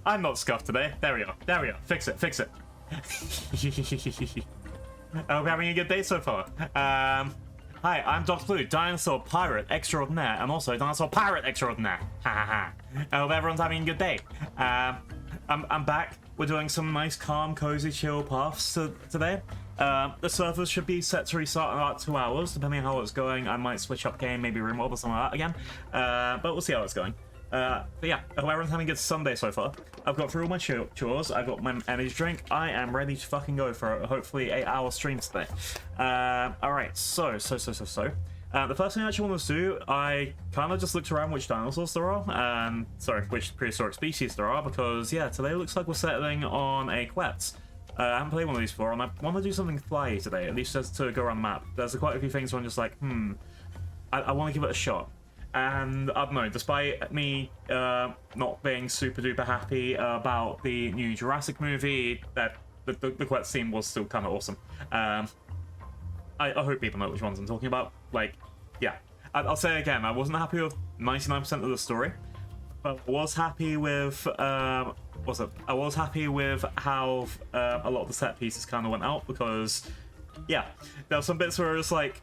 I'm not scuffed today. There we are. There we are. Fix it. Fix it. I hope you're having a good day so far. Hi, I'm Dr. Blue, Dinosaur Pirate Extraordinaire, and also Dinosaur Pirate Extraordinaire. Ha ha ha. I hope everyone's having a good day. I'm back. We're doing some nice, calm, cozy, chill paths today. The servers should be set to restart in about 2 hours, depending on how it's going. I might switch up game, maybe remob or something like that again. But we'll see how it's going. But yeah, I hope everyone's having a good Sunday so far. I've got through all my chores, I've got my energy drink, I am ready to fucking go for a hopefully 8-hour stream today. Alright, so. The first thing I actually want to do, I kind of just looked around which dinosaurs there are, sorry, which prehistoric species there are, because yeah, today looks like we're settling on a Quetz. I haven't played one of these before, and I want to do something flyy today, at least just to go around the map. There's quite a few things where I'm just like, I want to give it a shot. And I don't know, despite me not being super duper happy about the new Jurassic movie, that the Quetz scene was still kind of awesome. I hope people know which ones I'm talking about. Like, yeah, I'll say it again, I wasn't happy with 99% of the story, but I was happy with I was happy with how a lot of the set pieces kind of went out, because yeah, there were some bits where it was like,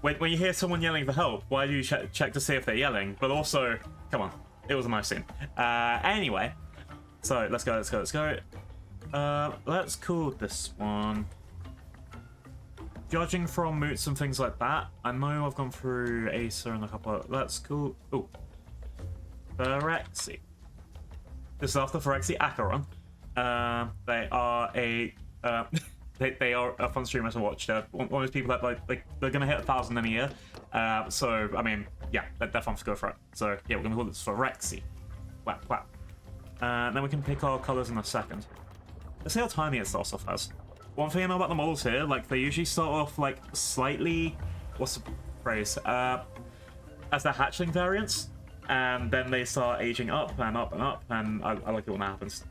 when you hear someone yelling for help, why do you check to see if they're yelling? But also, come on, it was a nice scene. Anyway, so let's go. Let's call this one. Judging from moots and things like that, I know I've gone through Acer and a couple of... Let's call... Ooh. Phyrexia. This is after Phyrexia Acheron. They are a... They are a fun streamer to watch. They're one of those people that like they're gonna hit 1,000 in a year. So I mean, yeah, they're fun to go for it. So yeah, we're gonna call this Phyrexia. Whap whap. Then we can pick our colors in a second. Let's see how tiny it starts off as. One thing I know about the models here, like they usually start off like slightly, what's the phrase? As their hatchling variants, and then they start aging up and up and up, and I like it when that happens.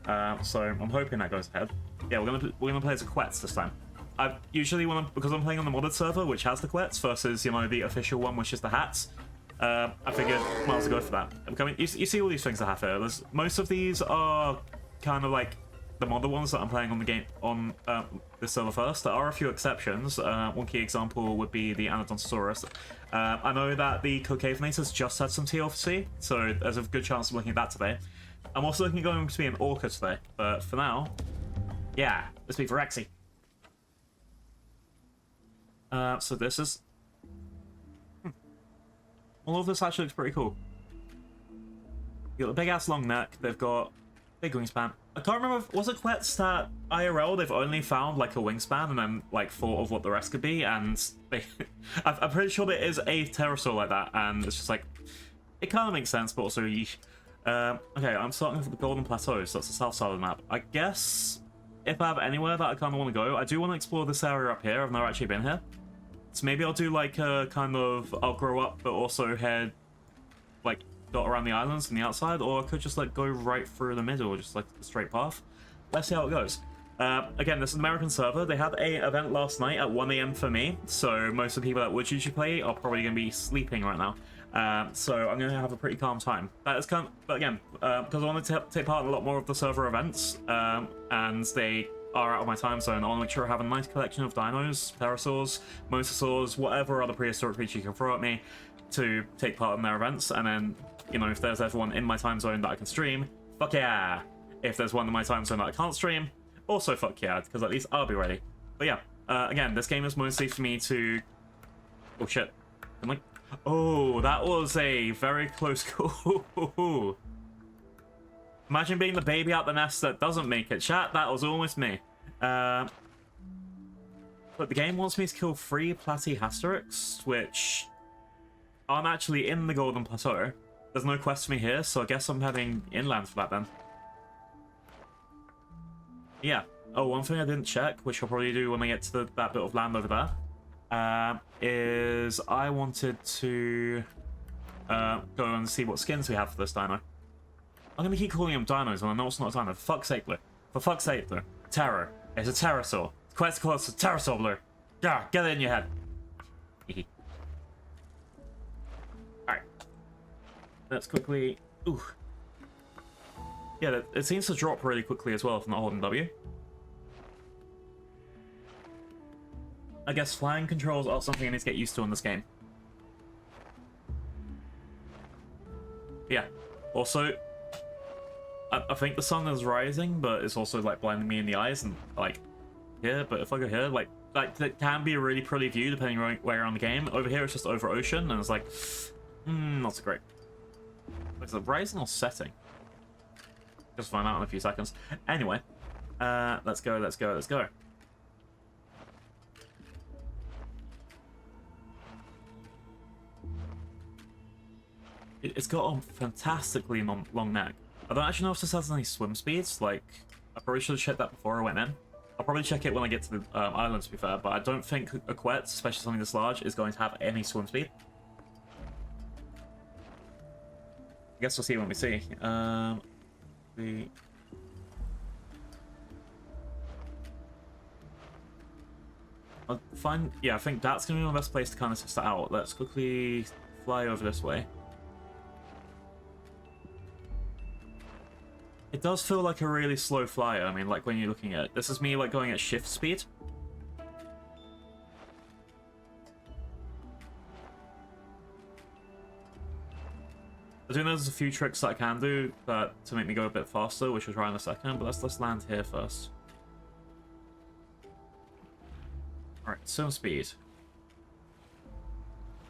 So I'm hoping that goes ahead. Yeah, we're gonna play as a Quetz this time. I usually because I'm playing on the modded server, which has the Quetz, versus the official one, which is the hats. I figured might as well go for that. You see all these things I have here. Most of these are kind of like the modded ones that I'm playing on the game on this server first. There are a few exceptions. One key example would be the Anodontosaurus. I know that the Cocavenators just had some TLC, so there's a good chance of looking at that today. I'm also looking at going to be an Orca today, but for now, yeah, let's be Phyrexia. So this is... All of this actually looks pretty cool. You got the big-ass long neck, they've got big wingspan. I can't remember, was it Quetz that IRL they've only found like a wingspan and then like thought of what the rest could be, and they... I'm pretty sure there is a pterosaur like that, and it's just like... It kind of makes sense, but also yeesh. Okay, I'm starting with the Golden Plateau, so that's the south side of the map. I guess if I have anywhere that I kind of want to go, I do want to explore this area up here. I've never actually been here. So maybe I'll do like a kind of, I'll grow up, but also head like dot around the islands from the outside, or I could just like go right through the middle, just like a straight path. Let's see how it goes. Again, this is an American server. They had an event last night at 1 AM for me, so most of the people that would usually play are probably going to be sleeping right now. So I'm going to have a pretty calm time. That is kind of, but again, because I want to take part in a lot more of the server events, and they are out of my time zone, I want to make sure I have a nice collection of dinos, pterosaurs, mosasaurs, whatever other prehistoric creature you can throw at me to take part in their events. And then, if there's everyone in my time zone that I can stream, fuck yeah. If there's one in my time zone that I can't stream, also fuck yeah, because at least I'll be ready. But yeah, again, this game is mostly for me to... Oh shit. I'm like... Oh, that was a very close call. Imagine being the baby out the nest that doesn't make it. Chat, that was almost me. But the game wants me to kill 3 Platyhasterix, which aren't actually in the Golden Plateau. There's no quest for me here, so I guess I'm heading inland for that then. Yeah. Oh, one thing I didn't check, which I'll probably do when I get to that bit of land over there, is I wanted to go and see what skins we have for this dino. I'm going to keep calling them dinos when I know it's not a dino. For fuck's sake, Blue. For fuck's sake, Blue. Terror. It's a pterosaur. It's quite close to pterosaur, Blue. Yeah, get it in your head. Alright. Let's quickly... Ooh. Yeah, it seems to drop really quickly as well if not holding W. I guess flying controls are something I need to get used to in this game. Yeah. Also, I think the sun is rising, but it's also like blinding me in the eyes and like here. But if I go here, like that can be a really pretty view depending on where you're on the game. Over here, it's just over ocean, and it's like, not so great. Is it rising or setting? Just find out in a few seconds. Anyway, let's go, let's go, let's go. It's got a fantastically long neck. I don't actually know if this has any swim speeds. Like, I probably should have checked that before I went in. I'll probably check it when I get to the island, to be fair, but I don't think a quet, especially something this large, is going to have any swim speed. I guess we'll see when we see. I'll find... Yeah, I think that's going to be my best place to kind of test that out. Let's quickly fly over this way. It does feel like a really slow flyer. I mean, like when you're looking at it. This is me like going at shift speed. I think there's a few tricks that I can do to make me go a bit faster, which we'll try in a second, but let's land here first. Alright, swim speed.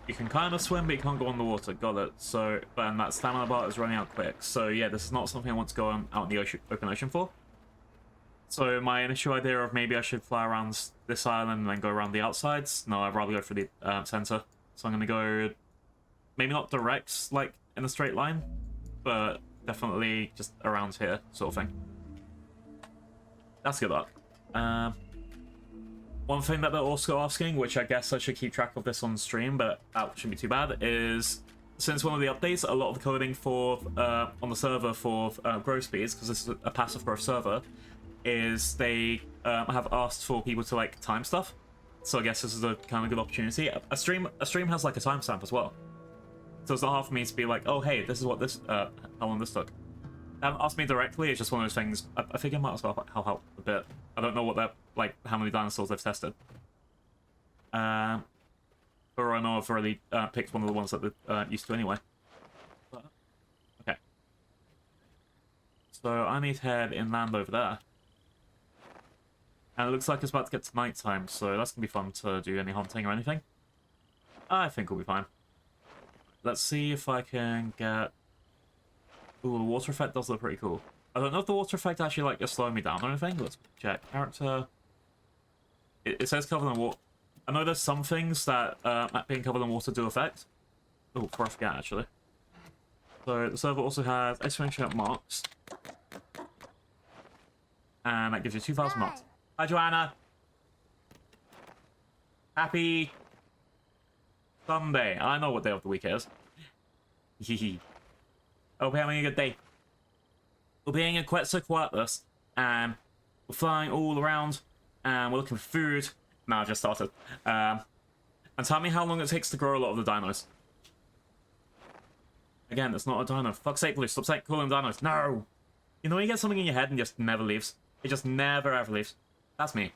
You can kind of swim, but you can't go on the water. Got it. So, and that stamina bar is running out quick. So yeah, this is not something I want to go out in the open ocean for. So my initial idea of maybe I should fly around this island and then go around the outsides. No, I'd rather go for the center. So I'm going to go, maybe not direct, like in a straight line, but definitely just around here, sort of thing. That's good luck. One thing that they're also asking, which I guess I should keep track of this on stream, but that shouldn't be too bad, is since one of the updates, a lot of the coding for on the server for growth speeds, because this is a passive growth server, is they have asked for people to like time stuff. So I guess this is a kind of good opportunity. A stream has like a timestamp as well, so it's not hard for me to be like, oh hey, this is what this how long this took. They haven't asked me directly. It's just one of those things. I think it might as well help a bit. I don't know what they're like, how many dinosaurs they've tested. Or I know I've already picked one of the ones that they're used to anyway. But, okay. So I need to head inland over there. And it looks like it's about to get to night time, so that's gonna be fun to do any hunting or anything. I think we'll be fine. Let's see if I can get... Ooh, the water effect does look pretty cool. I don't know if the water effect actually like just slowing me down or anything. Let's check. Character. It says covered in water. I know there's some things that being covered in water do affect. Oh, before I forget actually. So the server also has exclamation marks. And that gives you 2,000 marks. Hi Joanna! Happy Sunday. I know what day of the week it is. Hehe. Hope you're having a good day. We're being quite Quetzalcoatlus, and we're flying all around, and we're looking for food. No, I just started. And tell me how long it takes to grow a lot of the dinos. Again, it's not a dino. Fuck's sake, Blue, stop calling them dinos. No! You know when you get something in your head and just never leaves? It just never ever leaves. That's me.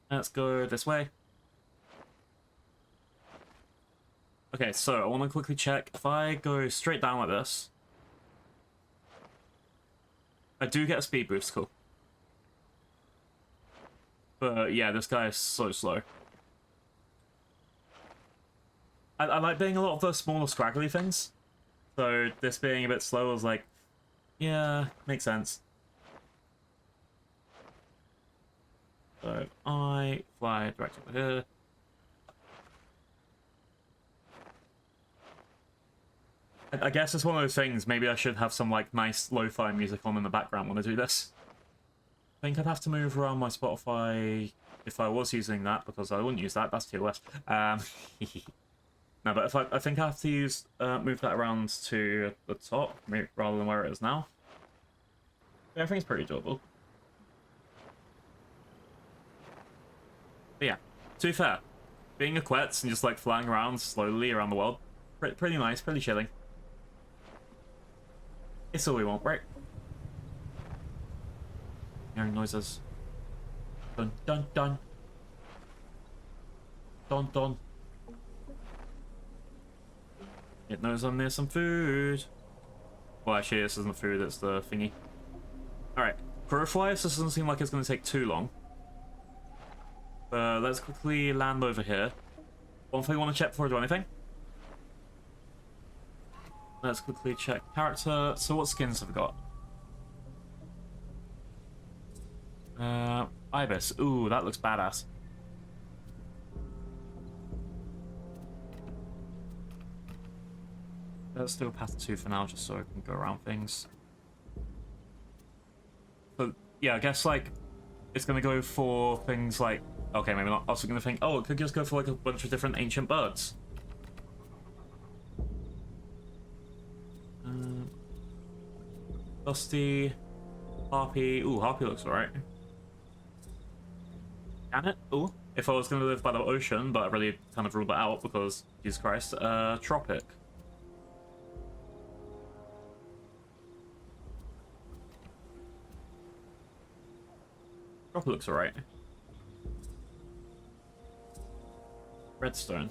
Let's go this way. Okay, so I want to quickly check. If I go straight down like this, I do get a speed boost, cool. But yeah, this guy is so slow. I like being a lot of the smaller scraggly things. So this being a bit slow is like, yeah, makes sense. So I fly direct over here. I guess it's one of those things, maybe I should have some like nice lo-fi music on in the background when I do this. I think I'd have to move around my Spotify if I was using that, because I wouldn't use that, that's TOS. No, but if I think I have to use move that around to the top rather than where it is now. Yeah, I think it's pretty doable. But yeah, to be fair, being a Quetz and just like flying around slowly around the world, pretty nice, pretty chilling. It's all we want, right? Hearing noises. Dun dun dun. Dun dun. It knows I'm near some food. Well, actually, this isn't food, it's the thingy. Alright. Peripherwise, this doesn't seem like it's going to take too long. Let's quickly land over here. One thing I want to check before I do anything. Let's quickly check character. So what skins have we got? Ibis. Ooh, that looks badass. Let's do a path 2 for now, just so I can go around things. But yeah, I guess like it's gonna go for things like, okay, maybe not. Also gonna think, oh, it could just go for like a bunch of different ancient birds. Dusty, Harpy. Ooh, Harpy looks alright. Can it? Ooh. If I was gonna live by the ocean, but I really kind of ruled that out because Jesus Christ. Tropic. Tropic looks alright. Redstone.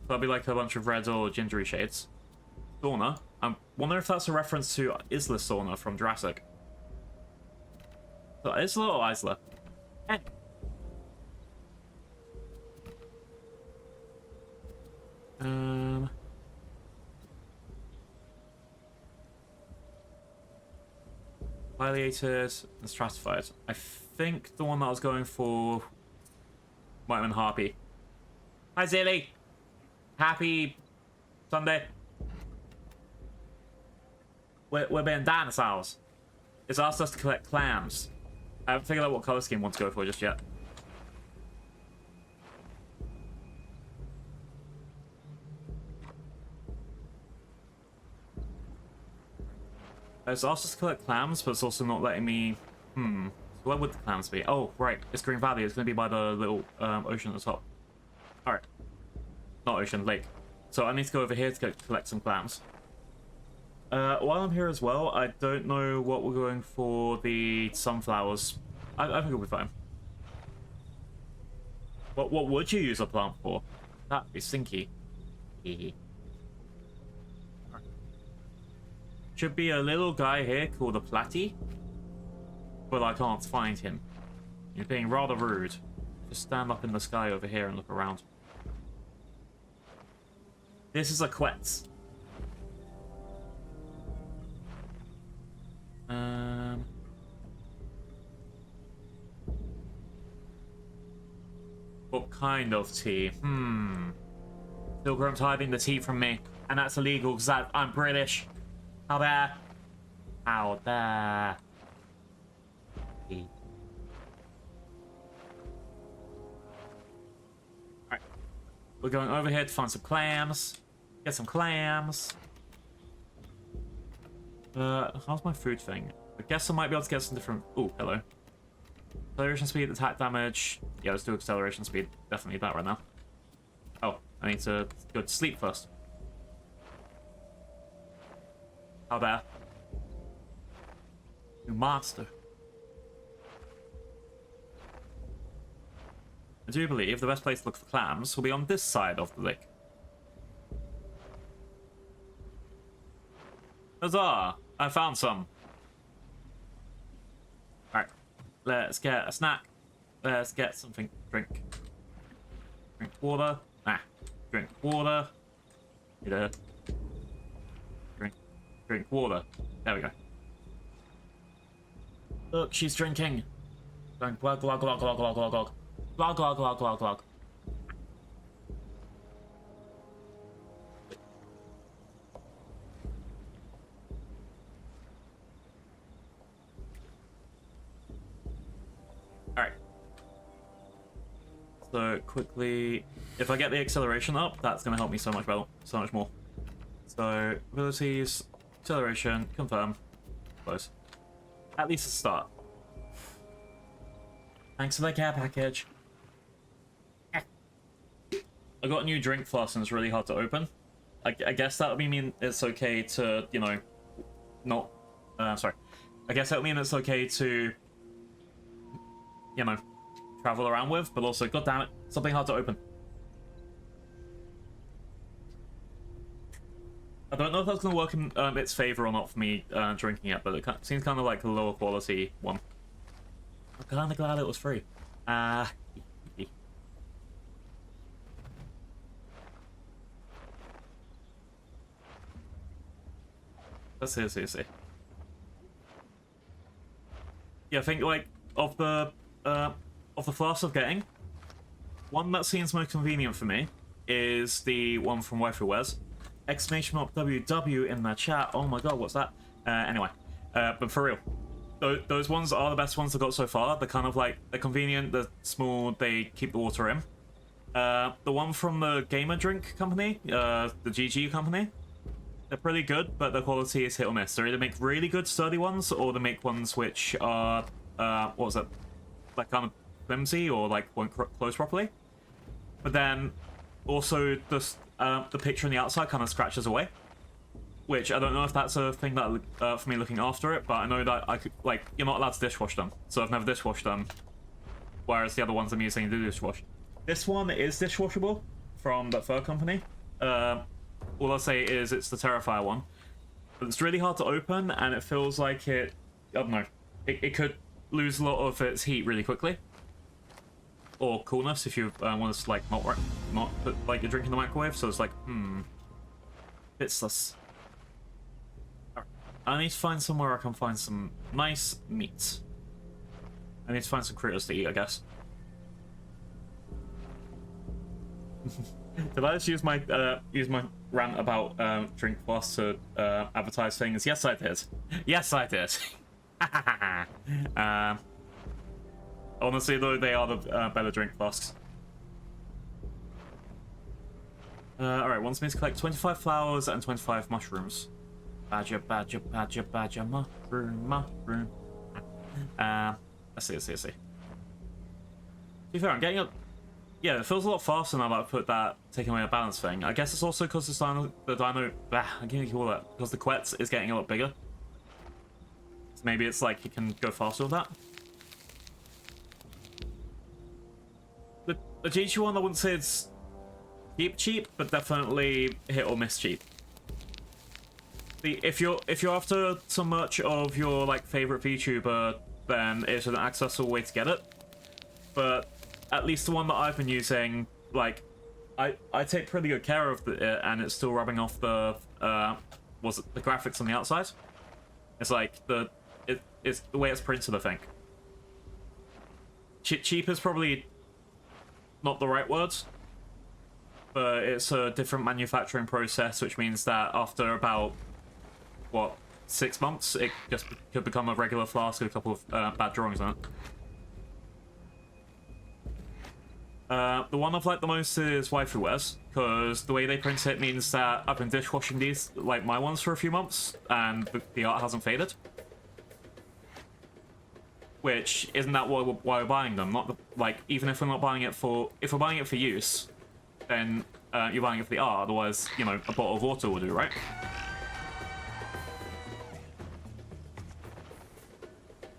That'll be like a bunch of red or gingery shades. Sauna. I wonder if that's a reference to Isla Sauna from Jurassic. So Isla or Isla? Eh. Violated and stratified. I think the one that I was going for might have been Harpy. Hi Zilly! Happy Sunday. We're being dinosaurs. It's asked us to collect clams. I haven't figured out what color scheme I want to go for just yet. It's asked us to collect clams, but it's also not letting me... So where would the clams be? Oh, right. It's Green Valley. It's going to be by the little ocean at the top. Alright. Not ocean, lake. So I need to go over here to collect some clams. While I'm here as well, I don't know what we're going for the sunflowers. I think it'll be fine. What would you use a plant for? That'd be stinky. Should be a little guy here called a Platy, but I can't find him. You're being rather rude. Just stand up in the sky over here and look around. This is a Quetz. What kind of tea? Pilgrim's hiding the tea from me, and that's illegal because I'm British. How dare? How dare? Alright. We're going over here to find some clams. Get some clams. How's my food thing? I guess I might be able to get some different... Ooh, hello. Acceleration speed, attack damage. Yeah, let's do acceleration speed. Definitely need that right now. Oh, I need to go to sleep first. How there? You monster. I do believe the best place to look for clams will be on this side of the lake. Huzzah! I found some. Alright. Let's get a snack. Let's get something to drink. Drink water. Drink water. Need a... Drink water. There we go. Look, she's drinking. Going glug glug glug glug glug glug glug. Glug glug glug glug glug. Alright. So quickly, if I get the acceleration up, that's gonna help me so much better, so much more. So abilities, acceleration, confirm, close. At least a start. Thanks for the care package. I got a new drink flask and it's really hard to open. I guess that would mean it's okay to, you know, not... sorry. I guess that would mean it's okay to, you know, travel around with, but also, god damn it, something hard to open. I don't know if that's going to work in its favor or not for me drinking it, but it seems kind of like a lower quality one. I'm kind of glad it was free. Let's see, let's see, let's see. Yeah, I think, like, of the flasks I'm getting, one that seems most convenient for me is the one from Waifu Wares. Exclamation mark WW in the chat. Oh my god, what's that? Anyway, but for real, those ones are the best ones I've got so far. They're kind of like, they're convenient, they're small, they keep the water in. The one from the Gamer Drink company, the GG company, they're pretty good, but the quality is hit or miss. They either make really good sturdy ones, or they make ones which are, what was it? Like kind of flimsy, or like won't close properly. But then, also, the picture on the outside kind of scratches away. Which, I don't know if that's a thing that, for me looking after it, but I know that I could, like, you're not allowed to dishwash them. So I've never dishwashed them. Whereas the other ones I'm using do dishwash. This one is dishwashable from that third company. All I'll say is it's the Terrifier one. But it's really hard to open, and it feels like it, I don't know, it could lose a lot of its heat really quickly. Or coolness if you want to, like, not put, like, your drink in the microwave. So it's like, bit sus. Alright. I need to find somewhere I can find some nice meat. I need to find some critters to eat, I guess. Did I just use my rant about drink flasks to advertise things? Yes, I did. Yes, I did. Honestly, though, they are the better drink flasks. Alright, wants me to collect 25 flowers and 25 mushrooms. Badger, badger, badger, badger, mushroom, mushroom. Let's see, let's see, let's see. To be fair, I'm getting up. Yeah, it feels a lot faster now that I've put that taking away a balance thing. I guess it's also because the dino. I can't call that. Because the Quetz is getting a lot bigger. So maybe it's like you can go faster with that. The GG one, I wouldn't say it's cheap, but definitely hit or miss cheap. If you're after so much of your like favorite VTuber, then it's an accessible way to get it. But at least the one that I've been using, like, I take pretty good care of it, and it's still rubbing off the the graphics on the outside. It's like it's the way it's printed, I think. Cheap is probably not the right words, but it's a different manufacturing process, which means that after about, what, 6 months, it just could become a regular flask with a couple of bad drawings on it. The one I've liked the most is Waifu Wares, because the way they print it means that I've been dishwashing these, like my ones, for a few months, and the art hasn't faded. Which, isn't that why we're buying them? Not the, like, even if we're not buying it for, if we're buying it for use, then you're buying it for the art, otherwise, you know, a bottle of water will do, right?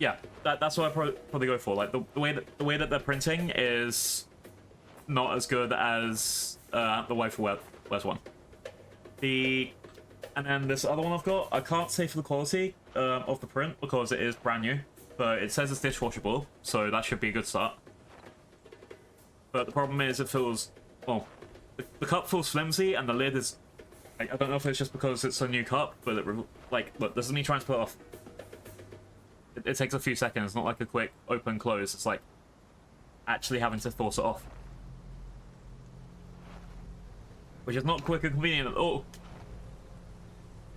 Yeah, that's what I probably go for. Like, the way that they're printing is not as good as the Waifu Wares one. And then this other one I've got, I can't say for the quality of the print because it is brand new, but it says it's dishwashable, so that should be a good start. But the problem is it feels, well, the cup feels flimsy and the lid is, I don't know if it's just because it's a new cup, but it, like, look, this is me trying to put it off. It takes a few seconds, not like a quick open close. It's like actually having to force it off, which is not quick and convenient at all.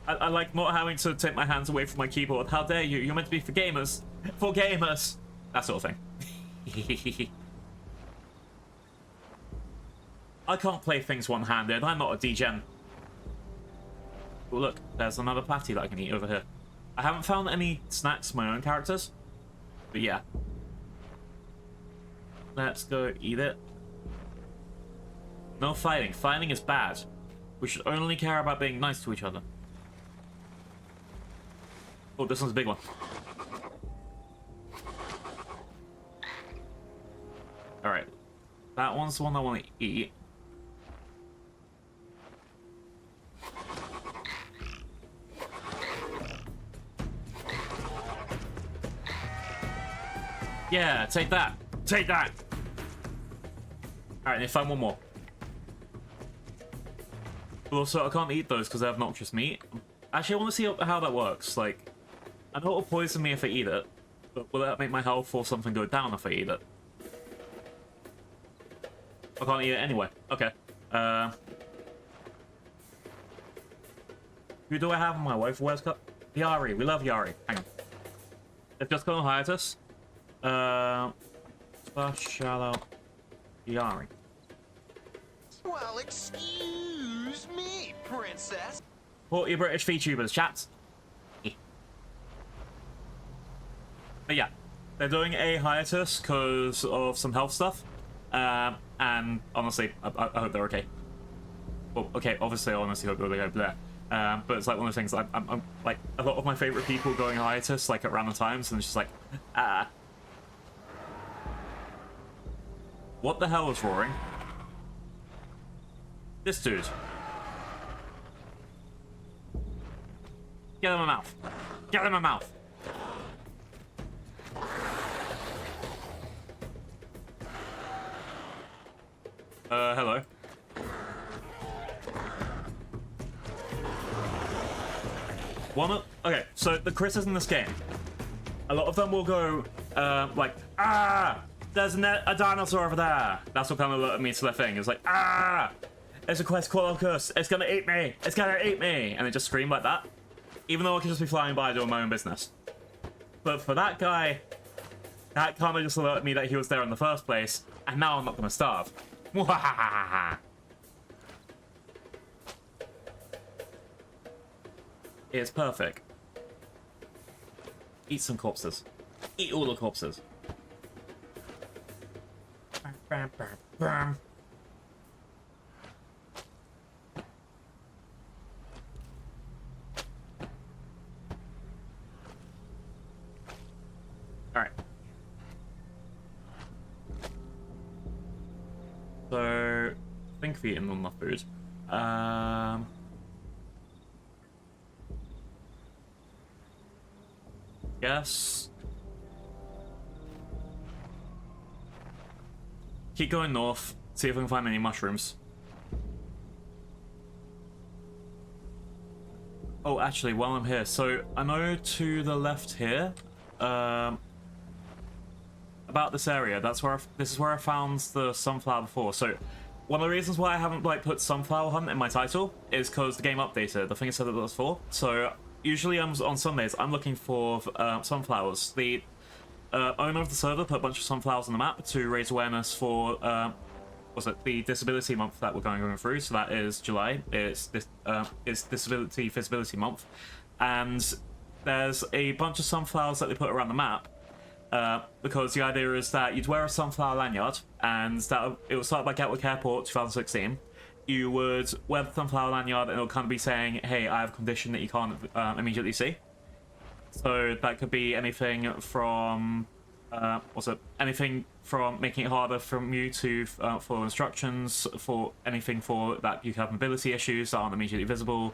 I like not having to take my hands away from my keyboard. How dare you? You're meant to be for gamers. For gamers. That sort of thing. I can't play things one-handed. I'm not a degen. Oh, look, there's another patty that I can eat over here. I haven't found any snacks for my own characters, but yeah. Let's go eat it. No fighting. Fighting is bad. We should only care about being nice to each other. Oh, this one's a big one. Alright. That one's the one I want to eat. Yeah, take that. Take that. Alright, and find one more. Also, I can't eat those because they have noxious meat. Actually, I want to see how that works. Like, I know it'll poison me if I eat it, but will that make my health or something go down if I eat it? I can't eat it anyway. Okay. Who do I have on my wife? Where's got Yari? We love Yari. Hang on. They've just gone hiatus. Splash, shallow, Yari. Well, excuse me, princess. What you British VTubers, chats? But yeah, they're doing a hiatus because of some health stuff. And honestly, I hope they're okay. Well, okay, obviously I honestly hope they're okay, blah. But it's like one of the things, I'm like, a lot of my favorite people going hiatus, like at random times, and it's just like, What the hell is roaring? This dude. Get in my mouth. Get in my mouth. Hello. Okay, so the critters in this game, a lot of them will go, like, there's a dinosaur over there. That's what kind of alerted me to their thing. It's like, there's a Questcolocus. It's gonna eat me. It's gonna eat me. And they just scream like that. Even though I could just be flying by doing my own business. But for that guy, that kind of just alerted me that he was there in the first place. And now I'm not gonna starve. It's perfect. Eat some corpses. Eat all the corpses. Alright. So, I think we've eaten enough food. Yes. Keep going north, see if we can find any mushrooms. Oh, actually, while I'm here, so I know to the left here, about this area, this is where I found the sunflower before. So one of the reasons why I haven't like put sunflower hunt in my title is because the game updated. I think it said it was 4. So usually on Sundays I'm looking for sunflowers. The owner of the server put a bunch of sunflowers on the map to raise awareness for the disability month that we're going through. So that is July. It's disability visibility month, and there's a bunch of sunflowers that they put around the map. Because the idea is that you'd wear a sunflower lanyard, and that it would start by Gatwick Airport 2016. You would wear the sunflower lanyard, and it'll kind of be saying, "Hey, I have a condition that you can't immediately see." So that could be anything from anything from making it harder from you to follow instructions, for anything for that you have mobility issues that aren't immediately visible,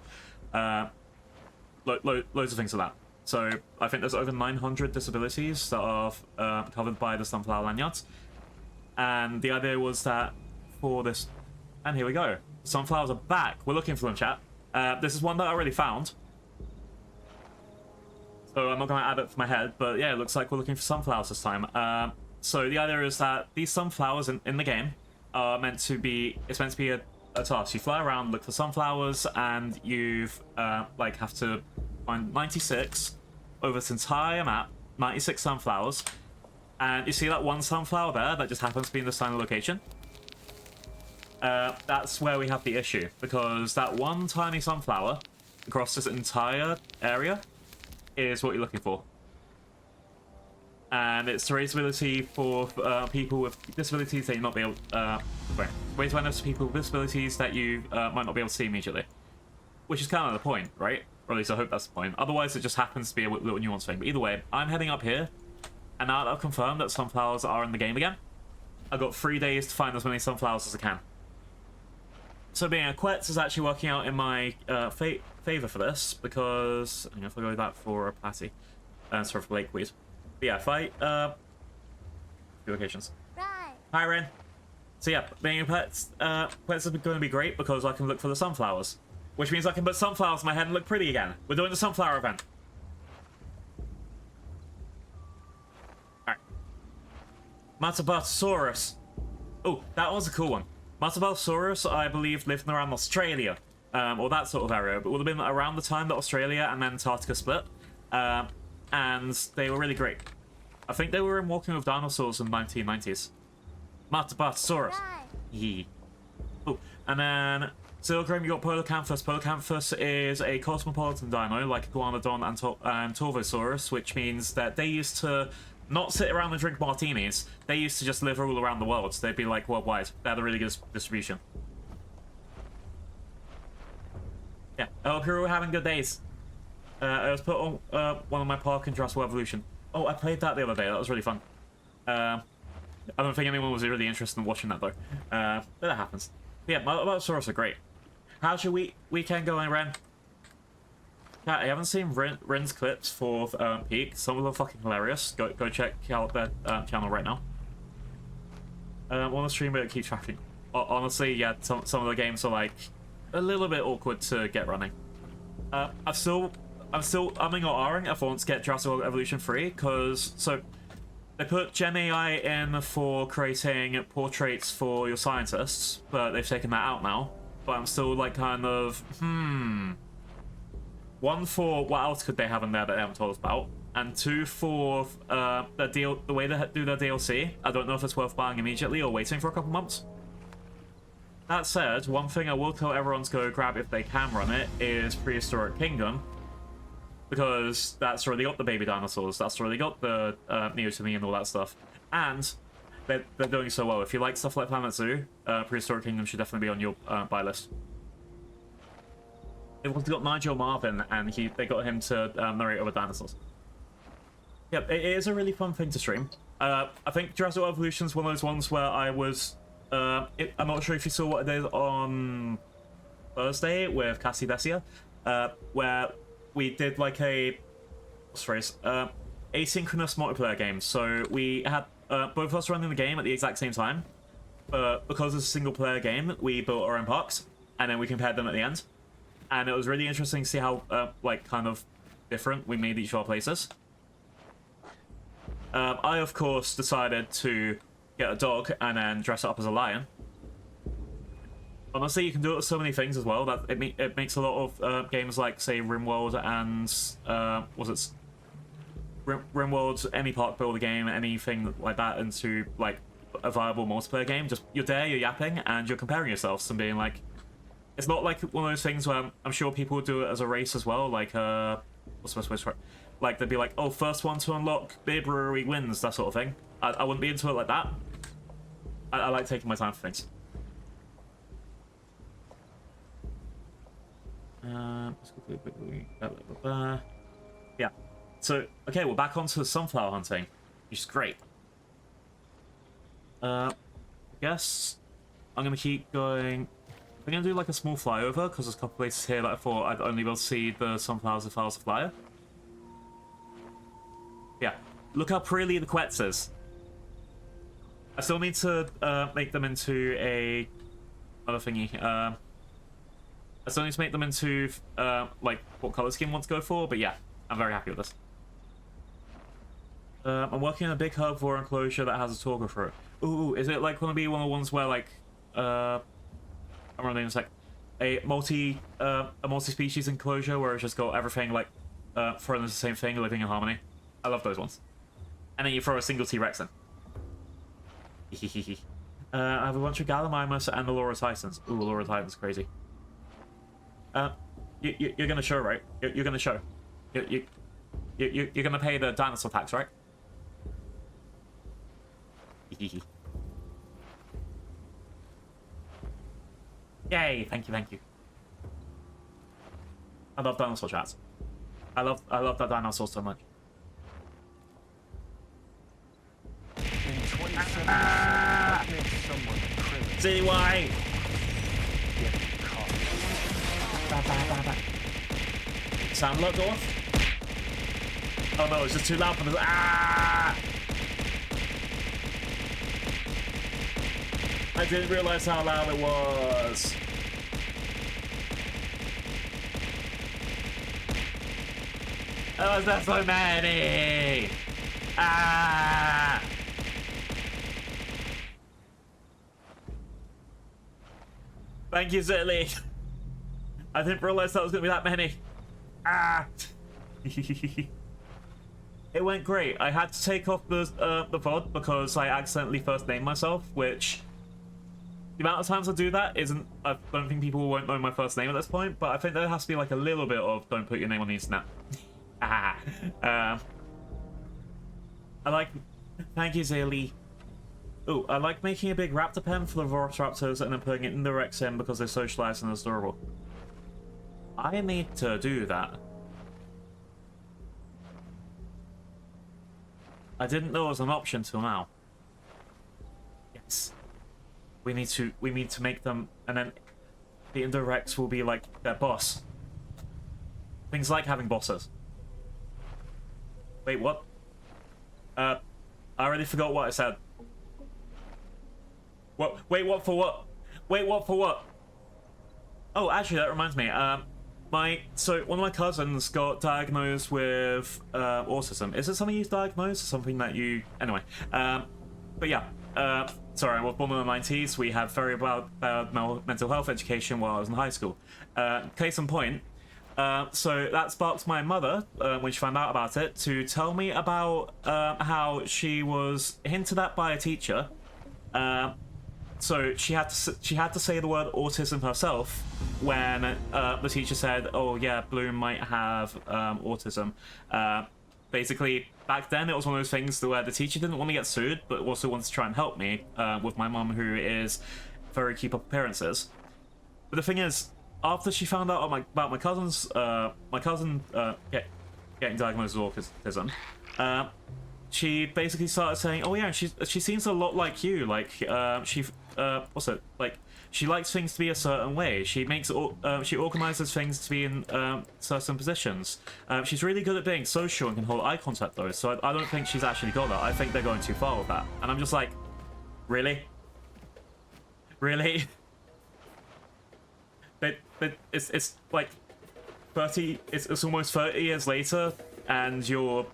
loads of things like that. So I think there's over 900 disabilities that are covered by the sunflower lanyards. And the idea was that for this... And here we go. Sunflowers are back. We're looking for them, chat. This is one that I already found. So I'm not going to add it to my head, but yeah, it looks like we're looking for sunflowers this time. So the idea is that these sunflowers in the game are meant to be... It's meant to be a task. You fly around, look for sunflowers, and you've like have to find 96 over this entire map, 96 sunflowers, and you see that one sunflower there that just happens to be in this tiny location. That's where we have the issue, because that one tiny sunflower across this entire area is what you're looking for. and it's to raise ability for people with disabilities that you not be able. Raise awareness for people with disabilities that you might not be able to see immediately, which is kind of the point, right? Or at least I hope that's the point. Otherwise, it just happens to be a little nuance thing. But either way, I'm heading up here, and now that I've confirmed that sunflowers are in the game again, I've got 3 days to find as many sunflowers as I can. So being a Quetz is actually working out in my favor for this, because if I go back for a patty, sorry for Blake, please. But yeah, if I few occasions. Right. Hi, Ren. So yeah, being a Quetz is going to be great because I can look for the sunflowers, which means I can put sunflowers in my head and look pretty again. We're doing the sunflower event. Alright. Matabatosaurus. Oh, that was a cool one. Matabatosaurus, I believe, lived around Australia, or that sort of area. But it would have been around the time that Australia and Antarctica split, and they were really great. I think they were in Walking with Dinosaurs in the 1990s. Matabatosaurus. Right. Oh, and then Silgram, you got Polacanthus. Polacanthus is a cosmopolitan dino, like Iguanodon and Torvosaurus, which means that they used to not sit around and drink martinis. They used to just live all around the world. So they'd be like worldwide. They had a really good distribution. Yeah, I hope you're all having good days. I was put on one of my Park and Jurassic World Evolution. Oh, I played that the other day. That was really fun. I don't think anyone was really interested in watching that though. But that happens. But yeah, Matabatosaurus are great. How's your weekend going, Ren? Yeah, I haven't seen Ren's clips for Peak. Some of them are fucking hilarious. Go check out their channel right now. On the stream, but it keeps tracking. Honestly, yeah, some of the games are like a little bit awkward to get running. I'm still umming or ahhing if I want to get Jurassic World Evolution 3, because they put Gen AI in for creating portraits for your scientists, but they've taken that out now. But I'm still like kind of one, for what else could they have in there that they haven't told us about, and two, for the way they do their DLC. I don't know if it's worth buying immediately or waiting for a couple months. That said, one thing I will tell everyone to go grab if they can run it is Prehistoric Kingdom, because that's already got the baby dinosaurs, that's already got the Neoteny and all that stuff, and they're doing so well. If you like stuff like Planet Zoo, Prehistoric Kingdom should definitely be on your buy list. It was got Nigel Marvin, and they got him to narrate over dinosaurs. Yep, it is a really fun thing to stream. I think Jurassic World Evolution is one of those ones where I was... I'm not sure if you saw what I did on Thursday with Cassie Bessia, where we did like a... what's the phrase? Asynchronous multiplayer game. So we had both of us running the game at the exact same time, but because it's a single player game, we built our own parks, and then we compared them at the end. And it was really interesting to see how, like, kind of different we made each of our places. I, of course, decided to get a dog and then dress it up as a lion. Honestly, you can do it with so many things as well. That it makes a lot of games like, say, RimWorld and, RimWorld, any park builder game, anything like that, into, like, a viable multiplayer game. Just, you're there, you're yapping, and you're comparing yourselves and being like... It's not like one of those things where I'm sure people do it as a race as well, like, what's the best way to describe it? Like, they'd be like, oh, first one to unlock beer brewery wins, that sort of thing. I wouldn't be into it like that. I like taking my time for things. Let's go quickly. Yeah. So, okay, we're back onto the sunflower hunting, which is great. I guess I'm going to keep going... I'm going to do like a small flyover, because there's a couple places here that I thought I'd only be able to see the sunflowers if I was a flyer. Yeah, look how pretty the Quetz is. I still need to make them into a... another thingy. I still need to make them into, like, what colour scheme I want to go for, but yeah, I'm very happy with this. I'm working on a big herbivore enclosure that has a talker for it. Ooh, is it like going to be one of the ones where, like, I'm running like a multi-species enclosure where it's just got everything like thrown into the same thing, living in harmony. I love those ones. And then you throw a single T-Rex in. I have a bunch of Gallimimus and the Laura Titans. Ooh, Laura Titans, crazy. You're gonna show, right? You're gonna show. You're gonna pay the dinosaur tax, right? Yay! Thank you, thank you. I love dinosaur chats. I love that dinosaur so much. In 27 what makes someone a criminal? See why? Getting caught. Sound look off? Oh no, it's just too loud for this. Ah! I didn't realize how loud it was. Oh, there's so many! Ah! Thank you, Zilly. I didn't realize that was gonna be that many. Ah! It went great. I had to take off the VOD because I accidentally first named myself, which the amount of times I do that isn't. I don't think people won't know my first name at this point, but I think there has to be like a little bit of don't put your name on the internet. I like. Thank you, Zaylee. Oh, I like making a big raptor pen for the Velociraptors and then putting it in the Rex in because they socialize and it's adorable. I need to do that. I didn't know it was an option till now. Yes. We need to make them, and then the Indo-Rex will be like their boss. Things like having bosses. Wait, what? I already forgot what I said. What? Wait, what for what? Wait, what for what? Oh, actually, that reminds me. So one of my cousins got diagnosed with autism. Is it something you diagnosed or something that you... Anyway, but yeah. Sorry, I was born in the 90s. We had very bad mental health education while I was in high school. Case in point, so that sparked my mother, when she found out about it, to tell me about how she was hinted at by a teacher. So she had to say the word autism herself when the teacher said, "Oh yeah, Bloom might have autism." Basically, back then it was one of those things where the teacher didn't want to get sued, but also wanted to try and help me with my mum, who is very keep up appearances. But the thing is, after she found out about my cousin getting diagnosed with autism, she basically started saying, "Oh yeah, she seems a lot like you. Like what's it like? She likes things to be a certain way. She organizes things to be in certain positions. She's really good at being social and can hold eye contact though. So I don't think she's actually got that. I think they're going too far with that." And I'm just like, really, really. But it's like 30. It's almost 30 years later, and you're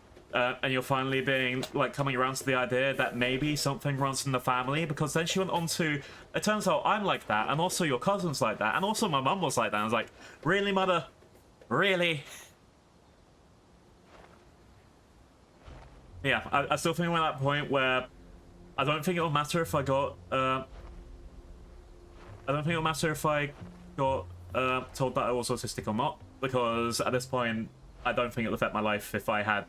finally being like coming around to the idea that maybe something runs in the family, because then she went on to, it turns out I'm like that, and also your cousin's like that, and also my mum was like that. I was like, really, mother? Really? Yeah, I still think we're at that point where I don't think it'll matter if I got told that I was autistic or not, because at this point I don't think it'll affect my life if I had,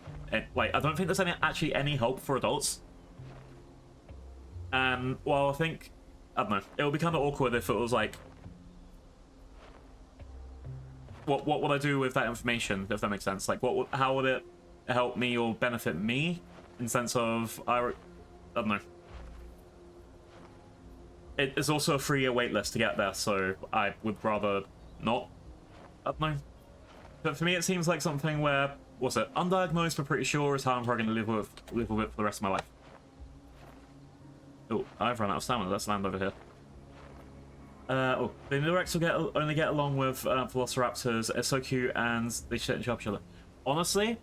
like, I don't think there's actually any hope for adults. And well, I think, I don't know, it would be kind of awkward if it was like, what would I do with that information, if that makes sense? Like, how would it help me or benefit me in sense of, I don't know. It's also a 3-year wait list to get there, so I would rather not. I don't know. But for me, it seems like something where, what's it, undiagnosed but pretty sure is how I'm probably going to live with it for the rest of my life. Oh, I've run out of stamina. Let's land over here. The Indo-Rex will only get along with Velociraptors. It's so cute, and they shit and chop each other. Honestly,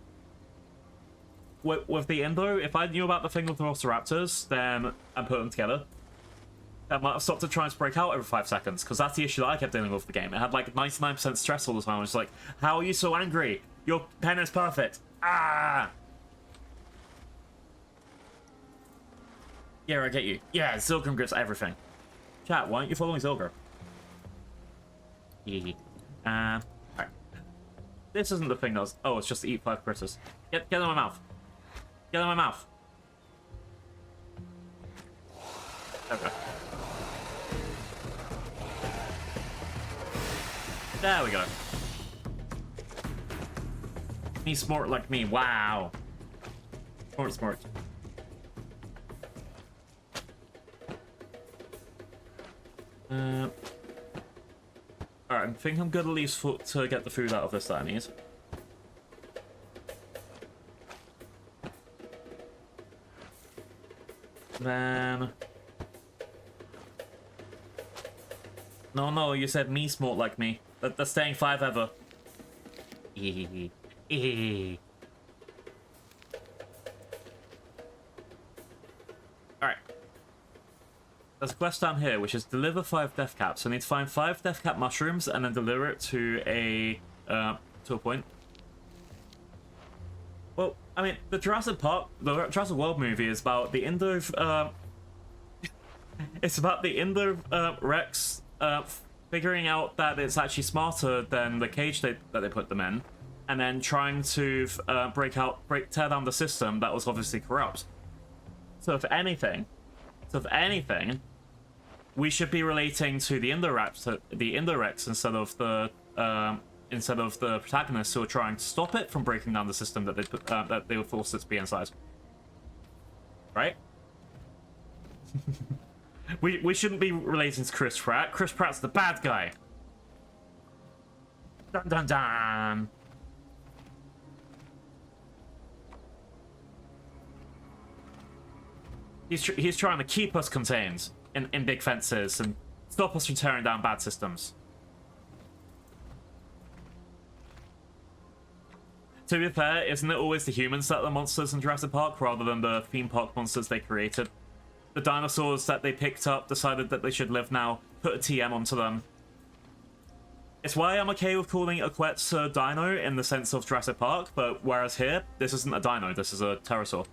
with the Indo, if I knew about the thing with Velociraptors, then and put them together, I might have stopped it trying to break out every 5 seconds, because that's the issue that I kept dealing with the game. It had like 99% stress all the time. I was like, how are you so angry? Your pen is perfect. Ah! Yeah, I get you. Yeah, Zilgrim grips everything. Chat, why aren't you following Zilgrim? Alright. This isn't the thing that was... Oh, it's just to eat 5 critters. Get in my mouth. Get in my mouth. Okay. There we go. He's smart like me. Wow. Smart. Alright, I think I'm good at least to get the food out of this that I need. Then... No, you said me smart like me. That's staying 5 ever. Alright. There's a quest down here, which is deliver 5 death caps. So I need to find 5 death cap mushrooms and then deliver it to a point. Well, I mean, the Jurassic World movie is about the it's about the Rex figuring out that it's actually smarter than the cage that they put them in, and then trying to tear down the system that was obviously corrupt. So if anything, we should be relating to the Indorex instead of the protagonists who are trying to stop it from breaking down the system that they were forced it to be inside. Right? we shouldn't be relating to Chris Pratt. Chris Pratt's the bad guy. Dun dun dun. He's trying to keep us contained in big fences and stop us from tearing down bad systems. To be fair, isn't it always the humans that are the monsters in Jurassic Park rather than the theme park monsters they created? The dinosaurs that they picked up decided that they should live now, put a TM onto them. It's why I'm okay with calling a Quetz a dino in the sense of Jurassic Park, but whereas here, this isn't a dino, this is a pterosaur.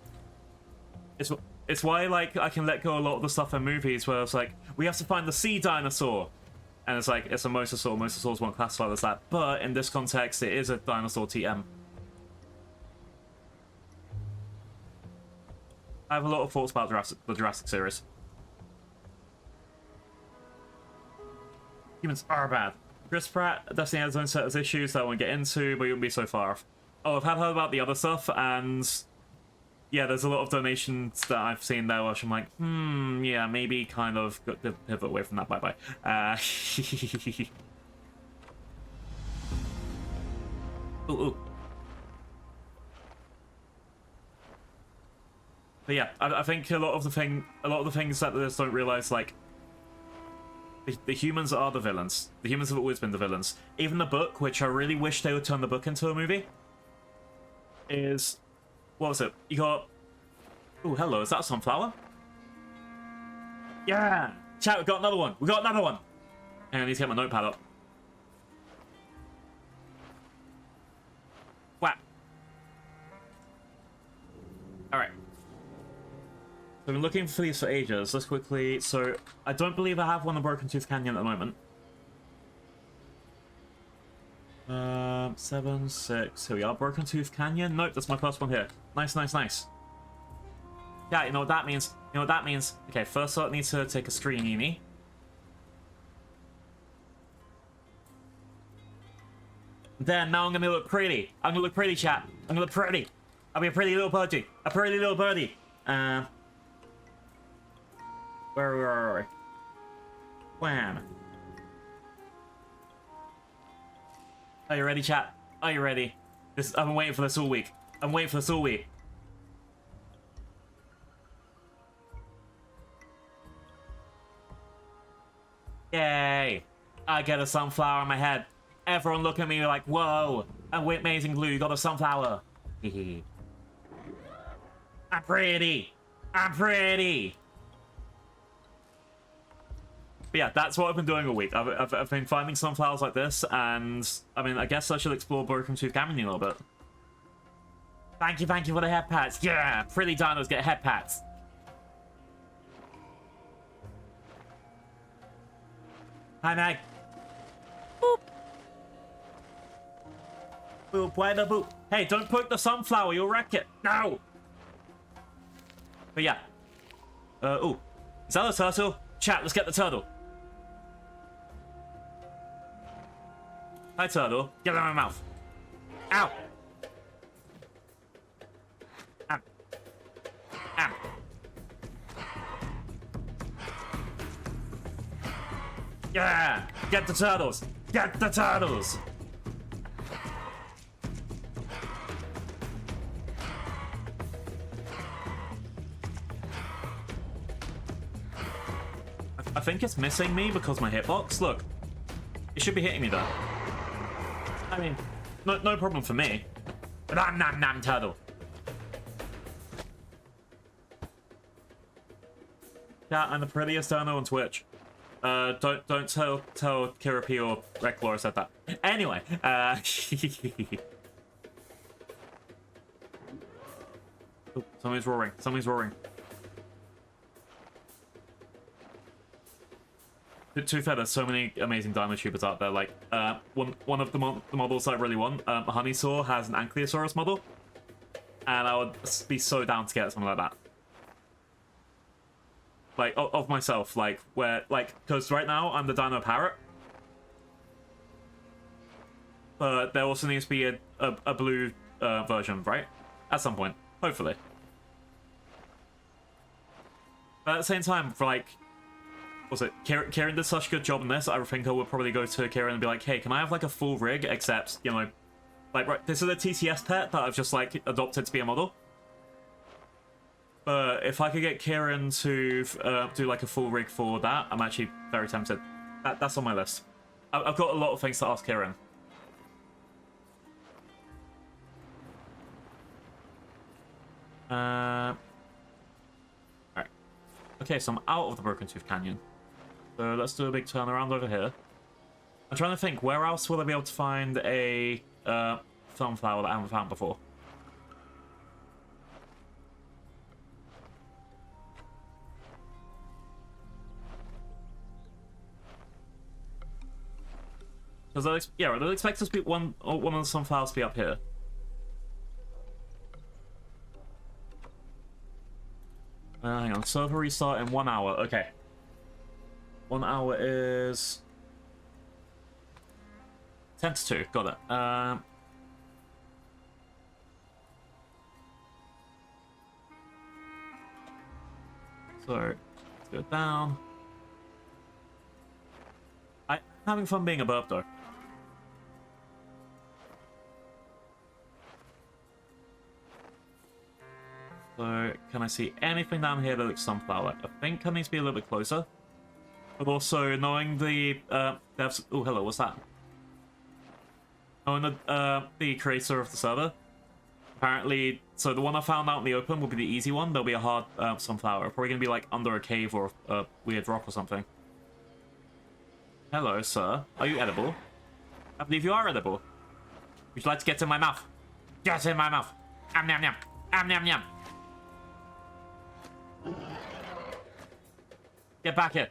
It's why, like, I can let go a lot of the stuff in movies where it's like, we have to find the sea dinosaur. And it's like, it's a mosasaur. Mosasaurs won't classify as that. But in this context, it is a dinosaur TM. I have a lot of thoughts about the Jurassic series. Humans are bad. Chris Pratt definitely has his own set of issues that I won't get into, but you won't be so far off. Oh, I've heard about the other stuff, and yeah, there's a lot of donations that I've seen there, which I'm like, yeah, maybe kind of pivot away from that. Bye-bye. Ooh. But yeah, I think a lot of the things that they just don't realize, like, the humans are the villains. The humans have always been the villains. Even the book, which I really wish they would turn the book into a movie, is... What was it? You got... Oh, hello, is that a sunflower? Yeah! Chat, we got another one! We got another one! And I need to get my notepad up. Whap! Alright. So I've been looking for these for ages. Let's quickly... So, I don't believe I have one in Broken Tooth Canyon at the moment. 7, 6. Here we are. Broken Tooth Canyon. Nope, that's my first one here. Nice. Yeah, you know what that means? You know what that means? Okay, first I need to take a screen, Then, now I'm gonna look pretty. I'm gonna look pretty, chat. I'm gonna look pretty. I'll be a pretty little birdie. A pretty little birdie. Where are we? Wham. Are you ready, chat? Are you ready? I've been waiting for this all week. I'm waiting for this all week. Yay! I get a sunflower on my head. Everyone look at me like, whoa! Amazing glue, you got a sunflower. I'm pretty! I'm pretty! But yeah, that's what I've been doing all week. I've been finding sunflowers like this, and I mean, I guess I should explore Broken Tooth Canyon a little bit. Thank you for the head pats. Yeah, pretty dinos get head pats. Hi, Meg. Boop. Boop, where the boop? Hey, don't poke the sunflower, you'll wreck it. No! But yeah. Ooh. Is that a turtle? Chat, let's get the turtle. Hi, turtle. Get out of my mouth. Ow! Ow. Ow. Yeah! Get the turtles! Get the turtles! I think it's missing me because my hitbox. Look, it should be hitting me though. I mean, no problem for me. But I'm turtle. Yeah, I'm the prettiest dino on Twitch. Don't tell Kira P or Recklor said that. Anyway, oh, somebody's roaring. Somebody's roaring. To be fair, there's so many amazing dino tubers out there. Like, one of the models I really want, Honeysaw has an Ankylosaurus model, and I would be so down to get something like that. Like, of myself, like, because right now I'm the Dino Parrot, but there also needs to be a blue version, right? At some point, hopefully. But at the same time, for like, what was it? Kieran did such a good job in this. I think I would probably go to Kieran and be like, hey, can I have like a full rig, except, you know, like, right, this is a TTS pet that I've just like adopted to be a model. But if I could get Kieran to do like a full rig for that, I'm actually very tempted. That's on my list. I've got a lot of things to ask Kieran. Alright. Okay, so I'm out of the Broken Tooth Canyon. So let's do a big turnaround over here. I'm trying to think, where else will I be able to find a sunflower that I haven't found before? Because they'll expect us to be one of the sunflowers to be up here. Hang on, server restart in 1 hour. Okay. 1 hour is 10 to 2. Got it. So let's go down. I'm having fun being a burp though. So, can I see anything down here that looks sunflower? I think I need to be a little bit closer. But also, knowing the devs... Oh, hello, what's that? Knowing the creator of the server, apparently... So, the one I found out in the open will be the easy one. There'll be a hard sunflower. Probably going to be, like, under a cave or a weird rock or something. Hello, sir. Are you edible? I believe you are edible. Would you like to get in my mouth? Get in my mouth! Am nam nam! Am nam nam! Get back here.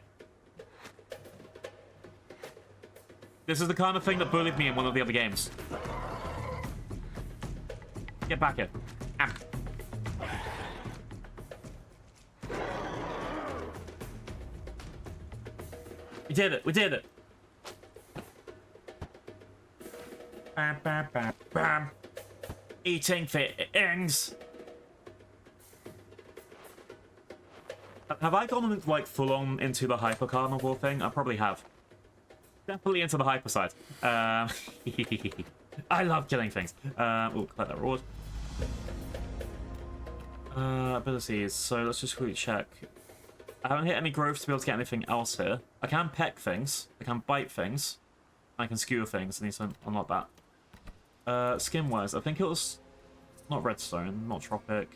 This is the kind of thing that bullied me in one of the other games. Get back here. Am. We did it. We did it. Bam, bam, bam, bam. Eating things. Have I gone like full on into the hyper carnivore thing? I probably have. Definitely into the hyper side. I love killing things. Oh, collect that reward. Abilities. So let's just quickly check. I haven't hit any growth to be able to get anything else here. I can peck things. I can bite things. I can skewer things. I need to unlock that. Skin wise, I think it was not redstone, not tropic.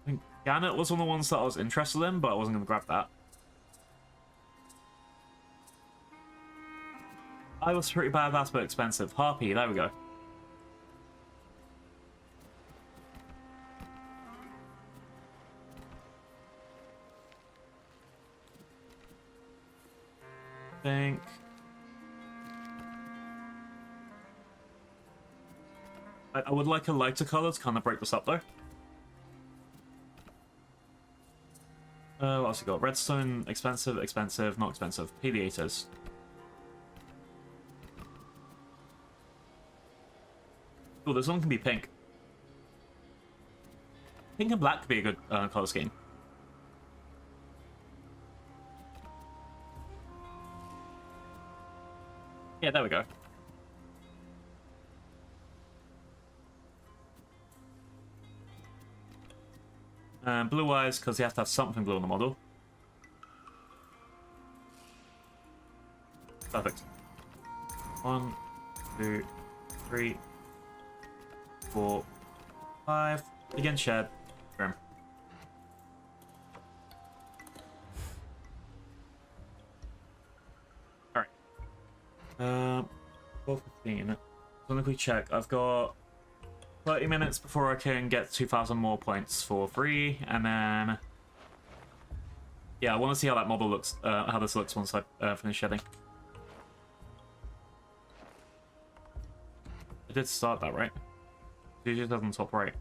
I think Gannet was one of the ones that I was interested in, but I wasn't going to grab that. I was pretty badass but expensive. Harpy, there we go. Think. I would like a lighter color to kind of break this up though. What else we got? Redstone, expensive, expensive, not expensive. Pediators. Oh, this one can be pink. Pink and black could be a good color scheme. Yeah, there we go. Blue eyes, because you have to have something blue on the model. Perfect. 1, 2, 3, 4, 5. Again, shed. Grim. Alright. 4:15. So let me check. I've got 30 minutes before I can get 2,000 more points for free, and then yeah, I want to see how that model looks, how this looks once I finish shedding. I did start that, right? It just on top right.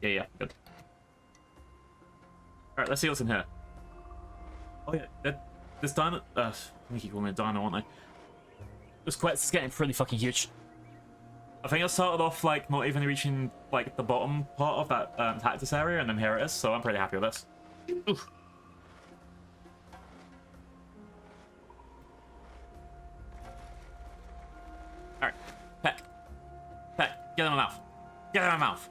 Yeah, good. Alright, let's see what's in here. Oh yeah, this dino... I keep calling it dino, aren't I? This quest is getting pretty fucking huge. I think I started off, like, not even reaching, like, the bottom part of that cactus area, and then here it is, so I'm pretty happy with this. Oof. Alright. Peck. Peck. Get in my mouth. Get in my mouth.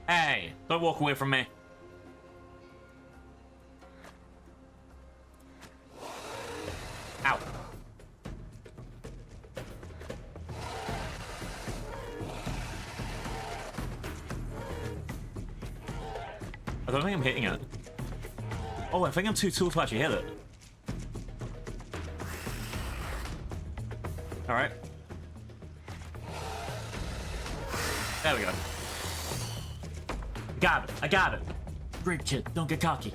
Hey, don't walk away from me. Ow. I don't think I'm hitting it. Oh, I think I'm too tall to actually hit it. Alright. There we go. Got it. I got it. Great kid. Don't get cocky.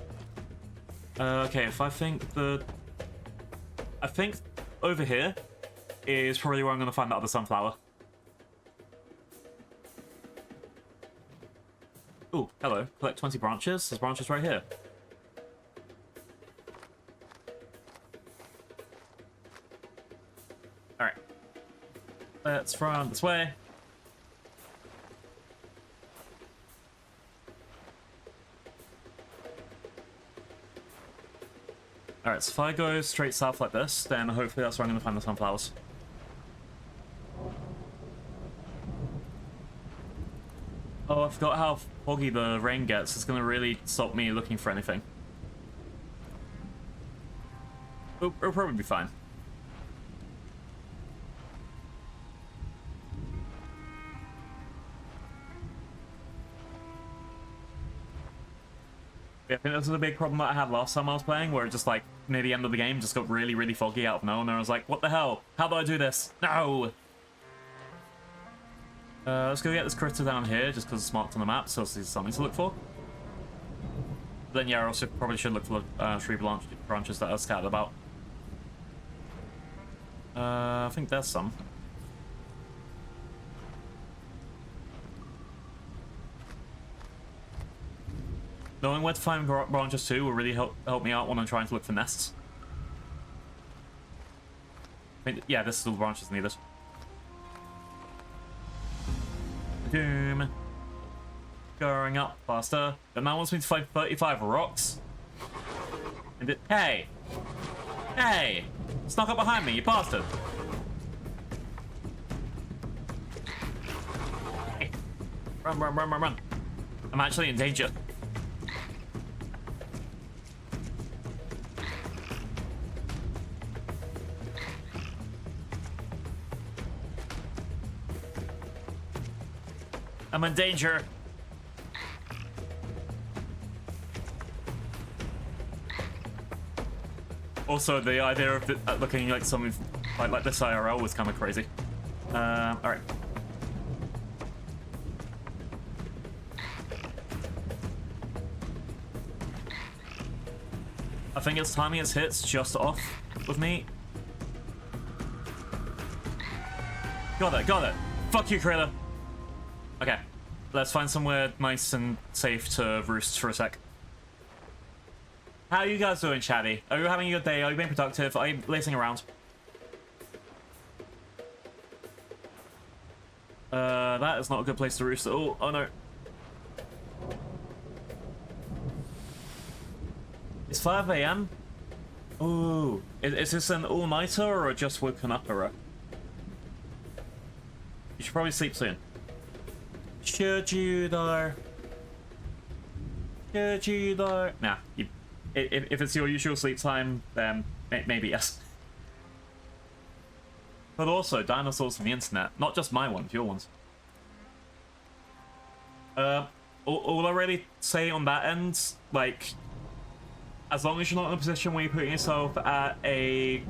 Okay, if I think I think over here is probably where I'm going to find that other sunflower. Ooh, hello. Collect 20 branches. There's branches right here. Alright. Let's run this way. Alright, so if I go straight south like this, then hopefully that's where I'm going to find the sunflowers. Oh, I forgot how foggy the rain gets. It's going to really stop me looking for anything. It'll probably be fine. Yeah, I think this was a big problem that I had last time I was playing, where it just, like, near the end of the game, just got really, really foggy out of nowhere, and I was like, what the hell? How do I do this? No! Let's go get this critter down here, just because it's marked on the map, so there's something to look for. Then, yeah, I also probably should look for the tree branches that are scattered about. I think there's some. Knowing where to find branches too will really help me out when I'm trying to look for nests. I mean, yeah, this is all the branches needed. Doom. Going up faster. But now wants me to find 35 rocks. And it. Hey! Hey! Snuck up behind me, you bastard! Hey. Run, run, run, run, run. I'm actually in danger. I'm in danger. Also, the idea of looking like something like this IRL was kind of crazy. All right. I think it's timing its hits just off with me. Got it, got it. Fuck you, critter. Okay, let's find somewhere nice and safe to roost for a sec. How are you guys doing, chatty? Are you having a good day? Are you being productive? Are you lacing around? That is not a good place to roost at all. Oh no. It's 5 a.m. Ooh, is this an all-nighter or just woken up era? You should probably sleep soon. Should you though? Should you though? Nah, if it's your usual sleep time, then maybe yes. But also, dinosaurs from the internet. Not just my ones, your ones. All I really say on that end, like, as long as you're not in a position where you're putting yourself at a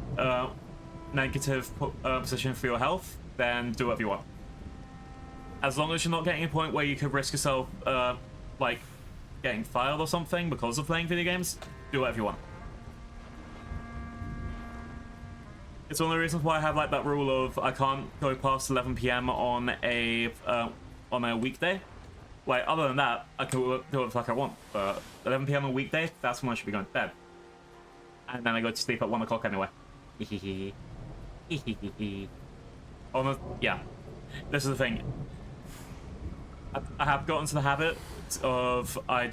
negative position for your health, then do whatever you want. As long as you're not getting a point where you could risk yourself, like, getting fired or something because of playing video games, do whatever you want. It's one of the reasons why I have like that rule of I can't go past 11 p.m. on a weekday. Like, other than that, I can do what the fuck I want. But 11 p.m. on a weekday, that's when I should be going to bed. And then I go to sleep at 1 o'clock anyway. Oh no, yeah. This is the thing. I have gotten to the habit of I've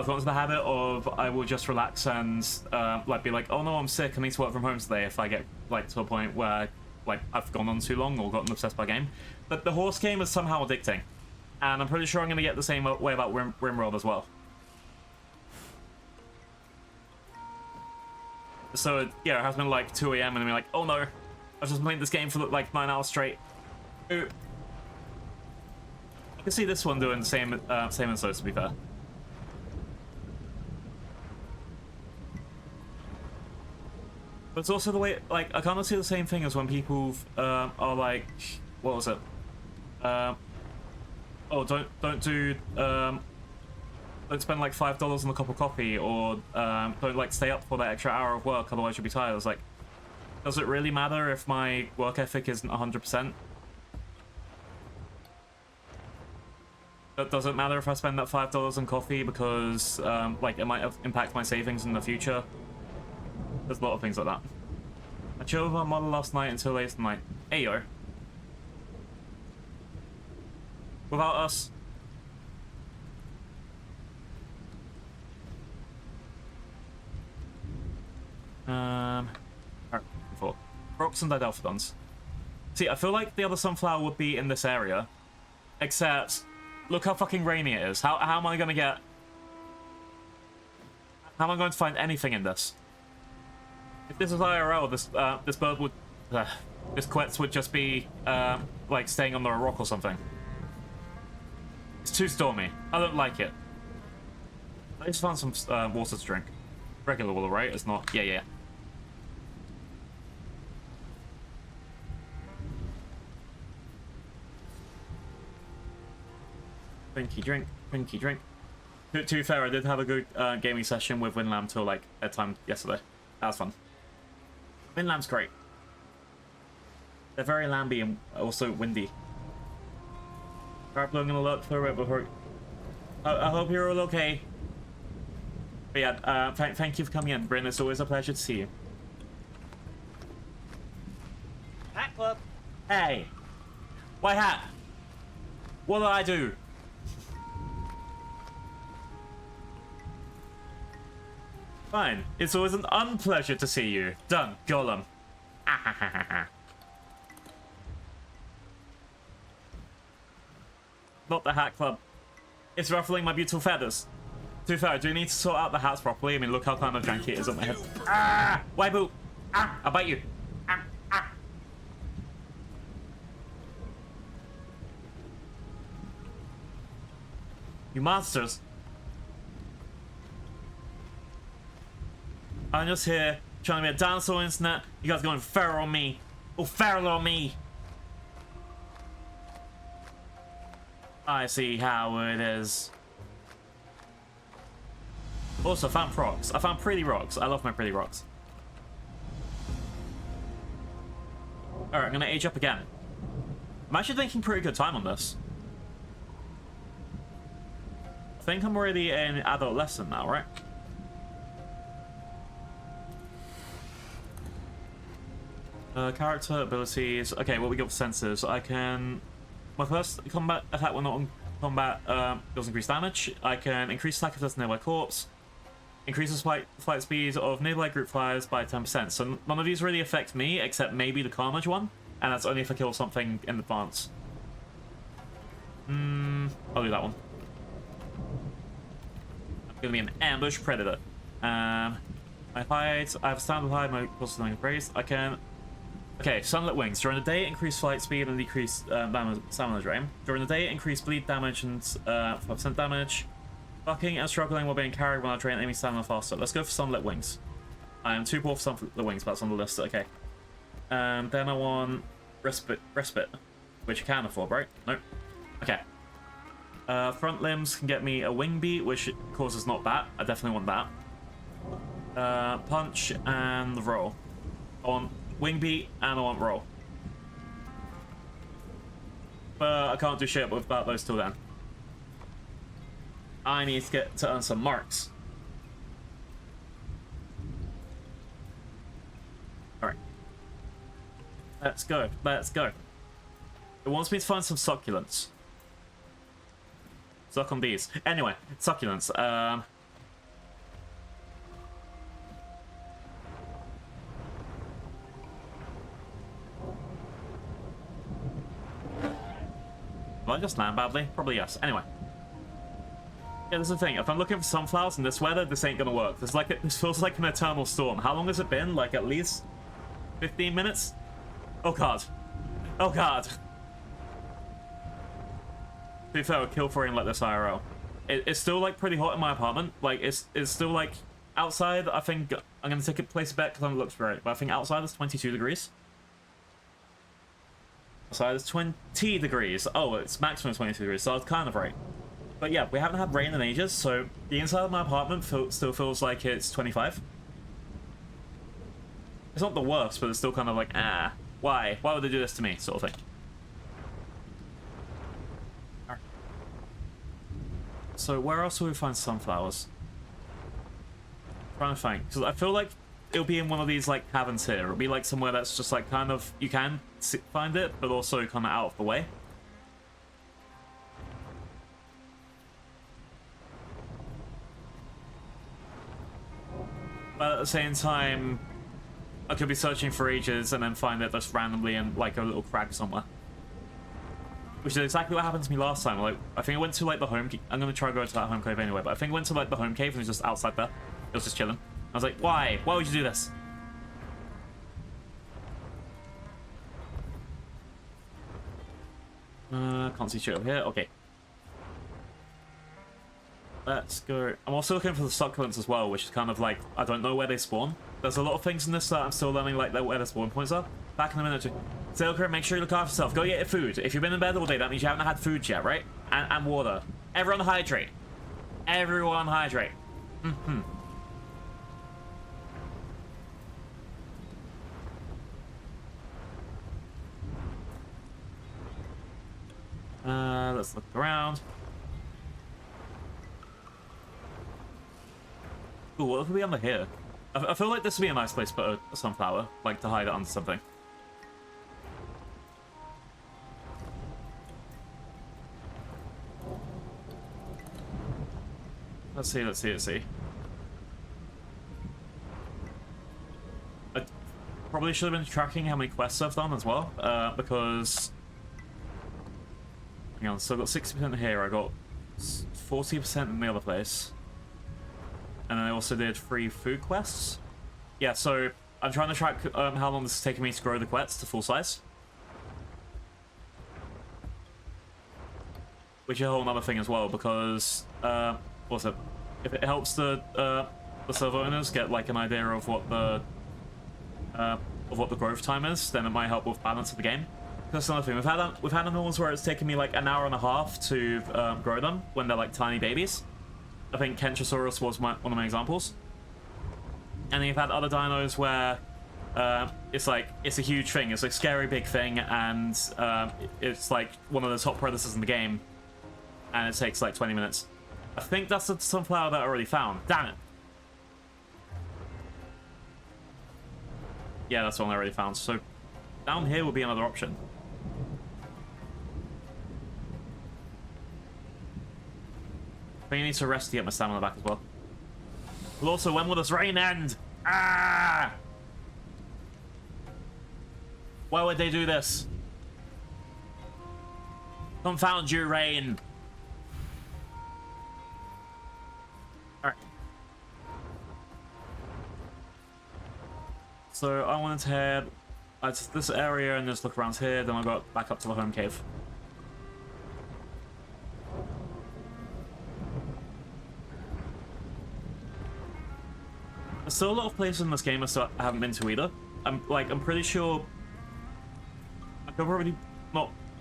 gotten to the habit of I will just relax and like be like, oh no, I'm sick, I need to work from home today if I get like to a point where like I've gone on too long or gotten obsessed by a game. But the horse game is somehow addicting. And I'm pretty sure I'm going to get the same way about Rimworld as well. So yeah, it has been like 2 a.m. and I'm like, oh no, I've just played this game for like 9 hours straight. Ooh. I can see this one doing the same as those, to be fair. But it's also the way, like, I kind of see the same thing as when people are like, what was it? Oh, don't spend like $5 on a cup of coffee, or don't like stay up for that extra hour of work, otherwise you'll be tired. It's like, does it really matter if my work ethic isn't 100%? But does it matter if I spend that $5 on coffee because like it might impact my savings in the future? There's a lot of things like that. I chilled with my model last night until late tonight. Hey yo. Without us. Alright, before. Rocks and Didelphodons. See, I feel like the other sunflower would be in this area. Except, look how fucking rainy it is. How am I gonna get... How am I going to find anything in this? If this was IRL, this bird would... this Quetz would just be, like, staying under a rock or something. It's too stormy. I don't like it. I just found some water to drink. Regular water, right? It's not... Yeah. Drinky drink, drinky drink. To be fair, I did have a good gaming session with Winlamb till like bedtime yesterday. That was fun. Winlamb's great. They're very lamby and also windy. I'm gonna look for it before. I hope you're all okay. But yeah, thank you for coming in, Bryn. It's always a pleasure to see you. Hat Club. Hey. White Hat. What did I do? Fine. It's always an unpleasure to see you. Done. Golem. Not the Hat Club. It's ruffling my beautiful feathers. To be fair, do you need to sort out the hats properly? I mean, look how kind of janky it is on my head. Ah! Why boo? Ah! I'll bite you. Ah! Ah! You monsters. I'm just here trying to be a dinosaur internet. You guys are going feral on me. Oh, feral on me. I see how it is. Also, I found rocks. I found pretty rocks. I love my pretty rocks. Alright, I'm gonna age up again. I'm actually taking pretty good time on this. I think I'm already in adolescent now, right? Character abilities. Okay, what we got for sensors? I can... My first combat attack when not on combat does increase damage. I can increase attack if there's a nearby corpse. Increases flight speed of nearby group flyers by 10%. So none of these really affect me, except maybe the Carnage one. And that's only if I kill something in advance. I'll do that one. I'm gonna be an ambush predator. My height, I have a standard height, my cost is increased. I can... Okay, sunlit wings. During the day, increase flight speed and decrease stamina drain. During the day, increase bleed damage and 5% damage. Bucking and struggling while being carried when I drain enemy stamina faster. Let's go for sunlit wings. I am too poor for sunlit wings, but that's on the list. Okay. Then I want respite, which you can afford, right? Nope. Okay. Front limbs can get me a wing beat, which causes not that. I definitely want that. Punch and roll. I want wing beat and I want roll. But I can't do shit without those till then. I need to get to earn some marks. Alright. Let's go. Let's go. It wants me to find some succulents. Suck on these. Anyway, succulents. Will I just land badly? Probably yes. Anyway. Yeah, there's the thing. If I'm looking for sunflowers in this weather, this ain't gonna work. This feels like an eternal storm. How long has it been? Like at least 15 minutes? Oh god. Oh god. To be fair, I would kill for it like this IRL. It's still like pretty hot in my apartment. Like it's still like outside. I think I'm gonna take a place a bet because it looks great. But I think outside it's 22 degrees. Outside it's 20 degrees. Oh, it's maximum 22 degrees. So I was kind of right. But yeah, we haven't had rain in ages, so the inside of my apartment still feels like it's 25. It's not the worst, but it's still kind of like, ah, why? Why would they do this to me, sort of thing. Alright. So where else will we find sunflowers? I'm trying to think, because I feel like it'll be in one of these like caverns here. It'll be like somewhere that's just like kind of, you can find it, but also kind of out of the way. But at the same time, I could be searching for ages and then find it just randomly in like a little crack somewhere. Which is exactly what happened to me last time. Like, I think I went to like the home cave. I'm gonna try to go to that home cave anyway, but I think I went to like the home cave and it was just outside there. It was just chilling. I was like, why? Why would you do this? Can't see shit over here. Okay. Let's go. I'm also looking for the succulents as well, which is kind of like, I don't know where they spawn. There's a lot of things in this that I'm still learning, like where the spawn points are. Back in a minute or two. Sailor, make sure you look after yourself. Go get your food. If you've been in bed all day, that means you haven't had food yet, right? And water. Everyone hydrate. Everyone hydrate. Let's look around. Ooh, what could be under here? I feel like this would be a nice place to put a sunflower, like to hide it under something. Let's see. I probably should have been tracking how many quests I've done as well, because... Hang on, so I got 60% here, I got 40% in the other place. And then I also did 3 food quests. Yeah, so I'm trying to track how long this is taking me to grow the quests to full size. Which is a whole other thing as well, because what's it? If it helps the server owners get like an idea of what the growth time is, then it might help with balance of the game. That's another thing. We've had animals where it's taken me like an hour and a half to grow them when they're like tiny babies. I think Kentrosaurus was one of my examples. And then you've had other dinos where it's a huge thing. It's a scary big thing, and it's like one of the top predators in the game, and it takes like 20 minutes. I think that's the sunflower that I already found. Damn it. Yeah, that's the one I already found. So down here would be another option. I think I need to rest to get my stamina back as well. But also, when will this rain end? Ah! Why would they do this? Confound you, rain. Alright. So I wanted to head out to this area and just look around here, then I got back up to the home cave. There's still a lot of places in this game I haven't been to either. I'm pretty sure I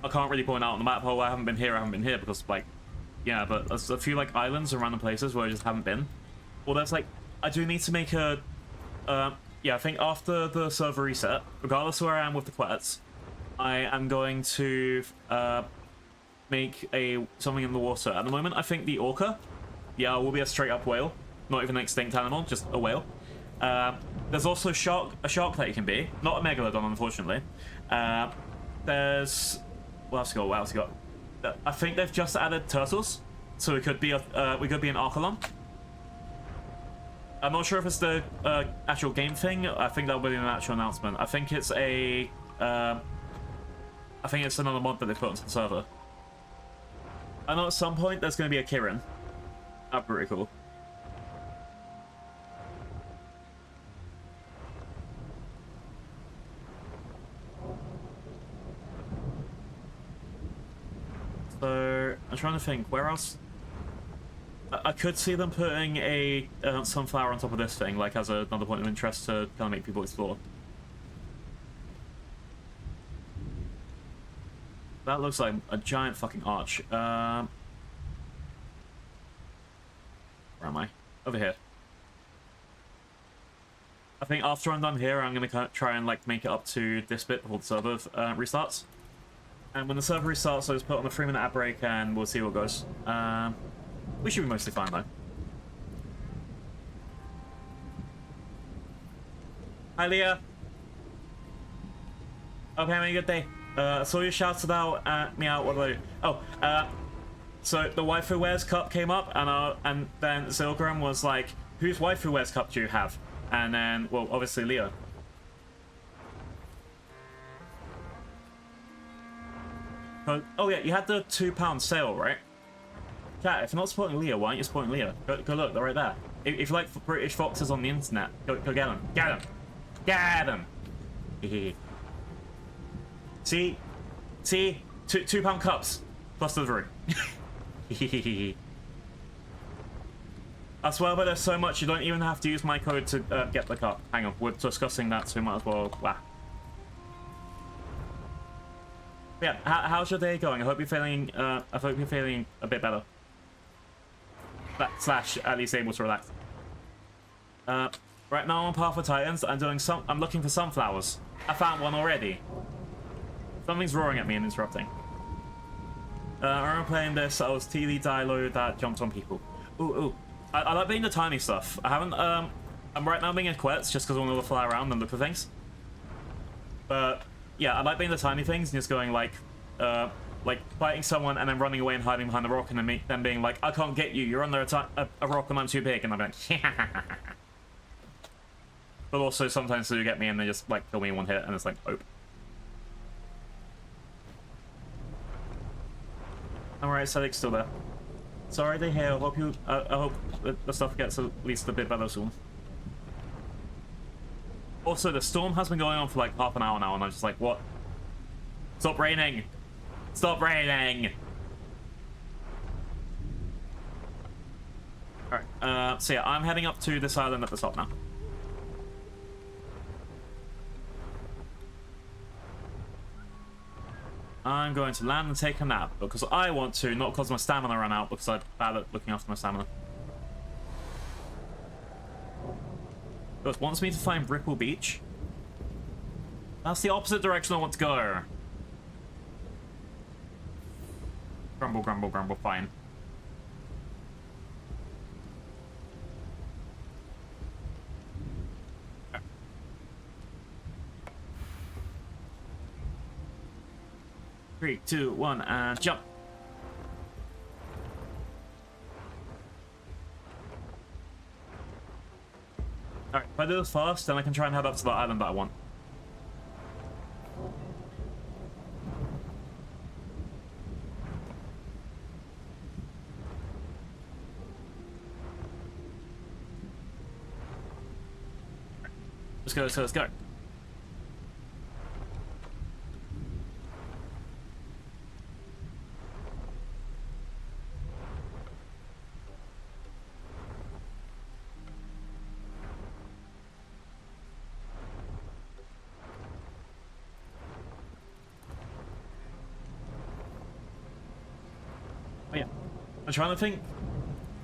can't really point out on the map, oh, I haven't been here, because, like, yeah, but there's a few, like, islands and random places where I just haven't been. Well, there's, like, I do need to make a, yeah, I think after the server reset, regardless of where I am with the quets, I am going to, make something in the water. At the moment, I think the orca, yeah, will be a straight-up whale. Not even an extinct animal, just a whale. There's also a shark that you can be. Not a megalodon, unfortunately. There's... What else you got? What else you got? I think they've just added turtles, so we could be an archelon. I'm not sure if it's the actual game thing. I think that'll be an actual announcement. I think it's a... I think it's another mod that they put onto the server. I know at some point there's going to be a Kirin. That'd be pretty cool. So, I'm trying to think, where else? I could see them putting a sunflower on top of this thing, like as another point of interest to kind of make people explore. That looks like a giant fucking arch. Where am I? Over here. I think after I'm done here, I'm going to try and like make it up to this bit before the server restarts. And when the server restarts, I'll just put on a 3-minute ad break and we'll see what goes. We should be mostly fine though. Hi Leah. Okay, have a good day. I saw you shouted out me out. What do I do? Oh, so the Waifu Wears Cup came up, and then Zilgram was like, "Whose Waifu Wears Cup do you have?" And then, well, obviously Leah. Oh yeah, you had the £2 sale, right? Chat, if you're not supporting Leah, why aren't you supporting Leah? Go look, they're right there. If you like British foxes on the internet, go get them. Get them! Get them! See? £2 cups. Plus delivery. I swear, but there's so much you don't even have to use my code to get the cup. Hang on, we're discussing that, so we might as well... Wow. Yeah, how's your day going? I hope you're feeling a bit better. Slash, at least able to relax. Right now on Path of Titans, I'm looking for sunflowers. I found one already. Something's roaring at me and interrupting. I remember playing this, I was TD Dilo that jumped on people. Ooh. I like being the tiny stuff. I haven't, I'm right now being in quets just because I want to fly around and look for things. But... yeah, I like being the tiny things and just going like fighting someone and then running away and hiding behind the rock and then being like, I can't get you, you're under a rock and I'm too big, and I'm like, but also sometimes they do get me and they just like kill me in one hit and it's like, oh. Alright, Cedric's still there. Sorry to hear, I hope the stuff gets at least a bit better soon. Also, the storm has been going on for like half an hour now, and I'm just like, what? Stop raining! Stop raining! Alright, so yeah, I'm heading up to this island at the top now. I'm going to land and take a nap, because I want to, not because my stamina ran out, because I'm bad at looking after my stamina. It wants me to find Ripple Beach. That's the opposite direction I want to go. Grumble, grumble, grumble, fine. 3, 2, 1, and jump. Alright, if I do this fast, then I can try and head up to the island that I want. Let's go, let's go. Oh yeah, I'm trying to think.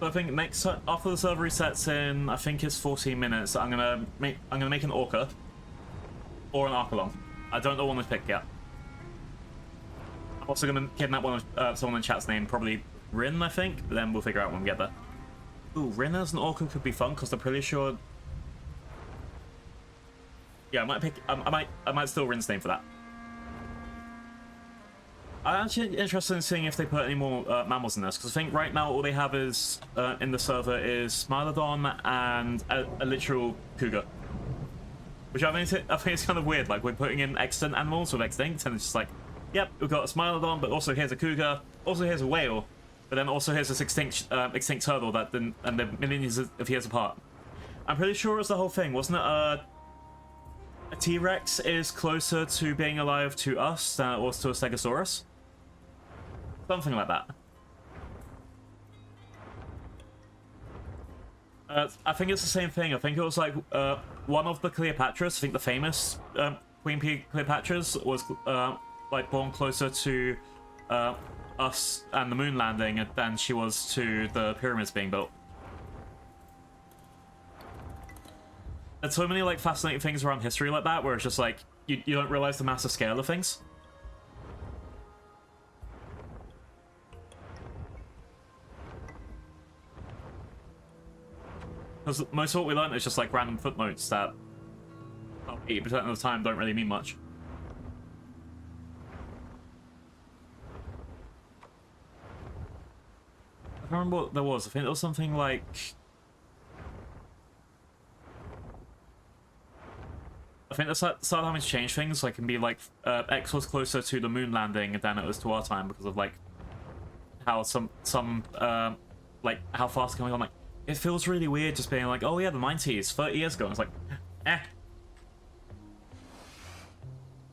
I think next after the server resets in, I think it's 14 minutes. I'm gonna make an orca or an arcalong. I don't know one to pick yet. I'm also gonna kidnap one of someone in chat's name, probably Rin, I think. But then we'll figure out when we get there. Ooh, Rin as an orca could be fun because I'm pretty sure. Yeah, I might pick. I might steal Rin's name for that. I'm actually interested in seeing if they put any more mammals in this, because I think right now all they have is in the server is Smilodon and a literal cougar. Which I think it's kind of weird, like we're putting in extant animals with extinct, and it's just like, yep, we've got a Smilodon, but also here's a cougar, also here's a whale, but then also here's this extinct turtle that and they're millions of years apart. I'm pretty sure it was the whole thing, wasn't it? A T-Rex is closer to being alive to us than it was to a Stegosaurus. Something like that. I think it's the same thing. I think it was like one of the Cleopatras, I think the famous Queen Cleopatras was like born closer to us and the moon landing than she was to the pyramids being built. There's so many like fascinating things around history like that where it's just like you don't realize the massive scale of things. Because most of what we learn is just like random footnotes that 80% of the time don't really mean much. I can't remember what there was. I think there was something like... I think that's started having to change things. Like, it can be like X was closer to the moon landing than it was to our time because of like how some like how fast can we go. Like, it feels really weird just being like, oh yeah, the 90s, 30 years ago. And it's like, eh.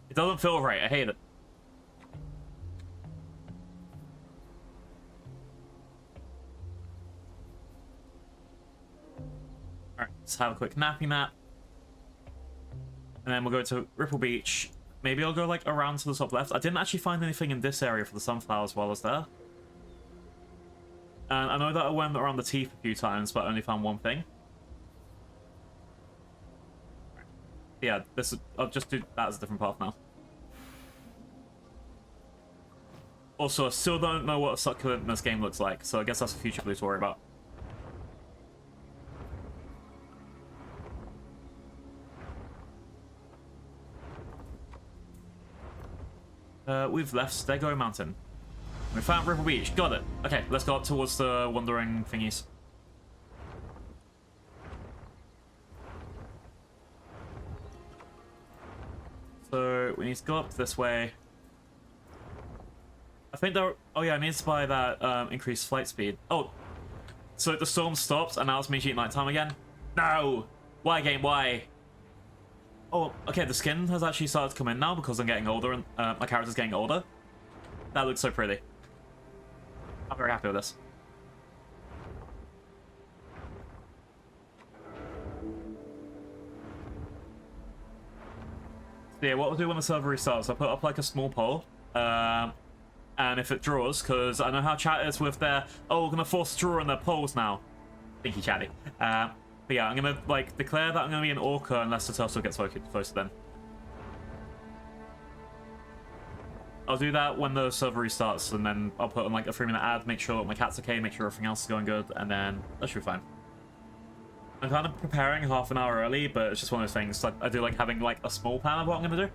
It doesn't feel right. I hate it. Alright, let's have a quick nappy nap. And then we'll go to Ripple Beach. Maybe I'll go like around to the top left. I didn't actually find anything in this area for the sunflowers while I was there. And I know that I went around the teeth a few times, but I only found one thing. Yeah, I'll just do that as a different path now. Also, I still don't know what a succulent in this game looks like, so I guess that's a future clue to worry about. We've left Stego Mountain. We found Ripple Beach. Got it. Okay, let's go up towards the wandering thingies. So we need to go up this way. I think there. Oh yeah, I need to buy that increased flight speed. Oh, so the storm stopped and now it's immediately nighttime again. No, why game? Why? Oh, okay. The skin has actually started to come in now because I'm getting older and my character's getting older. That looks so pretty. I'm very happy with this. So yeah, what we'll do when the server restarts, I'll put up like a small poll. And if it draws, because I know how chat is with their, oh, we're going to force a draw on their polls now. Thank you, chatty. But yeah, I'm going to like declare that I'm going to be an orca unless the turtle gets voted then. I'll do that when the server restarts, and then I'll put on like a 3-minute ad, make sure my cat's okay, make sure everything else is going good, and then that should be fine. I'm kind of preparing half an hour early, but it's just one of those things. Like, I do like having like a small plan of what I'm going to do.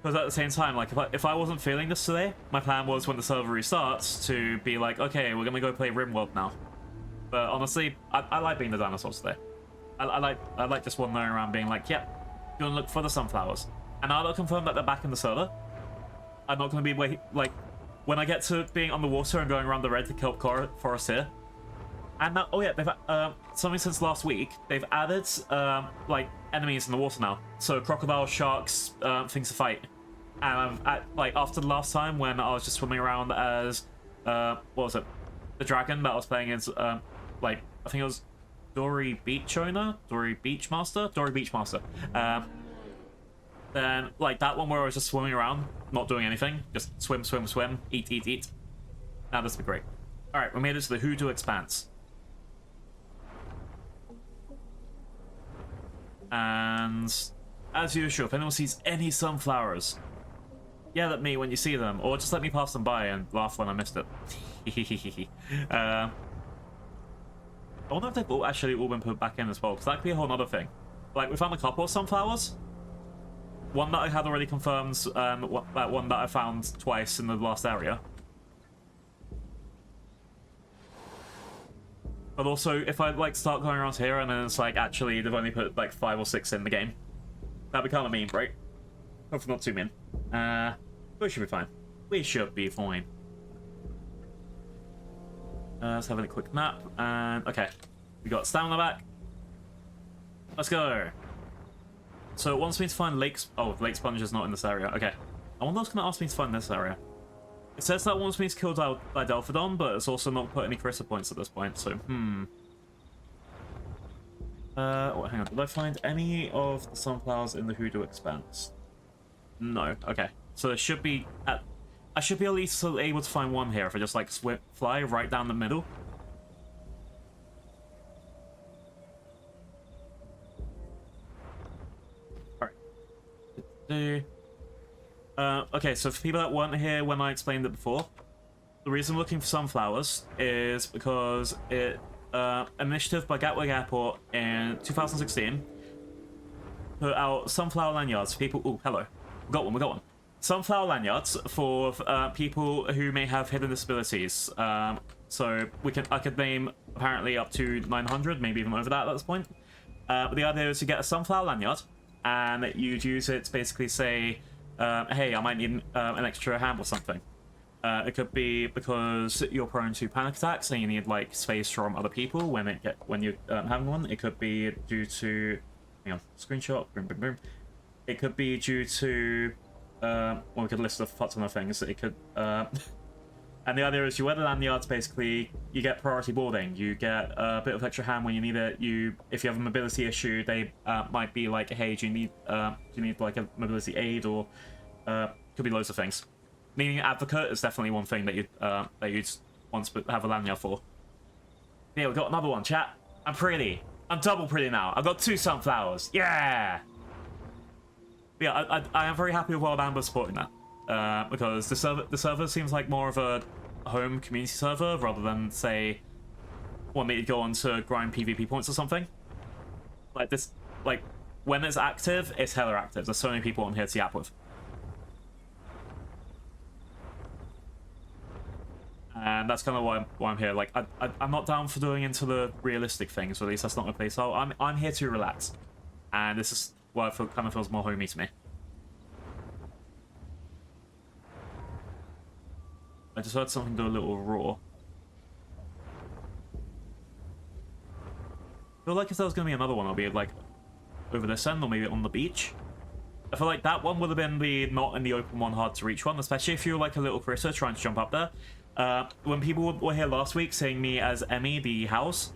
Because at the same time, like, if I wasn't feeling this today, my plan was when the server restarts to be like, okay, we're gonna go play RimWorld now. But honestly, I like being the dinosaurs today. I like just wandering around being like, yep, gonna look for the sunflowers. And now that I've confirmed that they're back in the server, I'm not gonna be like, when I get to being on the water and going around the red to kelp forest here. And now, oh yeah, they've something since last week. They've added like enemies in the water now. So crocodiles, sharks, things to fight. And like after the last time when I was just swimming around as what was it? The dragon that I was playing as like I think it was Dory Beach owner, Dory Beach Master. Then like that one where I was just swimming around, not doing anything, just swim, eat. Now this would be great. All right, we made it to the Hoodoo Expanse. And as usual, if anyone sees any sunflowers, yell at me when you see them, or just let me pass them by and laugh when I missed it. I wonder if they've actually all been put back in as well, because that could be a whole other thing. Like, we found a couple of sunflowers. One that I had already confirmed, that one that I found twice in the last area. But also, if I like start going around here and then it's like, actually, they've only put like 5 or 6 in the game. That'd be kind of mean, right? Hopefully not too mean. We should be fine. We should be fine. Let's have a quick nap. And, okay. We got stamina back. Let's go. So it wants me to find lakes. Oh, Lake Sponge is not in this area. Okay. I wonder what's going to ask me to find this area. It says that it wants me to kill Didelphodon, but it's also not put any crystal points at this point, so, oh, hang on. Did I find any of the sunflowers in the Hoodoo Expanse? No. Okay. So there should be... I should be at least able to find one here if I just, like, fly right down the middle. Alright. Okay, so for people that weren't here when I explained it before, the reason I'm looking for sunflowers is because an initiative by Gatwick Airport in 2016 put out sunflower lanyards for people. Oh, hello. We got one. Sunflower lanyards for people who may have hidden disabilities. So I could name apparently up to 900, maybe even over that at this point. But the idea is to get a sunflower lanyard, and you'd use it to basically say, hey, I might need an extra hand or something. It could be because you're prone to panic attacks and you need like space from other people when you're having one. It could be due to, hang on, screenshot, boom. It could be due to, well, we could list a ton of things. It could, and the idea is you wear the lanyards, basically, you get priority boarding. You get a bit of extra hand when you need it. If you have a mobility issue, they might be like, hey, do you need like a mobility aid, or could be loads of things. Needing an advocate is definitely one thing that you'd want to have a lanyard for. Yeah, we got another one, chat. I'm pretty. I'm double pretty now. I've got 2 sunflowers. Yeah! But yeah, I am very happy with Wild Amber supporting that. Because the server seems like more of a home community server rather than, say, want me to go on to grind PvP points or something. Like this, like when it's active, it's hella active. There's so many people on here to yap with. And that's kind of why I'm here. Like I'm not down for doing into the realistic things, or at least that's not my play style. I'm here to relax, and this is why it kind of feels more homey to me. I just heard something do a little roar. I feel like if there was going to be another one, I'll be like over this end or maybe on the beach. I feel like that one would have been the not in the open one, hard to reach one, especially if you were like a little critter trying to jump up there. When people were here last week saying me as Emmy the house.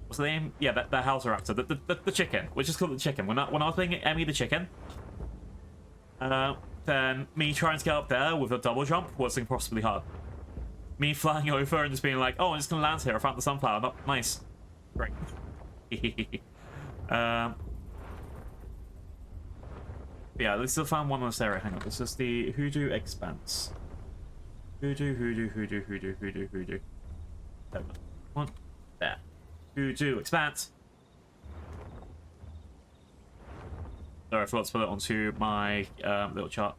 What's the name? Yeah, the house raptor, the chicken. We'll just call it the chicken. When I was playing Emmy the chicken, then me trying to get up there with a double jump was impossibly hard. Me flying over and just being like, oh, I'm just gonna land here. I found the sunflower. Oh, nice. Great. Yeah, at least I found one in this area. Hang on. This is the Hoodoo Expanse. Hoodoo. There. One. There. Hoodoo Expanse. Sorry, I forgot to put it onto my little chart.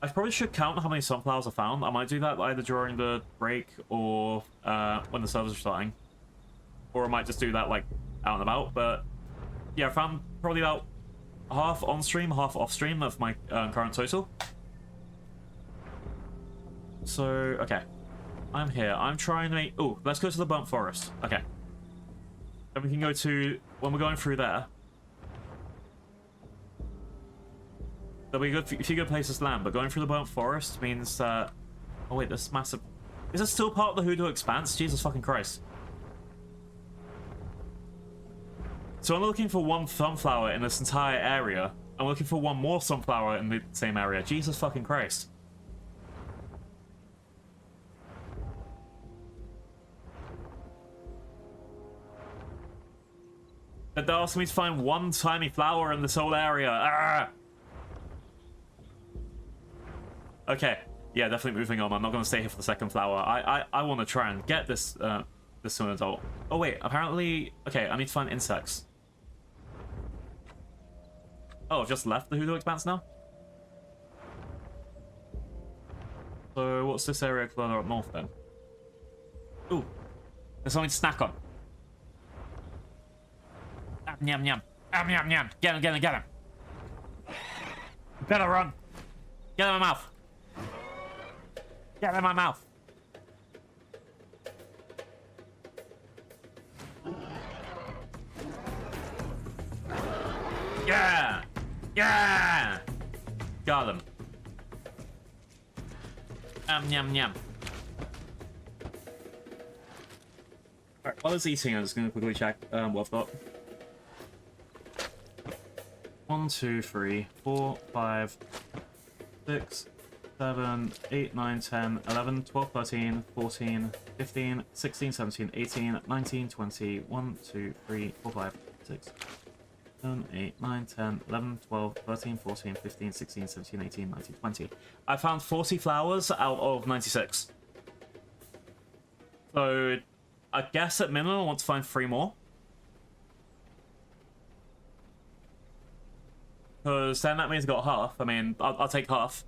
I probably should count how many sunflowers I found. I might do that either during the break or when the servers are starting. Or I might just do that, like, out and about. But, yeah, I found probably about half on-stream, half off-stream of my current total. So, okay. I'm here. I'm trying to make... Oh, let's go to the burnt forest. Okay. Then we can go to... When we're going through there... There'll be a few good places to land, but going through the burnt forest means that... Oh wait, this massive... Is it still part of the Hoodoo Expanse? Jesus fucking Christ. So I'm looking for one sunflower in this entire area. I'm looking for one more sunflower in the same area. Jesus fucking Christ. They're asking me to find one tiny flower in this whole area. Ah! Okay, yeah, definitely moving on. I'm not going to stay here for the second flower. I want to try and get this this to an adult. Oh wait, apparently... Okay, I need to find insects. Oh, I've just left the Hoodoo Expanse now? So what's this area further up north then? Ooh, there's something to snack on. Yum yum. Yum yum. Get him, get him, get him. Better run. Get him in my mouth. Get him in my mouth. Yeah! Yeah! Got him. Yum yum. Alright, while I was eating, I'm just gonna quickly check what I've got. 1, 2, 3, 4, 5, 6, 7, 8, 9, 10, 11, 12, 13, 14, 15, 16, 17, 18, 19, 20, 1, 2, 3, 4, 5, 6, 7, 8, 9, 10, 11, 12, 13, 14, 15, 16, 17, 18, 19, 20. I found 40 flowers out of 96. So, I guess at minimum I want to find 3 more. Because then that means I got half. I mean, I'll take half.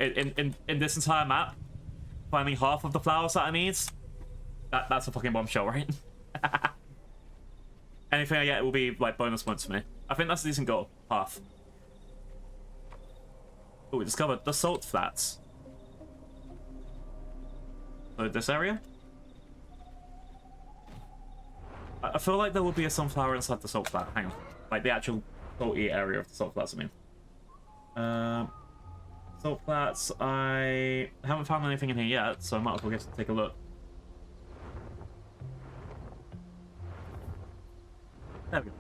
In this entire map, finding half of the flowers that I need, that's a fucking bombshell, right? Anything I get will be, like, bonus points for me. I think that's a decent goal. Half. Oh, we discovered the salt flats. So this area? I feel like there would be a sunflower inside the salt flat. Hang on. Like, the actual salty area of the salt flats, I mean. Salt flats, I haven't found anything in here yet, so I might as well get to take a look. There we go.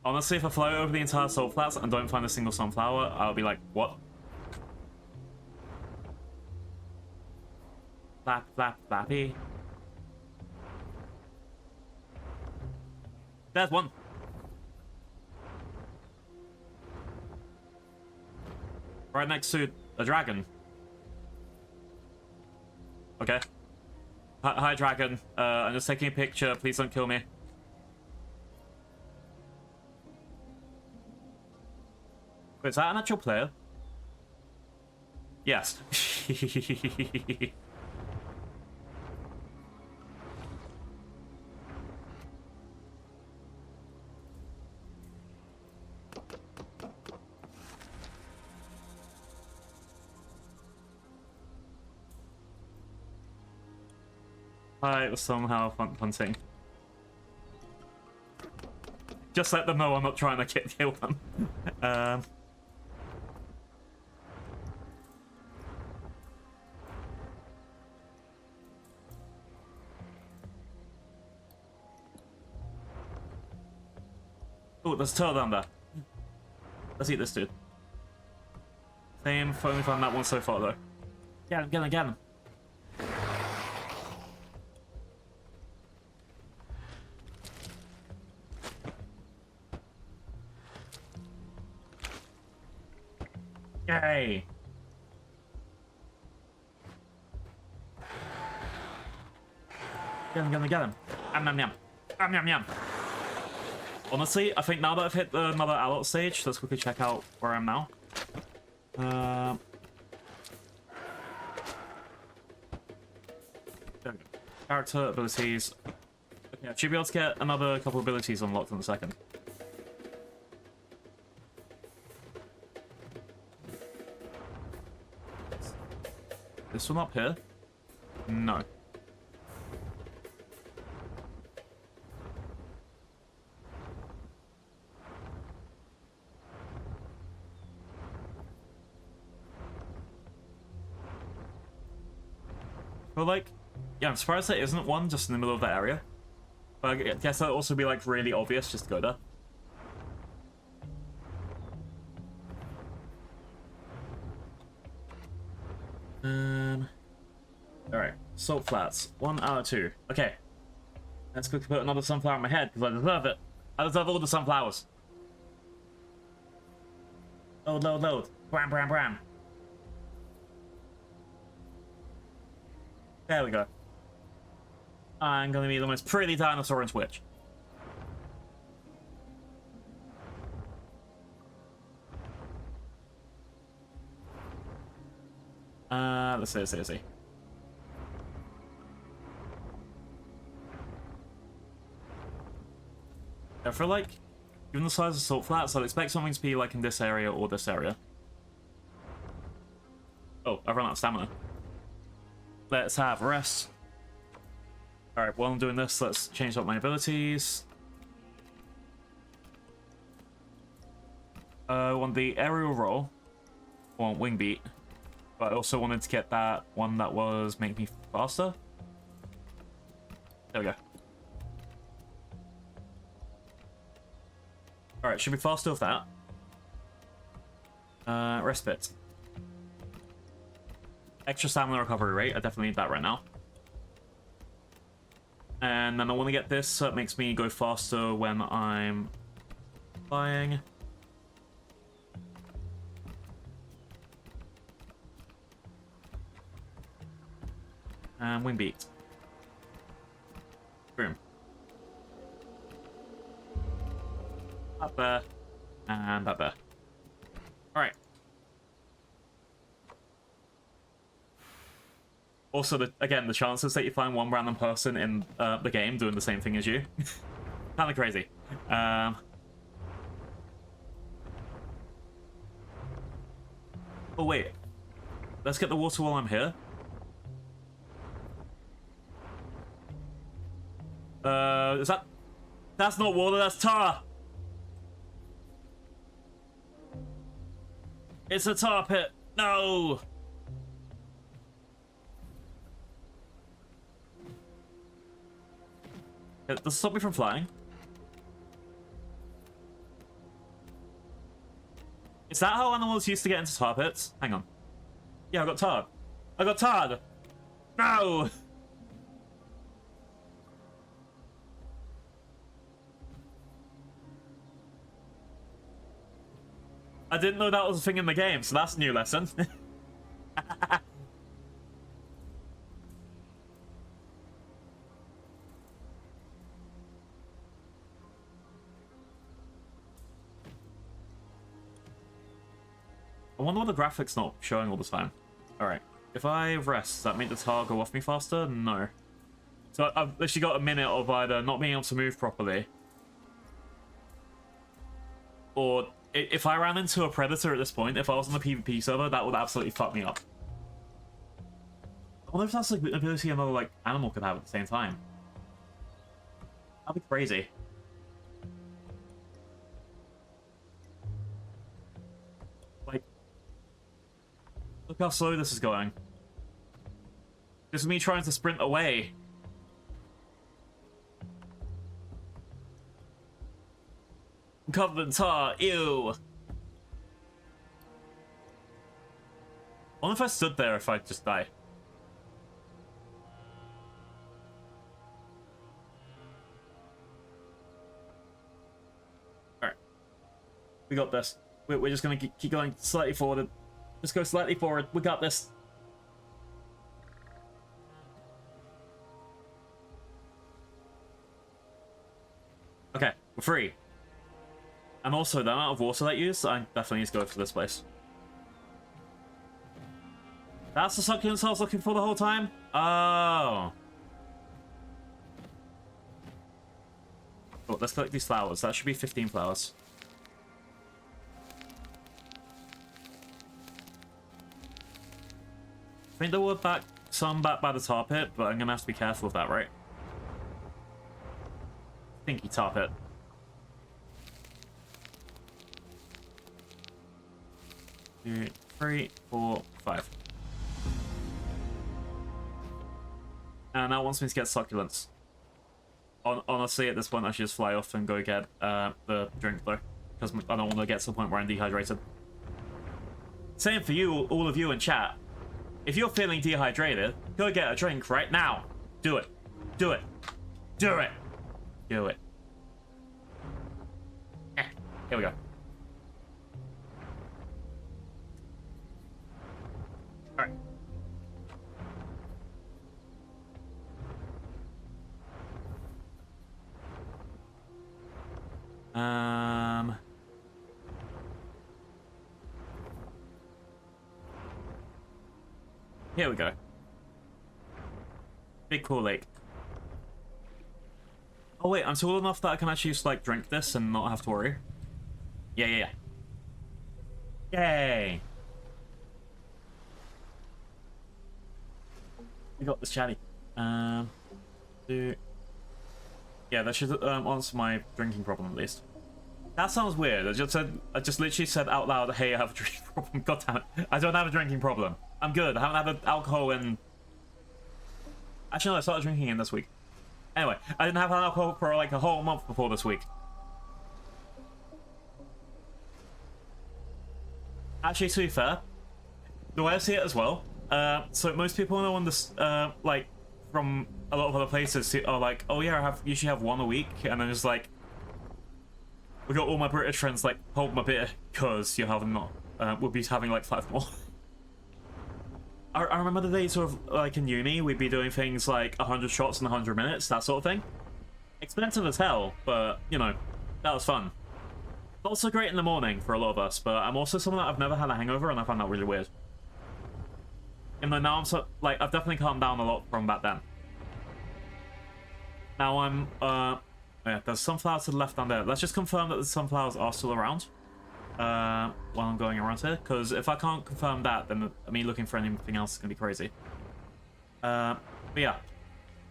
Honestly, if I fly over the entire salt flats and don't find a single sunflower, I'll be like, what? Flap, flap, flappy. There's one. Right next to a dragon. Okay. Hi, dragon. I'm just taking a picture. Please don't kill me. Wait, is that an actual player? Yes. I was somehow hunting. Just let them know I'm not trying to kill them. Oh, there's a turtle down there. Let's eat this dude. Same, only found that one so far though. Get him, get him, get him. Yay! Get him, get him, get him. Yum, yum, yum. Yum, yum, yum. Honestly, I think now that I've hit another adult stage, let's quickly check out where I am now. There we go. Character, abilities. Okay, I should be able to get another couple abilities unlocked in a second. This one up here? No. But like, yeah, I'm surprised there isn't one just in the middle of that area. But I guess that'd also be like really obvious just to go there. Alright, salt flats. 1 out of 2. Okay. Let's quickly put another sunflower in my head, because I deserve it. I deserve all the sunflowers. Load, load, load. Bram, bram, bram. There we go. I'm gonna be the most pretty dinosaur in Twitch. Let's see. I feel like, given the size of salt flats, I'd expect something to be like in this area or this area. Oh, I've run out of stamina. Let's have rest. Alright, while I'm doing this, let's change up my abilities. I want the aerial roll. I want wing beat. But I also wanted to get that one that was make me faster. There we go. Alright, should be faster with that. Respite. Extra stamina recovery rate. I definitely need that right now. And then I want to get this so it makes me go faster when I'm flying. And wing beat. Boom. Up there. And up there. Alright. Also, again, the chances that you find one random person in the game doing the same thing as you. Kind of crazy. Oh, wait. Let's get the water while I'm here. Is that... That's not water, that's tar! It's a tar pit! No! Does this stop me from flying? Is that how animals used to get into tar pits? Hang on. Yeah, I got tarred. I got tarred! No! I didn't know that was a thing in the game, so that's a new lesson. I wonder why the graphics not showing all the time. Alright. If I rest, does that make the tar go off me faster? No. So I've literally got a minute of either not being able to move properly, or if I ran into a predator at this point, if I was on the PvP server, that would absolutely fuck me up. I wonder if that's like the ability another like animal could have at the same time. That'd be crazy. Like, look how slow this is going. This is me trying to sprint away. I'm covered in tar. Ew. I wonder if I stood there if I'd just die. Alright. We got this. We're just gonna keep going slightly forward. Just go slightly forward. We got this. Okay, we're free. And also, the amount of water that you use, I definitely need to go for this place. That's the succulents I was looking for the whole time? Oh. Oh, let's collect these flowers. That should be 15 flowers. I think there were some back by the tar pit, but I'm gonna have to be careful with that, right? Stinky tar pit. Two, 3, 4, 5. And that wants me to get succulents. Honestly, at this point, I should just fly off and go get the drink, though. Because I don't want to get to the point where I'm dehydrated. Same for you, all of you in chat. If you're feeling dehydrated, go get a drink right now. Do it. Do it. Do it. Do it. Here we go. Alright. Here we go. Big cool lake. Oh wait, I'm tall enough that I can actually just like drink this and not have to worry. Yeah. Yay! We got this chatty. Yeah, that should answer my drinking problem at least. That sounds weird. I just literally said out loud, "Hey, I have a drinking problem." God damn it! I don't have a drinking problem. I'm good. I haven't had alcohol in. Actually, no, I started drinking in this week. Anyway, I didn't have alcohol for like a whole month before this week. Actually, to be fair, the way I see it as well. So most people know on this, like, from a lot of other places are like, "Oh yeah, I usually have one a week," and then it's like, we got all my British friends like, "Hold my beer," because you have not. We'll be having like 5 more. I remember the days sort of like in uni, we'd be doing things like 100 shots in 100 minutes, that sort of thing. Expensive as hell, but you know, that was fun. Also great in the morning for a lot of us, but I'm also someone that I've never had a hangover, and I find that really weird. Even though now I'm so like I've definitely calmed down a lot from back then. Now I'm yeah, there's sunflowers to the left down there. Let's just confirm that the sunflowers are still around. While I'm going around here, because if I can't confirm that, then me looking for anything else is gonna be crazy. But yeah,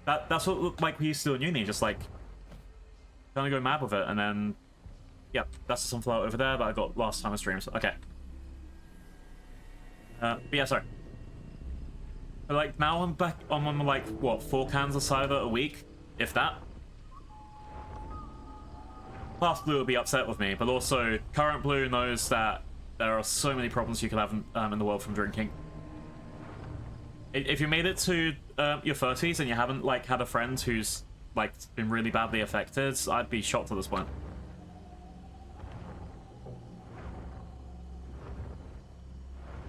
that's what it looked like we used to do in uni, just like kind of go mad with it, and then yeah, that's the sunflower over there that I got last time I streamed. So, okay. But yeah, sorry. But like now I'm back on like what 4 cans of cider a week, if that. Past Blue will be upset with me, but also Current Blue knows that there are so many problems you can have in the world from drinking. If you made it to your 30s and you haven't like had a friend who's like been really badly affected, I'd be shocked at this point.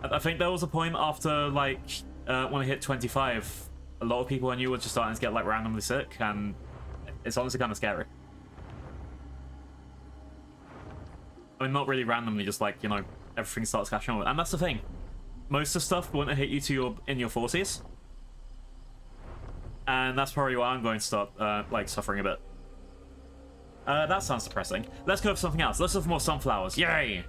I think there was a point after like when I hit 25, a lot of people I knew were just starting to get like randomly sick, and it's honestly kind of scary. I mean, not really randomly, just like, you know, everything starts catching on. And that's the thing. Most of the stuff won't hit you in your 40s. And that's probably why I'm going to start, like, suffering a bit. That sounds depressing. Let's go for something else. Let's look for more sunflowers. Yay!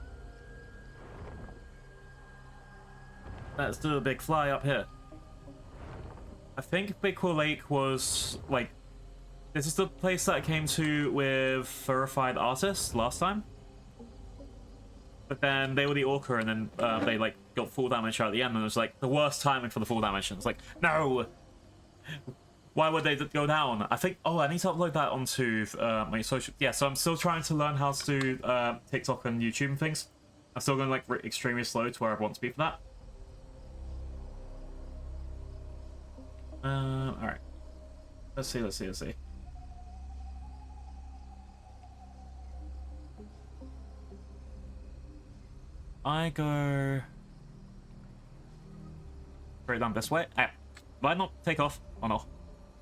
Let's do a big fly up here. I think Big Quill Lake was, like... This is the place that I came to with Verified Artists last time. But then they were the Orca, and then they like got full damage at the end, and it was like the worst timing for the full damage. And it's like, no, why would they go down? I think. Oh, I need to upload that onto my social. Yeah, so I'm still trying to learn how to do TikTok and YouTube and things. I'm still going like extremely slow to where I want to be for that. All right. Let's see. I go straight down this way. Might not take off. Oh no.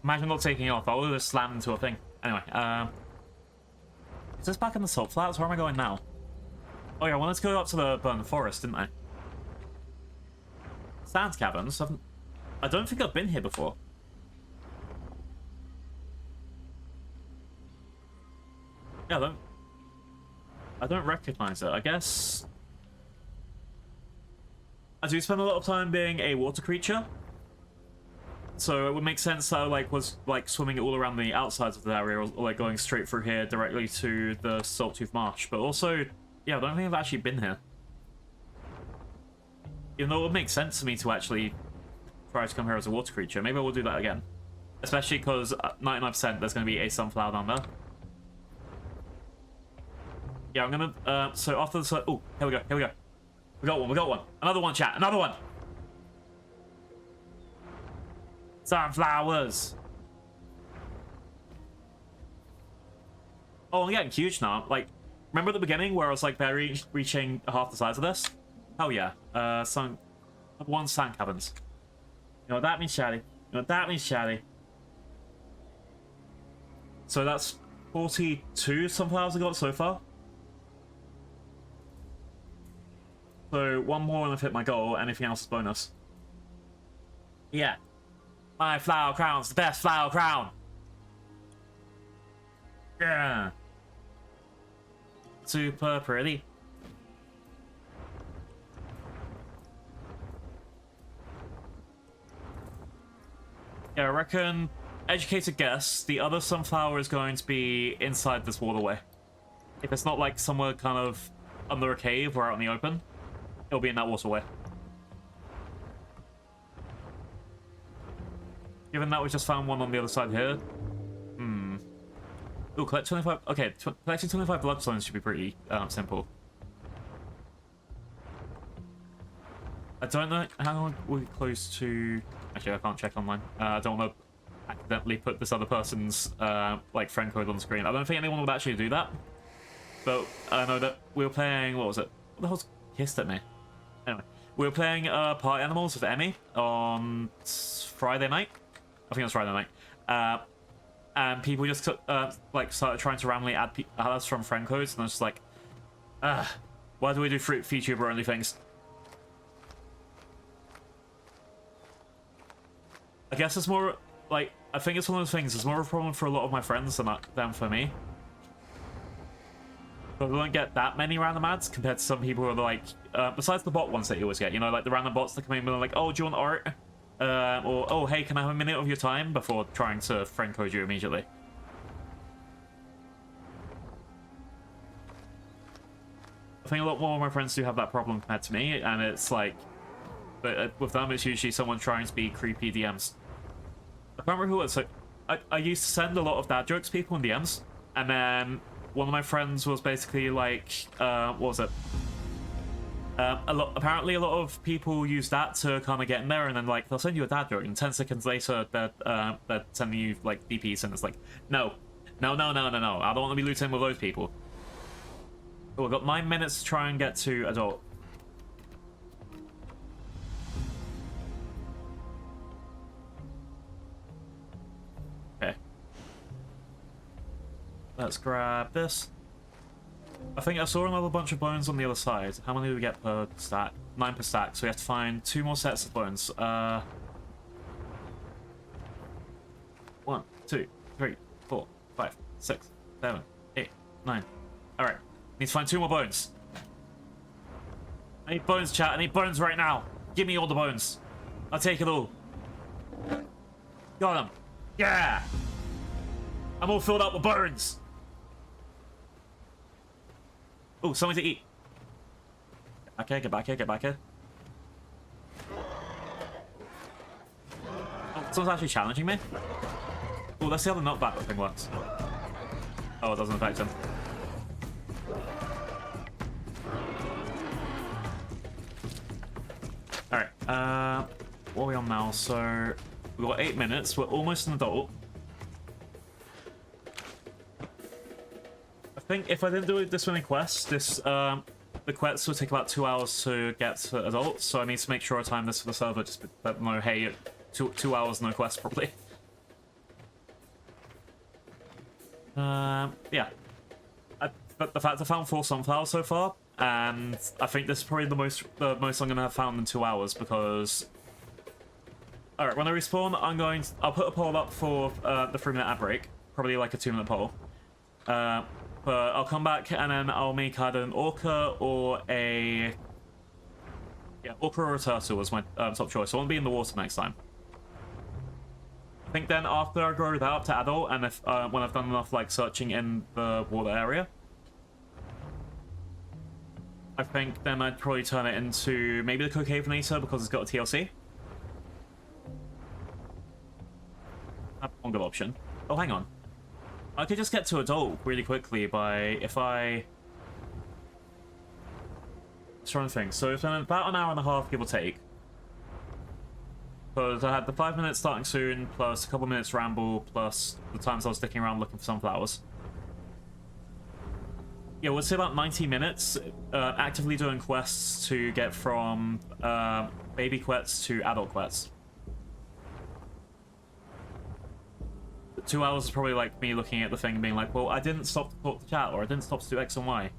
Imagine not taking off. I would have slammed into a thing. Anyway, Is this back in the salt flats? Where am I going now? Oh yeah, I wanted to go up to the burned forest, didn't I? Sand caverns? I don't think I've been here before. Yeah, I don't recognize it. I guess I do spend a lot of time being a water creature, so it would make sense that I was swimming all around the outsides of the area, or like going straight through here directly to the Salttooth Marsh. But also, yeah, I don't think I've actually been here. Even though it would make sense to me to actually try to come here as a water creature. Maybe I will do that again. Especially because 99% there's going to be a sunflower down there. Yeah, I'm going to... so after the... Oh, here we go, here we go. We got one. Another one, chat, another one! Sunflowers! Oh, I'm getting huge now. Like, remember at the beginning where I was like barely reaching half the size of this? Oh yeah. One sand caverns. You know what that means, Charlie? You know what that means, Charlie? So that's 42 sunflowers I got so far. So one more and I've hit my goal. Anything else is bonus. Yeah. My flower crown's the best flower crown. Yeah. Super pretty. Yeah, I reckon, educated guess, the other sunflower is going to be inside this waterway. If it's not like somewhere kind of under a cave or out in the open, it'll be in that waterway. Given that we just found one on the other side here. Ooh, collect 25... Okay, collecting 25 bloodstones should be pretty simple. I don't know how we're close to... Actually, I can't check online. I don't want to accidentally put this other person's friend code on the screen. I don't think anyone would actually do that. But I know that we were playing... What was it? What the hell's hissed at me? Anyway, we were playing Party Animals with Emmy on Friday night. I think it was Friday night. And people just started trying to randomly add us from friend codes, and I was just like, why do we do VTuber only things? I guess it's more like, I think it's one of those things. It's more of a problem for a lot of my friends than for me. But we don't get that many random ads compared to some people who are like, besides the bot ones that you always get, you know, like the random bots that come in and are like, oh, do you want art? Or, oh, hey, can I have a minute of your time? Before trying to friend code you immediately. I think a lot more of my friends do have that problem compared to me, and it's like, but with them, it's usually someone trying to be creepy DMs. I can't remember who it was. So I used to send a lot of dad jokes to people in DMs, and then one of my friends was basically like, what was it? Apparently a lot of people use that to kind of get in there, and then like they'll send you a dad joke, and 10 seconds later they're sending you like DPs, and it's like, no, I don't want to be looting with those people. Oh, I've got 9 minutes to try and get to adult. Okay, let's grab this. I think I saw another bunch of bones on the other side. How many do we get per stack? 9 per stack, so we have to find 2 more sets of bones. 1, 2, 3, 4, 5, 6, 7, 8, 9. Alright, need to find 2 more bones. I need bones, chat. I need bones right now. Give me all the bones. I'll take it all. Got them. Yeah! I'm all filled up with bones. Oh, something to eat. Okay, get back here, get back here. Oh, someone's actually challenging me. Oh, let's see how the knockback thing works. Oh, it doesn't affect him. Alright, what are we on now? So, we've got 8 minutes. We're almost an adult. I think if I didn't do this many quests, the quests would take about 2 hours to get to adults, so I need to make sure I time this for the server, just let them know, hey, 2 hours, no quest, probably. Yeah. the fact I found 4 sunflowers so far, and I think this is probably the most I'm gonna have found in 2 hours because. All right, when I respawn, I'll put a poll up for the 3-minute ad break, probably like a 2-minute poll. But I'll come back and then I'll make either an orca or a orca or a turtle was my top choice. So I want to be in the water next time. I think then after I grow that up to adult, and if when I've done enough like searching in the water area, I think then I'd probably turn it into maybe the Cocavenator because it's got a TLC. That's one good option. Oh, hang on. I could just get to adult really quickly if I... Just trying to think. So it's been about an hour and a half, give or take. Because I had the 5 minutes starting soon, plus a couple minutes ramble, plus the times I was sticking around looking for sunflowers. Yeah, we'll say about 90 minutes actively doing quests to get from baby quets to adult quets. 2 hours is probably like me looking at the thing and being like, well, I didn't stop to talk to chat, or I didn't stop to do X and Y.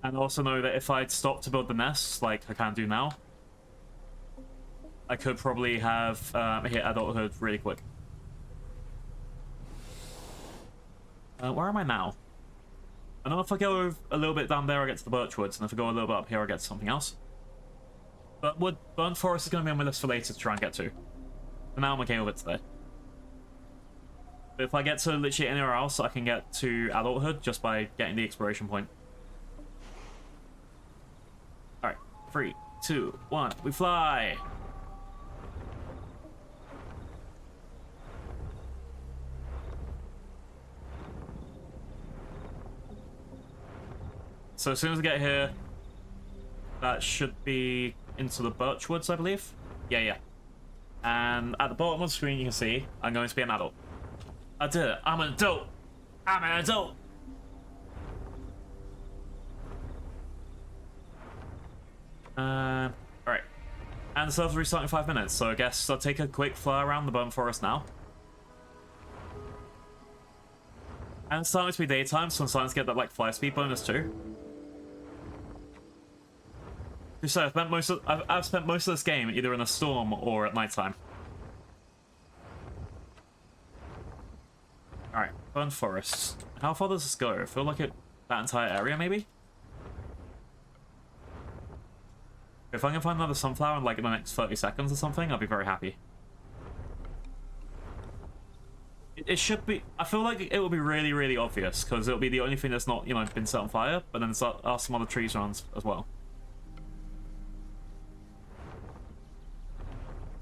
And also know that if I'd stopped to build the nests, like I can do now, I could probably have hit adulthood really quick. Where am I now? I know if I go a little bit down there, I get to the birchwoods, and if I go a little bit up here, I get to something else. But Burnt Forest is going to be on my list for later to try and get to. For now, I'm okay with it today. But if I get to literally anywhere else, I can get to adulthood just by getting the exploration point. Alright, 3, 2, 1, we fly! So as soon as I get here, that should be into the birchwoods, I believe. Yeah. And at the bottom of the screen, you can see I'm going to be an adult. I did it. I'm an adult. I'm an adult. Alright. And the server's restarting in 5 minutes, so I guess I'll take a quick fly around the Burnt Forest now. And it's starting to be daytime, so I'm starting to get that like fly speed bonus too. So I've spent most of this game either in a storm or at nighttime. Alright, Burnt Forest. How far does this go? I feel like that entire area, maybe? If I can find another sunflower in like the next 30 seconds or something, I'll be very happy. It should be... I feel like it will be really, really obvious, because it'll be the only thing that's not, you know, been set on fire, but then there's some other trees around as well.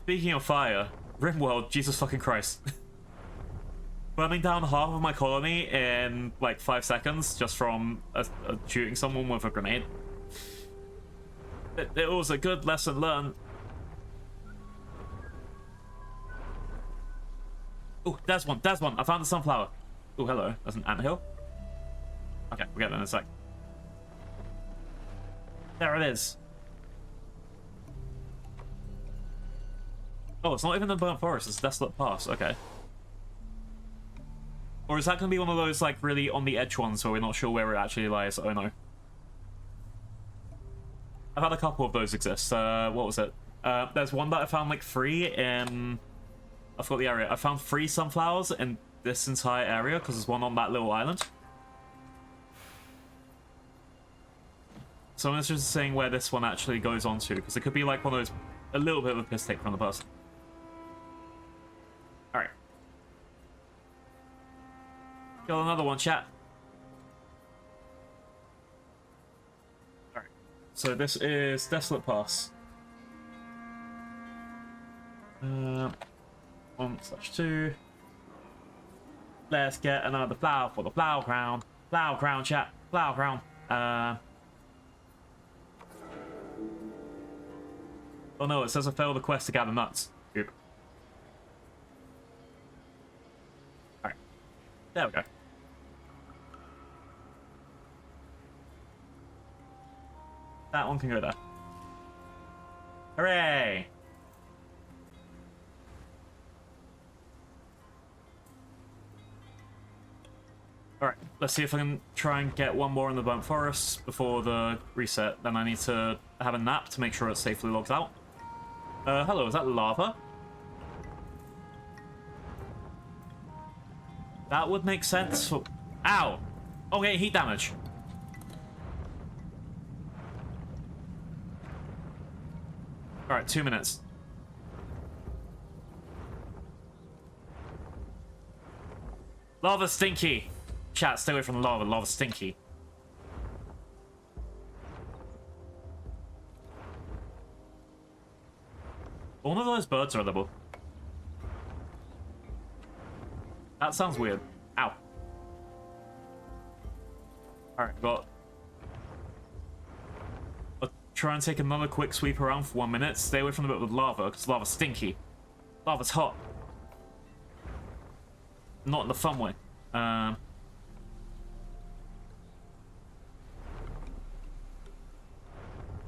Speaking of fire, Rimworld, Jesus fucking Christ. Burning down half of my colony in like 5 seconds just from shooting someone with a grenade. It was a good lesson learned. Oh, there's one. I found the sunflower. Oh, hello. There's an anthill. Okay, we'll get that in a sec. There it is. Oh, it's not even the Burnt Forest, it's Desolate Pass, okay. Or is that going to be one of those, like, really on the edge ones where we're not sure where it actually lies? Oh no. I've had a couple of those exist. What was it? There's one that I found, like, 3 in... I forgot the area. I found 3 sunflowers in this entire area, because there's one on that little island. So I'm just saying where this one actually goes on to, because it could be, like, one of those... A little bit of a piss take from the person. Alright. Got another one, chat. Alright. So this is Desolate Pass. 1/2. Let's get another flower for the flower crown. Flower crown, chat. Flower crown. Oh no, it says I failed the quest to gather nuts. Oop. Alright. There we go. That one can go there. Hooray! let's see if I can try and get one more in the burnt forest before the reset. Then I need to have a nap to make sure it's safely logged out. Hello, is that lava? That would make sense for... Ow! Okay, heat damage. Alright, 2 minutes. Lava stinky! Chat, stay away from the lava. Lava stinky. One of those birds are edible. That sounds weird. Ow. Alright, got... I'll try and take another quick sweep around for 1 minute. Stay away from the bit with lava, because lava's stinky. Lava's hot. Not in the fun way. To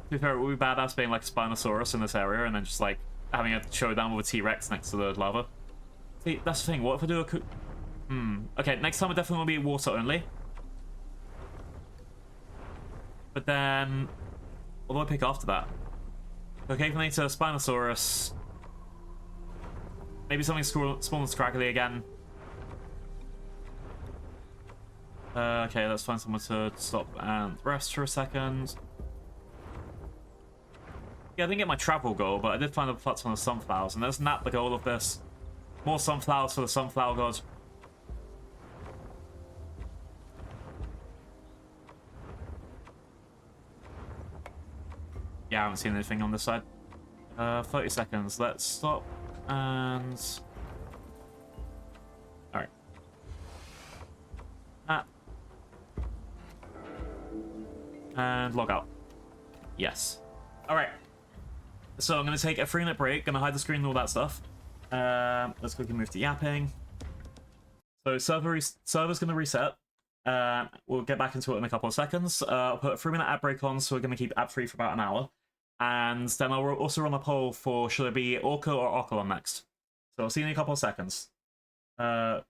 be fair, it would be badass being like a Spinosaurus in this area and then just like having a showdown with a T-Rex next to the lava. See, that's the thing. What if I do a... Okay, next time I definitely want to be water only. But then... What do I pick after that? Okay, later, Spinosaurus. Maybe something small and scraggly again. Okay, let's find someone to stop and rest for a second. Yeah, I didn't get my travel goal, but I did find a platform of sunflowers, and isn't that the goal of this? More sunflowers for the sunflower god. Yeah, I haven't seen anything on this side. 30 seconds. Let's stop and... Alright. And log out. Yes. Alright. So I'm going to take a 3-minute break. Going to hide the screen and all that stuff. Let's quickly move to yapping. So server's going to reset. We'll get back into it in a couple of seconds. I'll put a 3-minute ad break on, so we're going to keep ad free for about an hour. And then I'll also run a poll for should it be Orca or Occolon next. So I'll see you in a couple of seconds. Wow.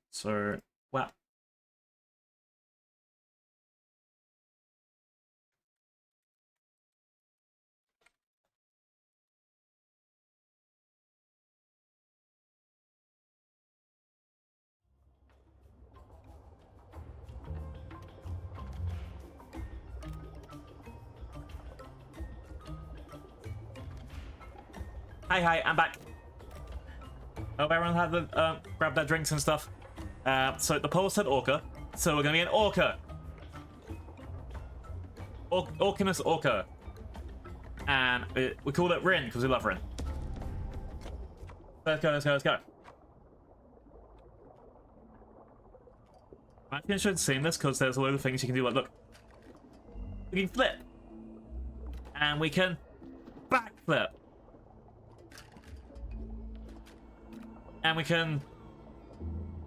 Hi, I'm back. Hope everyone had the grabbed their drinks and stuff. So the poll said Orca, so we're gonna be an Orca. Orcanus Orca. And we called it Rin because we love Rin. Let's go. I'm actually interested in seeing this because there's a load of things you can do. Like, look, we can flip, and we can backflip. And we can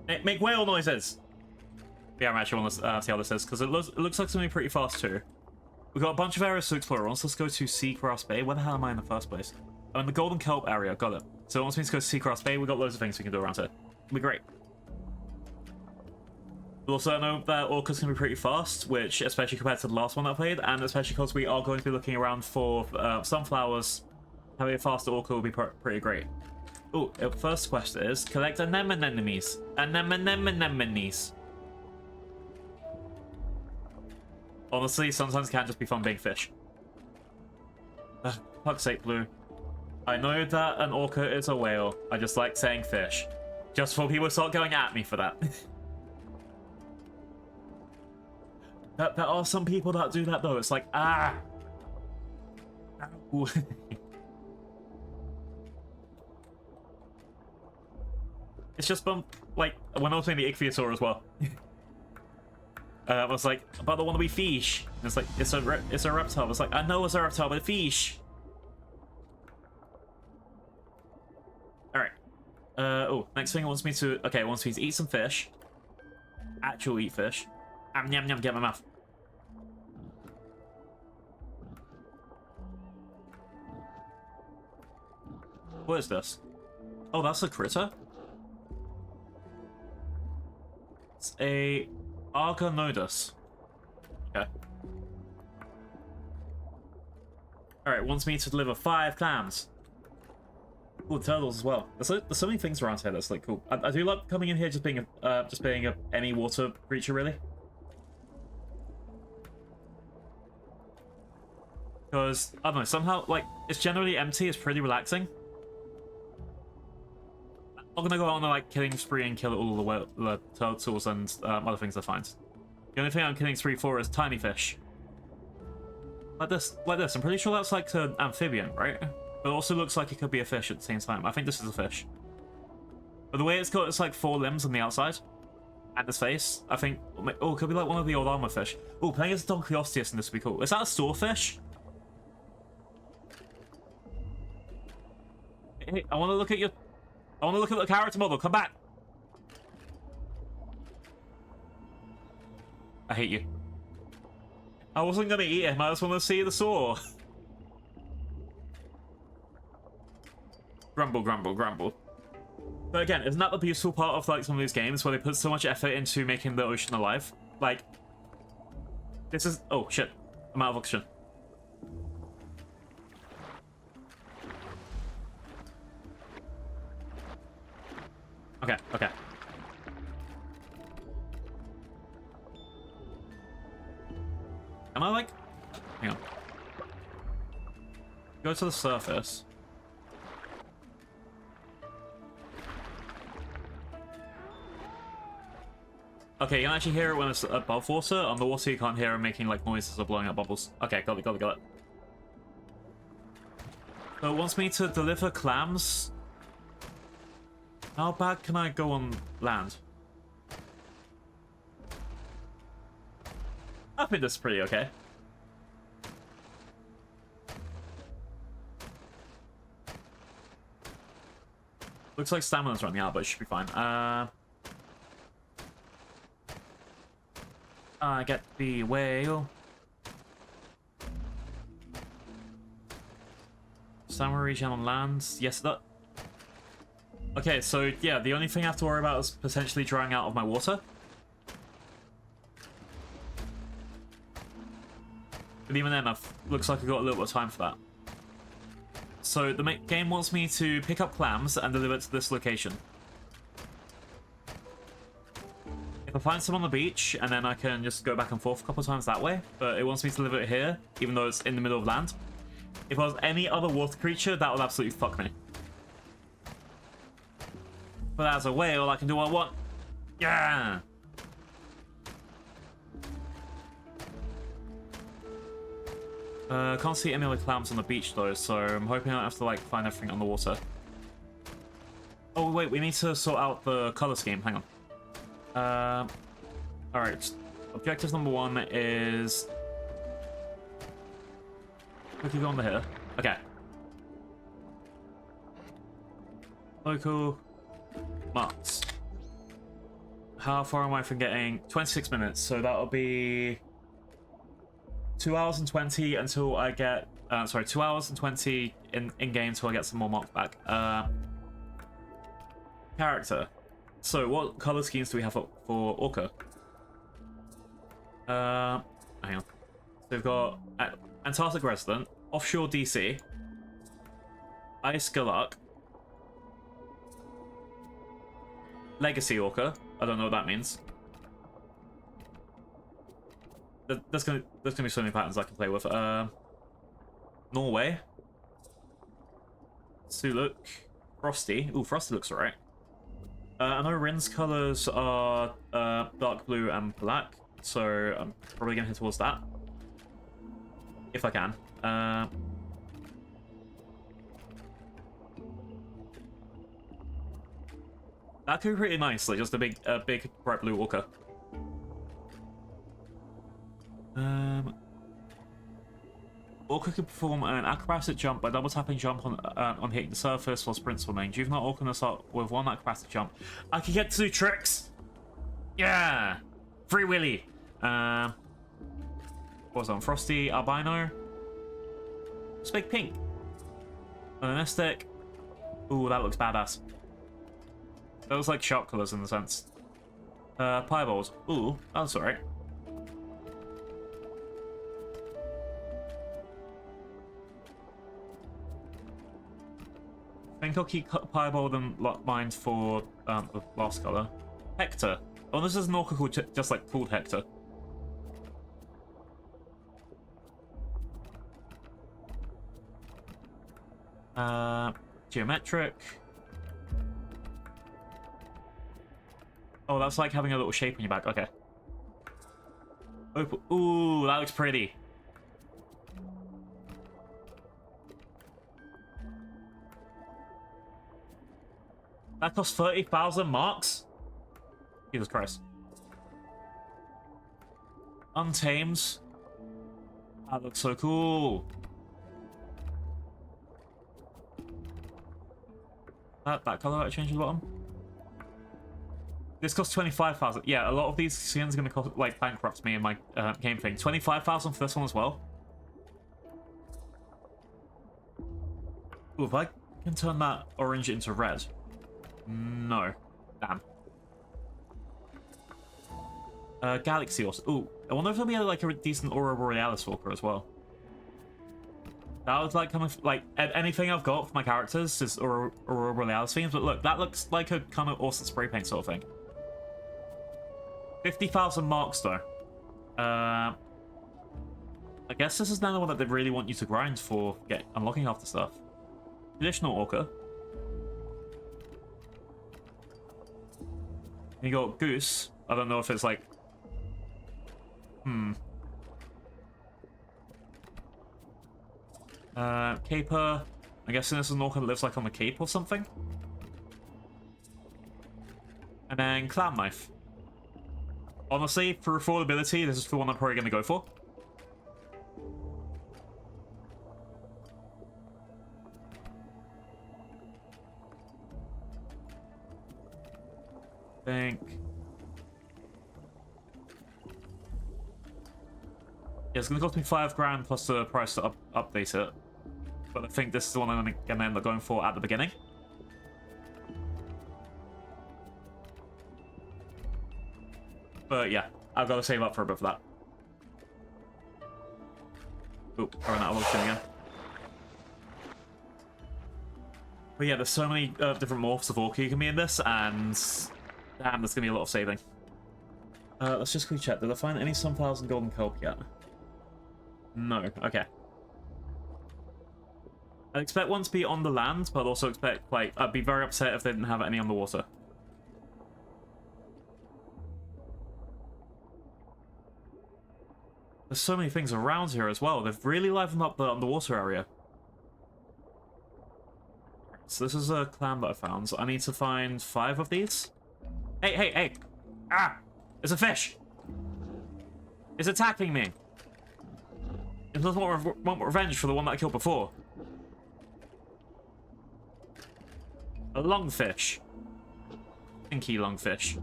make whale noises. Yeah, I'm actually want to see how this is, because it looks like it's going to be pretty fast too. We've got a bunch of areas to explore. Let's go to Seagrass Bay. Where the hell am I in the first place? I'm in the Golden Kelp area. Got it. So it wants me to go to Seagrass Bay. We've got loads of things we can do around here. It'll be great. We also know that Orca's going to be pretty fast, which, especially compared to the last one I played, and especially because we are going to be looking around for sunflowers, having a faster Orca will be pretty great. Oh, first quest is collect anemones. Anemones. Honestly, sometimes it can just be fun being fish. Fuck's sake, Blue. I know that an orca is a whale. I just like saying fish. Just for people to start going at me for that. There are some people that do that though. It's like, ah. Ow. It's just like when I was playing the Ichthyosaur as well. I was like, but I want to be fish. And it's like it's a reptile. It's like I know it's a reptile, but fish. All right. Oh, next thing it wants me to. Okay, it wants me to eat some fish. Actual eat fish. Yum yum. Get my mouth. What is this? Oh, that's a critter. It's a Argonodus. Okay. Alright, wants me to deliver 5 clams. Cool, turtles as well. There's so many things around here that's like cool. I do like coming in here just being any water creature really. Because I don't know, somehow like it's generally empty. It's pretty relaxing. I'm not gonna go out on a like killing spree and kill all the turtles and other things I find. The only thing I'm killing spree for is tiny fish. Like this. I'm pretty sure that's like an amphibian, right? But it also looks like it could be a fish at the same time. I think this is a fish. But the way it's got its like 4 limbs on the outside and its face, I think. Oh, it could be like one of the old armor fish. Oh, playing as Donkleosteus and this would be cool. Is that a storefish? Hey, I want to look at the character model. Come back. I hate you. I wasn't gonna eat him. I just want to see the saw. Grumble, grumble, grumble. But again, isn't that the beautiful part of like some of these games where they put so much effort into making the ocean alive? Like, this is... Oh, shit. I'm out of oxygen. Okay, okay. Am I like... Hang on. Go to the surface. Okay, you can actually hear it when it's above water. On the water, you can't hear it making like noises or blowing up bubbles. Okay, got it. So it wants me to deliver clams. How bad can I go on land? I think this is pretty okay. Looks like stamina's running out, but it should be fine. I get the whale. Stamina regen on land. Yes, that. Okay, so yeah, the only thing I have to worry about is potentially drying out of my water. But even then, looks like I got a little bit of time for that. So the game wants me to pick up clams and deliver it to this location. If I find some on the beach, and then I can just go back and forth a couple of times that way. But it wants me to deliver it here, even though it's in the middle of land. If I was any other water creature, that would absolutely fuck me. But as a whale, I can do what I want. Yeah! Can't see any other clams on the beach though, so I'm hoping I don't have to like find everything on the water. Oh wait, we need to sort out the color scheme. Hang on. Alright. Objective number 1 is... Quickly go on here. Okay. Local... Marks. How far am I from getting... 26 minutes, so that'll be... 2 hours and 20 until I get... sorry, 2 hours and 20 in-game until I get some more marks back. Character. So, what color schemes do we have for Orca? Hang on. So we've got Antarctic Resident, Offshore DC, Ice Galak, Legacy Orca. I don't know what that means. There's gonna be so many patterns I can play with. Norway, Suluk, Frosty. Ooh, Frosty looks alright. I know Rin's colors are dark blue and black, so I'm probably gonna head towards that if I can. That could be pretty nice, like just a big bright blue orca. Orca can perform an acrobatic jump by double tapping jump on hitting the surface while sprint swimming. Juvenile Orca can start with 1 acrobatic jump. I can get 2 tricks! Yeah! Free Willy! What was on? Frosty, Albino. Just make pink. Melanistic. Ooh, that looks badass. Those like shark colors in the sense. Pieballs. Ooh, that's alright. I think I'll keep Piebald and mine for the last color. Hector. Oh, this is an orca called just like called Hector. Geometric. Oh, that's like having a little shape on your back. Okay. Open. Ooh, that looks pretty. That costs 30,000 marks? Jesus Christ. Untamed. That looks so cool. That color that changed at the bottom. This costs 25,000. Yeah, a lot of these skins are going to cost, like, bankrupt me in my game thing. 25,000 for this one as well. Ooh, if I can turn that orange into red. No. Damn. Galaxy also. Ooh, I wonder if there'll be like a decent Aurora Borealis Walker as well. That would like kind of like anything I've got for my characters is Aurora Borealis themes, but look, that looks like a kind of awesome spray paint sort of thing. 50,000 marks though. I guess this is now the one that they really want you to grind for unlocking half the stuff. Traditional Orca. You got Goose. I don't know if it's like... Caper. I'm guessing this is an orca that lives like on the cape or something. And then Clam Knife. Honestly, for affordability, this is the one I'm probably going to go for. Think. Yeah, it's going to cost me 5 grand plus the price to update it. But I think this is the one I'm going to end up going for at the beginning. But yeah, I've got to save up for a bit for that. Oop, I ran out of option again. But yeah, there's so many different morphs of Orca you can be in this, and damn, there's going to be a lot of saving. Let's just quickly check. Did I find any sunflowers and golden kelp yet? No. Okay. I expect one to be on the land, but I'd also expect, like, I'd be very upset if they didn't have any on the water. There's so many things around here as well. They've really livened up the underwater area. So this is a clam that I found. So I need to find 5 of these. Hey, hey, hey! Ah! It's a fish! It's attacking me! It doesn't want revenge for the one that I killed before. A lungfish. Stinky lungfish.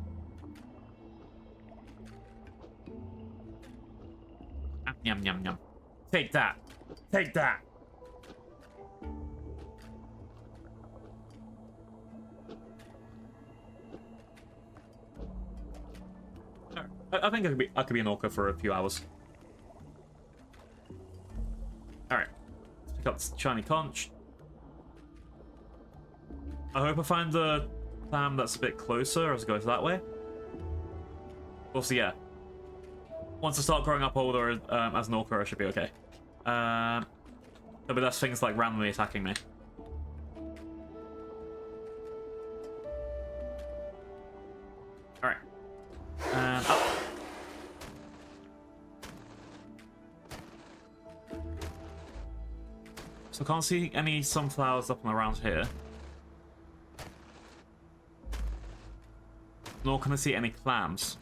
Yum, yum, yum. Take that. Take that. I think I could be an orca for a few hours. Alright. Pick up the shiny conch. I hope I find the clam that's a bit closer as it goes that way. Also, yeah. Once I start growing up older as an orca, I should be okay. There'll be less things like randomly attacking me. Alright. And up. So I can't see any sunflowers up and around here. Nor can I see any clams.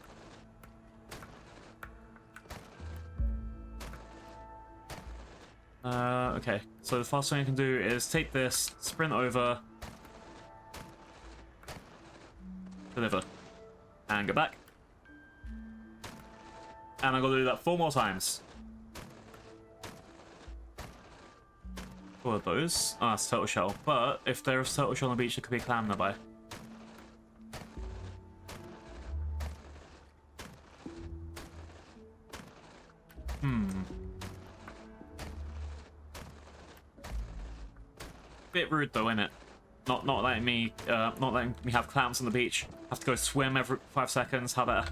Okay, so the fast thing I can do is take this, sprint over, deliver, and go back. And I'm gonna do that 4 more times. What are those? Ah, it's turtle shell. But if there's turtle shell on the beach, there could be a clam nearby. Bit rude though, isn't it? Not letting me have clams on the beach. Have to go swim every 5 seconds. How about?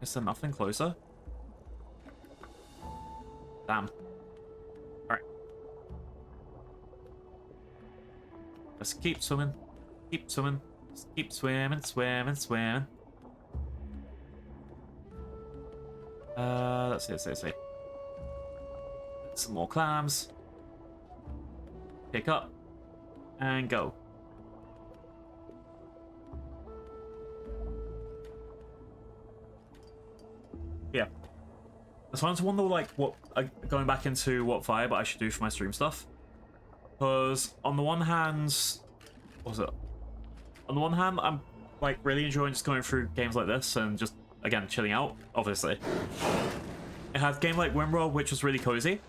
Is there nothing closer? Damn. Alright. Let's keep swimming. Keep swimming. Just keep swimming, swimming, swimming. Let's see. Some more clams. Pick up. And go. Yeah. I starting to wonder, like, what going back into what vibe I should do for my stream stuff. Because on the one hand, what was it? On the one hand, I'm like really enjoying just going through games like this and just again chilling out. Obviously, it had a game like Wimworld, which was really cozy,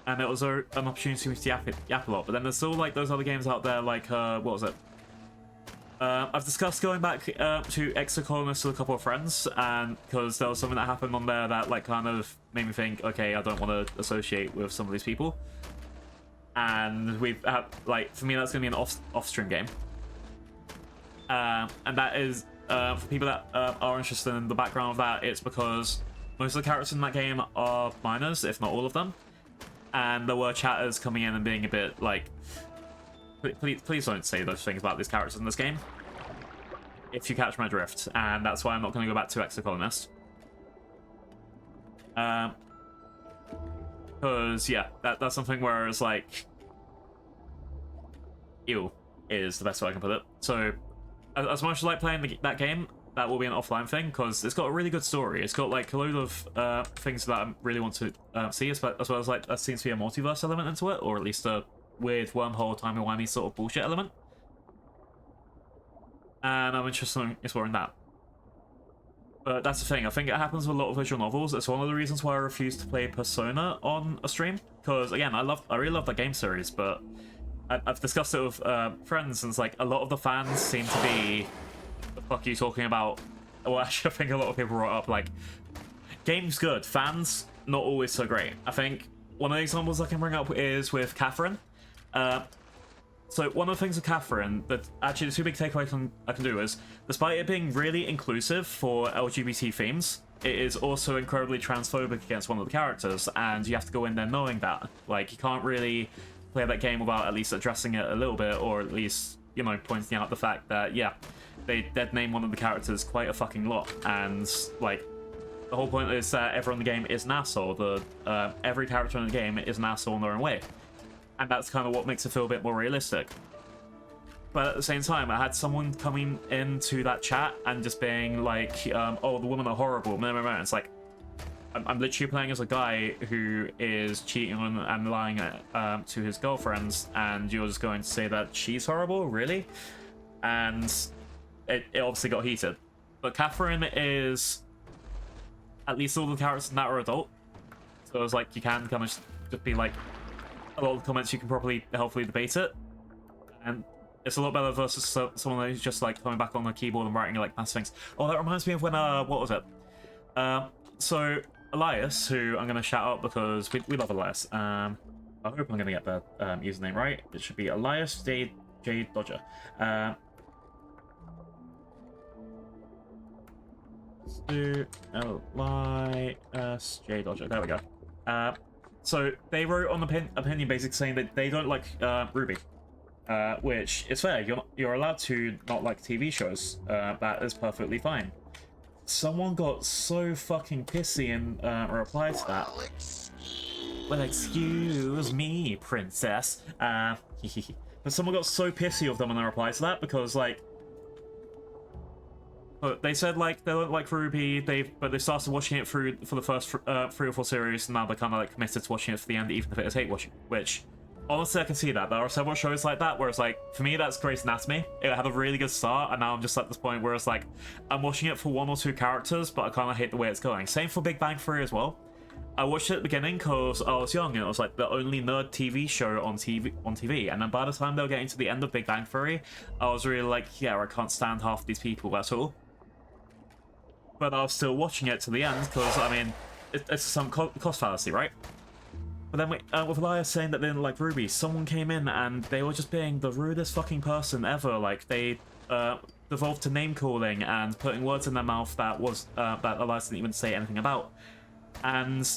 and it was an opportunity to yap a lot. But then there's still like those other games out there, like what was it? I've discussed going back to Exocolonist with a couple of friends, and because there was something that happened on there that like kind of made me think, okay, I don't want to associate with some of these people. And we've had, like, for me, that's going to be an off-stream game. And that is, for people that are interested in the background of that, it's because most of the characters in that game are minors, if not all of them. And there were chatters coming in and being a bit like, please don't say those things about these characters in this game. If you catch my drift. And that's why I'm not going to go back to Exocolonist. Because, yeah, that's something where it's like, ew, is the best way I can put it. So, as much as I like playing that game, that will be an offline thing, because it's got a really good story. It's got, like, a load of things that I really want to see, as well as, like, there seems to be a multiverse element into it, or at least a weird wormhole, timey-wimey sort of bullshit element. And I'm interested in exploring that. But that's the thing, I think it happens with a lot of visual novels. It's one of the reasons why I refuse to play Persona on a stream. Because, again, I really love that game series, but I've discussed it with friends, and it's like, a lot of the fans seem to be, the fuck are you talking about? Well, actually, I think a lot of people brought up, like, game's good, fans, not always so great. I think one of the examples I can bring up is with Catherine. So one of the things with Catherine, that actually the two big takeaways I can do is, despite it being really inclusive for LGBT themes, it is also incredibly transphobic against one of the characters, and you have to go in there knowing that. Like, you can't really play that game without at least addressing it a little bit, or at least, you know, pointing out the fact that, yeah, they dead name one of the characters quite a fucking lot, and, like, the whole point is that everyone in the game is an asshole. Every character in the game is an asshole in their own way. And that's kind of what makes it feel a bit more realistic. But at the same time, I had someone coming into that chat and just being like, oh, the women are horrible. It's like, I'm literally playing as a guy who is cheating on and lying to his girlfriends, and you're just going to say that she's horrible? Really? And it obviously got heated. But Catherine is... At least all the characters in that are adult. So it's like, you can kind of just be like... A lot of the comments you can probably helpfully debate it, and it's a lot better versus someone who's just like coming back on the keyboard and writing like massive things. Oh, that reminds me of when what was it? So Elias, who I'm gonna shout out because we love Elias. I hope I'm gonna get the username right. It should be Elias J Dodger. Elias J Dodger. There we go. So they wrote on the opinion basically saying that they don't like Ruby, which is fair. You're allowed to not like TV shows. That is perfectly fine. Someone got so fucking pissy in reply to that. Well, excuse me, princess. But someone got so pissy of them in their reply to that because like. They said like they don't like Ruby, but they started watching it for the first 3 or 4 series, and now they're kind of like committed to watching it for the end, even if it is hate watching. Which, honestly, I can see that. There are several shows like that where it's like, for me, that's Grey's Anatomy. It had a really good start, and now I'm just at this point where it's like, I'm watching it for 1 or 2 characters, but I kind of hate the way it's going. Same for Big Bang Theory as well. I watched it at the beginning because I was young, and it was like the only nerd TV show on TV. And then by the time they were getting to the end of Big Bang Theory, I was really like, yeah, I can't stand half these people, that's all. But I was still watching it to the end because, I mean, it's some cost fallacy, right? But then with Elias saying that they didn't like Ruby, someone came in and they were just being the rudest fucking person ever. Like, they devolved to name calling and putting words in their mouth that Elias didn't even say anything about. And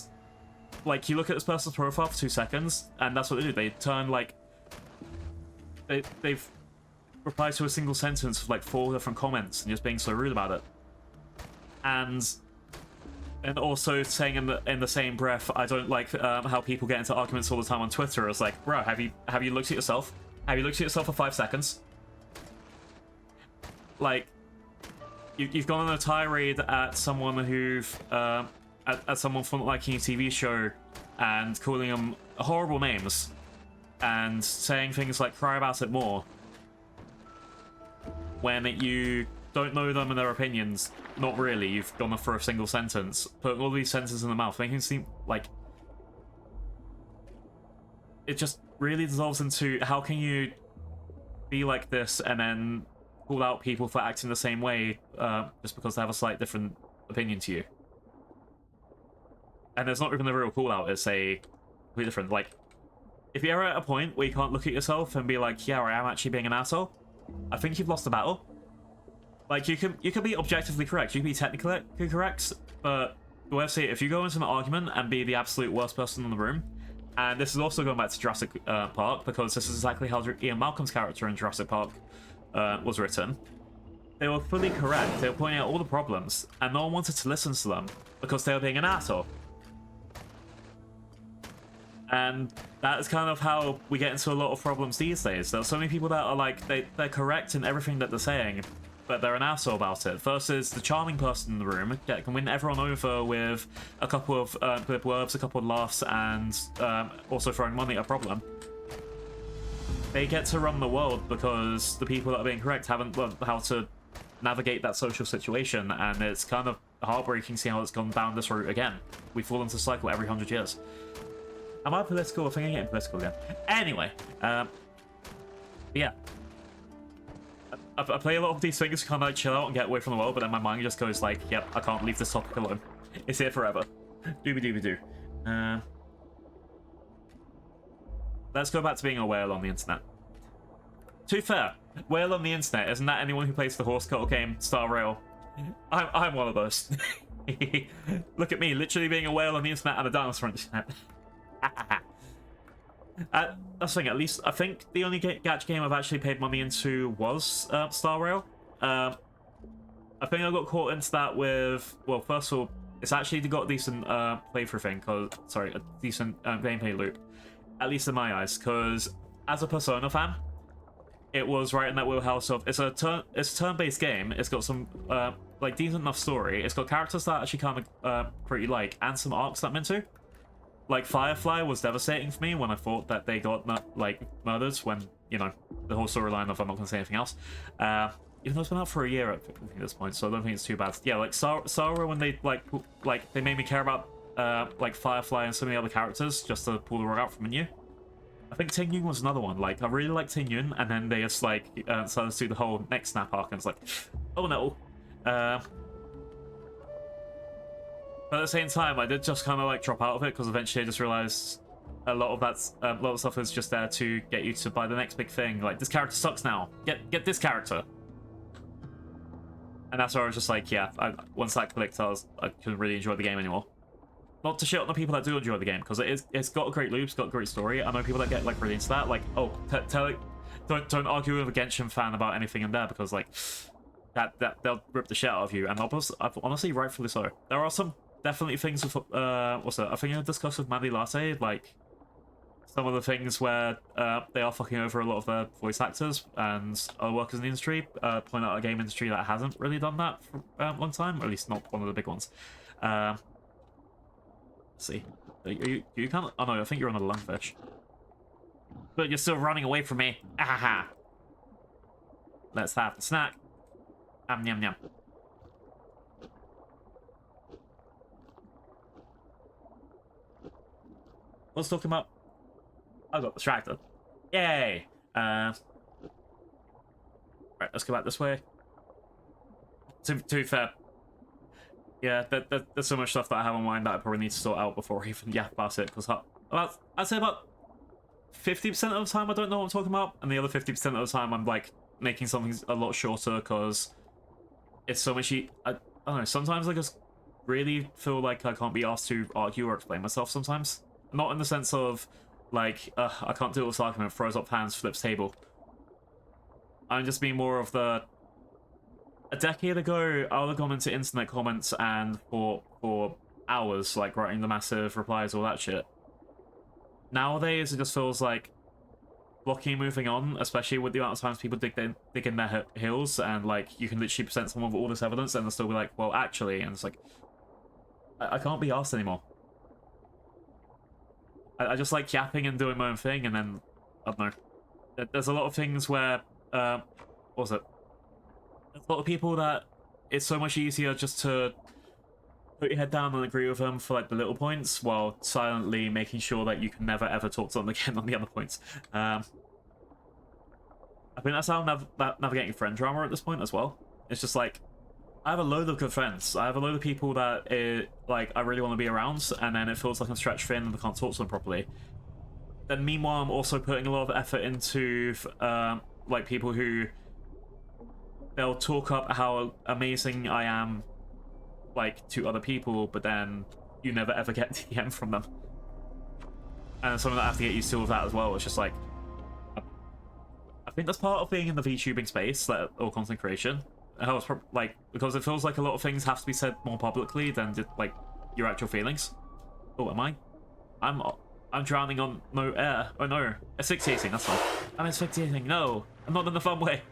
like, you look at this person's profile for 2 seconds, and that's what they do. They turn like they've replied to a single sentence with like 4 different comments and just being so rude about it. And also saying in the same breath, I don't like how people get into arguments all the time on Twitter. It's like, bro, have you looked at yourself? Have you looked at yourself for 5 seconds? Like, you've gone on a tirade at someone at someone for not liking a TV show and calling them horrible names and saying things like cry about it more when you don't know them and their opinions. Not really. You've gone for a single sentence, putting all these sentences in the mouth, making it seem like it just really dissolves into how can you be like this and then call out people for acting the same way just because they have a slight different opinion to you. And it's not even a real call out, it's a completely different. Like, if you're at a point where you can't look at yourself and be like, yeah, I am actually being an asshole, I think you've lost the battle. Like, you can be objectively correct, you can be technically correct, but the way I say it, if you go into an argument and be the absolute worst person in the room, and this is also going back to Jurassic Park, because this is exactly how Ian Malcolm's character in Jurassic Park was written. They were fully correct, they were pointing out all the problems, and no one wanted to listen to them, because they were being an asshole. And that is kind of how we get into a lot of problems these days. There are so many people that are like, they're correct in everything that they're saying, but they're an asshole about it. Versus the charming person in the room that can win everyone over with a couple of glib words, a couple of laughs, and also throwing money at a problem. They get to run the world because the people that are being correct haven't learned how to navigate that social situation, and it's kind of heartbreaking seeing how it's gone down this route again. We fall into a cycle every 100 years. Am I political? I think I'm getting political again. Anyway, yeah. I play a lot of these things to kind of like chill out and get away from the world, but then my mind just goes like, yep, I can't leave this topic alone. It's here forever. Dooby-dooby-doo. Let's go back to being a whale on the internet. To be fair, whale on the internet, isn't that anyone who plays the horse cuddle game, Star Rail? I'm one of those. Look at me, literally being a whale on the internet and a dinosaur on the internet. That's the thing, at least I think the only gacha game I've actually paid money into was Star Rail. I think I got caught into that with, well, first of all, it's actually got a decent playthrough thing, a decent gameplay loop, at least in my eyes, because as a Persona fan, it was right in that wheelhouse of, it's a turn-based game, it's got some like decent enough story, it's got characters that I actually kind of pretty like, and some arcs that I'm into. Like, Firefly was devastating for me when I thought that they got, like, murdered when, you know, the whole storyline of I'm not going to say anything else. Even though it's been out for a year at this point, so I don't think it's too bad. Yeah, like, Sarah, when they, like, they made me care about, like, Firefly and so many other characters just to pull the rug out from the menu. I think Ting Yun was another one. Like, I really liked Ting Yun, and then they just, like, started to do the whole next snap arc, and it's like, oh no. But at the same time, I did just kind of like drop out of it because eventually I just realized a lot of stuff is just there to get you to buy the next big thing. Like, this character sucks now. Get this character. And that's where I was just like, yeah. Once that clicked, I couldn't really enjoy the game anymore. Not to shit on the people that do enjoy the game, because it's got a great loop, it's got a great story. I know people that get like really into that. Like, oh, don't argue with a Genshin fan about anything in there because like that they'll rip the shit out of you. And honestly, rightfully so. There are some. Definitely things with, what's that? I think I discussed with Mandy Latte, like, some of the things where they are fucking over a lot of their voice actors and other workers in the industry, point out a game industry that hasn't really done that for a long time, or at least not one of the big ones. Let's see. You can't, oh no, I think you're on a lungfish. But you're still running away from me. Ahaha. Let's have the snack. Yum yum. I was talking about. I got distracted. Yay! Right, let's go back this way. To be fair, Yeah, there's so much stuff that I have on mind that I probably need to sort out before I even yap about it, because I'd say about 50% of the time I don't know what I'm talking about, and the other 50% of the time I'm like making something a lot shorter because it's so much. I don't know. Sometimes I just really feel like I can't be asked to argue or explain myself. Sometimes, not in the sense of like I can't deal with this argument, throws up hands, flips table. I'm just being more of the. A decade ago, I would have gone into internet comments and for hours, like writing the massive replies, all that shit. Nowadays, it just feels like blocking and moving on, especially with the amount of times people dig in their heels, and like you can literally present someone with all this evidence and they'll still be like, well, actually, and it's like, I can't be asked anymore. I just like yapping and doing my own thing, and then I don't know. There's a lot of things where, what was it? There's a lot of people that it's so much easier just to put your head down and agree with them for like the little points, while silently making sure that you can never ever talk to them again on the other points. I think that's how I'm navigating friend drama at this point as well. It's just like, I have a load of good friends. I have a load of people that like I really want to be around, and then it feels like I'm stretched thin and I can't talk to them properly. Then meanwhile, I'm also putting a lot of effort into like people who they'll talk up how amazing I am, like to other people, but then you never ever get DM from them. And something that I have to get used to with that as well. It's just like, I think that's part of being in the VTubing space, like, or content creation. Like, because it feels like a lot of things have to be said more publicly than just, like, your actual feelings. Oh, am I? I'm drowning on no air. Oh no, asphyxiating, that's fine. I'm asphyxiating, no! I'm not in the fun way!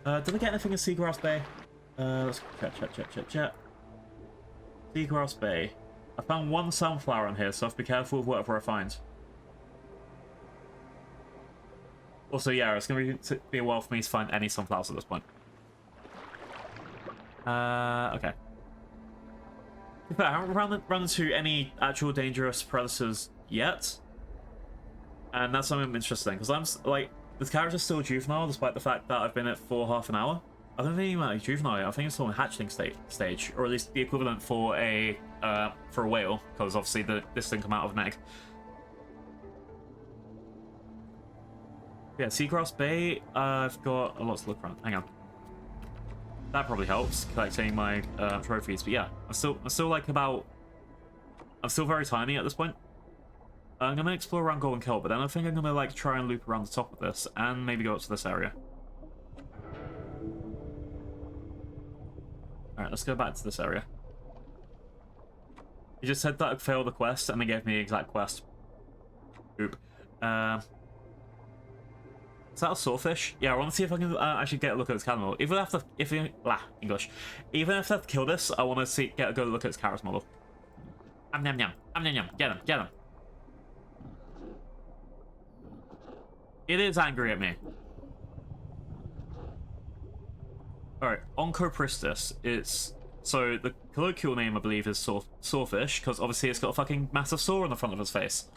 Did I get anything in Seagrass Bay? Let's check. Seagrass Bay. I found one sunflower in here, so I have to be careful with whatever I find. Also, yeah, it's going to be a while for me to find any sunflowers at this point. Okay. But I haven't run into any actual dangerous predators yet. And that's something interesting, because I'm, like, this character's still juvenile, despite the fact that I've been at for half an hour. I don't think he's juvenile, I think it's still in hatchling stage, or at least the equivalent for a whale, because obviously this didn't come out of an egg. Yeah, Seagrass Bay, I've got a lot to look around. Hang on. That probably helps, collecting my trophies, but yeah, I'm still like about... I'm still very tiny at this point. I'm gonna explore around Golden Kill, but then I think I'm gonna like try and loop around the top of this, and maybe go up to this area. Alright, let's go back to this area. He just said that I'd failed the quest, and they gave me the exact quest. Oop. Is that a swordfish? Yeah, I want to see if I can actually get a look at this animal. Even if English. Even if I have to kill this, I want to get a good look at its character model. Yum yum. Yum. Get him. It is angry at me. Alright, Oncopristis. It's... So, the colloquial name, I believe, is Sawfish, because obviously it's got a fucking massive saw on the front of its face.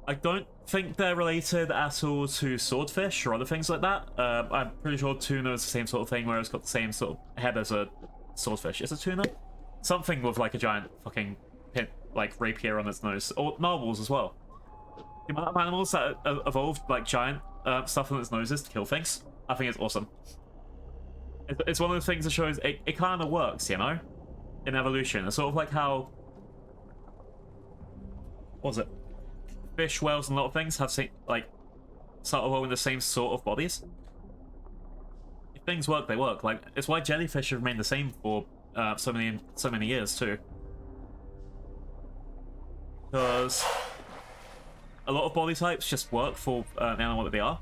I don't think they're related at all to swordfish or other things like that. I'm pretty sure tuna is the same sort of thing, where it's got the same sort of head as a swordfish. Is it tuna? Something with like a giant fucking pin, like rapier on its nose. Or narwhals as well. The amount of animals that evolved like giant stuff on its noses to kill things, I think it's awesome. It's one of those things that shows it kind of works, you know? In evolution. It's sort of like how... What was it? Fish, whales, and a lot of things have like start evolving the same sort of bodies. If things work, they work. Like it's why jellyfish have remained the same for so many years too. Because a lot of body types just work for the animal that they are.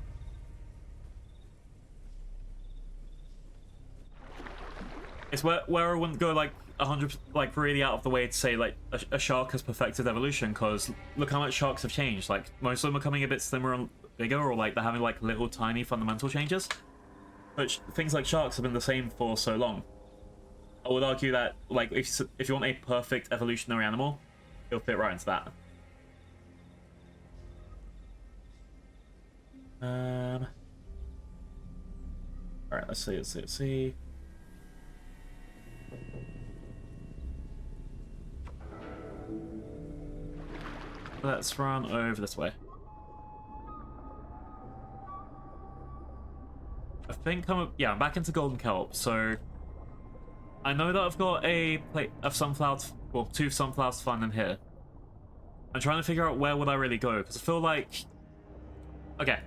It's where I wouldn't go like 100, like really out of the way to say like a shark has perfected evolution, because look how much sharks have changed. Like most of them are coming a bit slimmer and bigger, or like they're having like little tiny fundamental changes. But things like sharks have been the same for so long. I would argue that like if you want a perfect evolutionary animal, it'll fit right into that. All right, let's see. Let's run over this way. I think I'm back into Golden Kelp, so I know that I've got a plate of sunflowers, well, 2 sunflowers to find in here. I'm trying to figure out where would I really go, because I feel like... Okay,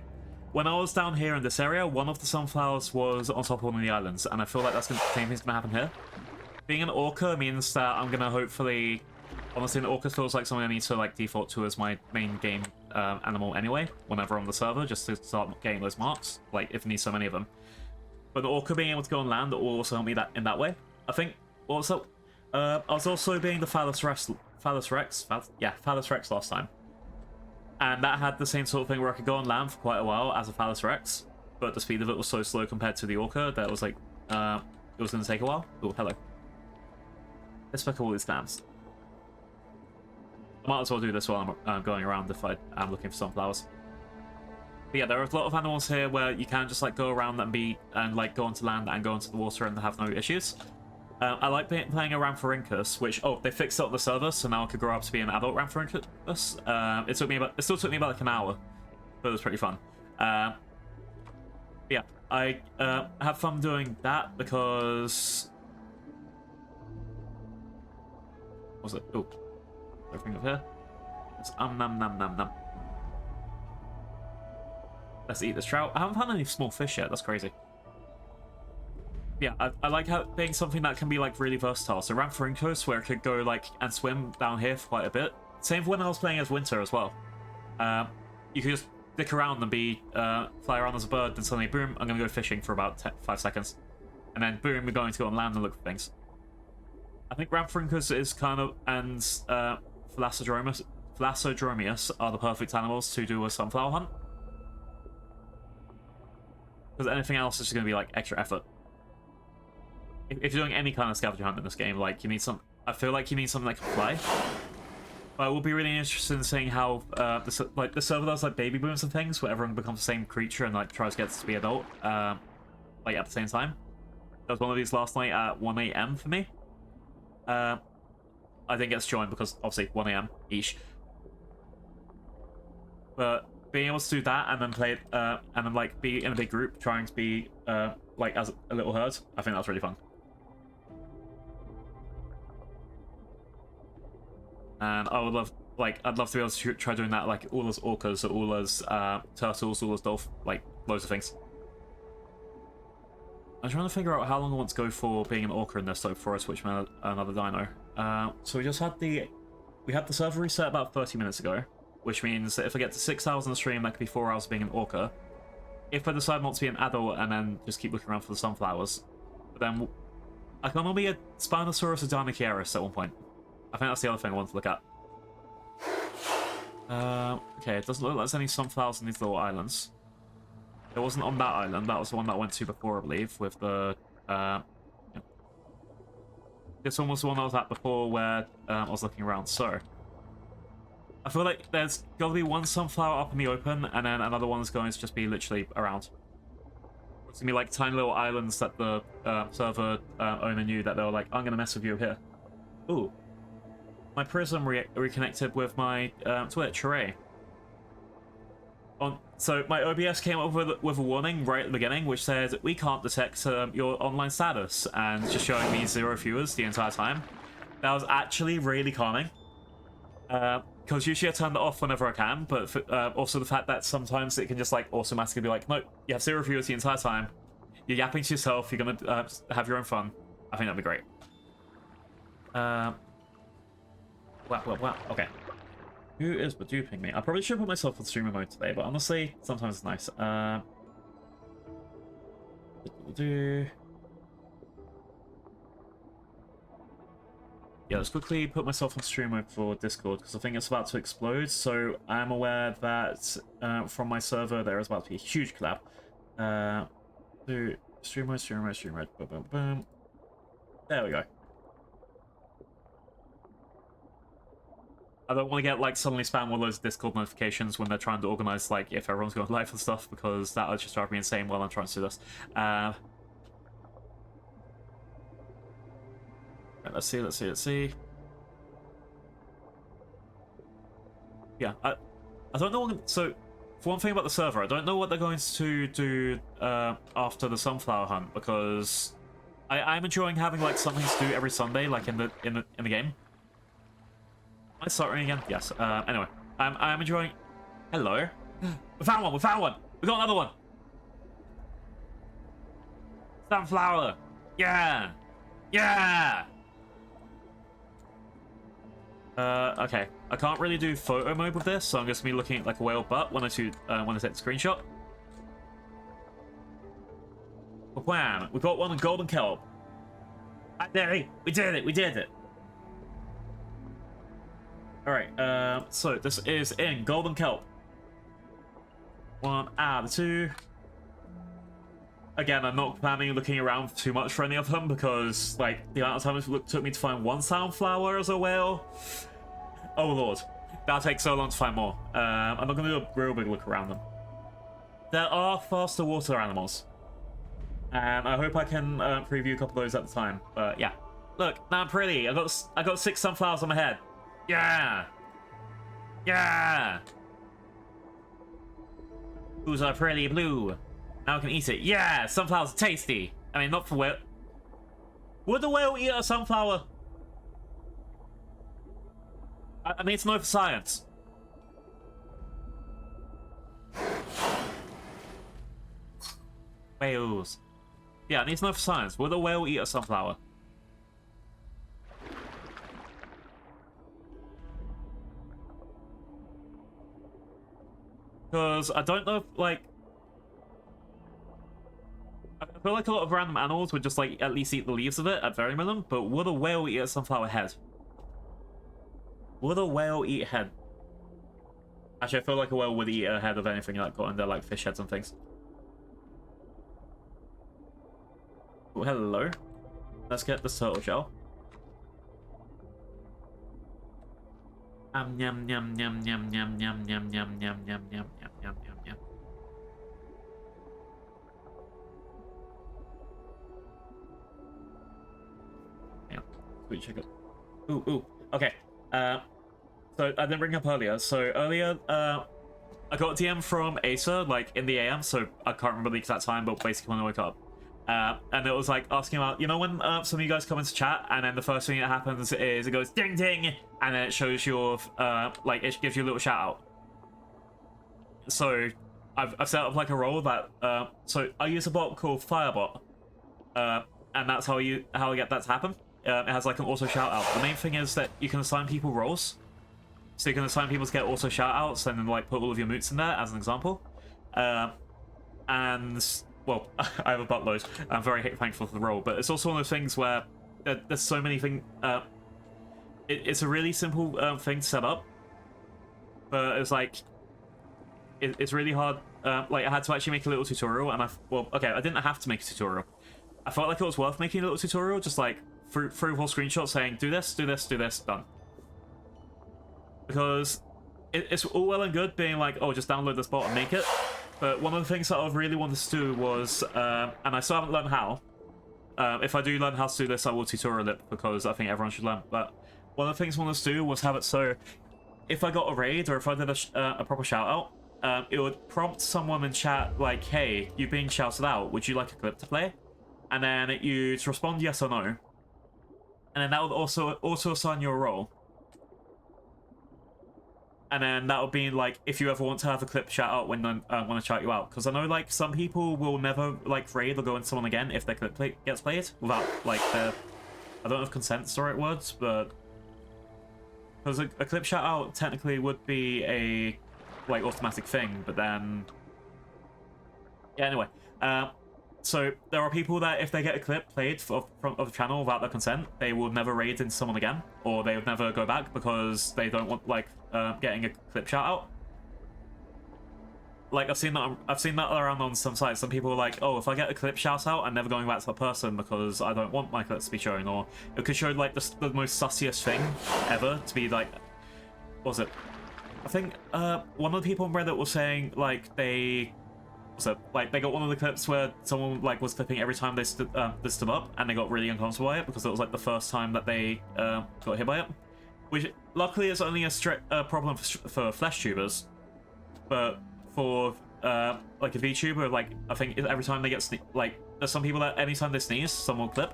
when I was down here in this area, one of the sunflowers was on top of one of the islands, and I feel like the same thing's gonna happen here. Being an orca means that I'm gonna hopefully... Honestly, an orca feels like something I need to like default to as my main game animal anyway, whenever I'm on the server, just to start getting those marks, like if you need so many of them. But the orca being able to go on land will also help me in that way. I think also, I was also being the Phallus Rex last time. And that had the same sort of thing where I could go on land for quite a while as a Phallus Rex, but the speed of it was so slow compared to the orca that it was like, it was going to take a while. Oh, hello. Let's pick up all these stamps. I might as well do this while I'm going around if I'm looking for sunflowers. But yeah, there are a lot of animals here where you can just like go around and like go onto land and go into the water and have no issues. I like playing a Ramphorhynchus, which they fixed it on the server, so now I could grow up to be an adult Ramphorhynchus. It still took me about like an hour, but it was pretty fun. Yeah, I have fun doing that because what was it? Oh. Everything up here. It's nom nom nom. Let's eat this trout. I haven't found any small fish yet. That's crazy. Yeah, I like how being something that can be like really versatile. So Ramphorhynchus, where it could go like and swim down here for quite a bit. Same for when I was playing as Winter as well. You could just stick around and fly around as a bird, then suddenly boom, I'm gonna go fishing for about 5 seconds, and then boom, we're going to go on land and look for things. I think Ramphorhynchus is kind of Thalassodromius are the perfect animals to do a sunflower hunt. Because anything else is just going to be like extra effort. If you're doing any kind of scavenger hunt in this game, like you need I feel like you need something that can fly. But I will be really interested in seeing how the server does like baby booms and things, where everyone becomes the same creature and like tries to get to be adult, like at the same time. There was one of these last night at 1 AM for me. I didn't get to join because obviously 1 AM each. But being able to do that and then play it, and then like be in a big group trying to be like as a little herd, I think that was really fun. And I would love, I'd love to be able to try doing that like all as orcas, all as turtles, all as dolphins, like loads of things. I'm trying to figure out how long I want to go for being an orca in this, so before I switch another dino. So we just had the server reset about 30 minutes ago, which means that if I get to 6 hours on the stream, that could be 4 hours of being an orca. If I decide not to be an adult and then just keep looking around for the sunflowers, but then I can only be a Spinosaurus or Dinosaurus at one point. I think that's the other thing I want to look at. Okay, it doesn't look like there's any sunflowers on these little islands. It wasn't on that island, that was the one that I went to before, I believe, with the... Yeah. This one was the one I was at before where I was looking around, so... I feel like there's got to be one sunflower up in the open, and then another one's going to just be literally around. It's going to be like tiny little islands that the server owner knew that they were like, I'm going to mess with you here. Ooh. My Prism reconnected with my Twitch, hooray. So my OBS came up with a warning right at the beginning, which said, we can't detect your online status, and just showing me 0 viewers the entire time. That was actually really calming. Because usually I turn it off whenever I can, but also the fact that sometimes it can just like automatically be like, no, you have 0 viewers the entire time. You're yapping to yourself, you're gonna have your own fun. I think that'd be great. Wow, okay. Who is duping me? I probably should put myself on streamer mode today, but honestly, sometimes it's nice. Yeah, let's quickly put myself on stream mode for Discord, because I think it's about to explode, so I'm aware that from my server there is about to be a huge collab. Stream mode, boom, boom, boom. There we go. I don't want to get like suddenly spam all those Discord notifications when they're trying to organize like if everyone's going live and stuff, because that would just drive me insane while I'm trying to do this. Right, let's see. yeah, I don't know what, so for one thing about the server, I don't know what they're going to do after the sunflower hunt, because I'm enjoying having like something to do every Sunday, like in the game. Am I starting again? Yes. Anyway, I'm enjoying. Hello. We found one. We found one. We got another one. Sunflower. Yeah. Yeah. Okay. I can't really do photo mode with this, so I'm just gonna be looking at like a whale butt when I take the screenshot. Wham! We got one in golden kelp. There, we did it. We did it. All right. So this is in golden kelp. 1 out of 2. Again, I'm not planning looking around too much for any of them because, like, the amount of time it took me to find one sunflower as a whale. Oh lord, that'll take so long to find more. I'm not going to do a real big look around them. There are faster water animals, and I hope I can preview a couple of those at the time. But yeah, look, now I'm pretty. I got 6 sunflowers on my head. Yeah, yeah. Who's are pretty blue? Now I can eat it. Yeah, sunflowers are tasty. I mean, not for whale. Would a whale eat a sunflower? I need to know for science. Whales. Yeah, I need to know for science. Would a whale eat a sunflower? Because I don't know if, like... I feel like a lot of random animals would just, like, at least eat the leaves of it, at very minimum, but would a whale eat a sunflower head? Would a whale eat a head? Actually, I feel like a whale would eat a head of anything like got under, like, fish heads and things. Oh, hello. Let's get the turtle shell. Yum yum yum yum yum yum yum yum yum yum yum yum yum yum yum. Yeah, sweet chicken. Ooh, ooh. Okay. So I didn't bring up earlier. So earlier, I got a DM from Asa, like in the AM. So I can't remember the exact time, but basically when I woke up. And it was like asking about, you know, when some of you guys come into chat, and then the first thing that happens is it goes ding ding, and then it shows your like it gives you a little shout out. So I've set up like a role that so I use a bot called Firebot, and that's how I get that to happen. It has like an auto shout out. The main thing is that you can assign people roles, so you can assign people to get auto shout outs and then like put all of your moots in there as an example. And well, I have a buttload. I'm very thankful for the role, but it's also one of those things where there's so many things. It's a really simple thing to set up, but it's like it's really hard. Like I had to actually make a little tutorial, and I didn't have to make a tutorial. I felt like it was worth making a little tutorial, just like through whole screenshots saying do this, do this, do this, done. Because it's all well and good being like, oh, just download this bot and make it. But one of the things that I really wanted to do was, and I still haven't learned how. If I do learn how to do this, I will tutorial it because I think everyone should learn. But one of the things I wanted to do was have it so if I got a raid or if I did a proper shout out, it would prompt someone in chat like, hey, you're being shouted out. Would you like a clip to play? And then you'd respond yes or no. And then that would also auto-assign your role. And then that would be like, if you ever want to have a clip shout out when I want to shout you out. Because I know like some people will never like raid or go into someone again if their clip gets played without like their, I don't know if consent's the right words, but because a clip shout out technically would be a like automatic thing, but then yeah, anyway. So there are people that if they get a clip played of the channel without their consent, they will never raid into someone again, or they would never go back because they don't want like getting a clip shout out. Like I've seen that around on some sites. Some people are like, oh, if I get a clip shout out, I'm never going back to that person because I don't want my clips to be shown, or it could show like the most sussiest thing ever to be like, what was it? I think one of the people on Reddit was saying like they got one of the clips where someone like was clipping every time they stood up, and they got really uncomfortable by it because it was like the first time that they got hit by it. which luckily is only a problem for flesh tubers, but for like a VTuber, like I think every time they get like there's some people that anytime they sneeze, someone will clip,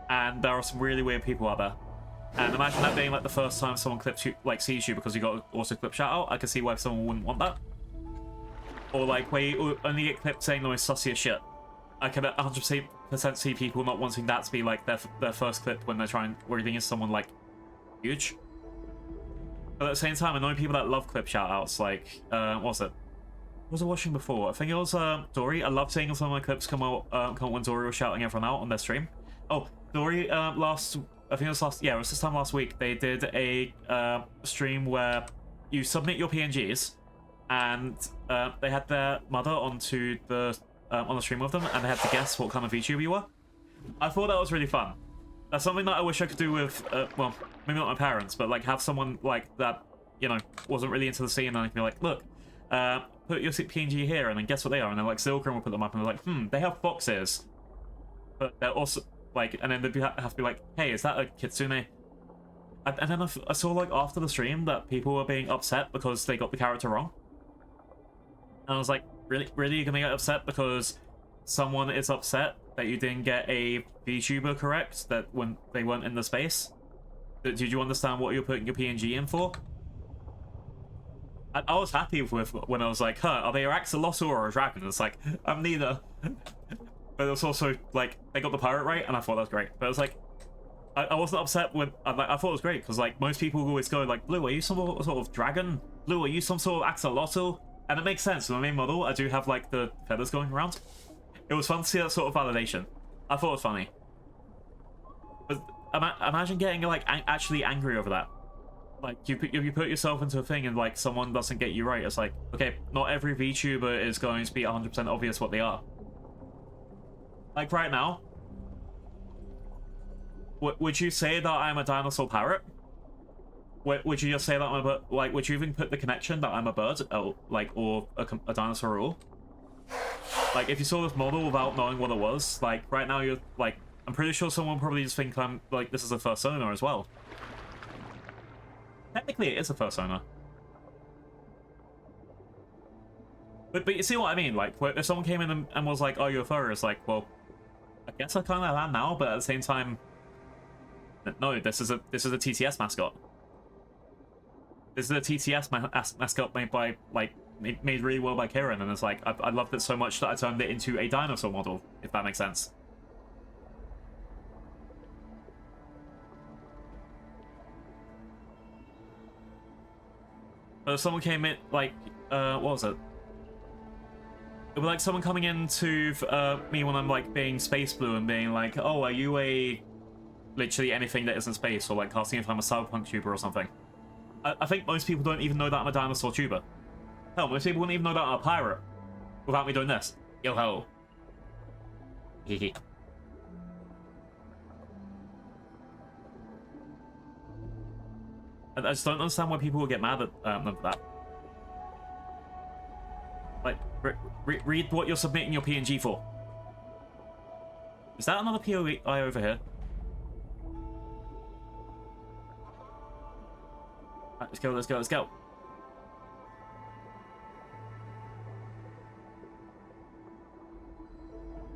and there are some really weird people out there. And imagine that being like the first time someone clips you, like sees you because you got also clip shout out. I can see why someone wouldn't want that. Or like where you only get clipped saying the most sussy as shit. I can 100% see people not wanting that to be like their first clip when they're trying reading against someone like huge. But at the same time, I know people that love clip shout outs. Like what was it? What was I watching before? I think it was Dory. I love seeing some of my clips come out when Dory was shouting everyone out on their stream. Oh, Dory I think it was it was this time last week, they did a stream where you submit your PNGs, and they had their mother onto the on the stream with them, and they had to guess what kind of VTuber you were. I thought that was really fun. That's something that I wish I could do with, well, maybe not my parents, but like have someone like that, you know, wasn't really into the scene, and I could be like, look, put your PNG here, and then guess what they are, and then like Zilkron will put them up, and they're like, they have foxes, but they're also like, and then they'd have to be like, hey, is that a kitsune? And then I saw like after the stream that people were being upset because they got the character wrong. And I was like, really, you're gonna get upset because someone is upset that you didn't get a VTuber correct, that when they weren't in the space? Did you understand what you're putting your PNG in for? I was happy with when I was like, are they an axolotl or a dragon? It's like, I'm neither. But it was also like they got the pirate right, and I thought that was great. But it was like, I wasn't upset when I thought it was great because like most people always go like, Blue, are you some sort of dragon? Blue, are you some sort of axolotl? And it makes sense. In my main model, I do have like the feathers going around. It was fun to see that sort of validation. I thought it was funny. But imagine getting like actually angry over that. Like you put yourself into a thing and like someone doesn't get you right. It's like, okay, not every VTuber is going to be 100% obvious what they are. Like right now, would you say that I'm a dinosaur parrot? Would you just say that I'm a like? Would you even put the connection that I'm a bird, or a dinosaur rule? Like if you saw this model without knowing what it was, like right now you're like, I'm pretty sure someone probably just think I'm like this is a fursona as well. Technically, it is a fursona. But you see what I mean? Like if someone came in and was like, "Oh, you're a furry," it's like, well, I guess I kind of am now, but at the same time, no, this is a TTS mascot. This is a TTS mascot made by made really well by Kieran, and it's like I loved it so much that I turned it into a dinosaur model, if that makes sense. But if someone came in like what was it? It was like someone coming into me when I'm like being space blue and being like, oh, are you a literally anything that isn't space, or like asking if I'm a cyberpunk tuber or something. I think most people don't even know that I'm a dinosaur tuber. Hell, most people wouldn't even know that I'm a pirate without me doing this. Yo ho. Hehe. I just don't understand why people would get mad at them for that. Like, read what you're submitting your PNG for. Is that another POI over here? Right, let's go, let's go, let's go.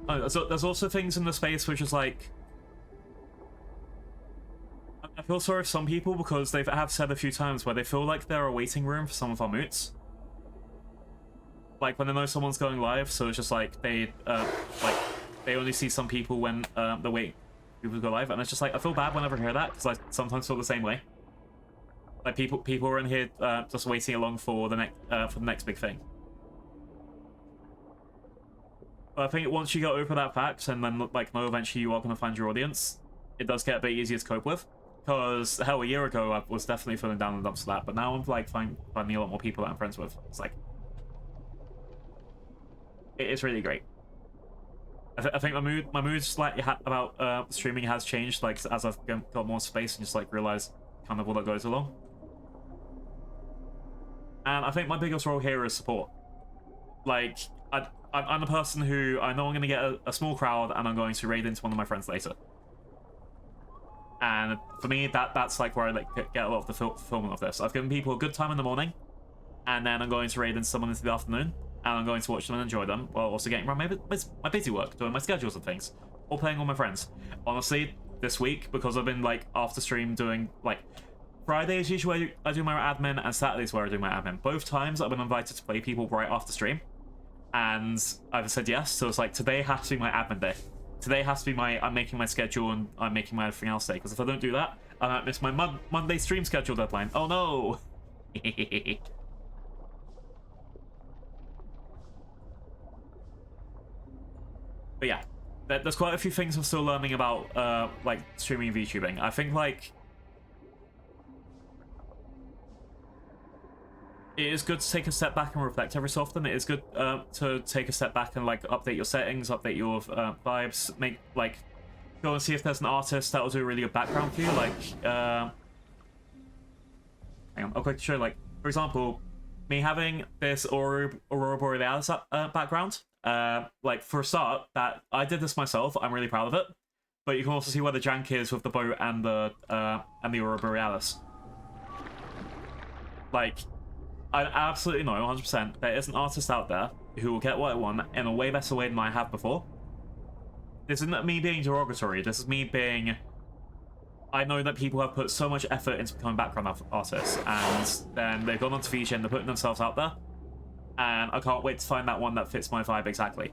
Oh, so there's also things in the space which is like... I feel sorry for some people because they have said a few times where they feel like they're a waiting room for some of our moots. Like when they know someone's going live, so it's just like they only see some people when they're waiting for people to go live, and it's just like I feel bad whenever I hear that because I sometimes feel the same way. Like people are in here just waiting along for the next big thing. But I think once you get over that fact and then like know eventually you are going to find your audience, it does get a bit easier to cope with. Because hell, a year ago I was definitely feeling down in the dumps for that, but now I'm like finding a lot more people that I'm friends with. It's like it's really great. I think my mood slightly about streaming has changed, like as I've got more space and just like realize kind of what that goes along. And I think my biggest role here is support. Like I'm the person who I know I'm going to get a small crowd and I'm going to raid into one of my friends later. And for me, that's like where I like get a lot of the fulfillment of this. I've given people a good time in the morning, and then I'm going to raid in someone into the afternoon, and I'm going to watch them and enjoy them, while also getting around my busy work, doing my schedules and things, or playing with my friends. Honestly, this week, because I've been like after stream doing like Fridays usually I do my admin, and Saturdays where I do my admin. Both times I've been invited to play people right after stream, and I've said yes. So it's like today has to be my admin day. Today has to be I'm making my schedule and I'm making my everything else day. Because if I don't do that, I might miss my Monday stream schedule deadline. Oh no! But yeah, there's quite a few things I'm still learning about, like streaming and VTubing. I think like it is good to take a step back and reflect every so often. It is good to take a step back and like update your settings, update your vibes, make like go and see if there's an artist that will do a really good background for you. Like, hang on, I'll quickly show. Like, for example, me having this Aurora Borealis background. Like for a start, that I did this myself. I'm really proud of it. But you can also see where the jank is with the boat and the Aurora Borealis. Like, I absolutely know 100% there is an artist out there who will get what I want in a way better way than I have before. This isn't me being derogatory. This is me being... I know that people have put so much effort into becoming background artists, and then they've gone on to VJ and they're putting themselves out there. And I can't wait to find that one that fits my vibe exactly.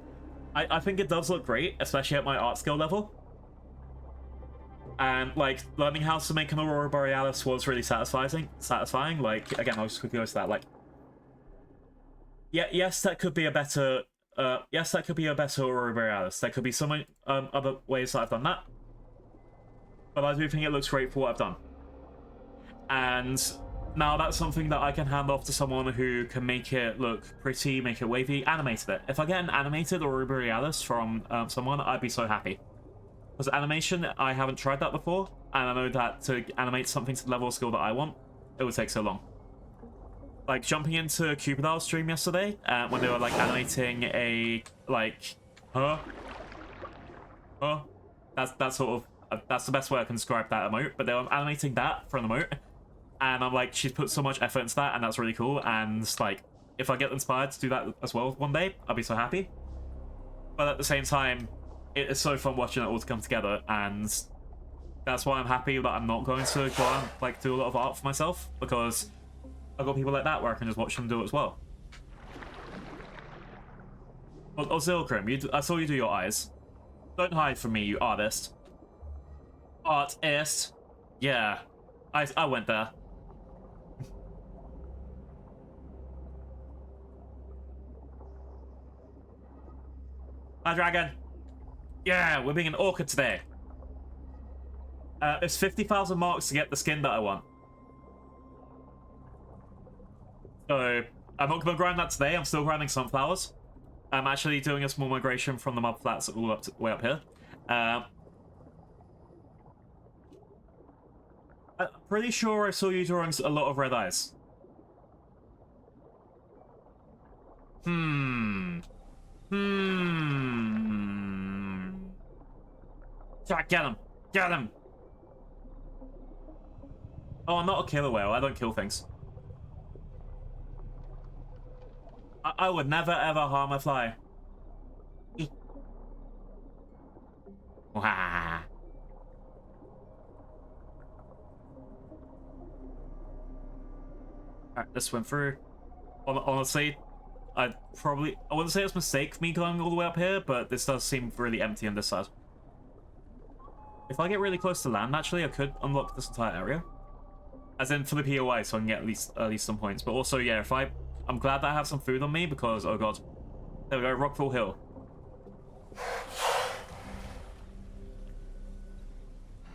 I think it does look great, especially at my art skill level. And, like, learning how to make an Aurora Borealis was really satisfying. Like, again, I'll just quickly go to that. Like, yeah, yes, that could be a better... yes, that could be a better Aurora Borealis. There could be so many other ways that I've done that. But I do think it looks great for what I've done. And now that's something that I can hand off to someone who can make it look pretty, make it wavy, animated it. If I get an animated Aurora Borealis from someone, I'd be so happy. Because animation, I haven't tried that before, and I know that to animate something to the level of skill that I want, it would take so long. Like, jumping into Cupidal's stream yesterday, when they were, like, animating a, like, that's sort of, that's the best way I can describe that emote, but they were animating that for an emote, and I'm like, she's put so much effort into that, and that's really cool, and, like, if I get inspired to do that as well one day, I'll be so happy. But at the same time, it is so fun watching it all to come together, and that's why I'm happy that I'm not going to go and like do a lot of art for myself, because I've got people like that where I can just watch them do it as well. Oh, Zilkrim, I saw you do your eyes. Don't hide from me, you artist. Artist. Yeah, I went there. Hi, dragon. Yeah, we're being an orchid today. It's 50,000 marks to get the skin that I want. So, I'm not going to grind that today. I'm still grinding sunflowers. I'm actually doing a small migration from the mud flats all up to, way up here. I'm pretty sure I saw you drawing a lot of red eyes. Jack, get him! Get him! Oh, I'm not a killer whale. I don't kill things. I would never ever harm a fly. Alright, this went through. Honestly, I wouldn't say it's a mistake for me going all the way up here, but this does seem really empty on this side. If I get really close to land, actually, I could unlock this entire area. As in for the POI, so I can get at least some points. But also, yeah, I'm glad that I have some food on me because, oh god. There we go, Rockfall Hill.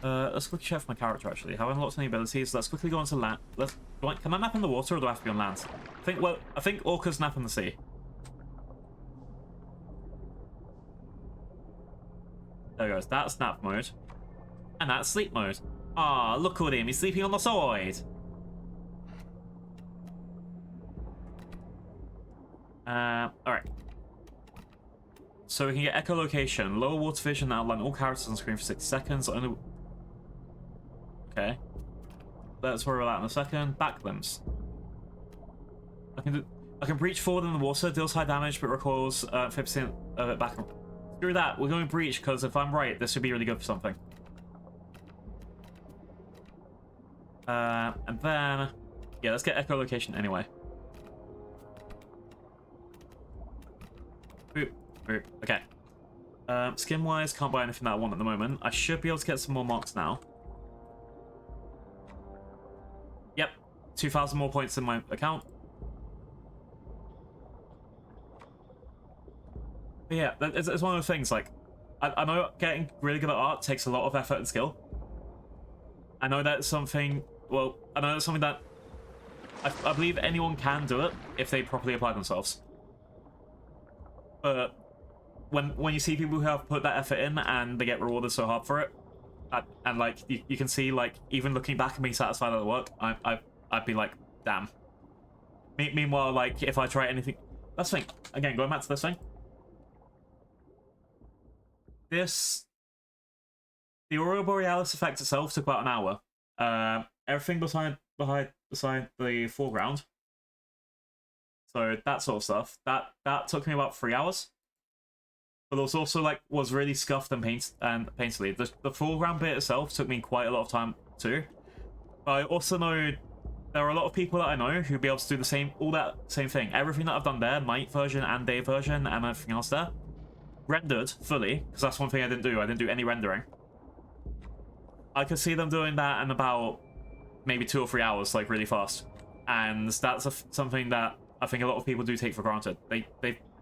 Let's quickly check my character, actually. Have I unlocked any abilities? Let's quickly go onto land. Can I nap in the water, or do I have to be on land? I think orcas nap in the sea. There goes. That's nap mode. And that's sleep mode. Ah, look at him. He's sleeping on the side. Alright. So we can get echolocation. Lower water vision and outline all characters on screen for 60 seconds. Okay. Let's worry about that in a second. Back limbs. I can breach forward in the water, deals high damage, but recoils 50% of it back. Screw that. We're going breach because if I'm right, this should be really good for something. And then, yeah, let's get echolocation anyway. Boop, boop. Okay. Skin-wise, can't buy anything that I want at the moment. I should be able to get some more marks now. Yep, 2,000 more points in my account. But yeah, it's one of the things, like, I know getting really good at art takes a lot of effort and skill. I know that's something, well, I know that's something that I believe anyone can do it if they properly apply themselves. But when you see people who have put that effort in and they get rewarded so hard for it, and like you can see, like, even looking back and being satisfied at the work, I'd be like, damn. Meanwhile, like, if I try anything, let's think again, going back to this thing. The Aurora Borealis effect itself took about an hour. Everything beside the foreground, so that sort of stuff, that took me about 3 hours. But it was also like was really scuffed and painterly. The foreground bit itself took me quite a lot of time too. But I also know there are a lot of people that I know who'd be able to do that same thing. Everything that I've done there, night version and day version and everything else there, rendered fully, because that's one thing I didn't do. I didn't do any rendering. I could see them doing that in about maybe 2 or 3 hours, like really fast. And that's something that I think a lot of people do take for granted. They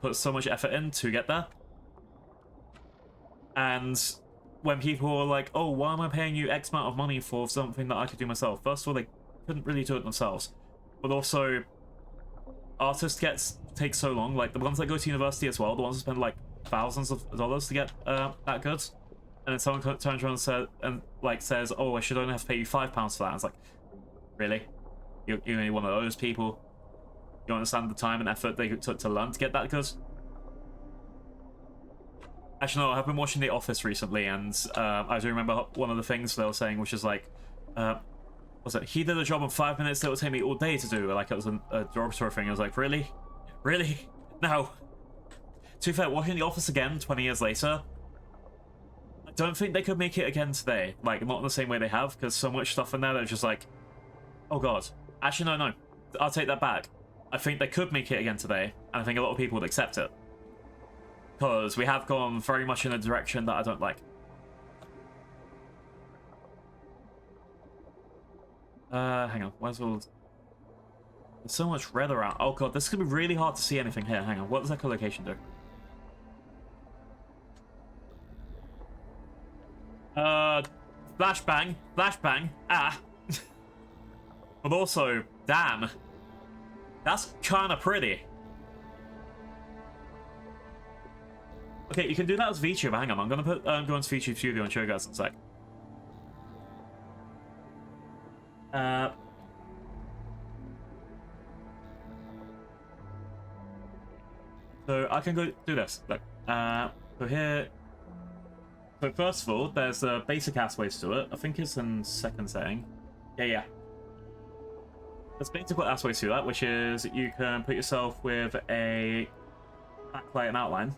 put so much effort in to get there. And when people are like, oh, why am I paying you X amount of money for something that I could do myself? First of all, they couldn't really do it themselves. But also, artists take so long. Like, the ones that go to university as well, the ones that spend, like, thousands of dollars to get that good. And then someone turns around and says, oh, I should only have to pay you £5 for that. And it's like, really? You're only one of those people? You don't understand the time and effort they took to learn to get that good? Actually, no, I've been watching The Office recently, and I do remember one of the things they were saying, which is like, was it, he did a job in 5 minutes that would take me all day to do, like it was a derogatory thing. I was like, really? Really? No. To be fair, watching The Office again 20 years later, I don't think they could make it again today. Like, not in the same way they have, because so much stuff in there that's just like, oh god. Actually, no. I'll take that back. I think they could make it again today, and I think a lot of people would accept it. Because we have gone very much in a direction that I don't like. Hang on. Where's all... There's so much red around. Oh god, this is going to be really hard to see anything here. Hang on. What does echolocation do? Flashbang. Flashbang. Ah. But also, damn. That's kind of pretty. Okay, you can do that as VTuber. Hang on, I'm gonna go into VTube Studio and show you guys in a sec. So I can go do this. Look, so here. So first of all, there's a basic aspect to it. I think it's in second setting. Yeah. There's basic aspect to that, which is you can put yourself with a backlight and outline.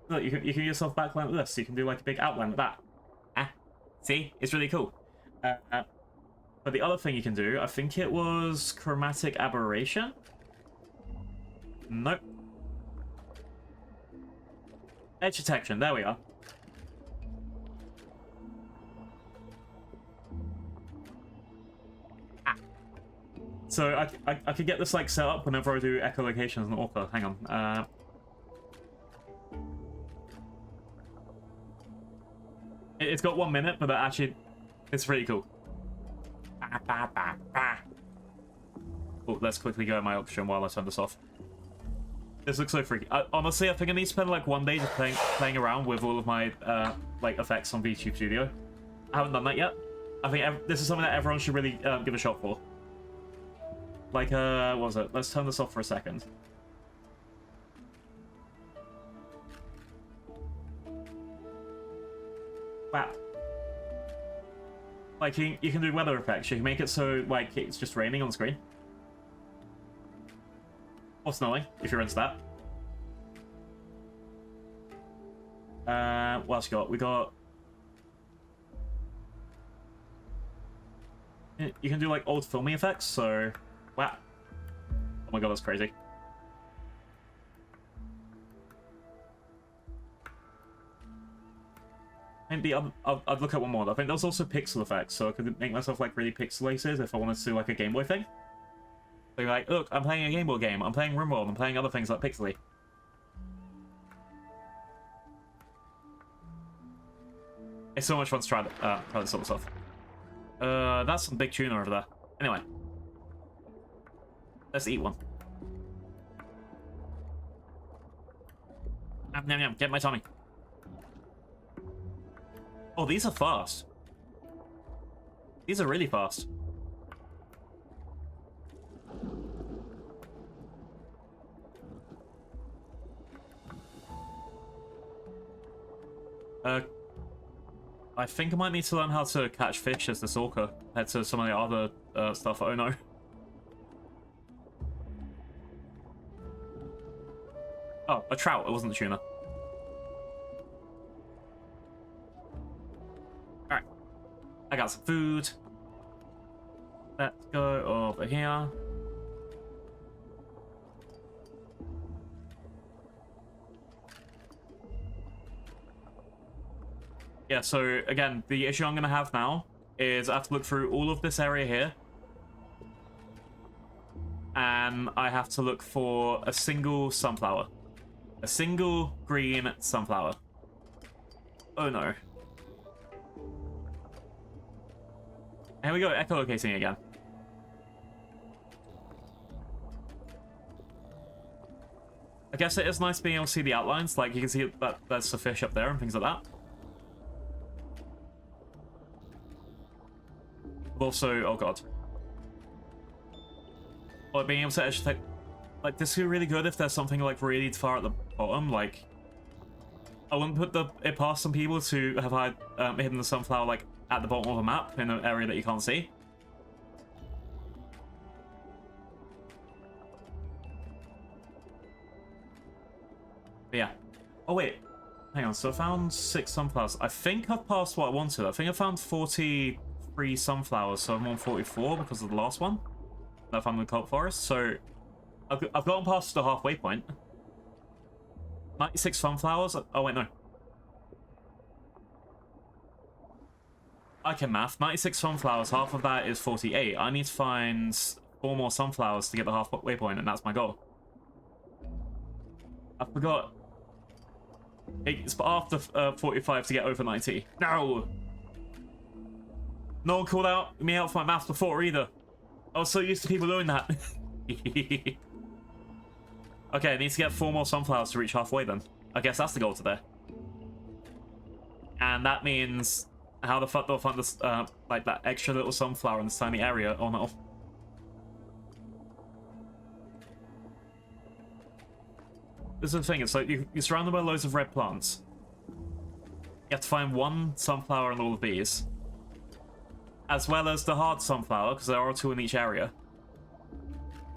Look, you can get yourself backline with this. You can do like a big outline with that. See? It's really cool. But the other thing you can do, I think it was chromatic aberration. Nope. Edge detection. There we are. So I could get this like set up whenever I do echolocation as an author. Hang on. It's got 1 minute, but actually, it's pretty cool. Oh, let's quickly go in my option while I turn this off. This looks so freaky. Honestly, I think I need to spend like 1 day just playing around with all of my like effects on VTube Studio. I haven't done that yet. I think this is something that everyone should really give a shot for. Like, what was it? Let's turn this off for a second. Wow. Like, you can do weather effects. You can make it so, like, it's just raining on the screen. Or snowing, if you're into that. What else we got? We got... You can do, like, old filming effects, so... Wow. Oh my god, that's crazy. I think I'd look at one more. I think there's also pixel effects, so I could make myself like really pixelated if I wanted to do like a Game Boy thing. So you're like, look, I'm playing a Game Boy game, I'm playing RimWorld, I'm playing other things like pixely. It's so much fun to try this sort of stuff. That's some big tuna over there. Anyway. Let's eat one. Nom, nom, nom. Get my tummy. Oh, these are fast. These are really fast. I think I might need to learn how to catch fish as the orca compared to some of the other stuff. Oh no. Oh, a trout. It wasn't a tuna. Alright. I got some food. Let's go over here. Yeah, so again, the issue I'm going to have now is I have to look through all of this area here. And I have to look for a single sunflower. A single green sunflower. Oh no. Here we go, echolocating again. I guess it is nice being able to see the outlines, like you can see that there's a fish up there and things like that. But also, oh god. Like being able to actually take, like this would be really good if there's something like really far at the bottom, like I wouldn't put it past some people to have had hidden the sunflower like at the bottom of a map in an area that you can't see. But yeah. Oh wait, hang on. So I found 6 sunflowers. I think I've passed what I wanted. I think I found 43 sunflowers, so I'm on 44 because of the last one that I found in the cult forest. So I've gotten past the halfway point. 96 sunflowers. Oh wait, no. I can math. 96 sunflowers, half of that is 48. I need to find 4 more sunflowers to get the halfway point, and that's my goal. I forgot. It's after 45 to get over 90. No! No one called me out for my math before either. I was so used to people doing that. Okay, I need to get 4 more sunflowers to reach halfway then. I guess that's the goal today. And that means... How the fuck do I find this, like that extra little sunflower in this tiny area? Oh no. This is the thing, it's like you're surrounded by loads of red plants. You have to find 1 sunflower in all of these. As well as the hard sunflower, because there are 2 in each area.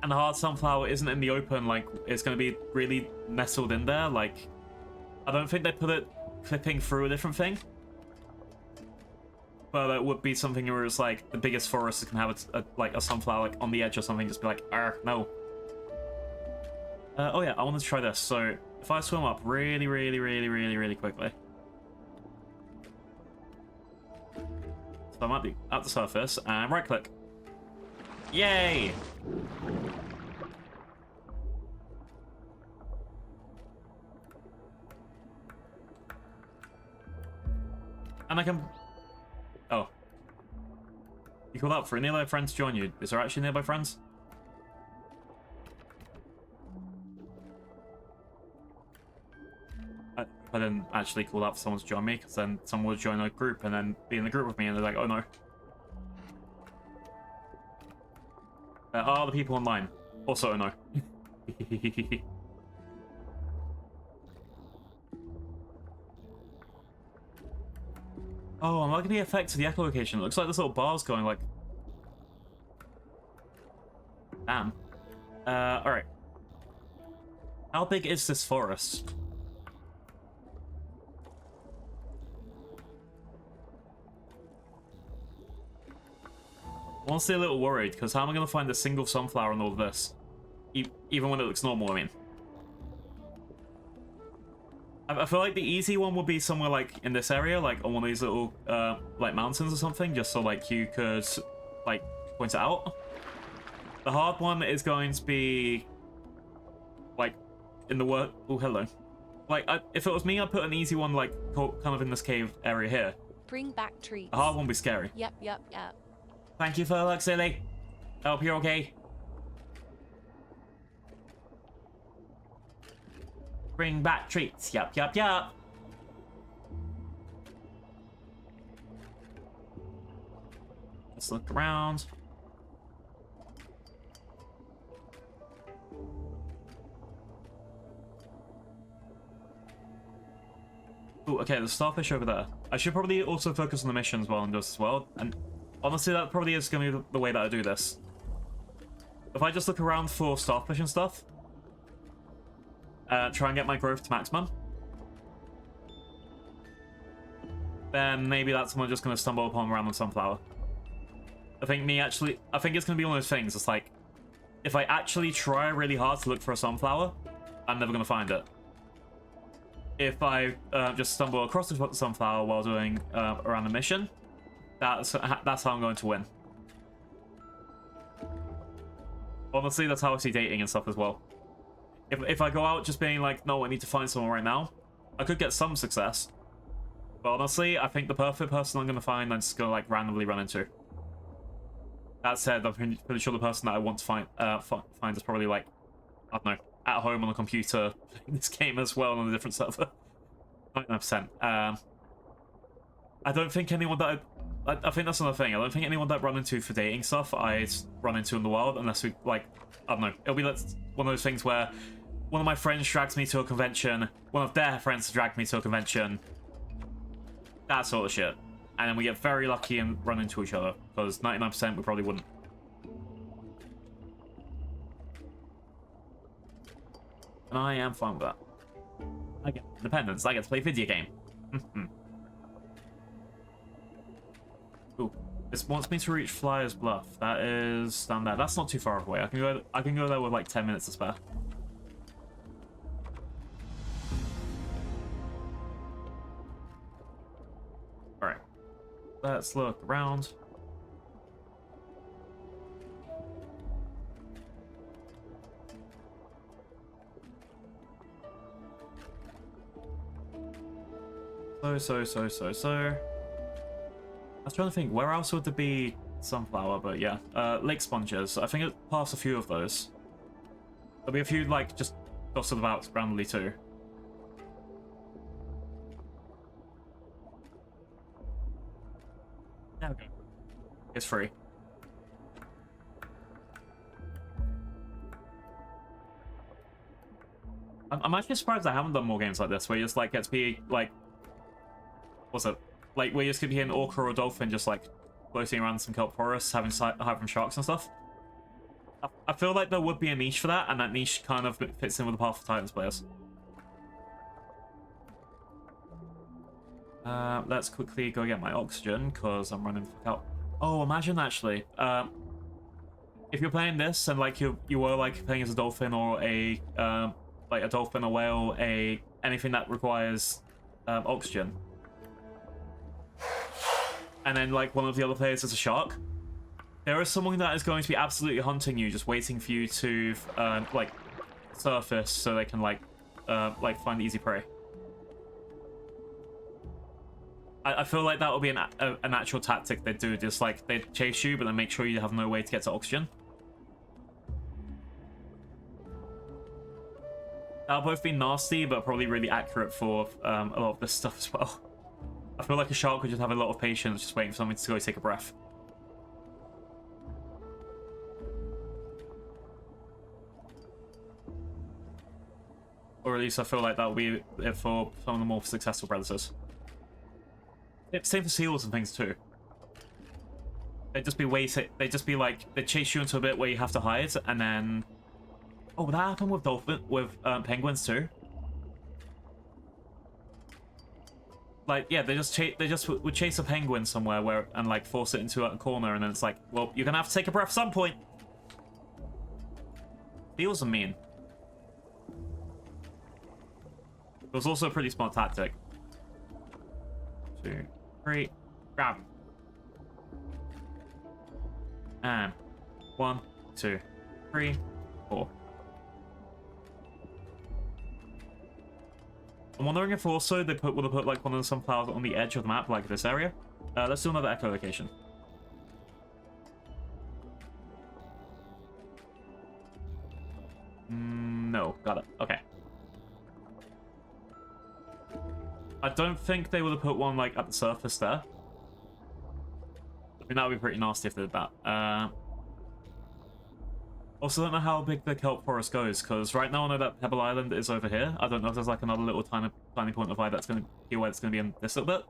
And the hard sunflower isn't in the open, like, it's going to be really nestled in there, like... I don't think they put it clipping through a different thing. But it would be something where it's like the biggest forest can have like a sunflower like on the edge or something, just be like, no. Oh yeah, I wanted to try this. So if I swim up really quickly. So I might be at the surface and right click. Yay! And I can... Oh. You called out for a nearby friend to join you. Is there actually nearby friends? I didn't actually call out for someone to join me, because then someone would join a group and then be in the group with me and they're like, oh no. There are the people online. Also, oh no. Oh, I'm liking the effect of the echolocation. It looks like this little bar's going like... Damn. Alright. How big is this forest? I'm honestly a little worried, because how am I going to find a single sunflower in all of this? Even when it looks normal, I mean. I feel like the easy one would be somewhere like in this area, like on one of these little like mountains or something, just so like you could like point it out. The hard one is going to be like in the work. Oh, hello. Like if it was me, I'd put an easy one like kind of in this cave area here. Bring back treats. The hard one would be scary. Yep. Thank you for the luck, silly. I hope you're okay. Bring back treats. Yup. Let's look around. Ooh, okay, there's starfish over there. I should probably also focus on the missions while I'm doing this as well. And honestly, that probably is going to be the way that I do this. If I just look around for starfish and stuff, try and get my growth to maximum, then maybe that's when I'm just going to stumble upon a random sunflower. I think it's going to be one of those things. It's like, if I actually try really hard to look for a sunflower, I'm never going to find it. If I just stumble across the sunflower while doing a random mission, that's how I'm going to win. Honestly, that's how I see dating and stuff as well. If I go out just being like, no, I need to find someone right now, I could get some success. But honestly, I think the perfect person I'm going to find, I'm just going to like randomly run into. That said, I'm pretty sure the person that I want to find is probably like, I don't know, at home on a computer playing this game as well on a different server. 99%. I don't think anyone that I think that's another thing. I don't think anyone that I run into for dating stuff I'd run into in the wild unless we like, I don't know. It'll be like one of those things where one of my friends drags me to a convention, one of their friends dragged me to a convention, that sort of shit. And then we get very lucky and run into each other, because 99% we probably wouldn't. And I am fine with that. I get independence. I get to play video game. Ooh, this wants me to reach Flyer's Bluff. That is down there. That's not too far away. I can go there with like 10 minutes to spare. All right. Let's look around. So. I was trying to think, where else would there be sunflower? But yeah, lake sponges. I think it passed a few of those. There'll be a few, like, just dotted about randomly too. There we go. It's free. I'm actually surprised I haven't done more games like this, where you just, like, get to be, like... What's it? Like, where you just could be an orca or a dolphin just, like, floating around some kelp forests, having from sharks and stuff. I feel like there would be a niche for that, and that niche kind of fits in with the Path of Titans players. Let's quickly go get my oxygen, because I'm running for kelp. Oh, imagine, actually, if you're playing this, and, like, you were, like, playing as a dolphin or a, like, a dolphin, a whale, anything that requires, oxygen. And then, like, one of the other players is a shark. There is someone that is going to be absolutely hunting you, just waiting for you to, like, surface so they can, like, find easy prey. I feel like that will be an actual tactic they do. Just, like, they chase you, but then make sure you have no way to get to oxygen. That'll both be nasty, but probably really accurate for a lot of this stuff as well. I feel like a shark would just have a lot of patience just waiting for something to go take a breath. Or at least I feel like that will be it for some of the more successful predators. It's same for seals and things too. They'd just be They'd just be like they chase you into a bit where you have to hide, and then. Oh, that happened with penguins too. Like, yeah, they just would chase a penguin somewhere and like force it into a corner, and then it's like, well, you're gonna have to take a breath at some point. Seals are mean. It was also a pretty smart tactic. 2, 3, grab. And 1, 2, 3, 4. I'm wondering if also would have put like one of the sunflowers on the edge of the map, like this area. Let's do another echo location. No, got it. Okay. I don't think they would have put one like at the surface there. I mean, that would be pretty nasty if they did that. Also, don't know how big the kelp forest goes, because right now I know that Pebble Island is over here. I don't know if there's like another little tiny point of light that's going to be where it's going to be in this little bit.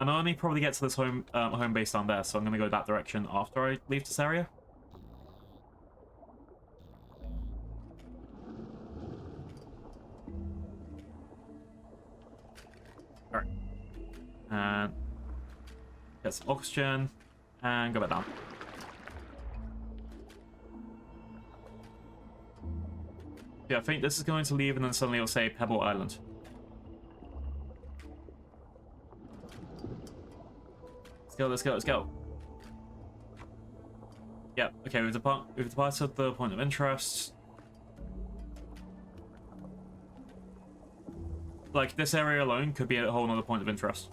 And I only probably get to this home base down there, so I'm going to go that direction after I leave this area. Alright. And get some oxygen, and go back down. Yeah, I think this is going to leave, and then suddenly it'll say Pebble Island. Let's go, let's go, let's go. Yep, okay, we've departed the point of interest. Like, this area alone could be a whole nother point of interest.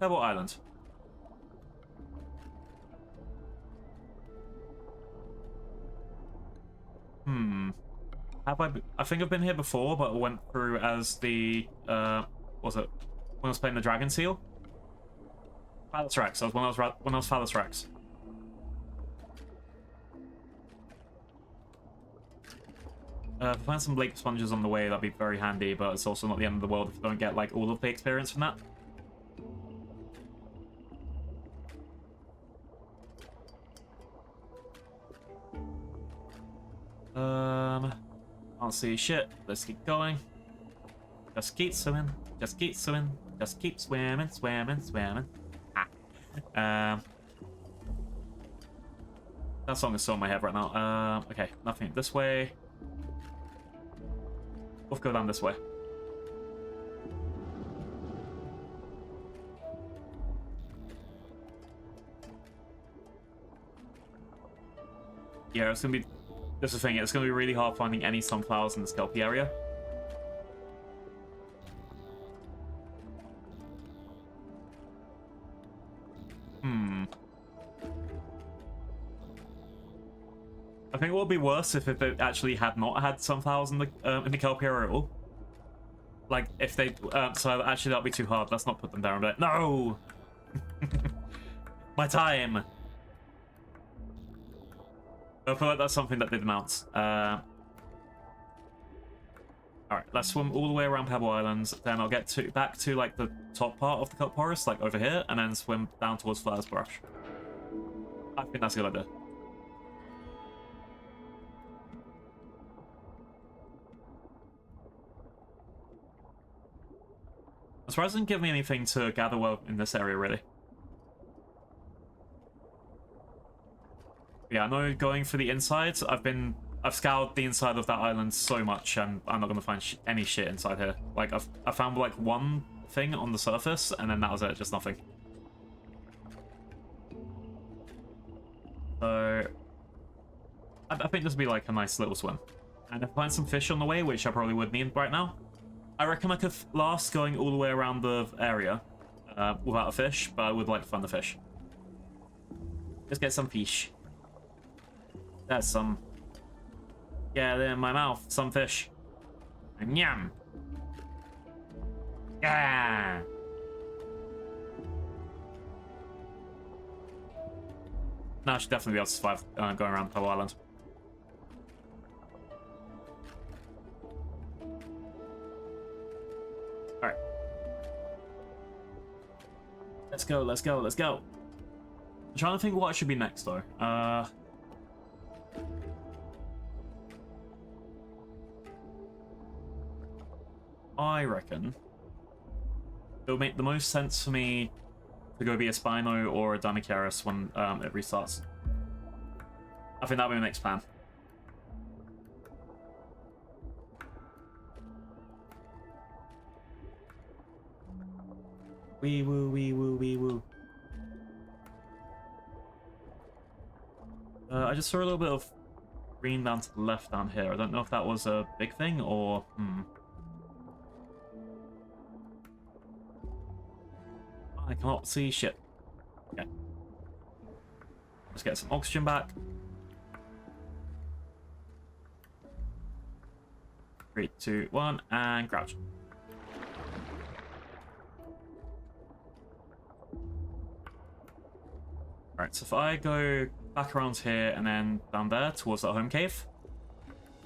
Pebble Island. I think I've been here before, but I went through as the, what was it? When I was playing the Dragon Seal? Phallus Rex. That was when I was Phallus Rex. If I find some lake sponges on the way, that'd be very handy, but it's also not the end of the world if you don't get, like, all of the experience from that. Can't see shit. Let's keep going. Just keep swimming. Just keep swimming. Just keep swimming, swimming, swimming. Ah. That song is still in my head right now. Okay, nothing this way. We'll go down this way. Yeah, it's gonna be. This is the thing, it's going to be really hard finding any sunflowers in the Skelpie area. I think it would be worse if they actually had not had sunflowers in the Kelpie area at all. Like, if they... so actually, that'd be too hard. Let's not put them down a bit. No! My time! I feel like that's something that did mount. Alright, let's swim all the way around Pebble Island. Then I'll get back to like the top part of the kelp forest, like over here, and then swim down towards Flair's Brush. I think that's a good idea. I'm surprised it didn't give me anything to gather well in this area, really. Yeah, I know going for the insides, I've scoured the inside of that island so much, and I'm not gonna find any shit inside here. Like, I found like one thing on the surface, and then that was it, just nothing. So, I think this would be like a nice little swim. And if I find some fish on the way, which I probably would need right now, I reckon I could last going all the way around the area without a fish, but I would like to find the fish. Just get some fish. There's some. Yeah, they're in my mouth. Some fish. And yum. Yeah. No, I should definitely be able to survive going around Pebble Island. Alright. Let's go, let's go, let's go. I'm trying to think what should be next, though. I reckon it would make the most sense for me to go be a Spino or a Dinosaurs when it restarts. I think that'll be the next plan. Wee woo, wee woo, wee woo. I just saw a little bit of green down to the left down here. I don't know if that was a big thing or... I cannot see shit. Okay. Let's get some oxygen back. 3, 2, 1, and crouch. Alright, so if I go back around here and then down there towards that home cave,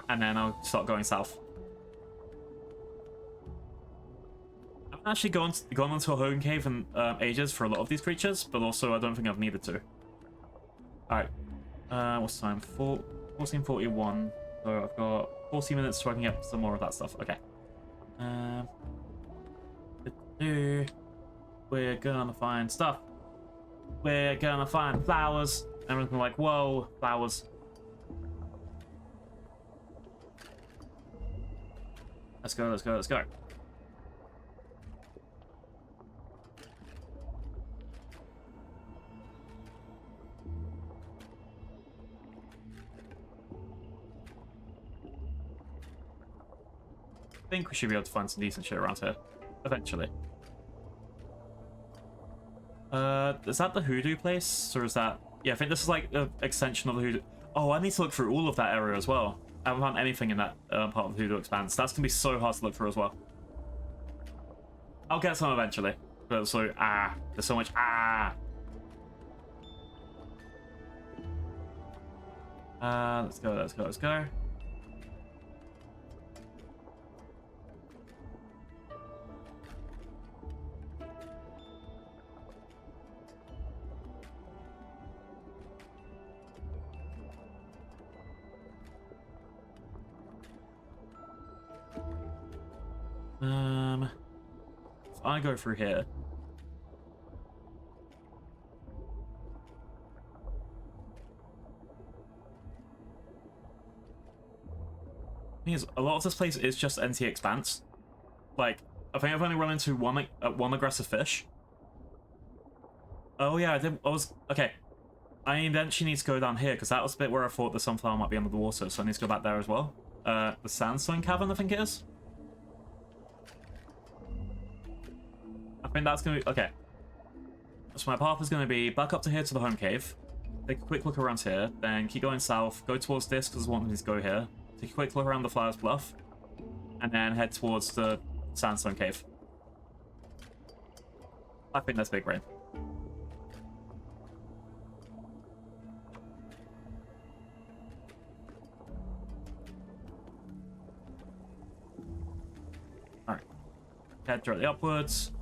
and then I'll start going south. I haven't actually gone into a home cave in ages for a lot of these creatures, but also I don't think I've needed to. Alright, what's the time? 14:41. So I've got 40 minutes so I can get some more of that stuff. Okay. We're gonna find stuff. We're gonna find flowers. Everyone's gonna be like, whoa, flowers. Let's go, let's go, let's go. I think we should be able to find some decent shit around here. Eventually. Is that the hoodoo place? Or is that... Yeah, I think this is like the extension of the hoodoo... Oh, I need to look through all of that area as well. I haven't found anything in that part of the hoodoo expanse. That's going to be so hard to look through as well. I'll get some eventually. But also, there's so much let's go, let's go, let's go. If I go through here. Thing is, a lot of this place is just NT expanse. Like, I think I've only run into one aggressive fish. Oh yeah, okay. I eventually need to go down here because that was the bit where I thought the sunflower might be under the water, so I need to go back there as well. The sandstone cavern, I think it is. I think that's gonna be okay. So my path is gonna be back up to here to the home cave. Take a quick look around here, then keep going south. Go towards this because I want me to go here. Take a quick look around the Flowers Bluff, and then head towards the sandstone cave. I think that's big rain. All right, head directly upwards.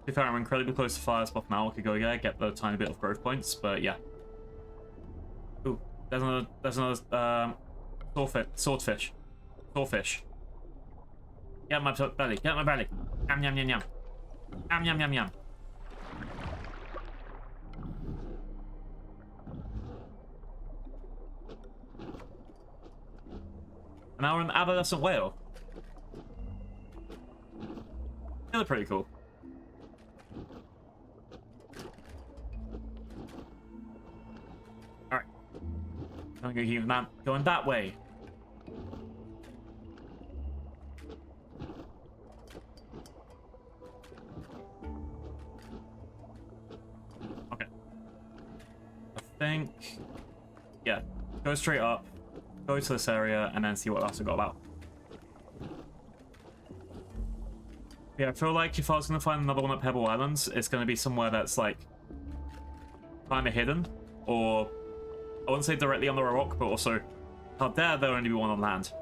To be fair, I'm incredibly close to Flowers Bluff now. I could go there, get the tiny bit of growth points, but yeah. Ooh, there's another swordfish. Swordfish. Get my belly, get my belly. Yum yum yum yum. Yum yum yum yum. And now we're an adolescent whale. They look pretty cool. Alright. I'm gonna keep man going that way. Okay. I think... Yeah. Go straight up. Go to this area and then see what else we got about. Yeah, I feel like if I was going to find another one at Pebble Islands, it's going to be somewhere that's like kind of hidden, or I wouldn't say directly under a rock, but also out there there'll only be one on land.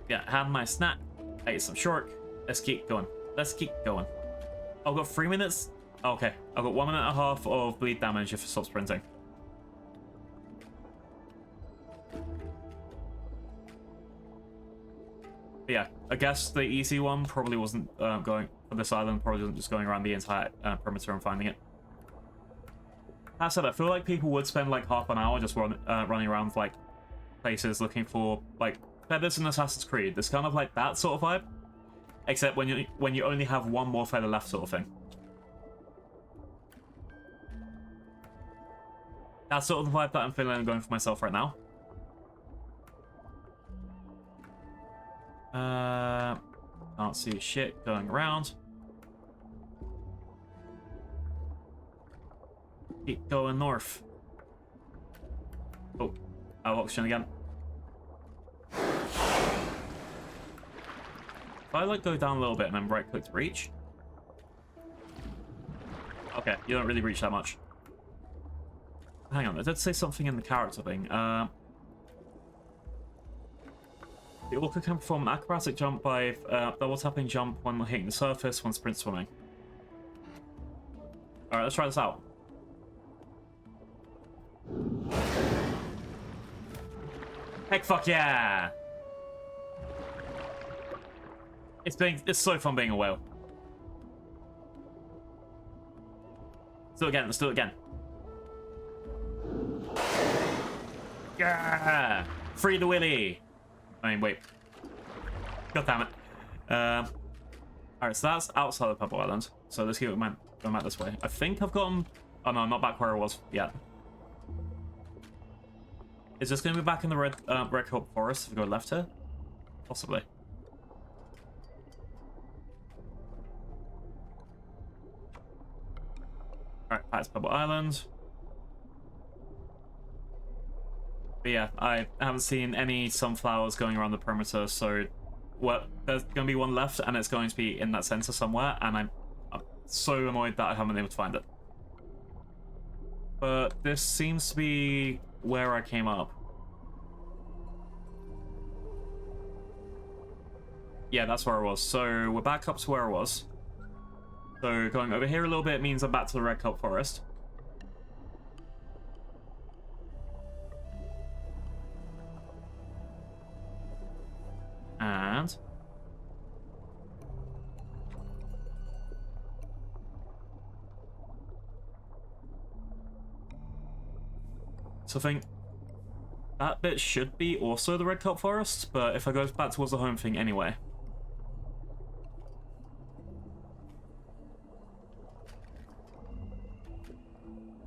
Yeah, had my snack. I ate some short. Let's keep going. Let's keep going. I've got 3 minutes. Okay, I've got 1.5 minutes of bleed damage if I stop sprinting. But yeah, I guess the easy one probably wasn't going for this island. Probably wasn't just going around the entire perimeter and finding it. That said, I feel like people would spend like half an hour just running around like places looking for like feathers in Assassin's Creed. It's kind of like that sort of vibe, except when you only have one more feather left, sort of thing. That's sort of the vibe that I'm feeling I'm going for myself right now. Can't see shit going around. Keep going north. Oh, out of oxygen again. If I like go down a little bit and then right click to reach. Okay, you don't really reach that much. Hang on, I did say something in the character thing. The orca can perform an acrobatic jump by double tapping jump when hitting the surface when sprint swimming. Alright, let's try this out. Heck fuck yeah! It's so fun being a whale. Let's do it again, let's do it again. Yeah! Free the willy! I mean, wait. God damn it. Alright, so that's outside of Pebble Island. So let's keep going back this way. I think I've gotten... Oh no, I'm not back where I was yet. Is this going to be back in the red Kelp Forest if we go left here? Possibly. Alright, back to Pebble Island. But yeah, I haven't seen any sunflowers going around the perimeter, so there's going to be one left, and it's going to be in that center somewhere, and I'm so annoyed that I haven't been able to find it. But this seems to be where I came up. Yeah, that's where I was. So we're back up to where I was. So going over here a little bit means I'm back to the Red Kelp Forest. And so I think that bit should be also the Red Kelp Forest, but if I go back towards the home thing anyway.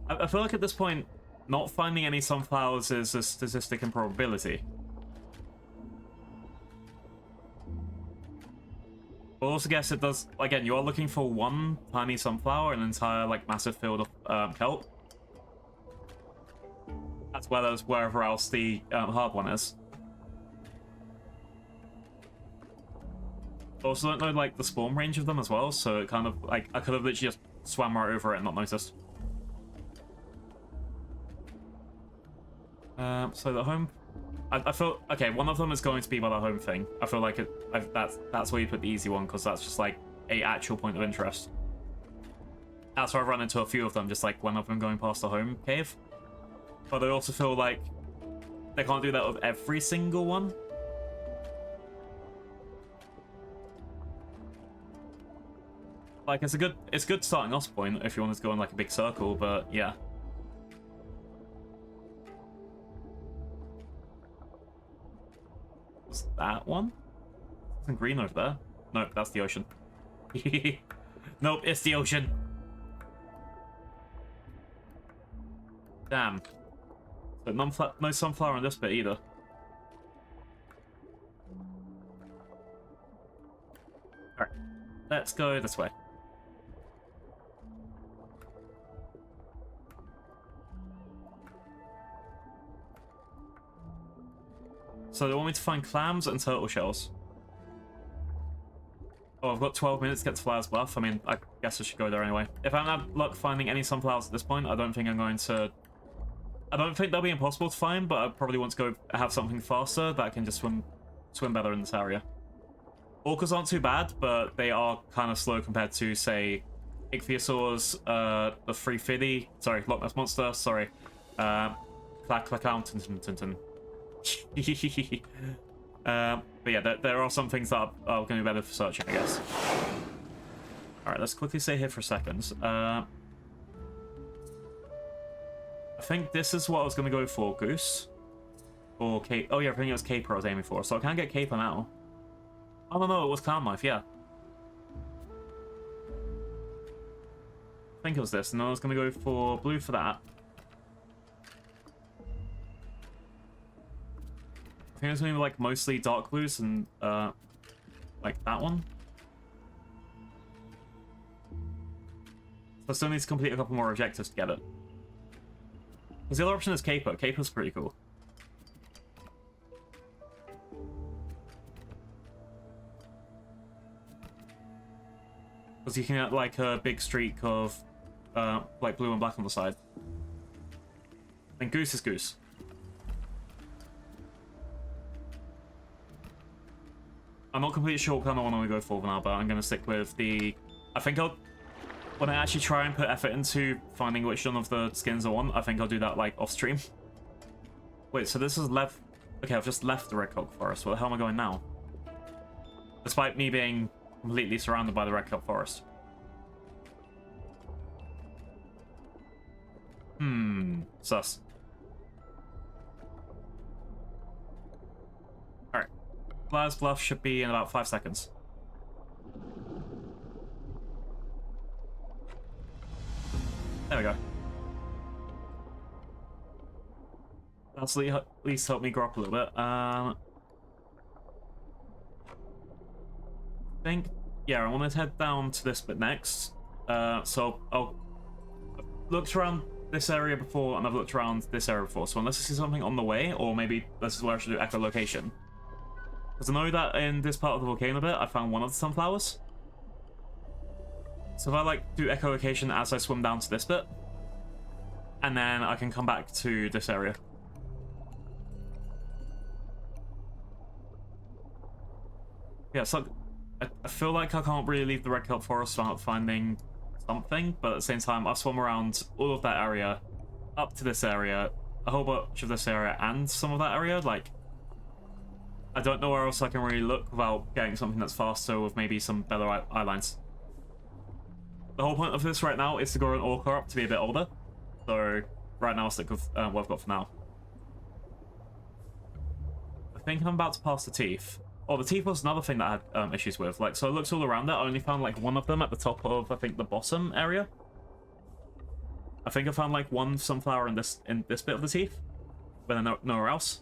I feel like at this point, not finding any sunflowers is a statistic in probability. But also guess it does, again, you are looking for one tiny sunflower in an entire, like, massive field of kelp. As well as wherever else the hard one is. Also don't know, like, the spawn range of them as well, so it kind of, like, I could have literally just swam right over it and not noticed. So the home... I feel... Okay, one of them is going to be by the home thing. I feel like that's where you put the easy one, because that's just, like, a actual point of interest. That's where I've run into a few of them, just, like, when I've been going past the home cave. But I also feel like they can't do that with every single one. Like, it's a good starting off point if you want to go in, like, a big circle, but, yeah. Was that one? Something green over there. Nope, that's the ocean. Nope, it's the ocean. Damn. But no sunflower in this bit either. Alright, let's go this way. So they want me to find clams and turtle shells. Oh, I've got 12 minutes to get to Flowers Bluff. I mean, I guess I should go there anyway. If I haven't had luck finding any sunflowers at this point, I don't think I'm going to I don't think they'll be impossible to find, but I probably want to go have something faster that can just swim better in this area. Orcas aren't too bad, but they are kind of slow compared to, say, Ichthyosaurs, the Free Fiddy, sorry, Loch Ness Monster, sorry, Clackounton. But yeah, there are some things that are going to be better for searching, I guess. Alright, let's quickly stay here for a second. I think this is what I was going to go for, Goose. Or Cape. Oh yeah, I think it was Caper I was aiming for, so I can get Caper now. Oh no, it was Clown Knife, yeah. I think it was this, and then I was going to go for blue for that. I think it's going to be like mostly dark blues and like that one. So I still need to complete a couple more objectives to get it. Because the other option is Caper. Caper's pretty cool. Because you can get like a big streak of like blue and black on the side. And Goose is Goose. I'm not completely sure what kind of one I'm going to go for now, but I'm going to stick with the... I think I'll... When I actually try and put effort into finding which one of the skins I want, I think I'll do that, like, off-stream. Wait, so this is left... Okay, I've just left the Red Kelp Forest. Where the hell am I going now? Despite me being completely surrounded by the Red Kelp Forest. Sus. Alright. Last Bluff should be in about 5 seconds. There we go. That's at least helped me grow up a little bit. I think, yeah, I want to head down to this bit next. So I've looked around this area before, and I've looked around this area before. So unless I see something on the way, or maybe this is where I should do echolocation. Because I know that in this part of the volcano bit, I found one of the sunflowers. So if I like do echolocation as I swim down to this bit, and then I can come back to this area. Yeah, so I feel like I can't really leave the Red Kelp Forest without finding something, but at the same time, I've swum around all of that area, up to this area, a whole bunch of this area, and some of that area. Like, I don't know where else I can really look without getting something that's faster with maybe some better eye lines. The whole point of this right now is to grow an Orca up to be a bit older. So right now I'll stick with what I've got for now. I think I'm about to pass the teeth. Oh, the teeth was another thing that I had issues with. Like, so I looked all around it. I only found like one of them at the top of, I think, the bottom area. I think I found like one sunflower in this bit of the teeth, but then nowhere else.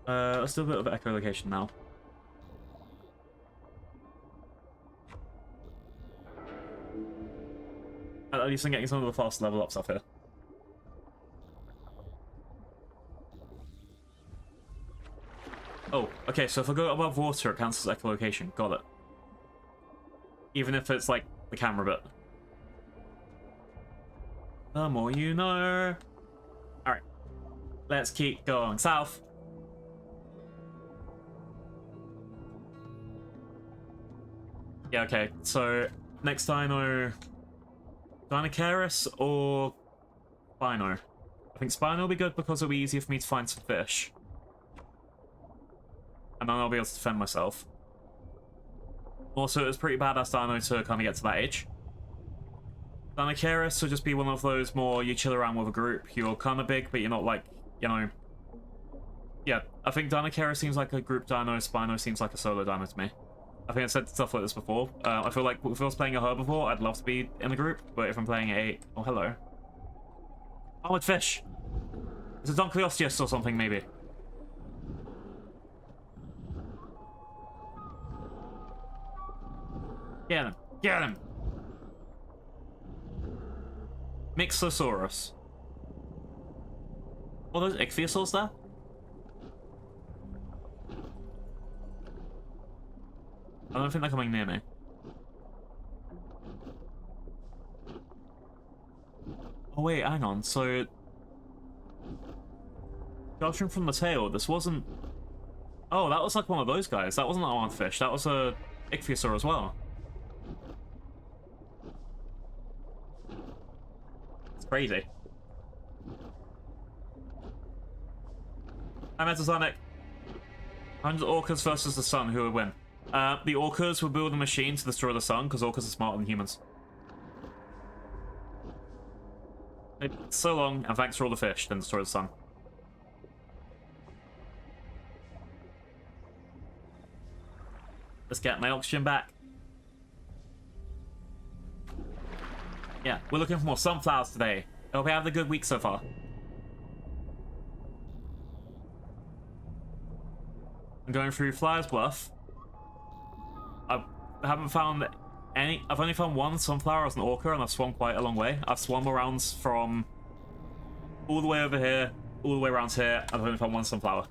Let's do a bit of echolocation now. At least I'm getting some of the fast level up stuff here. Oh, okay, so if I go above water, it counts as echolocation. Got it. Even if it's like the camera bit. The more you know. Alright. Let's keep going south. Yeah, okay, so next Dino... Dinocaris or Spino? I think Spino will be good because it'll be easier for me to find some fish. And then I'll be able to defend myself. Also, it's pretty badass Dino to kind of get to that age. Dinocaris will just be one of those more, you chill around with a group, you're kind of big, but you're not like, you know... Yeah, I think Dinocaris seems like a group Dino, Spino seems like a solo Dino to me. I think I've said stuff like this before. I feel like if I was playing a herbivore, I'd love to be in a group, but if I'm playing a... Oh, hello. Armored fish! It's a Dunkleosteus or something, maybe. Get him! Get him! Mixosaurus. Are those Ichthyosaurs there? I don't think they're coming near me. Oh wait, hang on. So, judging from the tail, this wasn't. Oh, that was like one of those guys. That wasn't an armed fish. That was a ichthyosaur as well. It's crazy. Hi, Metasonic. 100 orcas versus the sun. Who would win? The orcas would build a machine to destroy the sun because orcas are smarter than humans. So long, and thanks for all the fish. Then destroy the sun. Let's get my oxygen back. Yeah, we're looking for more sunflowers today. I hope you have a good week so far. I'm going through Flyers Bluff. I haven't found any. I've only found one sunflower as an orca, and I've swum quite a long way. I've swum around from all the way over here, all the way around here, and I've only found one sunflower.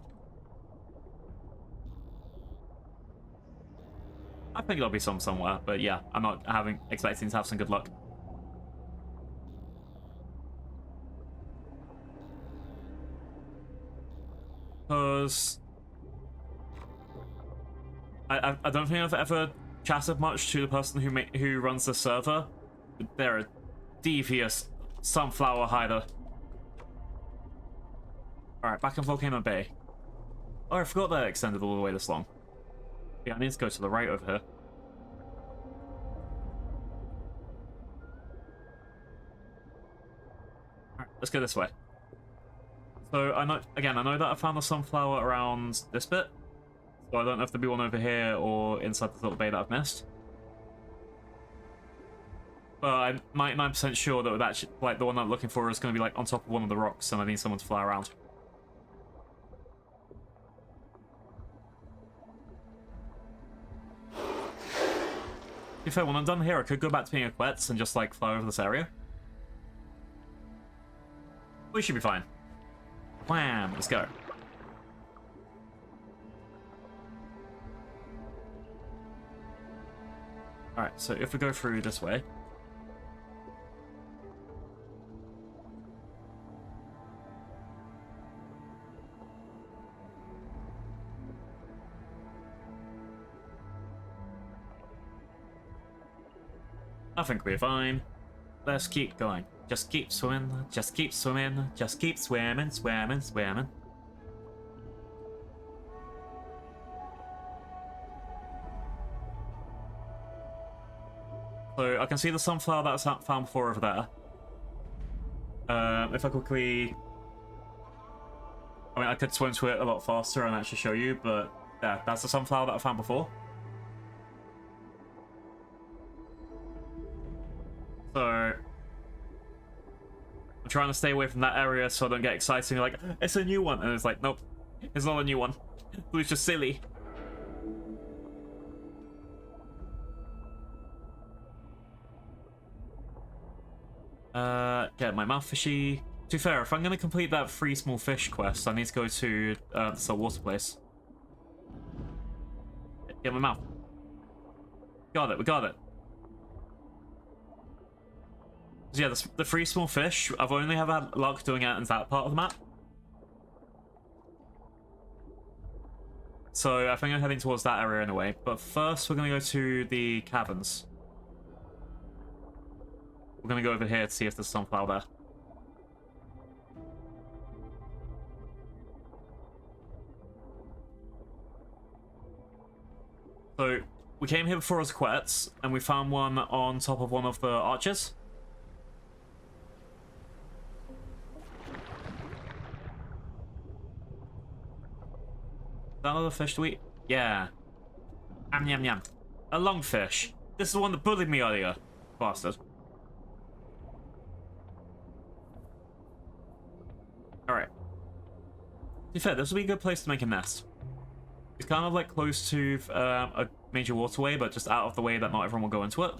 I think there'll be some somewhere, but yeah, I'm not expecting to have some good luck. Because I don't think I've ever chatted much to the person who runs the server. They're a devious sunflower hider. Alright, back in Volcano Bay. Oh, I forgot that extended all the way this long. Yeah, I need to go to the right over here. Alright, let's go this way. So, I know that I found the sunflower around this bit. So I don't know if there'll be one over here or inside this little bay that I've missed. But I'm 99% sure that actually, like, the one I'm looking for is going to be like on top of one of the rocks, and I need someone to fly around. To be fair, when I'm done here, I could go back to being a Quetz and just like fly over this area. We should be fine. Wham! Let's go. Alright, so if we go through this way. I think we're fine. Let's keep going. Just keep swimming, just keep swimming, just keep swimming, swimming, swimming. So I can see the sunflower that I found before over there. If I quickly... I mean, I could swim to it a lot faster and actually show you, but yeah, that's the sunflower that I found before. So... I'm trying to stay away from that area so I don't get excited. Like, it's a new one. And it's like, nope, it's not a new one. It was just silly. Get my mouth fishy. To be fair, if I'm going to complete that free small fish quest, I need to go to the saltwater place. Get my mouth. Got it, we got it. So yeah, the free small fish, I've only ever had luck doing it in that part of the map. So I think I'm heading towards that area anyway. But first, we're going to go to the caverns. We're going to go over here to see if there's sunflower there. So, we came here before as Quetz, and we found one on top of one of the arches. Is that another fish to eat? Yeah. Yum, yum, yum. A lungfish. This is the one that bullied me earlier. Bastard. Alright. To be fair, this would be a good place to make a nest. It's kind of like close to a major waterway, but just out of the way that not everyone will go into it.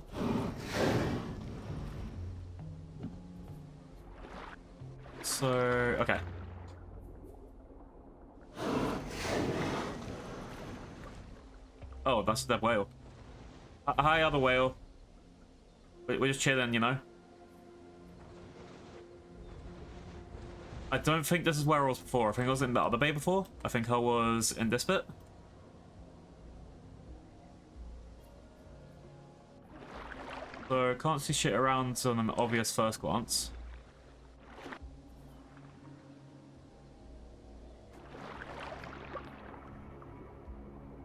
So, okay. Oh, that's a dead whale. Hi, other whale. We're just chilling, you know? I don't think this is where I was before. I think I was in the other bay before. I think I was in this bit. So, can't see shit around on an obvious first glance.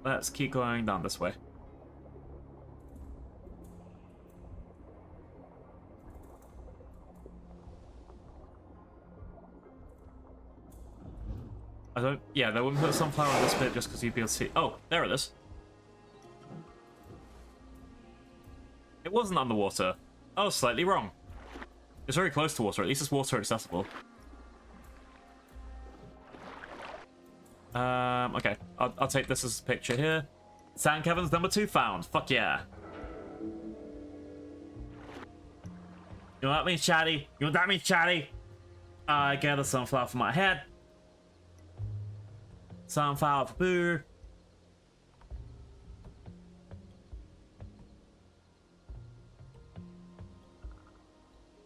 Let's keep going down this way. I don't... Yeah, they wouldn't put a sunflower on this bit just because you'd be able to see... Oh, there it is. It wasn't underwater. I was slightly wrong. It's very close to water. At least it's water accessible. Okay. I'll take this as a picture here. Sand caverns number 2 found. Fuck yeah. You know what that means, chatty? You know what that means, chatty? I get a sunflower for my head. Sunflower for boo.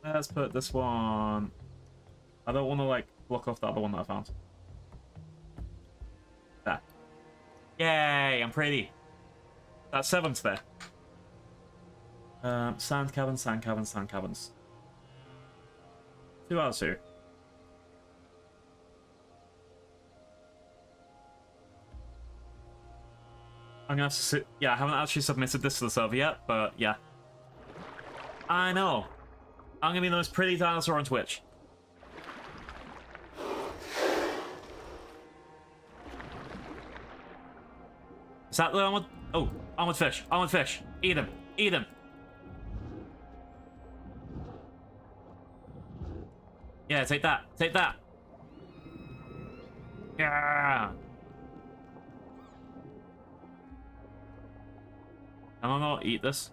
Let's put this one... I don't want to, like, block off the other one that I found. There. Yay, I'm pretty. That's 7 there. Sand caverns, sand caverns, sand caverns. 2 out of 2. I'm gonna have to sit... Yeah, I haven't actually submitted this to the server yet, but yeah. I know. I'm gonna be the most pretty dinosaur on Twitch. Is that the armored... Oh, armored fish. Armored fish. Eat him. Eat him. Yeah, take that. Take that. Yeah. Can I not eat this?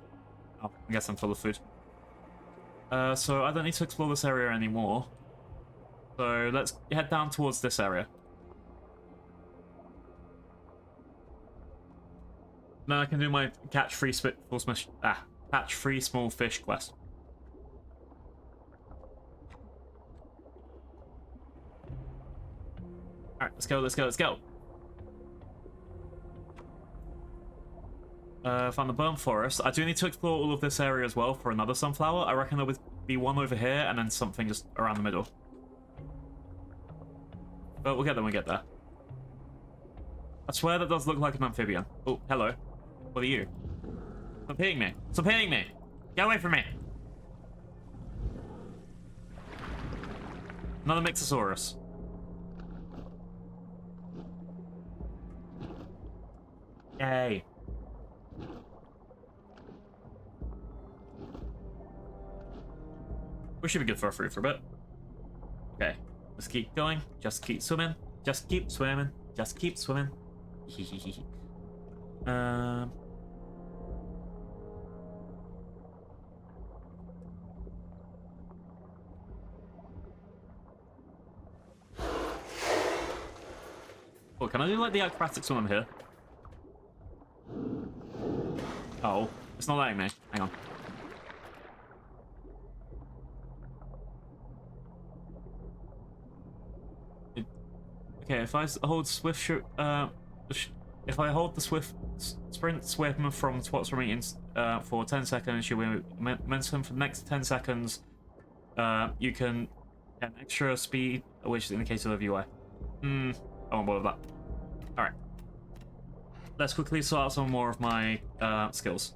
Oh, I guess I'm full of food. So I don't need to explore this area anymore. So let's head down towards this area. Then I can do my catch free small fish quest. Alright, let's go, let's go, let's go. Found the burn forest. I do need to explore all of this area as well for another sunflower. I reckon there would be one over here and then something just around the middle. But we'll get there when we get there. I swear that does look like an amphibian. Oh, hello. What are you? Stop hitting me. Stop hitting me. Get away from me. Another Mixosaurus. Yay. We should be good for our fruit for a bit. Okay, let's keep going. Just keep swimming. Just keep swimming. Just keep swimming. Oh, can I do like the acrobatics when I'm here? Oh, it's not letting me. Hang on. Okay, if I hold swift if I hold the sprint swim from what's remaining for 10 seconds, you will momentum for the next 10 seconds. You can get an extra speed, which is indicated of UI. I won't bother with that. Alright. Let's quickly sort out some more of my skills.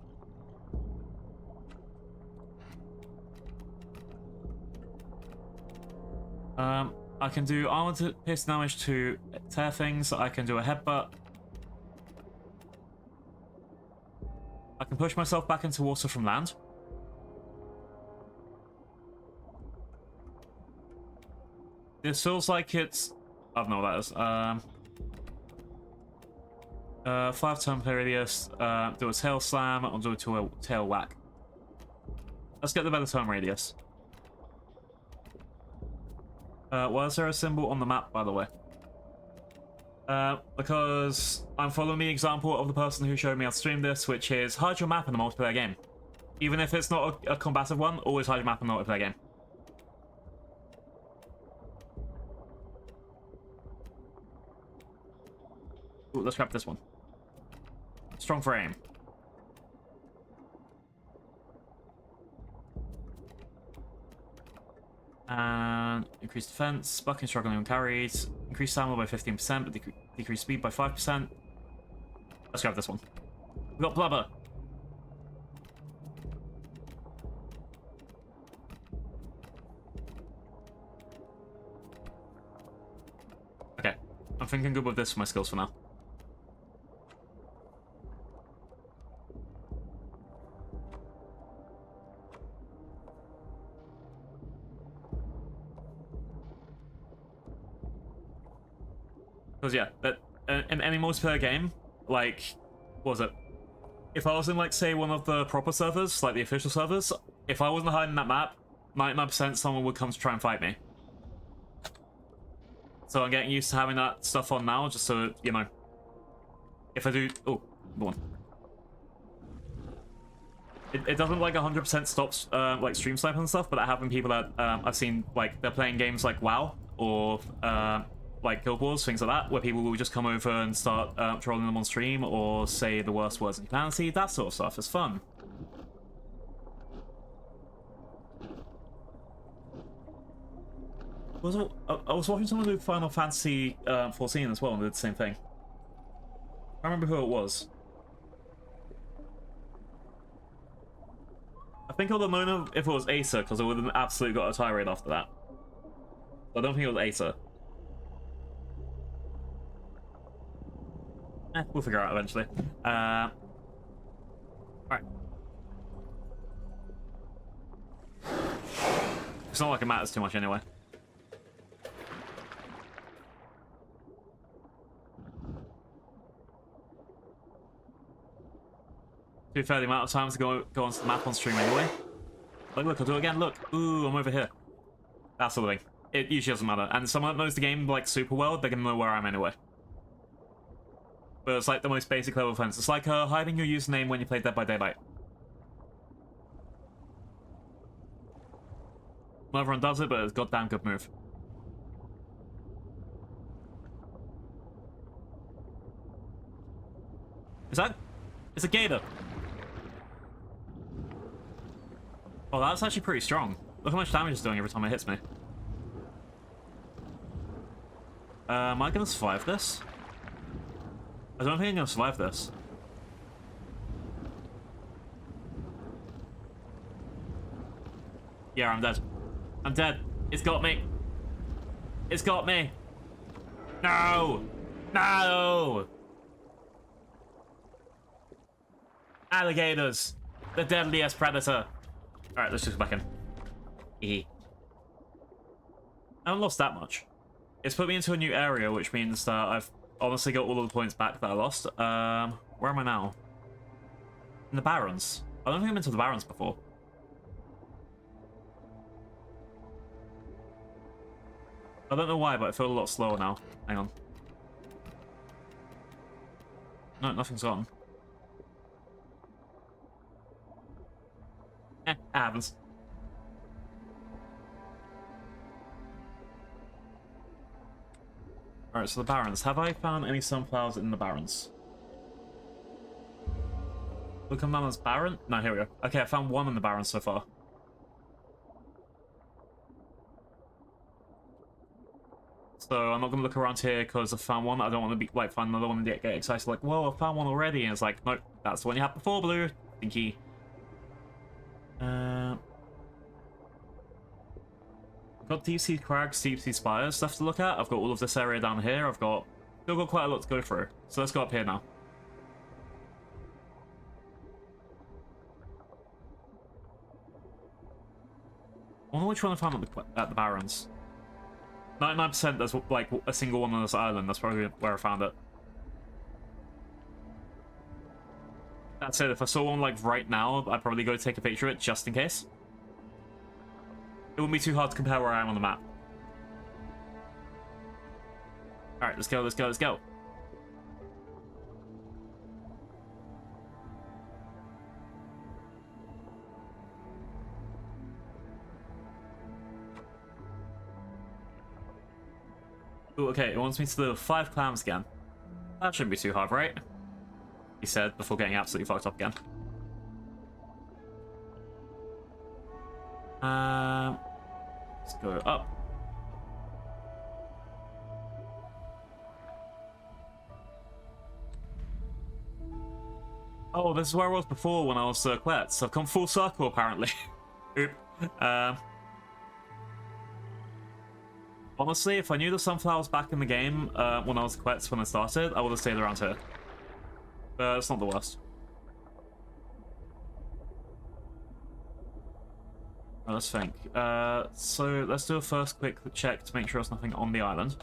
I can do armor to pierce damage to tear things. I can do a headbutt. I can push myself back into water from land. This feels like it's... I don't know what that is. 5-turn radius. Do a tail slam or do a tail whack. Let's get the better turn radius. Why is there a symbol on the map, by the way? Because I'm following the example of the person who showed me how to stream this, which is hide your map in a multiplayer game. Even if it's not a combative one, always hide your map in a multiplayer game. let's grab this one. Strong for aim. And increase defense, bucking, struggling on carries, increase stamina by 15%, but decrease speed by 5%. Let's grab this one. We got blubber. Okay, I'm thinking good with this for my skills for now. Because yeah, that in any multiplayer game, like, what was it? If I was in, like, say, one of the proper servers, like the official servers, if I wasn't hiding that map, 99% someone would come to try and fight me. So I'm getting used to having that stuff on now, just so, you know, if I do... Oh, go on. It doesn't, like, 100% stop, like, stream sniping and stuff, but I have been people that I've seen, like, they're playing games like WoW, or, like Guild Wars, things like that, where people will just come over and start trolling them on stream, or say the worst words in humanity. That sort of stuff is fun. I was watching someone do Final Fantasy 14 as well and did the same thing. I don't remember who it was. I think I would have known if it was Acer, because I would have absolutely got a tirade after that. I don't think it was Acer. We'll figure it out eventually. Alright. It's not like it matters too much anyway. To be fair, the amount of times to go onto the map on stream anyway. Like, look, I'll do it again, look. Ooh, I'm over here. That sort of thing. It usually doesn't matter. And someone that knows the game, like, super well, they're gonna know where I am anyway. But it's like the most basic level offense. It's like hiding your username when you play Dead by Daylight. Not everyone does it, but it's a goddamn good move. Is that... It's a gator. Oh, that's actually pretty strong. Look how much damage it's doing every time it hits me. Am I gonna survive this? I don't think I'm gonna survive this. Yeah, I'm dead. I'm dead. It's got me. It's got me. No! No! Alligators. The deadliest predator. Alright, let's just go back in. I haven't lost that much. It's put me into a new area, which means that I've honestly got all of the points back that I lost. Where am I now? In the Barrens. I don't think I've been to the Barrens before. I don't know why, but I feel a lot slower now. Hang on. No, nothing's on. It happens. Alright, so the Barrens. Have I found any sunflowers in the Barrens? Look on Mama's Barren? No, here we go. Okay, I found one in the Barrens so far. So I'm not gonna look around here because I found one. I don't want to be like find another one and get excited like, whoa, I found one already. And it's like, nope, that's the one you had before, Blue. Thinky. I've got deep sea crags, deep sea spires stuff to look at. I've got all of this area down here. I've got still got quite a lot to go through. So let's go up here now. I wonder which one I found at the Barrens. 99% there's like a single one on this island. That's probably where I found it. That's it. If I saw one like right now, I'd probably go take a picture of it just in case. It wouldn't be too hard to compare where I am on the map. Alright, let's go, let's go, let's go. Ooh, okay, it wants me to do 5 clams again. That shouldn't be too hard, right? He said before getting absolutely fucked up again. Let's go up. Oh, this is where I was before when I was Quetz. I've come full circle, apparently. Oop. Honestly, if I knew the sunflowers back in the game when I was Quetz when I started, I would have stayed around here. But it's not the worst. Let's think. So let's do a first quick check to make sure there's nothing on the island.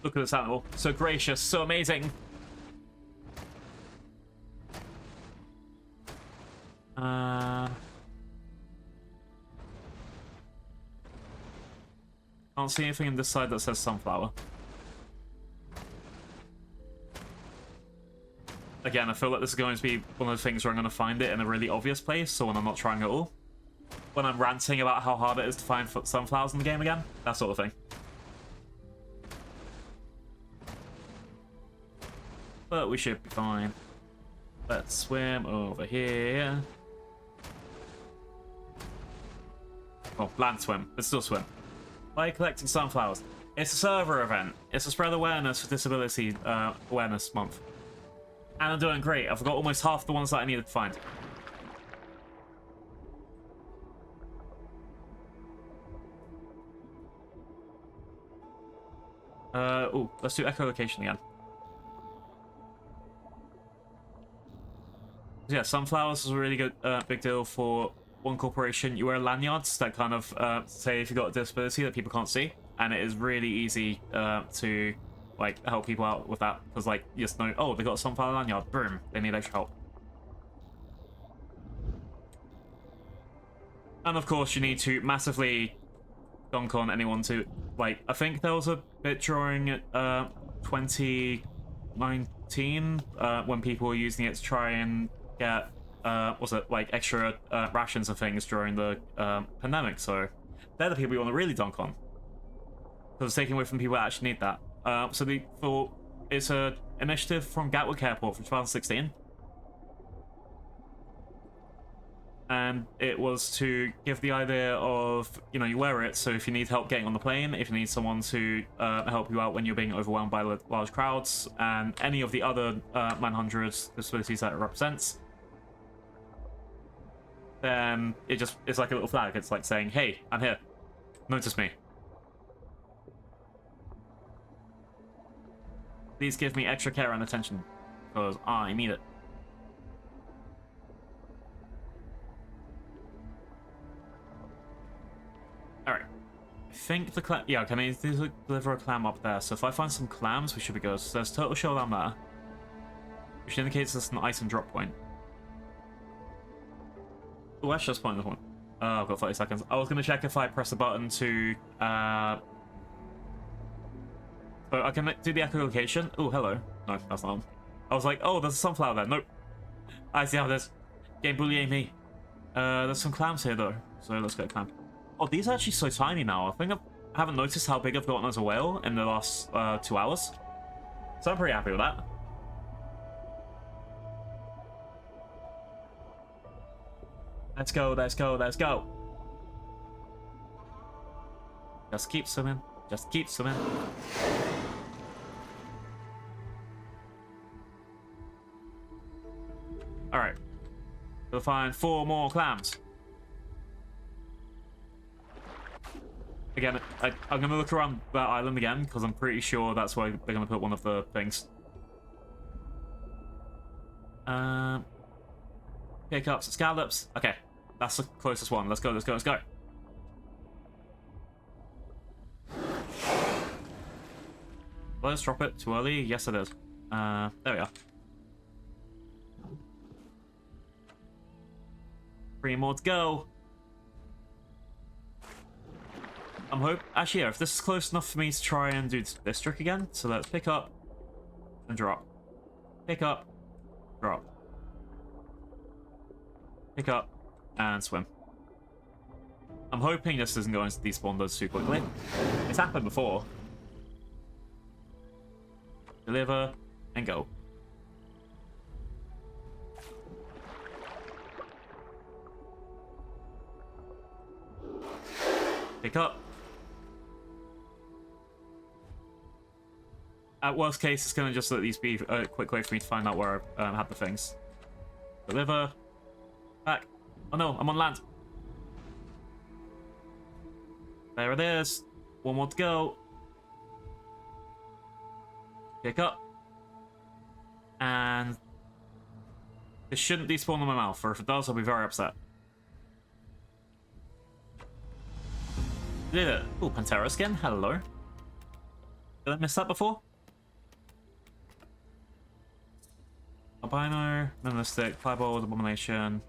Look at this animal. So gracious, so amazing. Can't see anything in this side that says sunflower. Again, I feel like this is going to be one of the things where I'm going to find it in a really obvious place, so when I'm not trying at all. When I'm ranting about how hard it is to find sunflowers in the game again, that sort of thing. But we should be fine. Let's swim over here. Oh, land swim. Let's still swim. By collecting sunflowers. It's a server event. It's a spread awareness for disability awareness month. And I'm doing great. I've got almost half the ones that I needed to find. Oh, let's do echolocation again. Yeah, sunflowers is a really good big deal for one corporation. You wear lanyards that kind of say if you've got a disability that people can't see, and it is really easy to like help people out with that because like you just know, oh, they got a sunflower lanyard, boom, they need extra help. And of course, you need to massively dunk on anyone to like. I think there was a bit during 2019 when people were using it to try and get was it like extra rations and things during the pandemic. So they're the people you want to really dunk on because it's taking away from people that actually need that. It's a initiative from Gatwick Airport from 2016, and it was to give the idea of, you know, you wear it, so if you need help getting on the plane, if you need someone to help you out when you're being overwhelmed by large crowds, and any of the other 900 disabilities that it represents, then it's like a little flag. It's like saying, hey, I'm here, notice me. Please give me extra care and attention, because I need it. Alright. I think the clam... Yeah, can I deliver a clam up there? So if I find some clams, we should be good. So there's turtle shell down there, which indicates there's an item drop point. Oh, that's just point the point. Oh, I've got 30 seconds. I was going to check if I press the button to... So I can do the echolocation. Oh, hello. No, that's not on. I was like, oh, there's a sunflower there. Nope. I see how this game bullying me. There's some clams here, though. So let's get a clam. Oh, these are actually so tiny now. I think I haven't noticed how big I've gotten as a whale in the last 2 hours. So I'm pretty happy with that. Let's go, let's go, let's go. Just keep swimming. Just keep swimming. Alright. We'll find 4 more clams. Again, I'm going to look around that island again, because I'm pretty sure that's where they're going to put one of the things. Pickups, scallops. Okay, that's the closest one. Let's go, let's go, let's go. Let's drop it too early. Yes, it is. There we are. 3 more to go. I'm hoping... Actually, yeah, if this is close enough for me to try and do this trick again. So let's pick up and drop. Pick up, drop. Pick up, And swim. I'm hoping this isn't going to despawn those too quickly. It's happened before. Deliver and go. Pick up. At worst case, it's going to just at least be a quick way for me to find out where I have the things. Deliver. Back. Oh no, I'm on land. There it is. One more to go. Pick up. And this shouldn't despawn in my mouth, or if it does, I'll be very upset. Did it? Oh, Pantera skin. Hello. Did I miss that before? Albino, Minimalistic, Fireball, Abomination.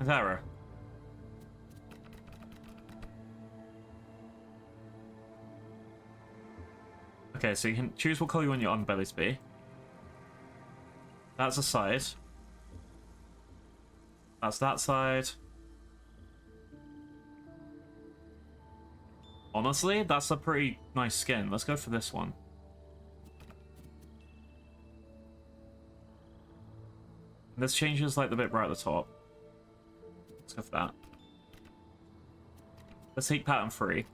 Pantera. Okay, so you can choose what color you want your underbelly to be. That's a side. That's that side. Honestly, that's a pretty nice skin. Let's go for this one. This changes like the bit right at the top. Let's go for that. Let's take pattern 3.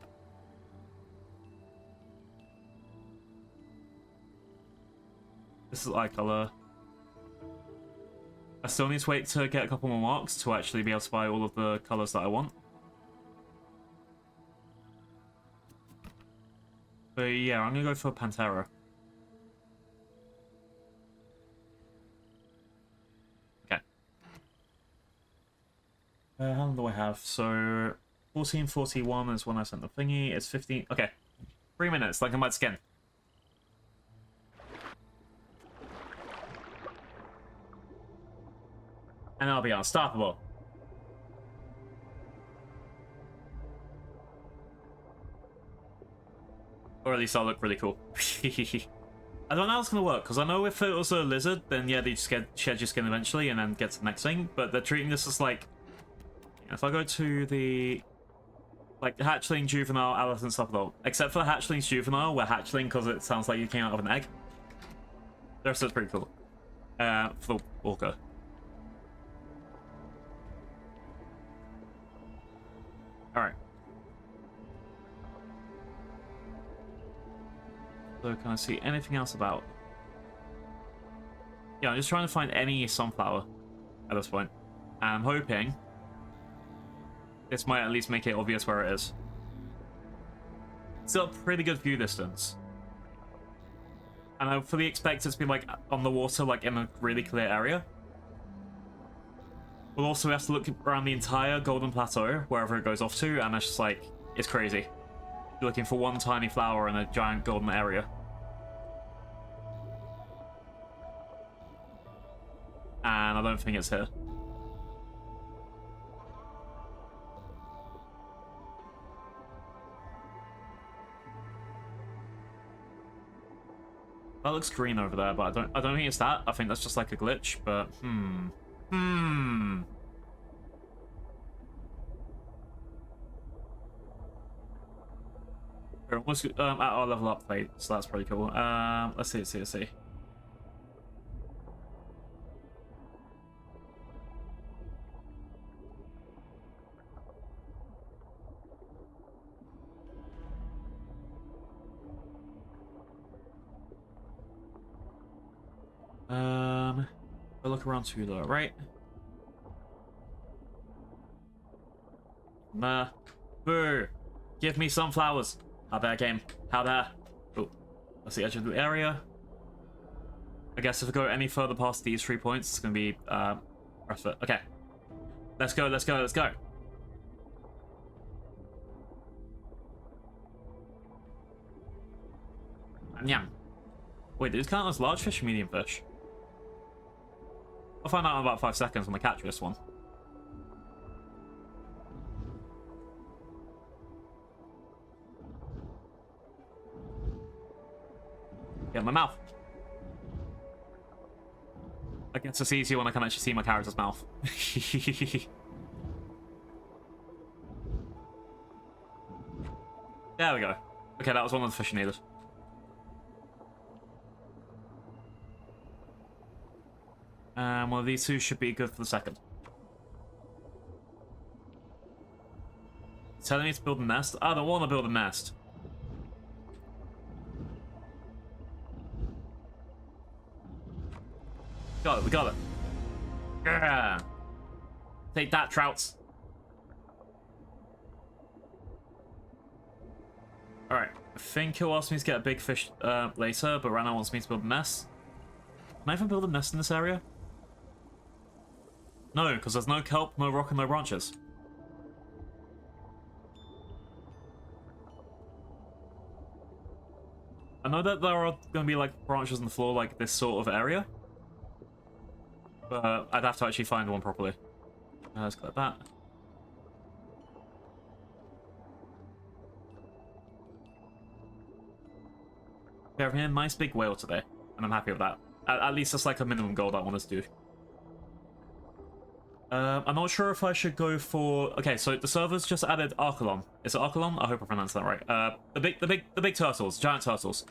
This is eye color. I still need to wait to get a couple more marks to actually be able to buy all of the colors that I want. But yeah, I'm gonna go for Pantera. Okay. How long do I have? So 14:41 is when I sent the thingy. It's 15. Okay, 3 minutes. Like I might skin. And I'll be unstoppable. Or at least I'll look really cool. I don't know how it's going to work, because I know if it was a lizard, then yeah, they just shed your skin eventually and then get to the next thing. But they're treating this as like... If I go to the... Like, hatchling, juvenile, adult, and stuff though. Except for hatchling's juvenile, where hatchling, because it sounds like you came out of an egg. The rest of it's pretty cool. For the Orca. Alright. So can I see anything else about? Yeah, I'm just trying to find any sunflower at this point. And I'm hoping this might at least make it obvious where it is. Still a pretty good view distance. And I fully expect it to be like on the water, like in a really clear area. We'll also have to look around the entire Golden Plateau, wherever it goes off to, and it's just like, it's crazy. You're looking for one tiny flower in a giant golden area. And I don't think it's here. That looks green over there, but I don't think it's that. I think that's just like a glitch, but We're almost at our level up plate, so that's pretty cool. Let's see. I'll look around too though, right? Nah. Boo! Give me some flowers. How about game? How about? Oh, that's the edge of the area. I guess if I go any further past these 3 points, it's gonna be rest of it. Okay. Let's go. Yeah. Wait, do these count as large fish or medium fish? I'll find out in about 5 seconds when I catch this one. Get in my mouth. I guess it's easier when I can actually see my character's mouth. There we go. Okay, that was one of the fish you needed. And one of these two should be good for the second. It's telling me to build a nest. I don't want to build a nest. Got it, we got it. Yeah. Take that, trouts. Alright, I think he'll ask me to get a big fish later, but right now wants me to build a nest. Can I even build a nest in this area? No, because there's no kelp, no rock, and no branches. I know that there are going to be like branches on the floor like this sort of area. But I'd have to actually find one properly. Let's collect that. Yeah, we had a nice big whale today, and I'm happy with that. At least that's like a minimum goal that I want us to do. I'm not sure if I should go for... Okay, so the servers just added Archelon. Is it Archelon? I hope I pronounced that right. The big turtles, giant turtles.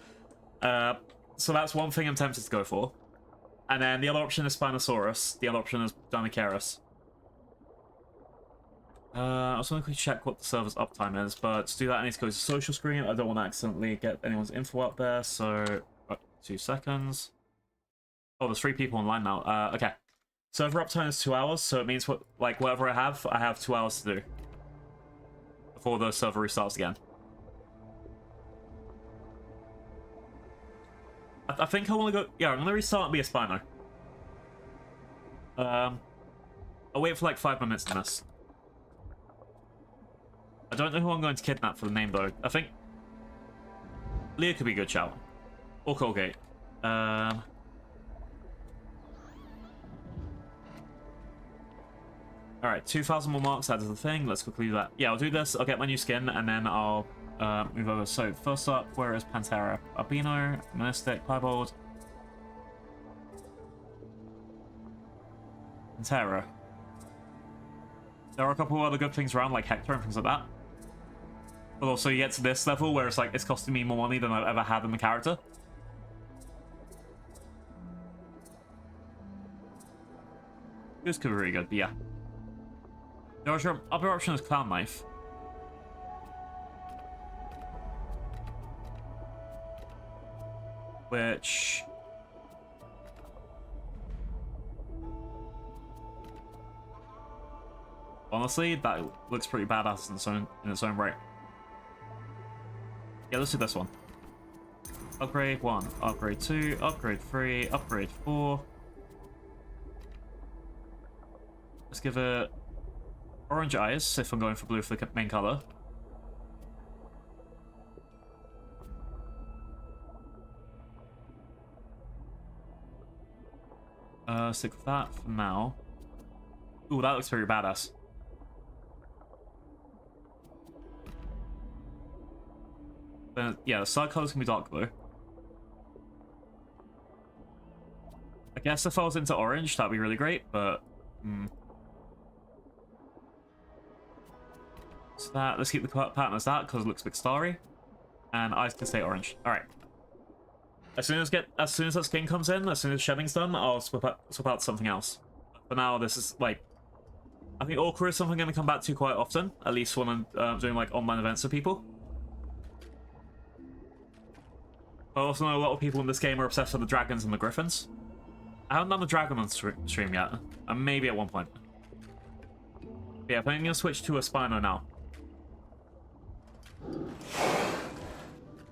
So that's one thing I'm tempted to go for. And then the other option is Spinosaurus. The other option is Dinosaurs. I also want to quickly check what the server's uptime is, but to do that I need to go to social screen. I don't want to accidentally get anyone's info up there, so... 2 seconds. Oh, there's 3 people online now. Okay. Server uptime is 2 hours, so it means whatever I have 2 hours to do. Before the server restarts again. I think I want to go... Yeah, I'm going to restart and be a Spino. I'll wait for like 5 minutes in this. I don't know who I'm going to kidnap for the name, though. I think... Leah could be a good shout. Or Colgate. Alright, 2,000 more marks out of the thing. Let's quickly do that. Yeah, I'll do this. I'll get my new skin, and then I'll move over. So, first up, where is Pantera? Albino, Monistic, Piebald. Pantera. There are a couple of other good things around, like Hector and things like that. But also, you get to this level where it's like, it's costing me more money than I've ever had in the character. This could be really good, but yeah. The other option is Clown Knife. Which... Honestly, that looks pretty badass in its own right. Yeah, let's do this one. Upgrade 1, upgrade 2, upgrade 3, upgrade 4. Let's give it orange eyes if I'm going for blue for the main color. Stick with that for now. Ooh, that looks very badass. Then, yeah, the side color's gonna be dark blue. I guess if I was into orange, that'd be really great, but... So that, let's keep the pattern as that, because it looks a bit starry. And eyes can stay orange. Alright. As soon as that skin comes in, as soon as shedding's done, I'll swap out something else. For now, this is, like... I think Orca is something I'm going to come back to quite often, at least when I'm doing, like, online events with people. I also know a lot of people in this game are obsessed with the dragons and the griffins. I haven't done the dragon on stream yet, and maybe at one point. But yeah, I think I'm going to switch to a Spino now.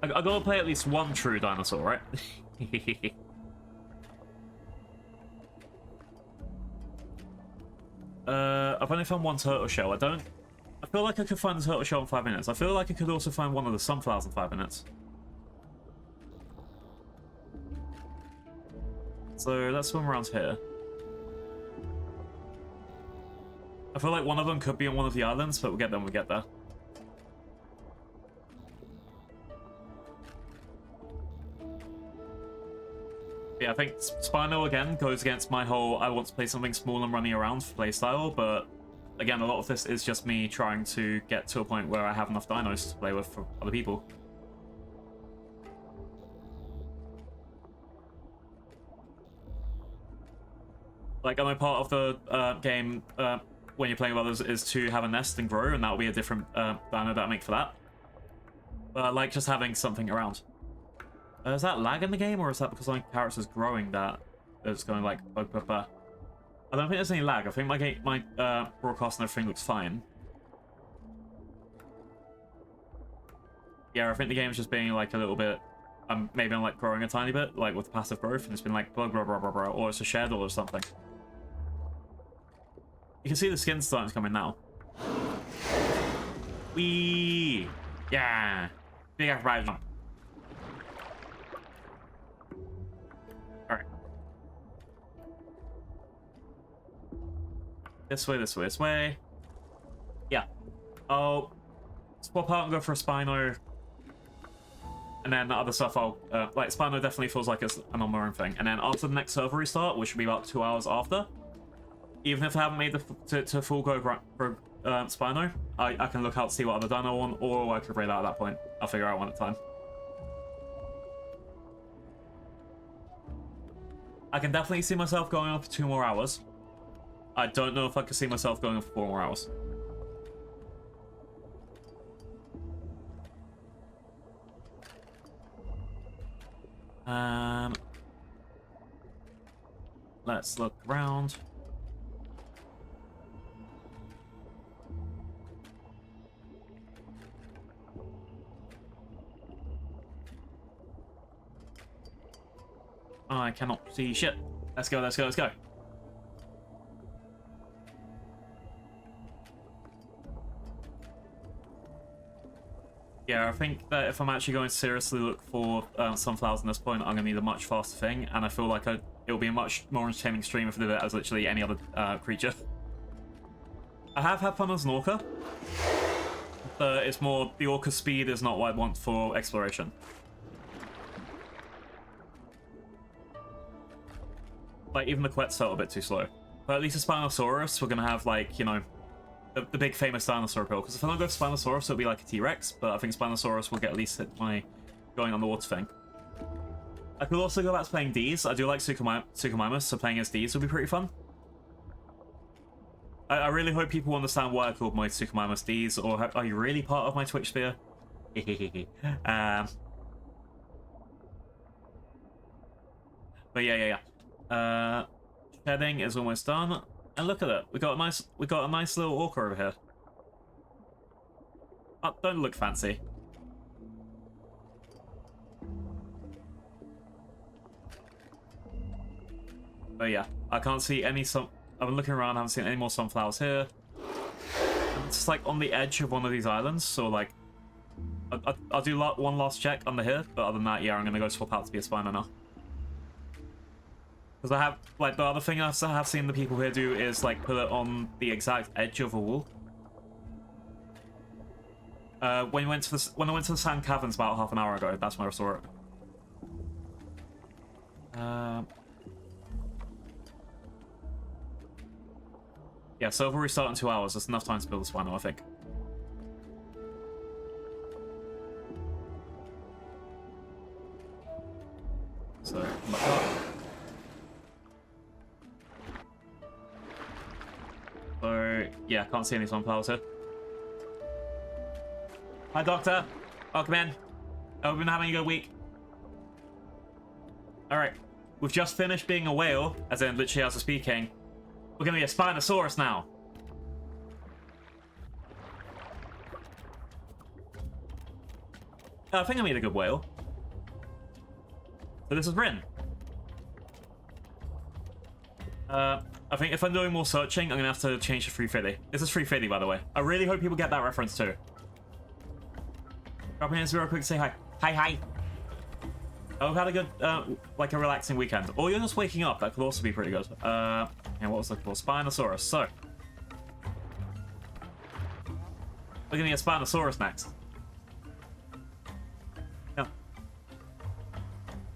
I gotta play at least one true dinosaur, right? I've only found one turtle shell. I feel like I could find the turtle shell in 5 minutes. I feel like I could also find one of the sunflowers in 5 minutes. So let's swim around here. I feel like one of them could be on one of the islands, but we'll get there when we get there. Yeah, I think Spino again goes against my whole I want to play something small and running around playstyle, but again, a lot of this is just me trying to get to a point where I have enough dinos to play with for other people. Like, I know part of the game when you're playing with others is to have a nest and grow, and that'll be a different dino that I make for that. But I like just having something around. Is that lag in the game, or is that because my character's growing that it's going like... I don't think there's any lag. I think my broadcast and everything looks fine. Yeah, I think the game's just being like a little bit... maybe I'm like growing a tiny bit, like with passive growth, and it's been like blah blah blah blah blah, or it's a shadow or something. You can see the skin starting to come in now. Wee! Yeah! Big acrobatic jump. Alright. This way, this way, this way. Yeah. I'll swap out and go for a Spino. And then the other stuff I'll... like, Spino definitely feels like it's an on-my-own thing. And then after the next server restart, which will be about 2 hours after, even if I haven't made to full go for Spino, I can look out to see what other dino I want, or I could raid out at that point. I'll figure out one at a time. I can definitely see myself going on for 2 more hours. I don't know if I can see myself going on for 4 more hours. Let's look around. I cannot see shit. Let's go, let's go, let's go. Yeah, I think that if I'm actually going to seriously look for sunflowers at this point, I'm going to need a much faster thing, and I feel like it'll be a much more entertaining stream if I did it as literally any other creature. I have had fun as an orca, but it's more, the orca speed is not what I want for exploration. Like, even the Quet's felt a bit too slow. But at least a Spinosaurus, we're going to have, like, you know, the big famous dinosaur appeal. Because if I don't go for Spinosaurus, it'll be like a T-Rex, but I think Spinosaurus will get at least hit my going on the water thing. I could also go back to playing D's. I do like Suchomimus, so playing as D's would be pretty fun. I really hope people understand why I called my Suchomimus D's, or are you really part of my Twitch sphere? But yeah. Shedding is almost done, and look at it. We got a nice little orca over here. Oh, don't look fancy. But yeah, I can't see any I've been looking around, I haven't seen any more sunflowers here. It's just like on the edge of one of these islands, so like I'll do one last check under here, but other than that, yeah, I'm gonna go swap out to be a Spino now. Because I have, like, the other thing I have seen the people here do is, like, put it on the exact edge of a wall. When I went to the sand caverns about half an hour ago, that's when I saw it. Yeah, so we'll restart in 2 hours. That's enough time to build a Spino, I think. So, look up. So, yeah, can't see any sunflowers here. Hi, Doctor. Welcome in. Hope you've been having a good week. Alright. We've just finished being a whale, as in literally as we're speaking. We're gonna be a Spinosaurus now. I think I made a good whale. So this is Rin. I think if I'm doing more searching, I'm gonna have to change to 350. This is 350, by the way. I really hope people get that reference too. Dropping in real quick to say hi. Hi. Oh, we've had a good, like a relaxing weekend. Or you're just waking up. That could also be pretty good. And what was it called? Spinosaurus. So, we're gonna get Spinosaurus next. Yeah.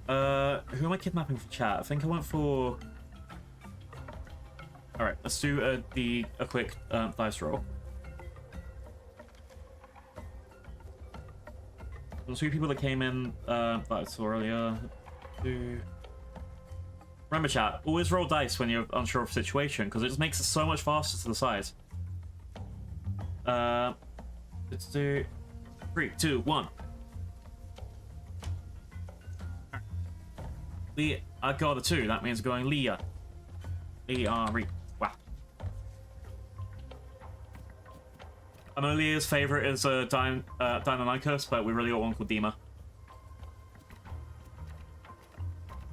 Who am I kidnapping for chat? I think I went for... Alright, let's do a quick dice roll. The two people that came in that I saw earlier. Remember, chat, always roll dice when you're unsure of a situation, because it just makes it so much faster to the side. Let's do 3, 2, 1. I got a 2. That means going Leah. Leah. Wow. I know Leah's favorite is Dinosaurs, but we really got one called Dima.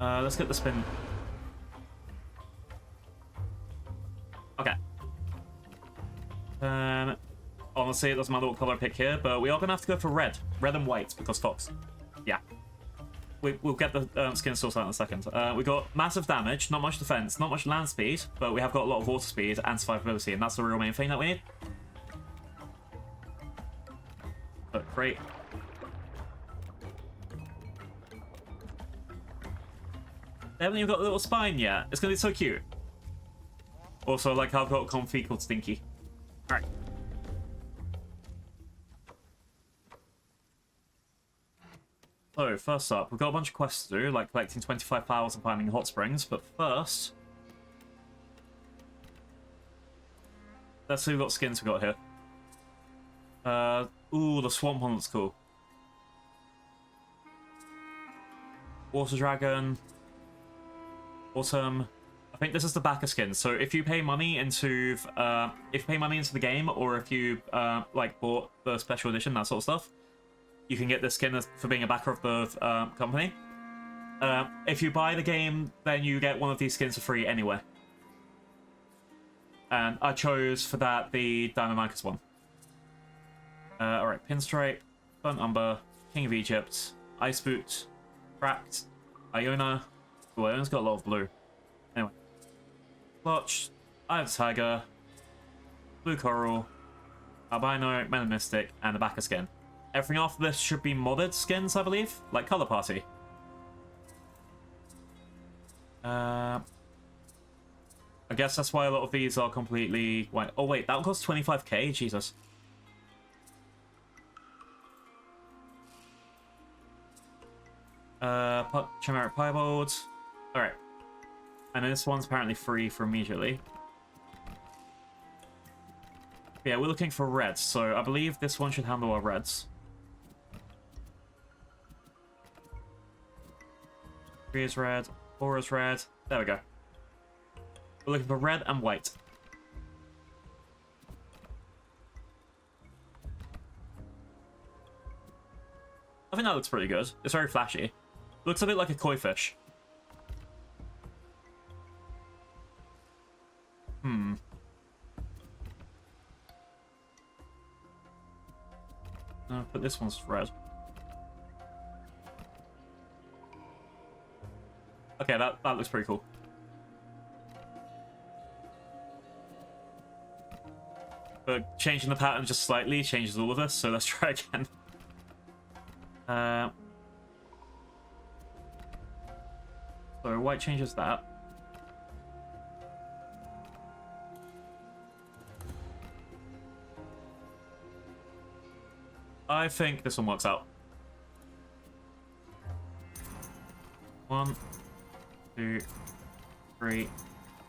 Let's get the spin. Okay. Honestly, it doesn't matter what color I pick here, but we are gonna have to go for red. Red and white, because Fox. Yeah. We'll get the skin sorted out in a second. We got massive damage, not much defense, not much land speed, but we have got a lot of water speed and survivability, and that's the real main thing that we need. But great. They haven't even got a little spine yet. It's gonna be so cute. Also, like how I've got a comfy called Stinky. Alright. So, first up, we've got a bunch of quests to do, like collecting 25 flowers and finding hot springs, but first... let's see what skins we got here. Ooh, the swamp one looks cool. Water Dragon. Autumn. I think this is the backer skin, so if you pay money into the game, or if you like bought the special edition, that sort of stuff, you can get this skin for being a backer of the company. If you buy the game, then you get one of these skins for free anyway. And I chose for that the Dinosaurs one. Alright, Pinstripe, Burnt Umber, King of Egypt, Ice Boot, Cracked, Iona. Oh, Iona's got a lot of blue. Anyway. Blotch, Eye of Tiger, Blue Coral, Albino, Melanistic, and the backer skin. Everything after this should be modded skins, I believe, like Color Party. I guess that's why a lot of these are completely white. Oh wait, that costs 25k? Jesus. Chimeric Piebald. Alright. And this one's apparently free for immediately. Yeah, we're looking for reds, so I believe this one should handle our reds. Three is red, 4 is red. There we go. We're looking for red and white. I think that looks pretty good. It's very flashy. Looks a bit like a koi fish. But this one's red. Okay, that looks pretty cool. But changing the pattern just slightly changes all of this, so let's try again. So white changes that. I think this one works out. 1, 2, 3,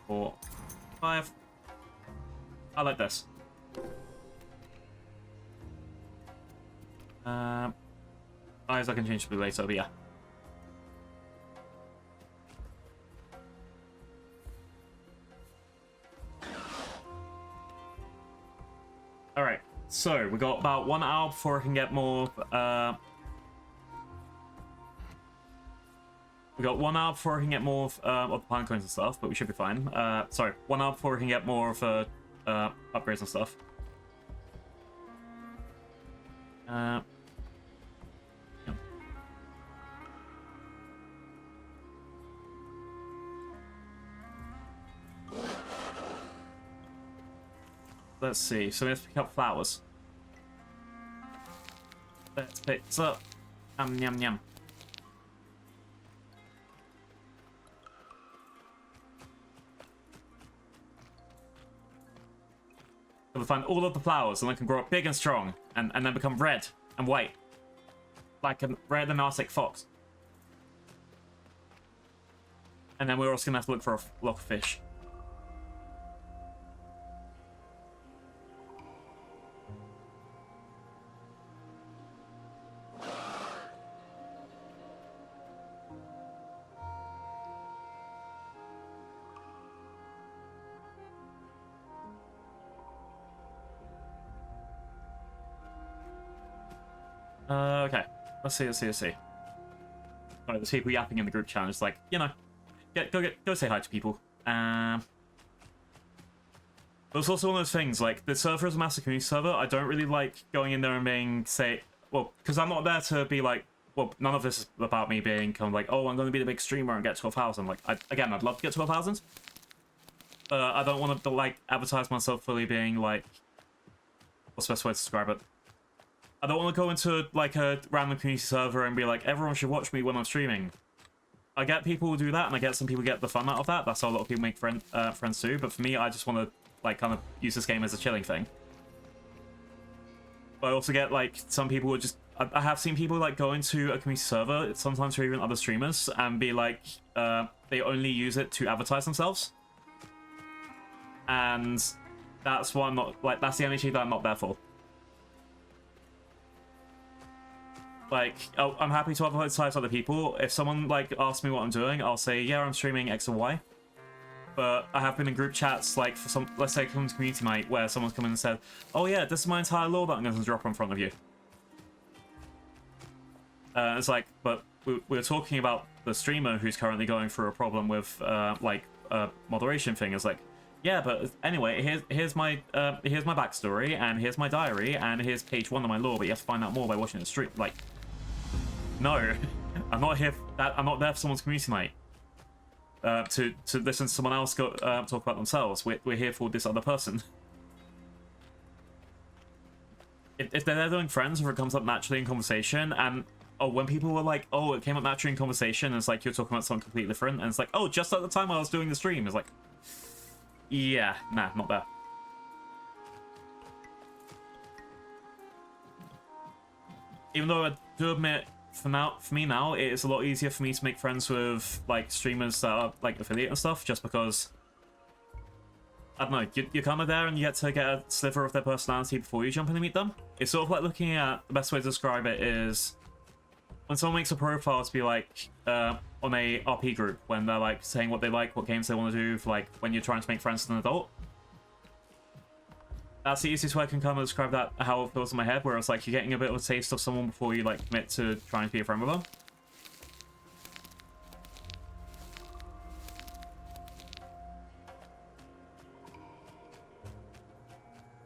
4, 5. I like this. Eyes I can change to blue later, but yeah. Alright, so we got about 1 hour before I can get more. We got 1 hour before I can get more of the pine coins and stuff, but we should be fine. Sorry, 1 hour before I can get more of upgrades and stuff. Yeah. Let's see, so we have to pick up flowers. Let's pick this up. Yum, yum, yum. Gotta find all of the flowers, and they can grow up big and strong, and then become red and white. Like a red and Arctic fox. And then we're also gonna have to look for a flock of fish. Okay. Let's see. Alright, there's people yapping in the group chat. It's like, you know, go say hi to people. But it's also one of those things, like, the server is a massive community server. I don't really like going in there and being, well, because I'm not there to be like, well, none of this is about me being kind of like, oh, I'm going to be the big streamer and get 12,000. Like, again, I'd love to get 12,000. I don't want to, like, advertise myself fully being, like, what's the best way to describe it? I don't want to go into, like, a random community server and be like, everyone should watch me when I'm streaming. I get people who do that, and I get some people get the fun out of that. That's how a lot of people make friends too. But for me, I just want to, like, kind of use this game as a chilling thing. But I also get, like, some people who just... I have seen people, like, go into a community server, sometimes for even other streamers, and be like, they only use it to advertise themselves. And that's why I'm not, like, that's the energy that I'm not there for. Like, I'm happy to advertise other people. If someone, like, asks me what I'm doing, I'll say, yeah, I'm streaming X and Y. But I have been in group chats, like, for some, let's say, come to community night, where someone's come in and said, oh yeah, this is my entire lore that I'm going to drop in front of you. It's like, but we're talking about the streamer who's currently going through a problem with, like, a moderation thing. It's like, yeah, but anyway, here's my backstory, and here's my diary, and here's page 1 of my lore, but you have to find out more by watching the stream. Like, no, I'm not here. I'm not there for someone's community night. To listen to someone else go talk about themselves. We're here for this other person. If they're there doing friends, or it comes up naturally in conversation, and when people were like, oh, it came up naturally in conversation, and it's like you're talking about something completely different, and it's like, oh, just at the time I was doing the stream, it's like, yeah, nah, not there. Even though I do admit, for me now, it is a lot easier for me to make friends with, like, streamers that are, like, affiliate and stuff, just because, I don't know, you're kind of there and you get to get a sliver of their personality before you jump in and meet them. It's sort of like looking at, the best way to describe it is, when someone makes a profile to be, like, on a RP group, when they're, like, saying what they like, what games they want to do, for, like, when you're trying to make friends with an adult. That's the easiest way I can kind of describe that, how it feels in my head, where it's like you're getting a bit of a taste of someone before you, like, commit to trying to be a friend with them.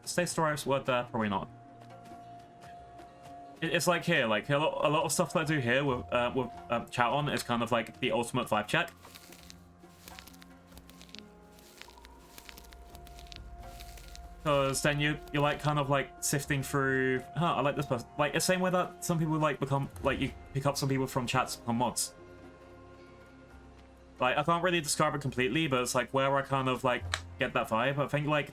Taste the right word there? Probably not. It's like here, like, a lot of stuff that I do here with chat on is kind of like the ultimate vibe check. Because then you're like kind of like sifting through, I like this person. Like, the same way that some people like become, like, you pick up some people from chats to become mods. Like, I can't really describe it completely, but it's like where I kind of like get that vibe. I think like,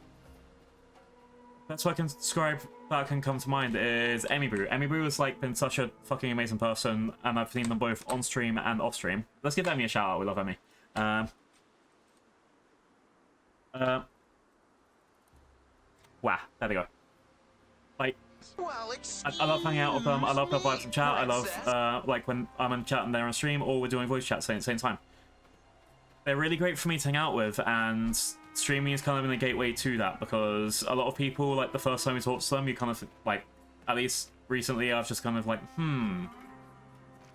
that's what I can describe that can come to mind is Emmyboo. Emmyboo has like been such a fucking amazing person, and I've seen them both on stream and off stream. Let's give Emmy a shout out, we love Emmy. Wow, there we go. Like, Well, I love hanging out with them. I love their vibes in chat. I love, like, when I'm in chat and they're on stream, or we're doing voice chat at the same time. They're really great for me to hang out with, and streaming is kind of in the gateway to that, because a lot of people, like, the first time you talk to them, you kind of, like, at least recently, I've just kind of like,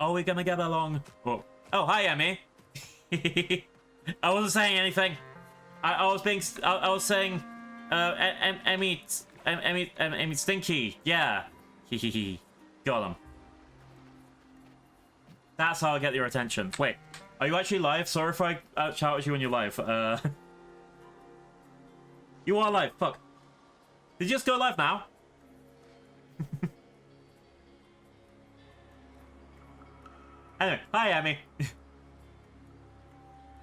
are we gonna get along? Oh, hi, Emmy. I wasn't saying anything. I was saying... Emmy Stinky, yeah. Got him. That's how I get your attention. Wait, are you actually live? Sorry if I shout at you when you're live. You are live, fuck. Did you just go live now? Anyway, hi Emmy.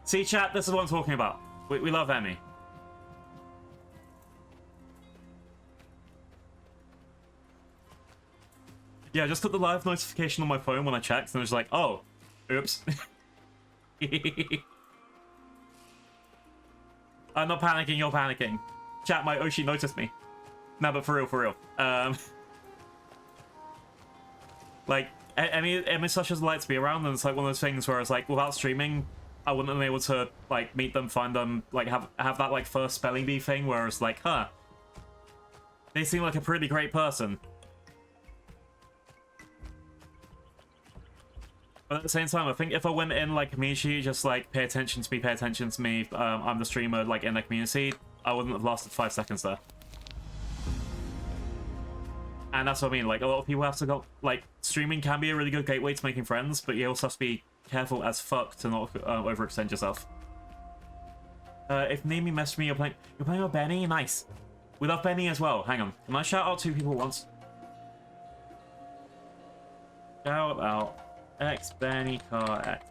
See chat, this is what I'm talking about. We love Emmy. Yeah, I just got the live notification on my phone when I checked, and I was like, oh, oops. I'm not panicking, you're panicking. Chat, my Oshi noticed me. No, but for real, for real. Like, I mean, such as the lights be around, and it's like one of those things where it's like, without streaming, I wouldn't have been able to, like, meet them, find them, like, have that, like, first spelling bee thing where it's like, huh, they seem like a pretty great person. But at the same time, I think if I went in, like, community, just, like, pay attention to me, I'm the streamer, like, in the community, I wouldn't have lasted 5 seconds there. And that's what I mean, like, a lot of people have to go, like, streaming can be a really good gateway to making friends, but you also have to be careful as fuck to not overextend yourself. If Nami messaged me, you're playing with Benny? Nice. We love Benny as well. Hang on. Can I shout out 2 people at once? Shout out X Benny Car X.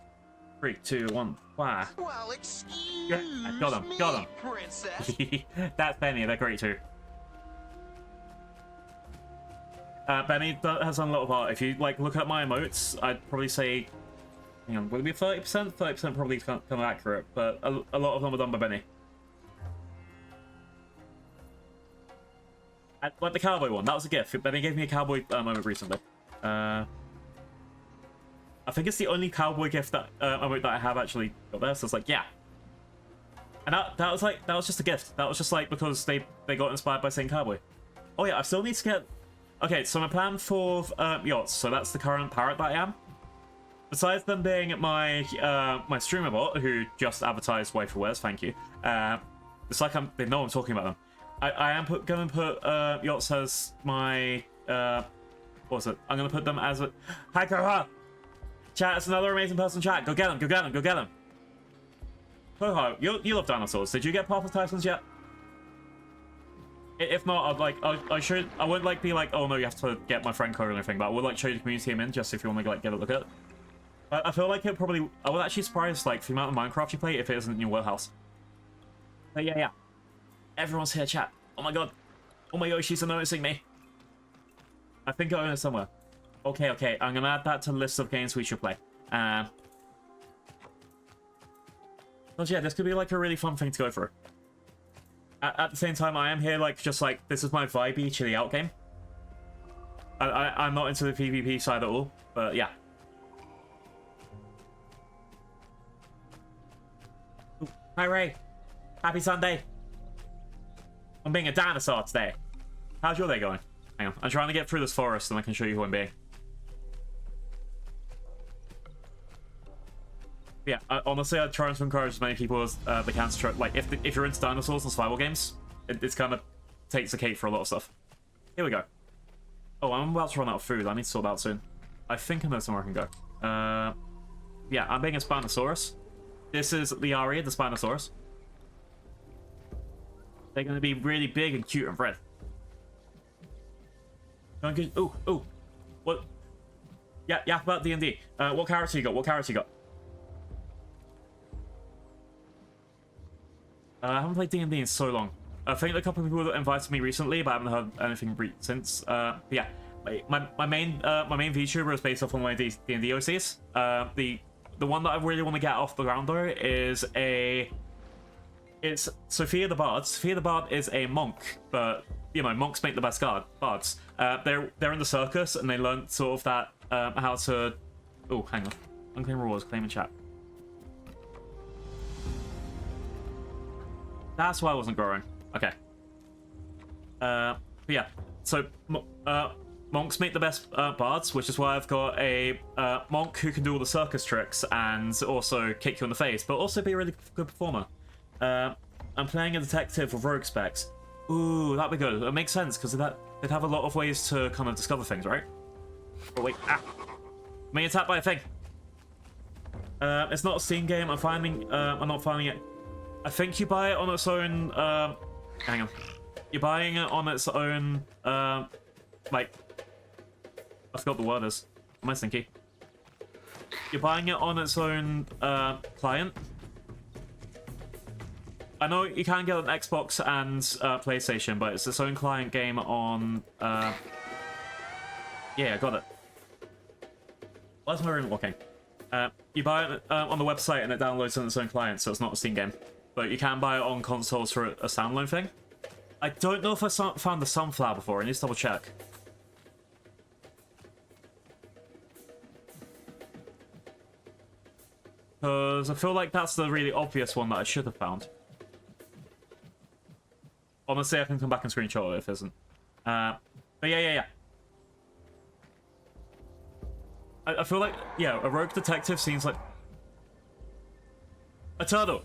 3, 2, 1, fire. Well, excuse Yeah, got him, got him. Princess. That's Benny, they're great too. Benny has done a lot of art. If you like look at my emotes, I'd probably say, hang on, would it be 30%? 30% probably kind of accurate, but a lot of them are done by Benny. Like the cowboy one, that was a gift. Benny gave me a cowboy moment recently. I think it's the only cowboy gift that emote that I have actually got there. So it's like, yeah. And that was just a gift. That was just like because they got inspired by saying cowboy. Oh yeah, I still need to get. Okay, so my plan for yachts. So that's the current parrot that I am. Besides them being my my streamer bot who just advertised waifu wares, thank you. It's like they know I'm talking about them. I am going to put yachts as my what was it? I'm going to put them as a hi Koha. Chat, it's another amazing person. Chat, go get him, go get him, go get him. Koha, you love dinosaurs. Did you get Papa Titans yet? If not, I wouldn't like be like, oh no, you have to get my friend code or anything, but I would like show you the community I'm in just if you want to like get a look at it. I feel like it probably, I would actually surprise like the amount of Minecraft you play if it isn't in your warehouse. But yeah. Everyone's here, chat. Oh my god. All my Yoshis are noticing me. I think I own it somewhere. Okay. I'm gonna add that to the list of games we should play. But yeah, this could be like a really fun thing to go through. At the same time, I am here like just like this is my vibey chilly out game. I'm not into the PvP side at all, but yeah. Ooh, hi Ray, happy Sunday. I'm being a dinosaur today. How's your day going? Hang on, I'm trying to get through this forest and I can show you who I'm being. Yeah, honestly, I try to encourage as many people as they can to try, like, if you're into dinosaurs and survival games, it's kind of takes the cake for a lot of stuff. Here we go. Oh, I'm about to run out of food. I need to sort that out soon. I think I know somewhere I can go. Yeah, I'm being a Spinosaurus. This is the Aria, the Spinosaurus. They're going to be really big and cute and red. Ooh. What? Yeah, about D&D. What character you got? What character you got? I haven't played D&D in so long. I think a couple of people that invited me recently, but I haven't heard anything since. Yeah, my main VTuber is based off one of my D&D OCs. The one that I really want to get off the ground though is it's Sophia the Bard. Sophia the Bard is a monk, but you know monks make the best bards. They're in the circus and they learn sort of that how to. Oh, hang on. Unclaimed rewards, claim in chat. That's why I wasn't growing. Okay. But yeah. So monks make the best bards, which is why I've got a monk who can do all the circus tricks and also kick you in the face, but also be a really good performer. I'm playing a detective with rogue specs. Ooh, that'd be good. It makes sense because they'd have a lot of ways to kind of discover things, right? Oh wait, I'm being attacked by a thing. It's not a Steam game. I'm not finding it. I think you buy it on its own. Hang on. You're buying it on its own. Like, I forgot the word is. Am I stinky? You're buying it on its own client. I know you can get an Xbox and PlayStation, but it's its own client game on. Yeah, Yeah, I got it. Why's my room looking? You buy it on the website and it downloads on its own client, so it's not a Steam game. But you can buy it on consoles for a standalone thing. I don't know if I found the sunflower before. I need to double check. Because I feel like that's the really obvious one that I should have found. Honestly, I can come back and screenshot it if it isn't. But yeah. I feel like, yeah, a rogue detective seems like... A turtle!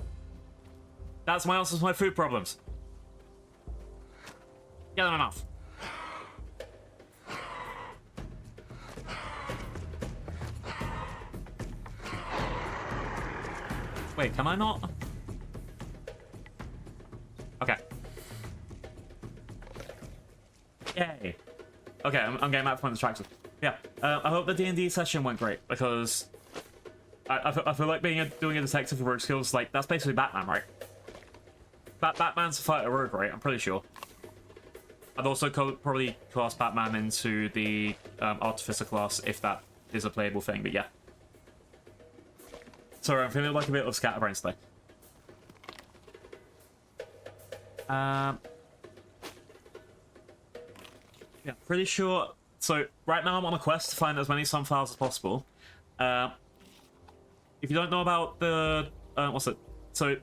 That's my answer to my food problems. Get them enough. Wait, can I not? Okay. Yay. Okay, I'm getting back from the distracted. Yeah, I hope the D&D session went great, because I feel like doing a detective with rogue skills, like, that's basically Batman, right? Batman's a fighter rogue, right? I'm pretty sure. I'd also probably class Batman into the Artificer class, if that is a playable thing, but yeah. Sorry, I'm feeling like a bit of scatterbrain today. Yeah, pretty sure. So right now I'm on a quest to find as many sunflowers as possible. If you don't know about the what's it? So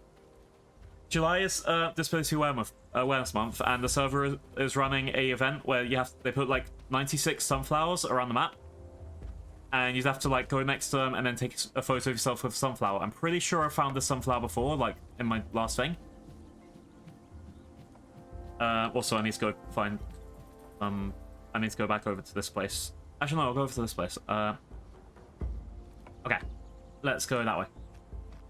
July is Disability Awareness Month, and the server is running a event where they put like 96 sunflowers around the map. And you'd have to like go next to them and then take a photo of yourself with a sunflower. I'm pretty sure I found the sunflower before, like in my last thing. Also, I need to go find. I need to go back over to this place. Actually, no, I'll go over to this place. Okay, let's go that way.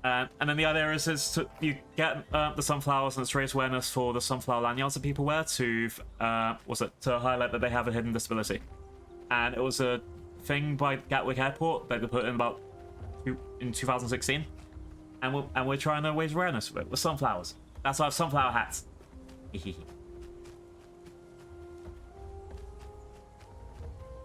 And then the idea is you get the sunflowers, and it's raised awareness for the sunflower lanyards that people wear to to highlight that they have a hidden disability. And it was a thing by Gatwick Airport that they put in in 2016, and we're trying to raise awareness of it with sunflowers. That's why I have sunflower hats.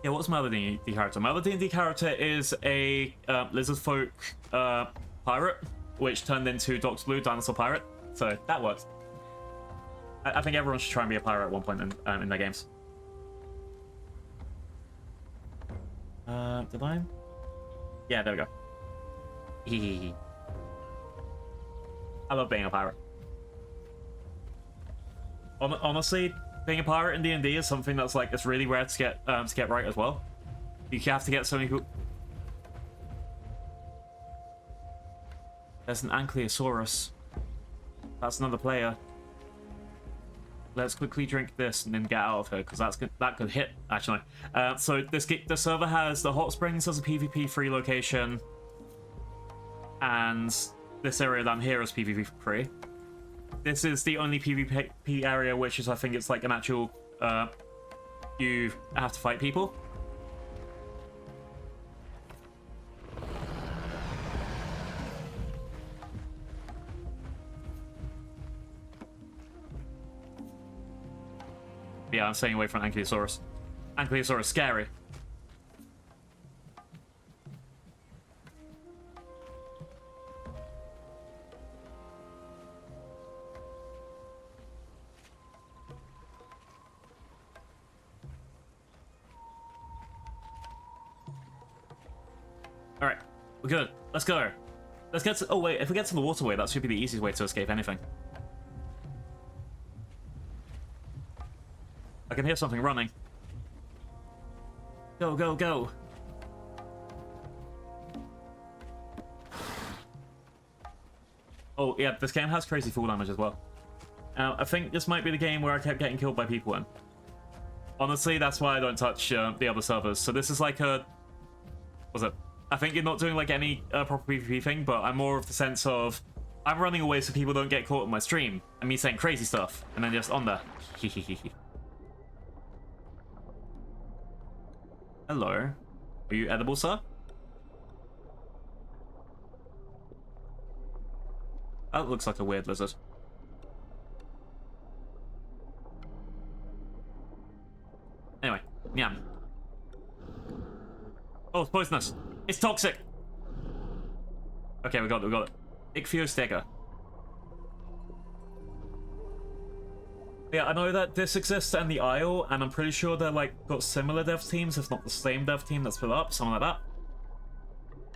Yeah, what's my other D&D character? My other D&D character is a lizard folk pirate, which turned into Dr. Blue, Dinosaur Pirate. So that works. I think everyone should try and be a pirate at one point in their games. Did I? Yeah, there we go. I love being a pirate. Honestly, being a pirate in D&D is something that's like, it's really rare to get right as well. You have to get so many people. There's an Ankylosaurus. That's another player. Let's quickly drink this and then get out of here, because that could hit, actually. So the server has the hot springs as a PvP free location, and this area down here is PvP free. This is the only PvP area which is, I think it's like an actual you have to fight people. Yeah, I'm staying away from Ankylosaurus. Ankylosaurus is scary. Alright, we're good. Let's go. Let's get to... Oh, wait, if we get to the waterway, that should be the easiest way to escape anything. I can hear something running. Go, go, go. Oh, yeah, this game has crazy fall damage as well. I think this might be the game where I kept getting killed by people in. Honestly, that's why I don't touch the other servers. So this is like a... What's it? I think you're not doing like any proper PvP thing, but I'm more of the sense of... I'm running away so people don't get caught in my stream. And me saying crazy stuff. And then just on there. Hello. Are you edible, sir? That looks like a weird lizard. Anyway, yum. it's poisonous. It's toxic. Okay, we got it. Ichthyostega. Yeah, I know that this exists in the Isle, and I'm pretty sure they're like got similar dev teams, if not the same dev team that's put up, something like that.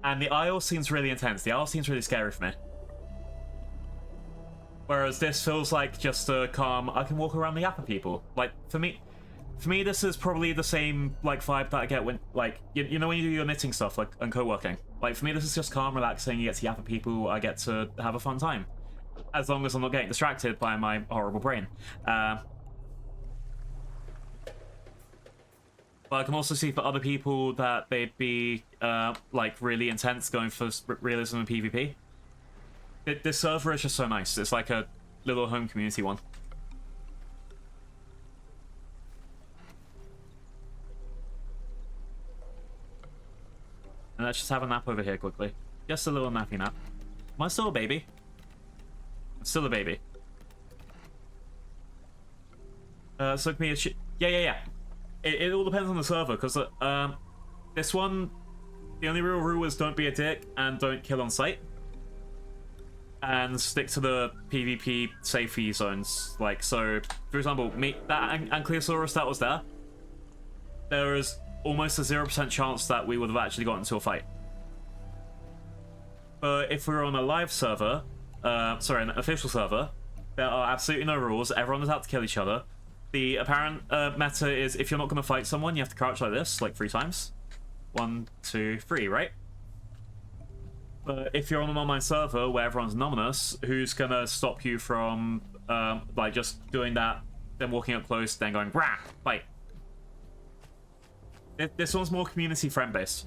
And the Isle seems really intense. The Isle seems really scary for me. Whereas this feels like just a calm, I can walk around the Yappa people. Like, for me, this is probably the same, like, vibe that I get when, like, you know when you do your knitting stuff, like, and co-working. Like, for me, this is just calm, relaxing, you get to Yappa people, I get to have a fun time. As long as I'm not getting distracted by my horrible brain. But I can also see for other people that they'd be, like, really intense going for realism and PvP. This server is just so nice. It's like a little home community one. And let's just have a nap over here quickly. Just a little nappy nap. Am I still a baby? I'm still a baby. So it can be yeah. It all depends on the server, because this one, the only real rule is don't be a dick and don't kill on sight. And stick to the PvP safety zones. Like, so, for example, that Ankylosaurus that was there is almost a 0% chance that we would have actually gotten into a fight. But if we were on a live server, sorry, an official server, there are absolutely no rules, everyone is out to kill each other. The apparent meta is if you're not going to fight someone, you have to crouch like this, like 3 times. 1, 2, 3, right? But if you're on an online server where everyone's anonymous, who's gonna stop you from, like, just doing that, then walking up close, then going, rah, fight? This one's more community friend-based.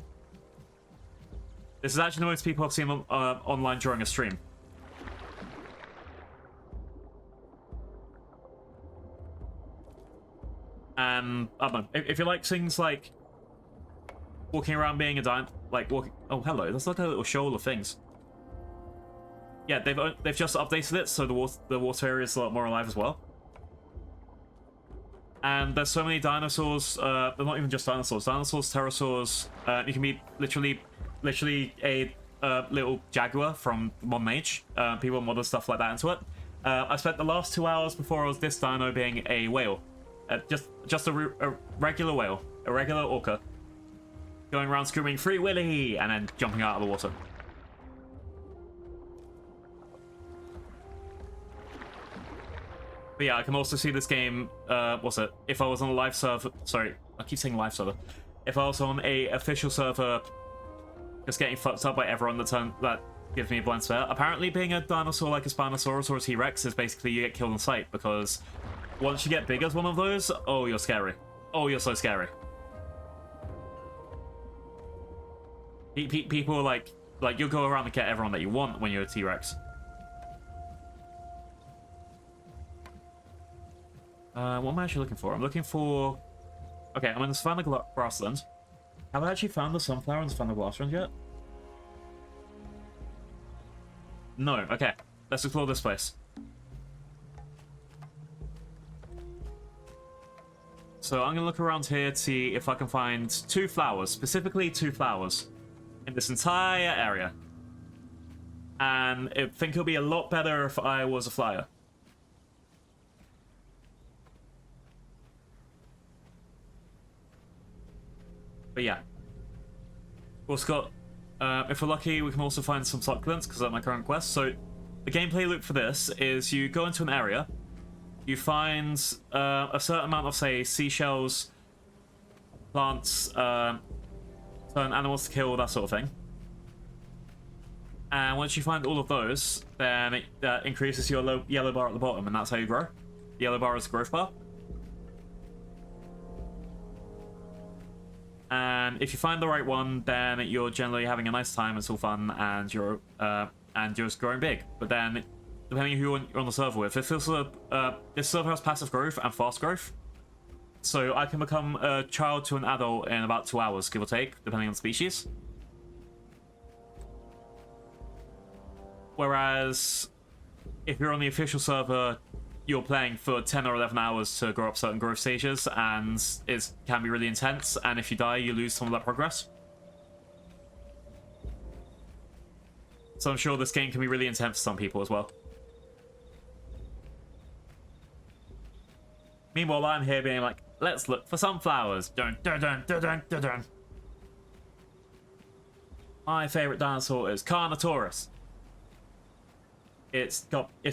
This is actually the most people I've seen on, online during a stream. And, I don't know, if you like things like walking around being a like walking. Oh, hello. There's like a little shoal of things. Yeah, they've just updated it, so the water area is a lot more alive as well. And there's so many dinosaurs. They're not even just dinosaurs. Dinosaurs, pterosaurs. You can be literally a little jaguar from Modern Age. People model stuff like that into it. I spent the last 2 hours before I was this dino being a whale, just a regular whale, a regular orca. Going around screaming "Free Willy" and then jumping out of the water. But yeah, I can also see this game. What's it? If I was on a live server, sorry, I keep saying live server. If I was on a official server, just getting fucked up by everyone that gives me a blind stare. Apparently, being a dinosaur like a Spinosaurus or a T-Rex is basically you get killed on sight, because once you get big as one of those, oh, you're scary. Oh, you're so scary. People like you'll go around and get everyone that you want when you're a T-Rex. What am I actually looking for? I'm looking for... Okay, I'm in the Savannah Grassland. Have I actually found the sunflower in the Savannah Grassland yet? No, okay. Let's explore this place. So I'm gonna look around here to see if I can find 2 flowers, specifically 2 flowers, in this entire area. And I think it'll be a lot better if I was a flyer. But yeah. We've also got, if we're lucky, we can also find some succulents, because that's my current quest. So the gameplay loop for this is you go into an area, you find a certain amount of, say, seashells, plants, certain animals to kill, that sort of thing. And once you find all of those, then it increases your yellow bar at the bottom, and that's how you grow. The yellow bar is the growth bar. And if you find the right one, then you're generally having a nice time, it's all fun, and you're just growing big. But then, depending on who you're on the server with, this server has passive growth and fast growth. So I can become a child to an adult in about 2 hours, give or take, depending on species. Whereas, if you're on the official server, you're playing for 10 or 11 hours to grow up certain growth stages, and it can be really intense, and if you die, you lose some of that progress. So I'm sure this game can be really intense for some people as well. Meanwhile, I'm here being like, let's look for sunflowers. Dun, dun, dun, dun, dun, dun, dun. My favorite dinosaur is Carnotaurus. It's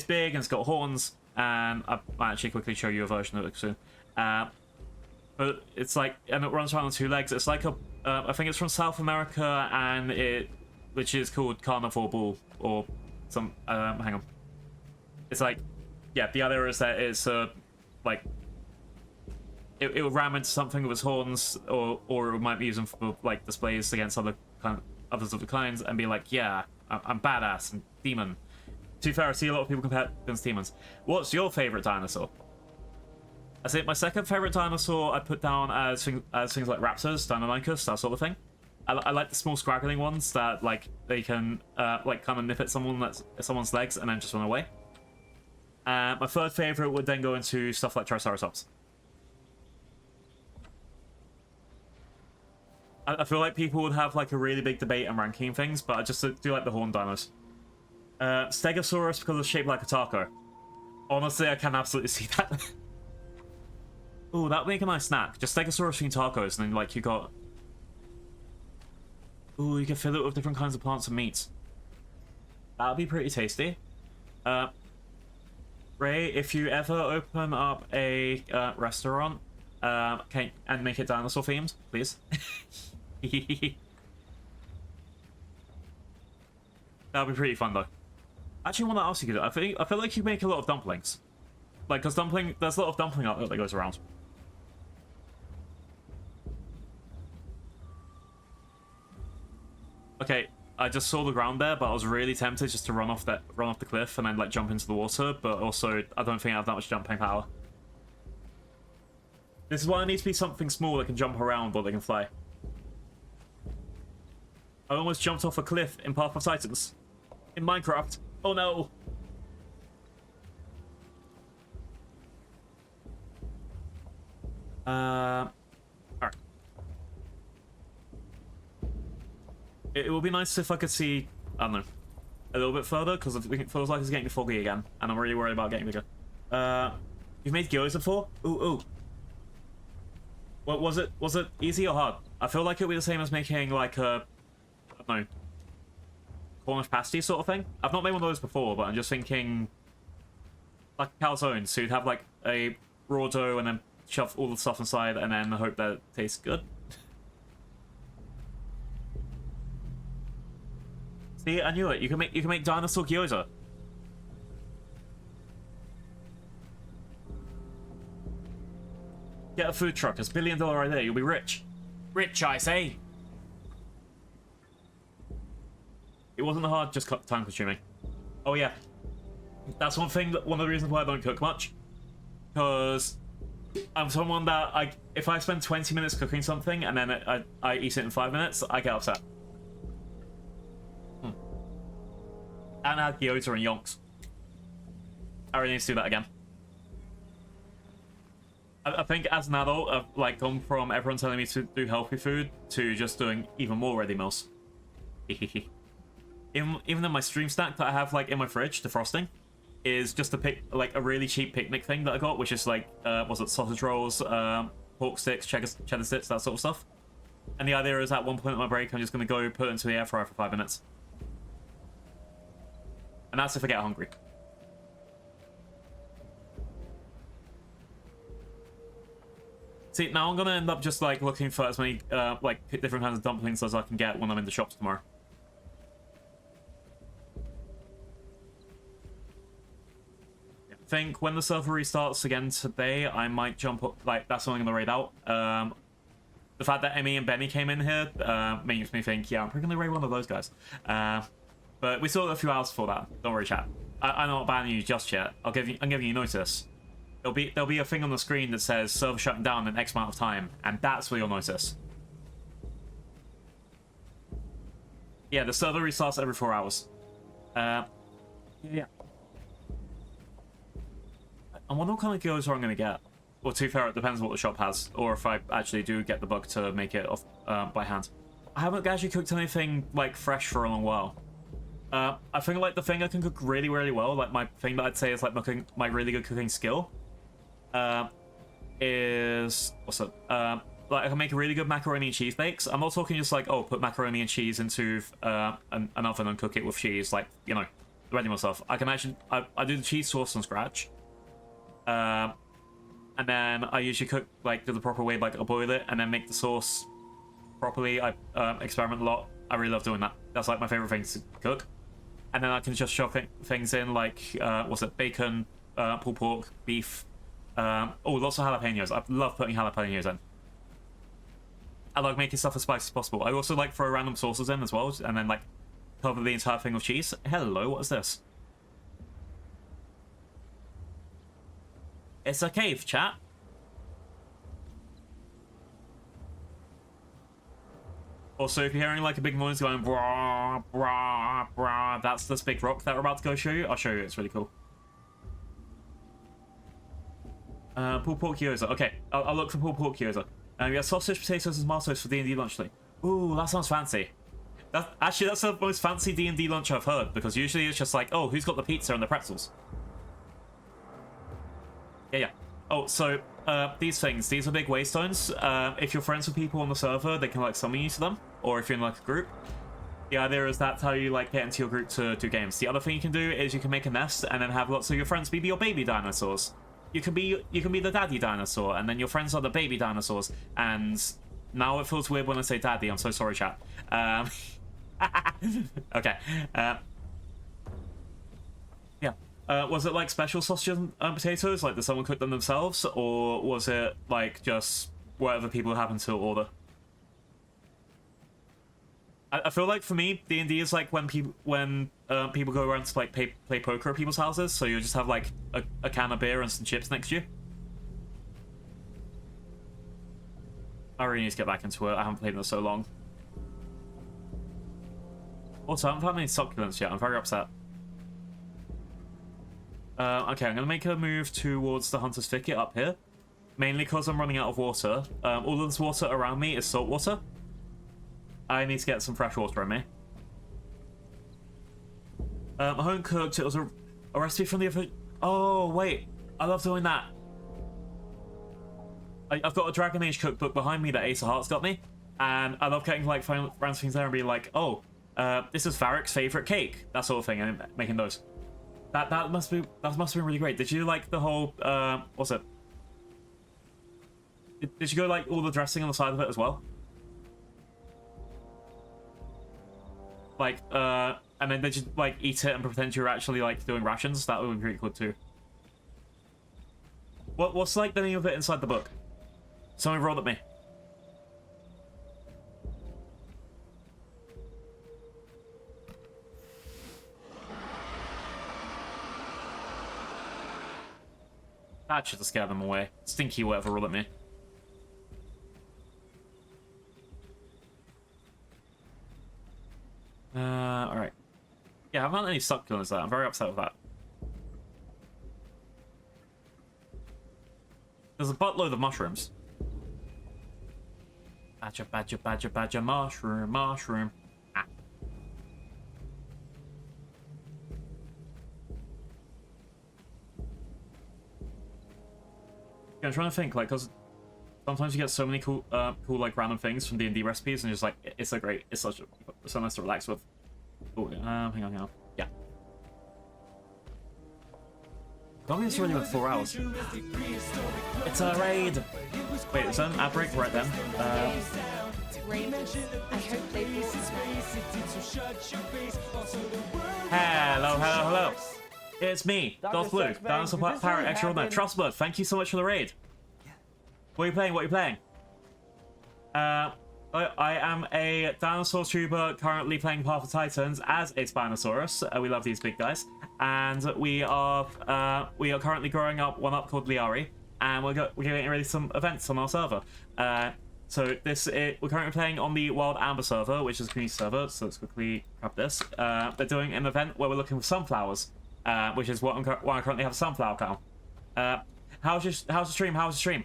big and it's got horns, and I'll actually quickly show you a version of it soon. But it's like, and it runs around on two legs. It's like I think it's from South America, and which is called carnivore bull, or some, hang on. It's like, yeah, the other is that it's, like, it would ram into something with its horns, or it might be used for, like, displays against others of the kinds, and be like, yeah, I'm badass and demon. To be fair, I see a lot of people compare it against demons. What's your favorite dinosaur? I think my second favorite dinosaur I put down as things like raptors, Deinonychus, that sort of thing. I like the small scraggling ones that like they can like kind of nip at someone's legs and then just run away. My third favorite would then go into stuff like Triceratops. I feel like people would have like a really big debate on ranking things, but I just do like the horned dinos. Stegosaurus because it's shaped like a taco. Honestly, I can absolutely see that. Ooh, that would make a nice snack. Just Stegosaurus eating tacos, and then like you got... Ooh, you can fill it with different kinds of plants and meats. That would be pretty tasty. Ray, if you ever open up a restaurant, and make it dinosaur themed, please. That would be pretty fun though. Actually, one that else you could do. I feel like you make a lot of dumplings. Like, cause there's a lot of dumpling art that goes around. Okay, I just saw the ground there, but I was really tempted just to run off the cliff and then like jump into the water. But also, I don't think I have that much jumping power. This is why I need to be something small that can jump around or that can fly. I almost jumped off a cliff in Path of Titans. In Minecraft. Oh no! Alright. It would be nice if I could see, I don't know, a little bit further, because it feels like it's getting foggy again, and I'm really worried about getting bigger. You've made gyoza before? Ooh. What was it easy or hard? I feel like it would be the same as making like a, I don't know, Cornish pasty sort of thing. I've not made one of those before, but I'm just thinking like a calzone. So you'd have like a raw dough and then shove all the stuff inside and then hope that it tastes good. See, I knew it. You can make dinosaur gyoza. Get a food truck. It's $1 billion idea. You'll be rich. Rich, I say. It wasn't hard, just time consuming. Oh yeah, that's one of the reasons why I don't cook much. Because I'm someone that if I spend 20 minutes cooking something and then I eat it in 5 minutes, I get upset. And I had gyoza and yonks. I really need to do that again. I think as an adult, I've like gone from everyone telling me to do healthy food to just doing even more ready meals. Even in my stream stack that I have like in my fridge, defrosting, is just a really cheap picnic thing that I got, which is like was it sausage rolls, pork sticks, cheddar sticks, that sort of stuff. And the idea is at one point at my break, I'm just gonna go put it into the air fryer for 5 minutes. And that's if I get hungry. See, now I'm gonna end up just like looking for as many like different kinds of dumplings as I can get when I'm in the shops tomorrow. I think when the server restarts again today, I might jump up. Like that's something I'm gonna raid out. The fact that Emmy and Benny came in here makes me think, yeah, I'm probably gonna raid one of those guys. But we still got a few hours for that. Don't worry, chat. I'm not banning you just yet. I'm giving you notice. There'll be a thing on the screen that says server shutting down in X amount of time, and that's where you'll notice. Yeah, the server restarts every 4 hours. Yeah. I wonder what kind of gyoza I'm gonna get. Or to be fair, it depends on what the shop has, or if I actually do get the bug to make it off by hand. I haven't actually cooked anything like fresh for a long while. I think like the thing I can cook really, really well, like my thing that I'd say is like my really good cooking skill, is what's it? Like I can make really good macaroni and cheese bakes. I'm not talking just like, oh, put macaroni and cheese into an oven and cook it with cheese, like, you know, ready myself. I can actually I do the cheese sauce from scratch, and then I usually cook like the proper way, like I boil it and then make the sauce properly. I experiment a lot. I really love doing that. That's like my favorite thing to cook. And then I can just shove things in like what's it? Bacon, pulled pork, beef. Oh, lots of jalapenos. I love putting jalapenos in. I like making stuff as spicy as possible. I also like throw random sauces in as well, and then like cover the entire thing with cheese. Hello, what is this? It's a cave, chat. Also, if you're hearing like a big noise going brah, brah, brah, that's this big rock that we're about to go show you. I'll show you, it's really cool. Pulled pork gyoza. Okay, I'll look for pulled pork gyoza. We have sausage, potatoes, and tomatoes for D&D lunch today. Ooh, that sounds fancy. That's the most fancy D&D lunch I've heard, because usually it's just like, oh, who's got the pizza and the pretzels? Yeah. Oh, so these are big waystones. If you're friends with people on the server, they can like summon you to them, or if you're in like a group. The idea is that's how you like get into your group to do games. The other thing you can do is you can make a nest and then have lots of your friends be your baby dinosaurs. You can be the daddy dinosaur, and then your friends are the baby dinosaurs. And now it feels weird when I say daddy. I'm so sorry, chat. Okay. Yeah. Was it like special sausages and potatoes? Like, did someone cook them themselves, or was it like just whatever people happen to order? I feel like for me, D&D is like when people go around to like play poker at people's houses. So you just have like a can of beer and some chips next to you. I really need to get back into it. I haven't played in it so long. Also, I haven't found any succulents yet. I'm very upset. Okay, I'm gonna make a move towards the Hunter's Thicket up here, mainly because I'm running out of water. All of this water around me is salt water. I need to get some fresh water in me. Home cooked. It was a recipe from the other. Oh wait, I love doing that. I've got a Dragon Age cookbook behind me that Ace of Hearts got me, and I love getting like random things there and be like, oh, this is Varric's favorite cake, that sort of thing, and making those. That must have been really great. Did you like the whole what's it? Did you go like all the dressing on the side of it as well? Like, and then they just like eat it and pretend you're actually like doing rations. That would be pretty cool too. What's like the name of it inside the book? Someone rolled at me. That should have scared them away. Stinky whatever rolled at me. Alright. Yeah, I haven't had any succulents there. I'm very upset with that. There's a buttload of mushrooms. Badger, badger, badger, badger, mushroom, mushroom. Ah. Yeah, I'm trying to think, like, because sometimes you get so many cool, like, random things from D&D recipes, and just like, it's so great. It's so nice to relax with. Oh, hang on. Yeah. Don't it's already like 4 hours. It's a raid! Wait, is that an ad break right then? Raid. I heard play pieces. Hello. It's me, Darth Blue, Dinosaur Pirate Extraordinaire. Trustbird, thank you so much for the raid. What are you playing? I am a dinosaur trooper currently playing Path of Titans as a Spinosaurus. We love these big guys. And we are currently growing up one up called Liari, and we're getting ready some events on our server. So we're currently playing on the Wild Amber server, which is a community server. So let's quickly grab this. They're doing an event where we're looking for sunflowers, which is why I currently have a sunflower cow. How's the stream?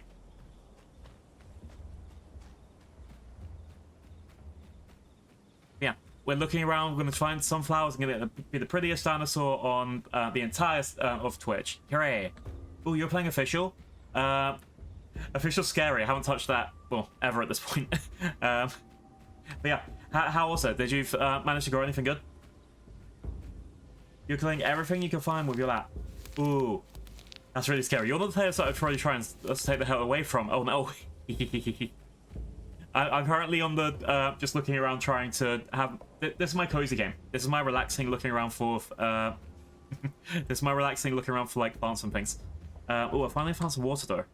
Yeah. we're looking around. We're going to find sunflowers. I'm going to be the prettiest dinosaur on the entire of Twitch. Hooray! Oh, you're playing official. Official scary. I haven't touched that well ever at this point. But yeah, how was it? Did you manage to grow anything good? You're killing everything you can find with your lap. Ooh, that's really scary. You're not the player that I'd probably try and take the hell away from. Oh no. I'm currently on the just looking around trying to have this is my cozy game. This is my relaxing looking around for this is my relaxing looking around for like plants and things. Oh, I finally found some water though.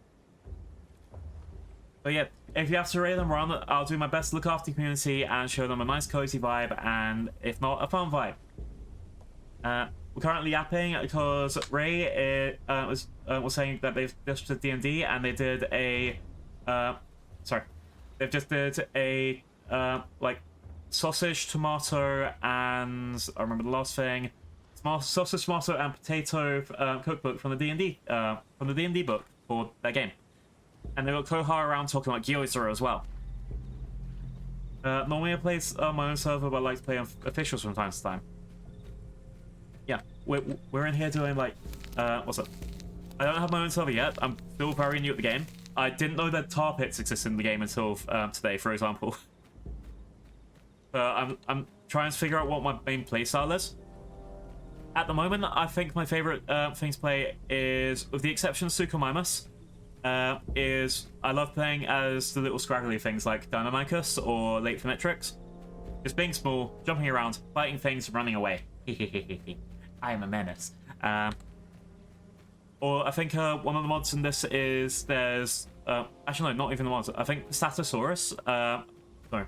But yeah, if you have to raid them around, I'll do my best to look after the community and show them a nice cozy vibe, and if not, a fun vibe. We're currently yapping because Ray was saying that they've just did D&D and they did a they've just did a like sausage, tomato, and I remember the last thing, sausage, tomato, and potato cookbook from the D&D book for their game. And they got Kohar around talking about Gyoza as well. Normally I play my own server, but I like to play on officials from time to time. Yeah, we're in here doing like, what's up? I don't have my own server yet. I'm still very new at the game. I didn't know that tar pits existed in the game until today, for example. I'm trying to figure out what my main playstyle is. At the moment, I think my favorite thing to play is, with the exception of Suchomimus, is I love playing as the little scraggly things like Deinonychus or Late Formitrix. Just being small, jumping around, fighting things, running away. I am a menace. Or I think one of the mods in this is there's actually no, not even the mods. I think Statosaurus. No,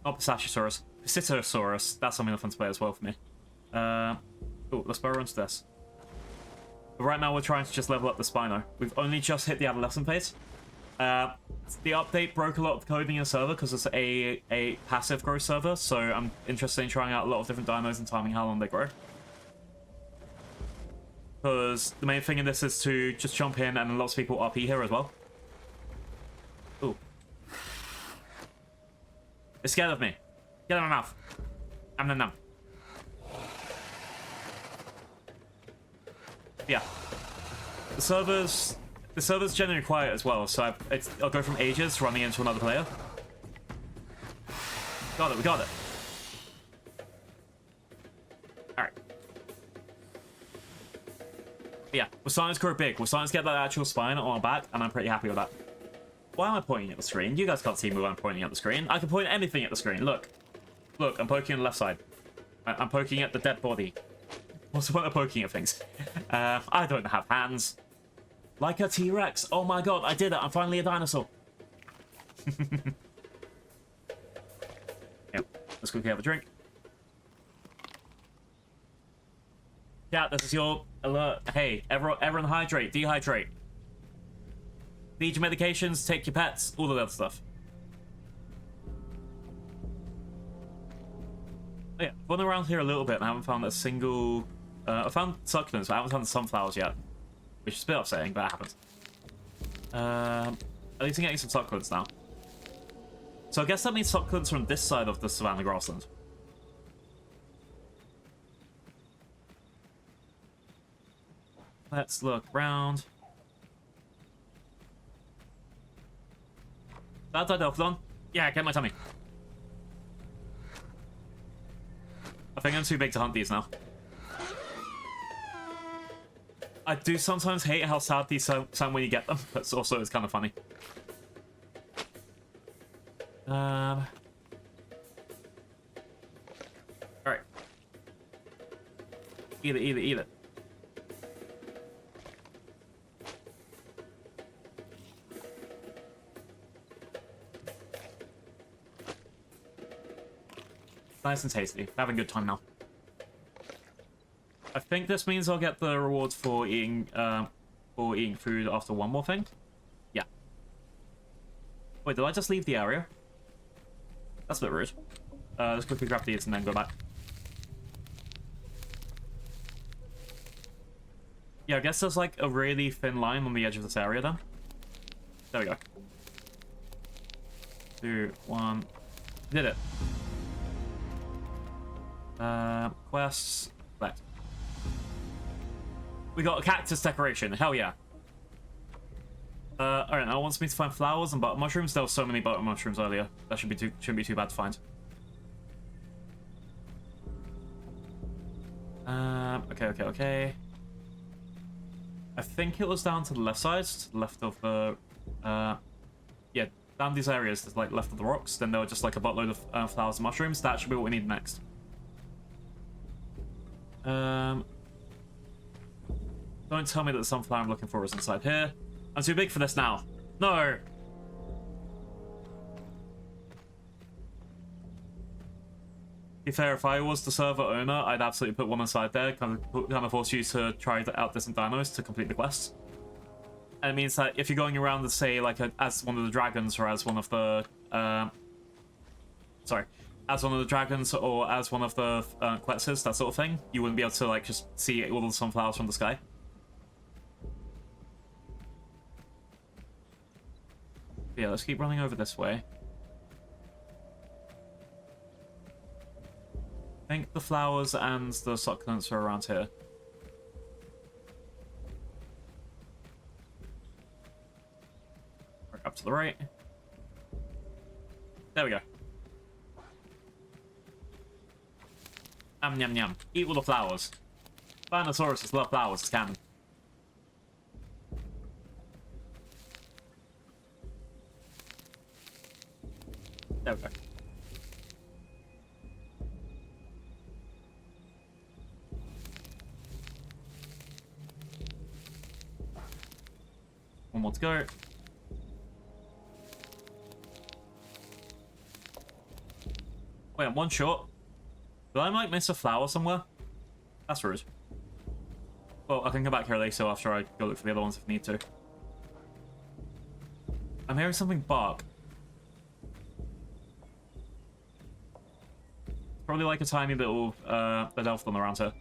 not Pistachiosaurus. Pistitosaurus. That's something fun to play as well for me. Oh, let's burrow into this. But right now we're trying to just level up the Spino. We've only just hit the adolescent phase. The update broke a lot of the coding in the server because it's a passive growth server, so I'm interested in trying out a lot of different dinos and timing how long they grow. Because the main thing in this is to just jump in, and lots of people RP here as well. Ooh. It's scared of me. Get in my mouth. Nom. Yeah. The server's generally quiet as well, so I'll go from ages running into another player. Got it, we got it. Alright. Yeah, we're starting to grow big. We're starting to get that actual spine on our back, and I'm pretty happy with that. Why am I pointing at the screen? You guys can't see me when I'm pointing at the screen. I can point anything at the screen. Look. Look, I'm poking on the left side. I'm poking at the dead body. What's the point of poking at things? I don't have hands. Like a T-Rex. Oh my god, I did it. I'm finally a dinosaur. Yep. Let's quickly have a drink. Yeah, this is your alert. Hey, everyone hydrate, dehydrate. Feed your medications, take your pets, all of that stuff. Oh, yeah, I've gone around here a little bit and I haven't found a single... I found succulents, but I haven't found the sunflowers yet. Which is a bit upsetting, but it happens. At least I'm getting some succulents now. So I guess that means succulents from this side of the savanna grassland. Let's look around. That Didelphodon? Yeah, get my tummy. I think I'm too big to hunt these now. I do sometimes hate how sad these sound when you get them, but also it's kind of funny. Alright. Eat it. Nice and tasty. Having a good time now. I think this means I'll get the rewards for eating food after one more thing. Yeah. Wait, did I just leave the area? That's a bit rude. Let's quickly grab these and then go back. Yeah, I guess there's like a really thin line on the edge of this area then. There we go. 2, 1. Did it. Quests. Select. We got a cactus decoration. Hell yeah. Alright, now it wants me to find flowers and butter mushrooms. There were so many butter mushrooms earlier. That shouldn't be too bad to find. Okay. I think it was down to the left side, to the left of the, yeah, down these areas, there's like left of the rocks. Then there were just like a buttload of flowers and mushrooms. That should be what we need next. Don't tell me that the sunflower I'm looking for is inside here. I'm too big for this now. No! To be fair, if I was the server owner, I'd absolutely put one inside there, kind of force you to try out different dinos to complete the quest. And it means that if you're going around to say like as one of the dragons or as one of the as one of the dragons or as one of the quests, that sort of thing, you wouldn't be able to like just see all the sunflowers from the sky. Yeah, let's keep running over this way. I think the flowers and the succulents are around here. Right up to the right. There we go. Yum, yum. Eat all the flowers. Dinosaurs love flowers, it's canon. There we go. One more to go. Wait, I'm one short. Did I like miss a flower somewhere? That's rude. Well, I can come back here later after I go look for the other ones if I need to. I'm hearing something bark. Probably like a tiny little Bedelphon around here.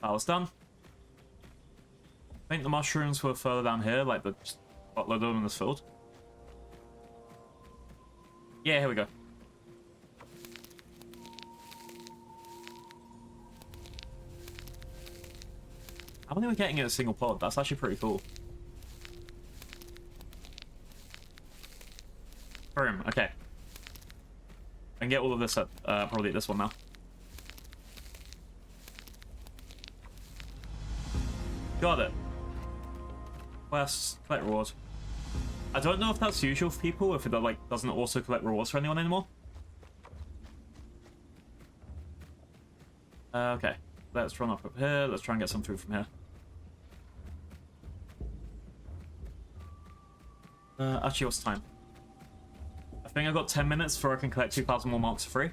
That was done. I think the mushrooms were further down here, like the buttload of them in this field. Yeah, here we go. How many are we getting in a single pod? That's actually pretty cool. Boom, okay. I can get all of this at probably at this one now. Got it. Quests, collect rewards. I don't know if that's usual for people, if it like doesn't also collect rewards for anyone anymore. Okay, let's run up here. Let's try and get some food from here. Actually, what's the time? I think I've got 10 minutes before I can collect 2,000 more marks for free.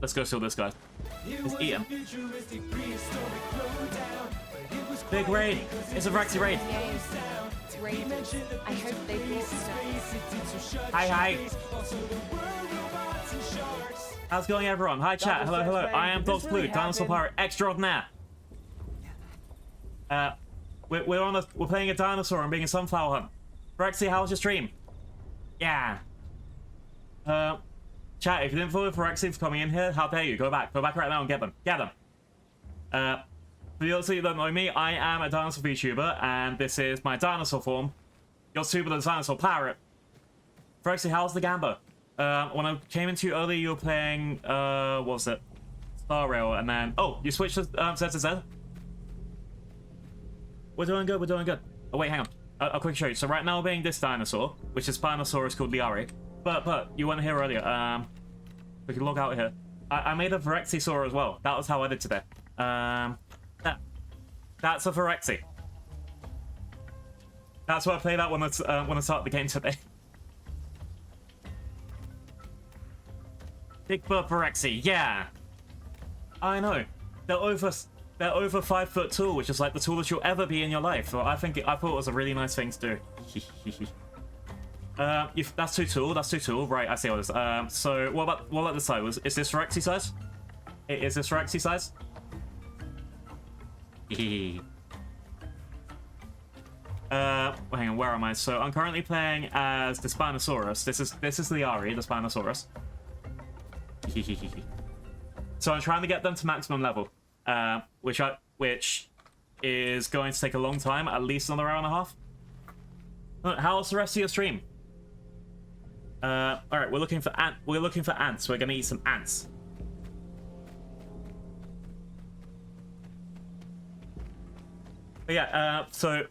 Let's go steal this guy. Let's eat him. Big raid! It's a Rexy raid! It's raid. I hope they brought stuff. Hi. How's it going, everyone? Hi, chat. Hello. I am Dogs Blue, Dinosaur Pirate Extraordinaire. We're playing a dinosaur and being a sunflower hunt. Rexy, how's your stream? Yeah. Chat, if you didn't follow Phyrexia for coming in here, how dare you? Go back right now and get them. Get them. For those of you that don't know me, I am a dinosaur VTuber, and this is my dinosaur form. You're super the dinosaur pirate. Phyrexia, how's the Gamba? When I came into you earlier, you were playing, what was it? Star Rail, and then, oh, you switched to Z to Z? We're doing good. Oh, wait, hang on. I'll quickly show you. So right now we're being this dinosaur, which is Spinosaurus called Liari. But you weren't here earlier. We can log out here. I made a Phyrexisaur as well. That was how I did today. That's a Phyrexi. That's what I played out when I started the game today. Big Bird Phyrexi, yeah. I know. They're over 5 foot tall, which is like the tallest you'll ever be in your life. So I thought it was a really nice thing to do. That's too tall. Right, I see what it is. So what about this size? Is this Phyrexi size? Is this Phyrexi size? Hang on, where am I? So I'm currently playing as the Spinosaurus. This is Liari, the Spinosaurus. So I'm trying to get them to maximum level, which is going to take a long time, at least another hour and a half. How's the rest of your stream? All right, we're looking for ants. We're gonna eat some ants. But yeah, so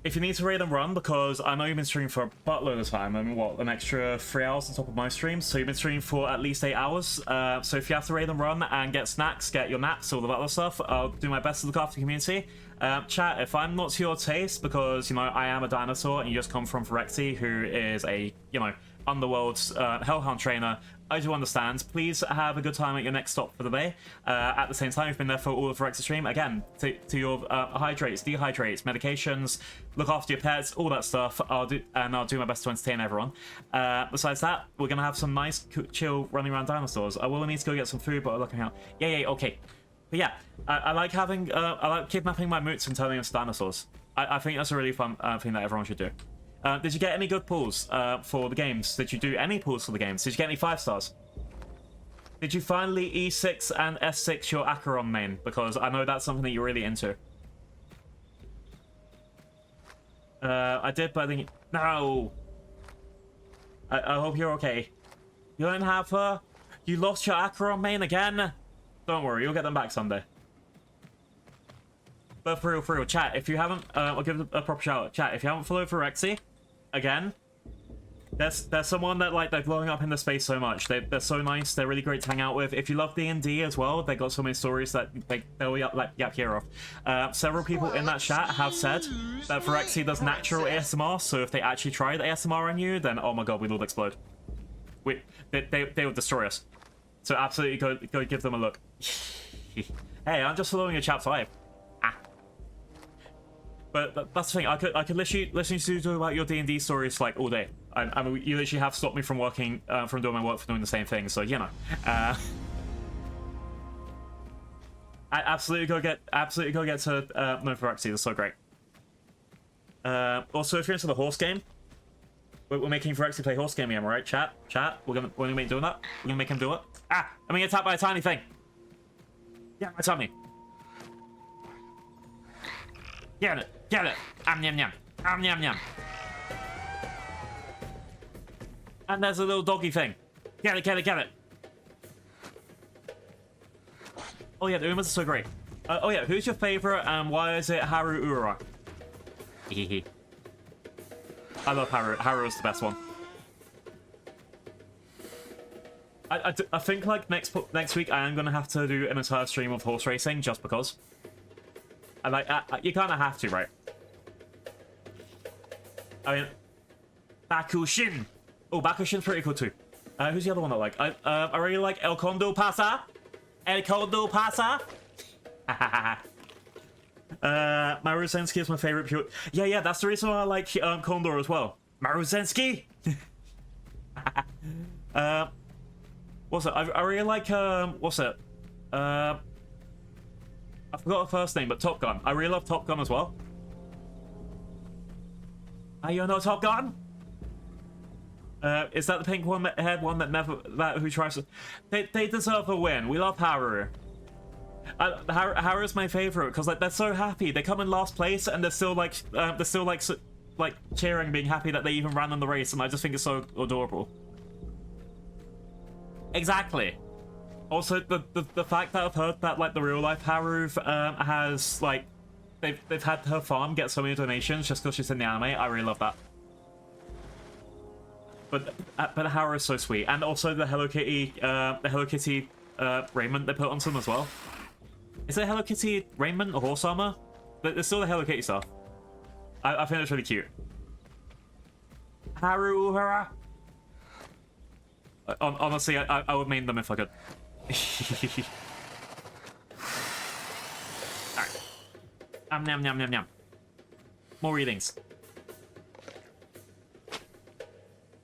if you need to raid and run, because I know you've been streaming for a buttload of time, I mean, what, an extra 3 hours on top of my stream, so you've been streaming for at least 8 hours. So if you have to raid and run and get snacks, get your naps, all of that other stuff, I'll do my best to look after the community. Chat, if I'm not to your taste, because, you know, I am a dinosaur and you just come from Phyrexia, who is a, you know, Underworld's Hellhound trainer, I do understand. Please have a good time at your next stop for the day. At the same time, you've been there for all of Phyrexia stream. Again, to your hydrates, dehydrates, medications, look after your pets, all that stuff. I'll do my best to entertain everyone. Besides that, we're gonna have some nice, chill running around dinosaurs. I will need to go get some food, but I'm looking out. Yeah, okay. But yeah, I like having, I like kidnapping my moots and turning them into dinosaurs. I think that's a really fun thing that everyone should do. Did you get any good pulls for the games? Did you do any pulls for the games? Did you get any 5 stars? Did you finally E6 and S6 your Acheron main? Because I know that's something that you're really into. I did, but I think... No! I hope you're okay. You don't have her? You lost your Acheron main again? Don't worry, you'll get them back someday. But for real, chat, if you haven't... I'll give a proper shout out. Chat, if you haven't followed Phyrexia, again, there's someone that, like, they're blowing up in the space so much. They're so nice. They're really great to hang out with. If you love D&D as well, they got so many stories that they'll yap here off. Several people in that chat have said that Phyrexia does natural ASMR, so if they actually tried ASMR on you, then oh my god, we'd all explode. They would destroy us. So absolutely go give them a look. Hey, I'm just following a chat's live. But that's the thing. I could literally listen to you about your D&D stories like all day. I mean, you literally have stopped me from working, from doing my work for doing the same thing. So you know, I absolutely go get to no Phyrexia. That's so great. Also, if you're into the horse game, we're making Phyrexia play horse game again, right? Chat. We're gonna make doing that. We're gonna make him do it. I'm being attacked by a tiny thing. Yeah, my tummy. Get it. Yum yum. Yum yum. And there's a little doggy thing. Get it. Oh yeah, the Umas are so great. Oh yeah, who's your favorite and why is it Haru Ura? I love Haru. Haru is the best one. I think like next week I am gonna have to do an entire stream of horse racing just because. I like you kind of have to, right? I mean, Bakushin. Oh, Bakushin's pretty cool too. Who's the other one I like? I really like El Condo Pasa. Maruzensky is my favorite pure. Yeah, that's the reason why I like Condor as well. Maruzensky. What's it? I really like what's it? I forgot her first name, but Top Gun. I really love Top Gun as well. You know Top Gun? Is that the pink one haired one who tries to? They deserve a win. We love Haru. Haru's my favorite because like they're so happy. They come in last place and they're still like cheering, being happy that they even ran in the race, and I just think it's so adorable. Exactly. Also, the fact that I've heard that like the real life Haru has like they've had her farm get so many donations just because she's in the anime. I really love that. But Haru is so sweet, and also the Hello Kitty raiment they put onto them as well. Is it Hello Kitty raiment or horse armor? There's still the Hello Kitty stuff. I think it's really cute. Haru Uhura. Honestly, I would main them if I could. Alright. Yum. More readings.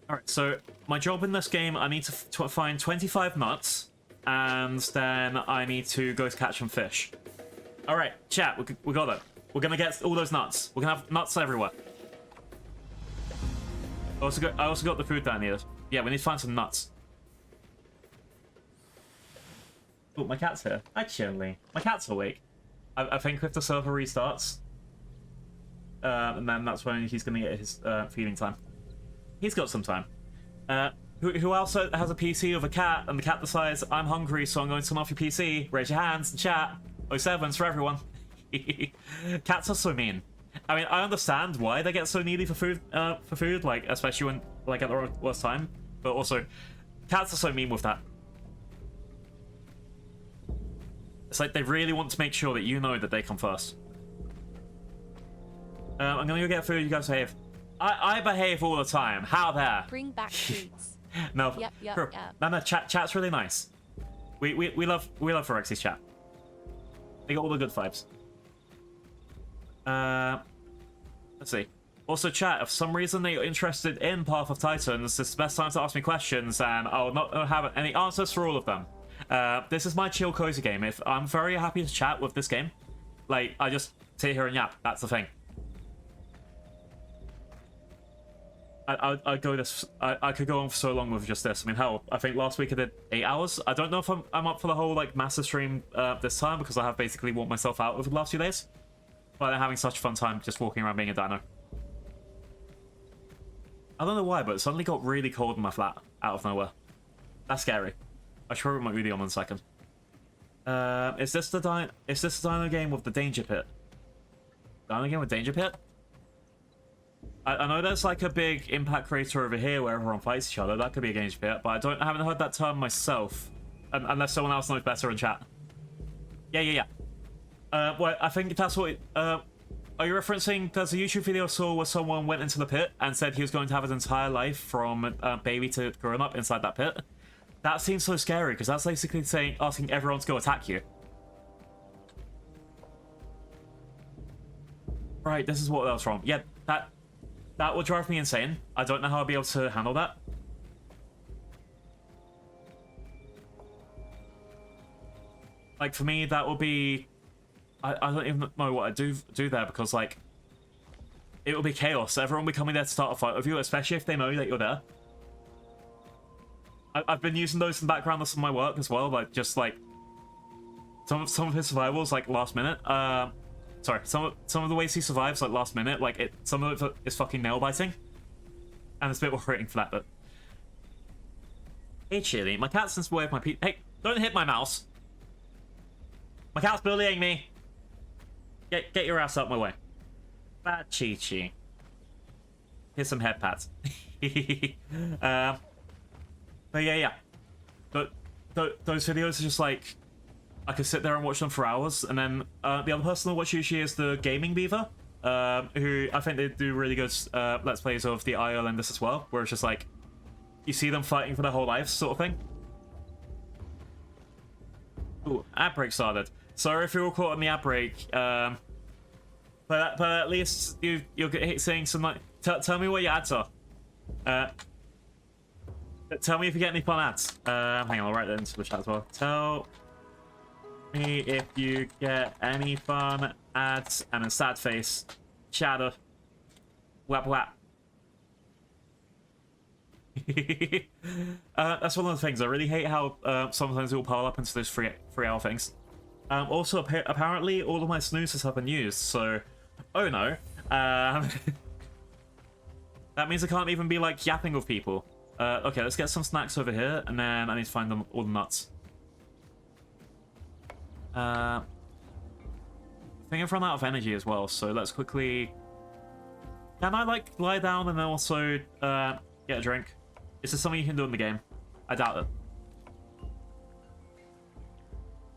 Alright, so my job in this game, I need to find 25 nuts, and then I need to go to catch some fish. All right, chat. We got it. We're gonna get all those nuts. We're gonna have nuts everywhere. I also got the food that I needed. Yeah, we need to find some nuts. Oh, my cat's here. Actually, my cat's awake. I think if the server restarts, and then that's when he's gonna get his feeding time. He's got some time. Who else has a PC with a cat, and the cat decides, I'm hungry, so I'm going to turn off your PC? Raise your hands in chat. 07s for everyone. Cats are so mean. I mean, I understand why they get so needy for food, like, especially when, like, at the worst time. But also, cats are so mean with that. It's like they really want to make sure that you know that they come first. I'm gonna go get food, you guys behave. I behave all the time. How there? Bring back treats. No, Yep. no, chat's really nice. We love Phyrexy's chat. They got all the good vibes. Let's see. Also, chat, if for some reason that you're interested in Path of Titans, this is the best time to ask me questions, and I'll not have any answers for all of them. This is my chill, cozy game. If I'm very happy to chat with this game, like, I just sit here and yap. That's the thing. I could go on for so long with just this. I mean, hell, I think last week I did 8 hours. I don't know if I'm up for the whole, like, massive stream this time, because I have basically worn myself out over the last few days. But I'm having such a fun time just walking around being a dino. I don't know why, but it suddenly got really cold in my flat out of nowhere. That's scary. I should put my hoodie on in a second. Is this the dino game with the danger pit? Dino game with danger pit? I know there's like a big impact crater over here where everyone fights each other. That could be a danger pit, but I haven't heard that term myself, unless someone else knows better in chat. Yeah. Well, I think that's what. Are you referencing? There's a YouTube video I saw where someone went into the pit and said he was going to have his entire life from baby to grown up inside that pit. That seems so scary because that's basically asking everyone to go attack you. Right, this is what that was from. Yeah, that would drive me insane. I don't know how I'll be able to handle that. Like, for me, that would be... I don't even know what I'd do there, because, like, it will be chaos. Everyone will be coming there to start a fight with you, especially if they know that you're there. I've been using those in the background of some of my work as well, like, just, like, some of his survivals, like, last minute. Sorry, some of the ways he survives, like, last minute, like, some of it is fucking nail-biting. And it's a bit worrying for that, but... Hey, Chili, my cat's in the way of my Hey, don't hit my mouse! My cat's bullying me! Get your ass up my way. Bad Chi-Chi. Here's some head pats. But yeah. But those videos are just like... I could sit there and watch them for hours, and then the other person I watch usually is the Gaming Beaver, who I think they do really good Let's Plays of the IO and this as well, where it's just like, you see them fighting for their whole lives, sort of thing. Ooh, ad break started. Sorry if you were caught on the ad break, but at least you're saying some like, tell me what your ads are. Tell me if you get any fun ads. Hang on, I'll write that into the chat as well. Tell me if you get any fun ads, and a sad face. Chatter. Whap whap. That's one of the things. I really hate how sometimes it will pile up into those 3 hour things. Also, apparently all of my snoozes have been used, so... Oh no. That means I can't even be, like, yapping with people. Okay, let's get some snacks over here, and then I need to find all the nuts. I think I've run out of energy as well, so let's quickly... Can I, like, lie down and then also get a drink? Is this something you can do in the game? I doubt it.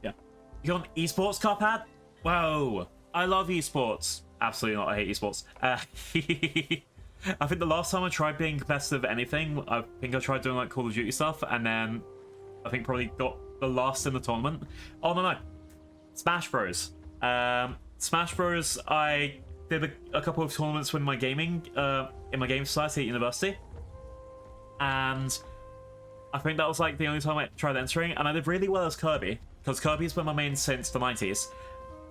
Yeah. You got an esports Cuphead? Whoa. I love esports. Absolutely not, I hate esports. I think the last time I tried being competitive at anything, I think I tried doing, like, Call of Duty stuff, and then I think probably got the last in the tournament. Oh, no. Smash Bros. Smash Bros, I did a couple of tournaments with my gaming, in my game society at university. And I think that was like the only time I tried entering, and I did really well as Kirby, because Kirby's been my main since the 90s.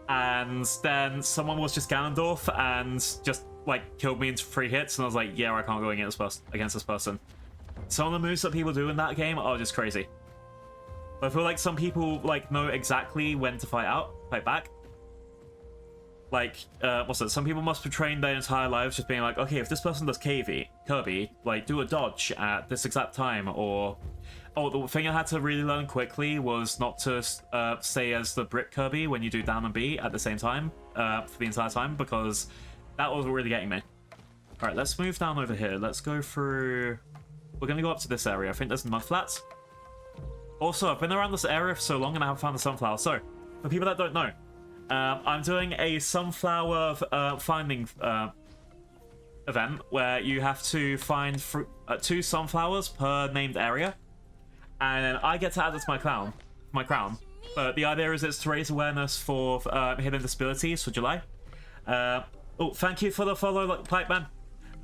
and then someone was just Ganondorf and just like killed me in 3 hits, and I was like, yeah, I can't go against this person. Some of the moves that people do in that game are just crazy. But I feel like some people like know exactly when to fight back. Like, what's it? Some people must have trained their entire lives just being like, okay, if this person does Kirby, like do a dodge at this exact time, or oh, the thing I had to really learn quickly was not to stay as the Brick Kirby when you do down and B at the same time for the entire time, because that was really getting me. All right, let's move down over here. Let's go through. We're gonna go up to this area. I think there's mud flats. Also, I've been around this area for so long and I haven't found the sunflower. So, for people that don't know, I'm doing a sunflower finding event where you have to find 2 sunflowers per named area, and then I get to add it to my crown. But the idea is it's to raise awareness for hidden disabilities for July. Oh, thank you for the follow, like, Pipe Man.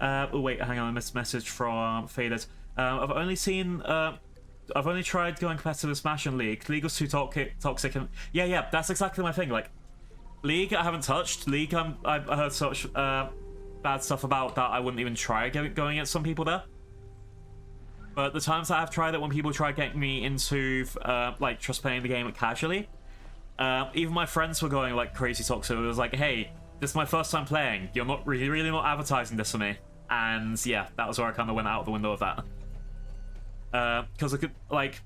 Oh wait, hang on, I missed a message from Faded. I've only tried going competitive with Smash and League. League was too toxic, and yeah, that's exactly my thing. Like, League I haven't touched. League I've heard such bad stuff about that I wouldn't even try going at some people there. But the times I have tried it, when people try getting me into like just playing the game casually, even my friends were going like crazy toxic. It was like, hey, this is my first time playing. You're not really not advertising this for me. And yeah, that was where I kind of went out the window of that. Because I could, like,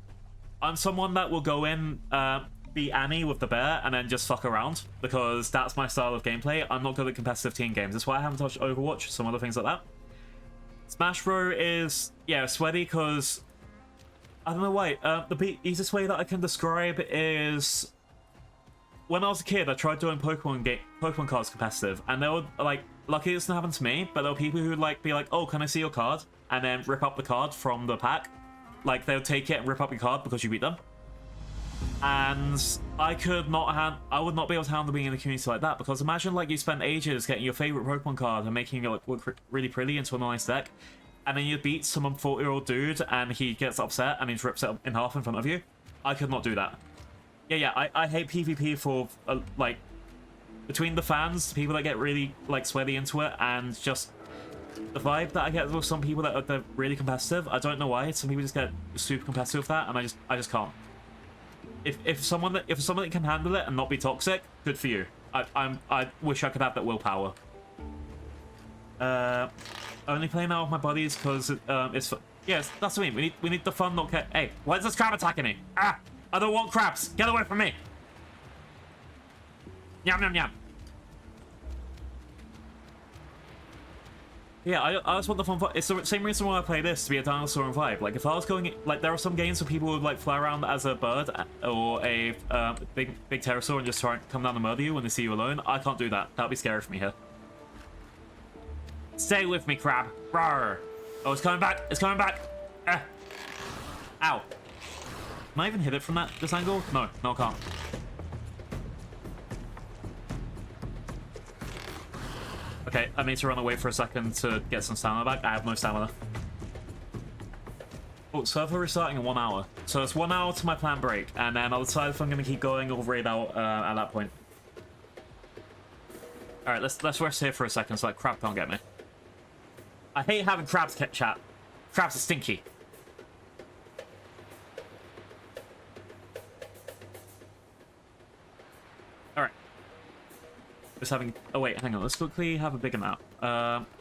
I'm someone that will go in, be Annie with the bear, and then just fuck around, because that's my style of gameplay. I'm not good at competitive team games. That's why I haven't touched Overwatch, some other things like that. Smash Bro is, yeah, sweaty, because I don't know why. The easiest way that I can describe is when I was a kid, I tried doing Pokemon cards competitive, and they were like, lucky it doesn't happen to me, but there were people who would like be like, oh, can I see your card? And then rip up the card from the pack. Like, they would take it and rip up your card because you beat them. And I would not be able to handle being in a community like that, because imagine like you spend ages getting your favorite Pokemon card and making it look really pretty into a nice deck, and then you beat some 40-year-old dude and he gets upset and he rips it in half in front of you. I could not do that. Yeah, I hate PvP for like, between the fans, people that get really like sweaty into it, and just the vibe that I get with some people that they're really competitive. I don't know why. Some people just get super competitive with that, and I just can't. If someone that can handle it and not be toxic, good for you. I wish I could have that willpower. Only playing now with my buddies because it's yes, that's what I mean. We need the fun, not care. Hey, why is this crab attacking me? Ah, I don't want crabs. Get away from me. Yum yum yum. Yeah, I just want the fun. It's the same reason why I play this, to be a dinosaur and vibe. Like, if I was going, like, there are some games where people would like fly around as a bird or a big pterosaur and just try and come down and murder you when they see you alone. I can't do that. That'd be scary for me here. Stay with me, crab. Rawr. Oh, it's coming back. It's coming back. Ow. Can I even hit it from this angle? No, I can't. Okay, I need to run away for a second to get some stamina back. I have no stamina. Oh, server restarting in 1 hour. So it's 1 hour to my planned break, and then I'll decide if I'm going to keep going or raid out at that point. All right, let's rest here for a second so that crab can't get me. I hate having crabs chat. Crabs are stinky. All right. Just having. Oh wait, hang on. Let's quickly have a bigger map.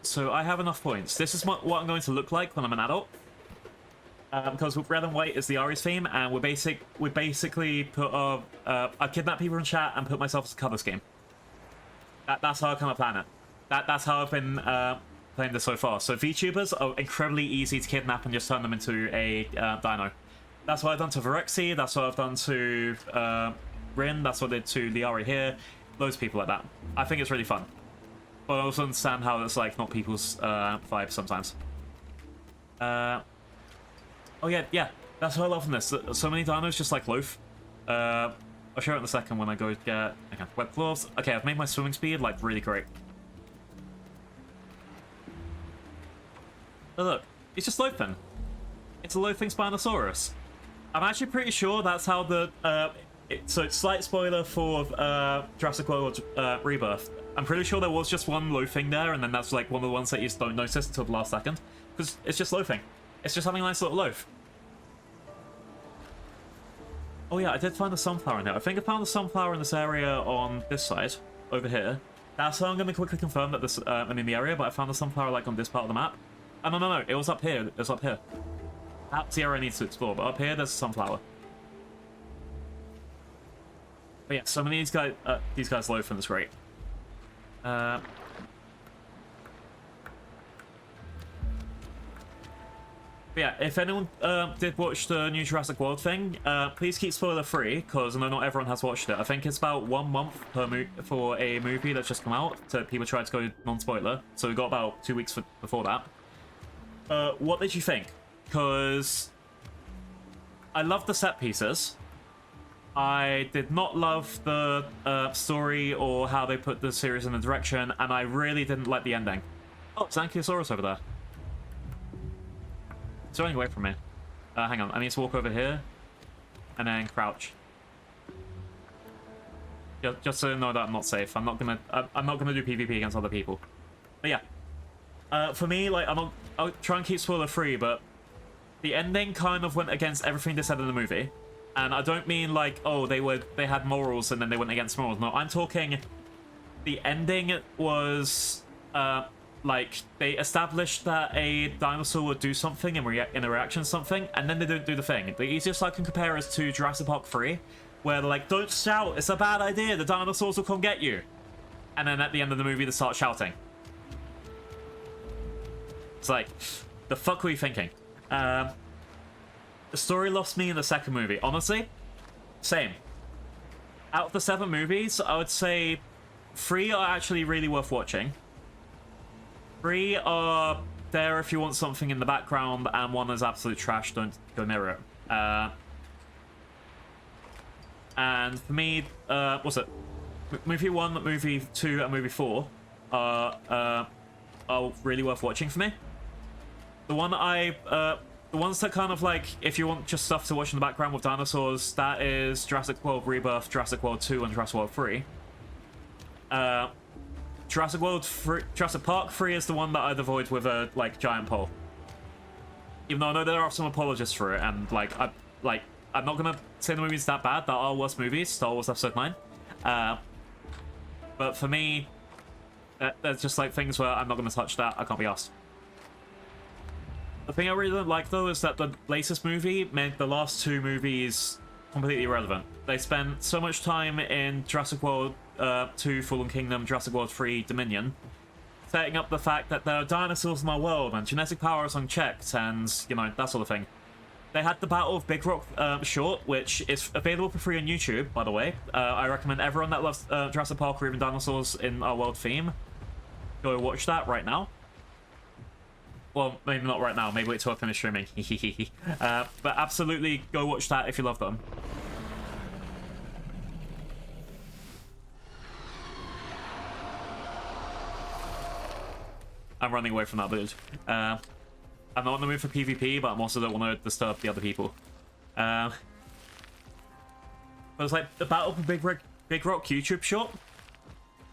So I have enough points. This is what I'm going to look like when I'm an adult. Because red and white is the Aries theme, and we basically put I kidnap people in chat and put myself as a cover scheme. That's how I kind of plan it. That's how I've been playing this so far. So VTubers are incredibly easy to kidnap and just turn them into a dino. That's what I've done to Virexi. That's what I've done to Rin. That's what I did to Liari here. Loads of people like that. I think it's really fun. But I also understand how it's like not people's vibe sometimes. Oh yeah. That's what I love in this. So many dinos just like loaf. I'll show it in a second when I go get wet gloves. Okay, I've made my swimming speed like really great. Oh look, it's just loafing. It's a loafing Spinosaurus. I'm actually pretty sure that's how the So slight spoiler for Jurassic World Rebirth. I'm pretty sure there was just one loafing there, and then that's like one of the ones that you just don't notice until the last second, because it's just loafing. It's just having a nice little loaf. Oh yeah, I did find a sunflower in here. I think I found a sunflower in this area on this side, over here. That's how I'm going to quickly confirm that this I'm in the area, but I found a sunflower like on this part of the map. Oh, no, it was up here. It was up here. That's the area I need to explore, but up here there's a sunflower. But yeah, some of these guys loaf, and it's great. But yeah, if anyone did watch the new Jurassic World thing, please keep spoiler free, because I know not everyone has watched it. I think it's about 1 month for a movie that's just come out, so people try to go non-spoiler. So we got about 2 weeks before that. What did you think? Because I love the set pieces. I did not love the story or how they put the series in a direction, and I really didn't like the ending. Oh, it's Ankylosaurus over there. It's running away from me. Hang on, I need to walk over here and then crouch. Just so you know that I'm not safe. I'm not gonna do PvP against other people. But yeah, for me, like I'll try and keep spoiler free, but the ending kind of went against everything they said in the movie. And I don't mean like, oh, they had morals and then they went against morals. No, I'm talking the ending was like they established that a dinosaur would do something in a reaction to something, and then they don't do the thing. The easiest I can compare is to Jurassic Park 3, where they're like, don't shout, it's a bad idea, the dinosaurs will come get you. And then at the end of the movie, they start shouting. It's like, the fuck were you thinking? The story lost me in the second movie. Honestly, same. Out of the 7 movies, I would say 3 are actually really worth watching. 3 are there if you want something in the background, and 1 is absolute trash, don't go near it. And for me, what's it? Movie 1, movie 2, and movie 4 are really worth watching for me. The ones that kind of like, if you want just stuff to watch in the background with dinosaurs, that is Jurassic World Rebirth, Jurassic World 2, and Jurassic World 3. Jurassic Park 3 is the one that I'd avoid with a like giant pole. Even though I know there are some apologists for it, and I'm not gonna say the movie's that bad. There are worse movies, Star Wars Episode 9. But for me, there's just like things where I'm not gonna touch that. I can't be asked. The thing I really don't like though is that the latest movie made the last 2 movies completely irrelevant. They spent so much time in Jurassic World 2 Fallen Kingdom, Jurassic World 3 Dominion, setting up the fact that there are dinosaurs in our world and genetic power is unchecked and, you know, that sort of thing. They had the Battle of Big Rock short, which is available for free on YouTube, by the way. I recommend everyone that loves Jurassic Park or even dinosaurs in our world theme, go watch that right now. Well, maybe not right now. Maybe wait till I finish streaming. But absolutely go watch that if you love them. I'm running away from that dude. I'm not in the mood for PvP, but I also don't want to disturb the other people. But it's like the Battle for Big Rock YouTube short.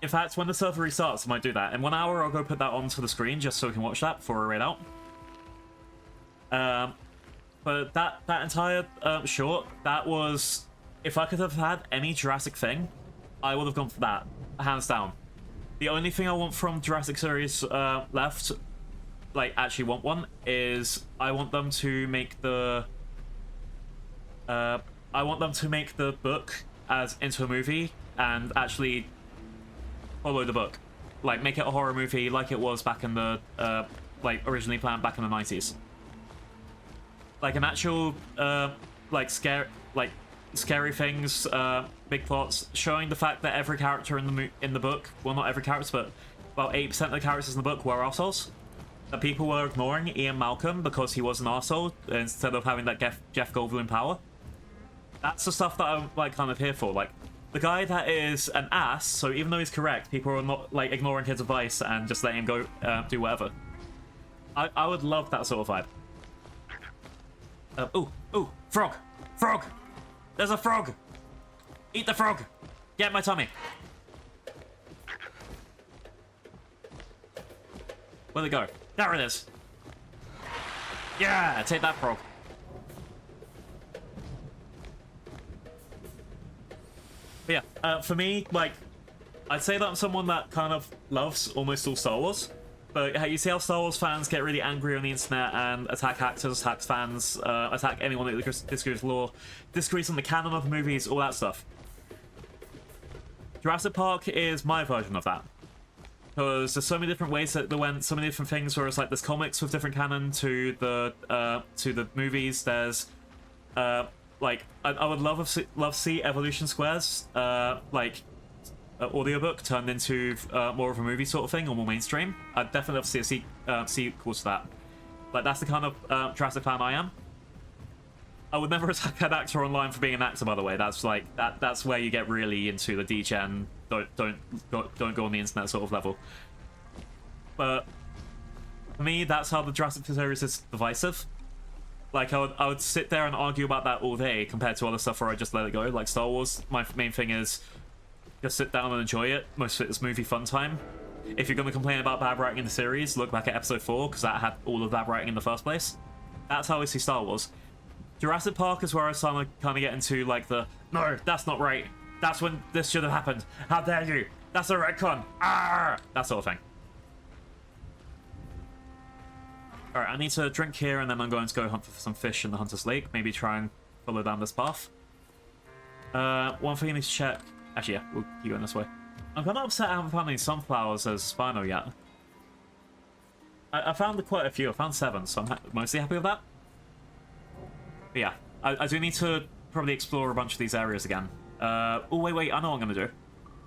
In fact, when the server restarts, I might do that. In 1 hour, I'll go put that onto the screen just so we can watch that before we raid out. But that entire short, that was... If I could have had any Jurassic thing, I would have gone for that. Hands down. The only thing I want from Jurassic series left, like, actually want one, is I want them to make the... I want them to make the book as into a movie and actually... follow the book, like make it a horror movie like it was back in the like originally planned back in the 90s, like an actual like scary things, big plots, showing the fact that every character in the book, well, not every character, but about 8% of the characters in the book were assholes, that people were ignoring Ian Malcolm because he was an arsehole instead of having that Jeff Goldblum power. That's the stuff that I'm like kind of here for. Like, the guy that is an ass, so even though he's correct, people are not like ignoring his advice and just letting him go do whatever. I would love that sort of vibe. Ooh, frog! Frog! There's a frog! Eat the frog! Get my tummy! Where'd it go? There it is! Yeah! Take that, frog. But yeah, for me, like, I'd say that I'm someone that kind of loves almost all Star Wars. But you see how Star Wars fans get really angry on the internet and attack actors, attack fans, attack anyone that disagrees with lore, disagrees on the canon of the movies, all that stuff. Jurassic Park is my version of that. Because there's so many different ways that they went, so many different things where it's like there's comics with different canon to the movies. There's like I would love to see Evolution Squares audiobook turned into more of a movie sort of thing or more mainstream. I'd definitely love to see a sequel to that. Like that's the kind of Jurassic fan I am. I would never attack an actor online for being an actor, by the way. That's like that's where you get really into the degen. Don't go on the internet sort of level. But for me, that's how the Jurassic series is divisive. Like I would sit there and argue about that all day compared to other stuff where I just let it go. Like Star Wars, my main thing is just sit down and enjoy it. Most of it is movie fun time. If you're going to complain about bad writing in the series, look back at episode 4 because that had all of that writing in the first place. That's how I see Star Wars. Jurassic Park is where I start to kind of get into like the no, that's not right. That's when this should have happened. How dare you? That's a retcon. Ah, that sort of thing. All right, I need to drink here, and then I'm going to go hunt for some fish in the Hunter's Lake. Maybe try and follow down this path. One thing I need to check. Actually, yeah, we'll keep going this way. I'm kind of upset I haven't found any sunflowers as Spino yet. I found quite a few. I found 7, so I'm mostly happy with that. But yeah, I do need to probably explore a bunch of these areas again. Oh wait, I know what I'm gonna do.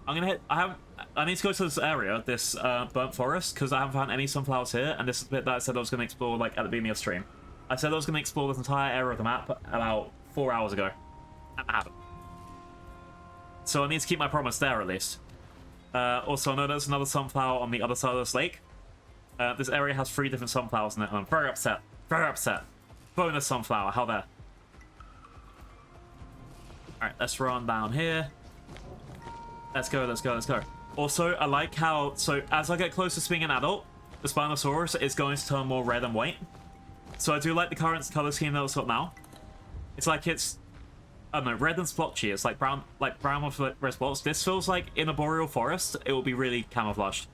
I'm gonna I need to go to this area, this burnt forest, because I haven't found any sunflowers here, and this is the bit that I said I was gonna explore like at the beginning of the stream. I said I was gonna explore this entire area of the map about 4 hours ago. And I haven't. So I need to keep my promise there at least. Also, I know there's another sunflower on the other side of this lake. This area has 3 different sunflowers in it, and I'm very upset. Very upset. Bonus sunflower, how there? Alright, let's run down here. Let's go, let's go, let's go. Also, I like how, so as I get closer to being an adult, the Spinosaurus is going to turn more red and white. So I do like the current color scheme that it's got now. It's like it's, I don't know, red and splotchy. It's like brown with red spots. This feels like in a boreal forest, it will be really camouflaged.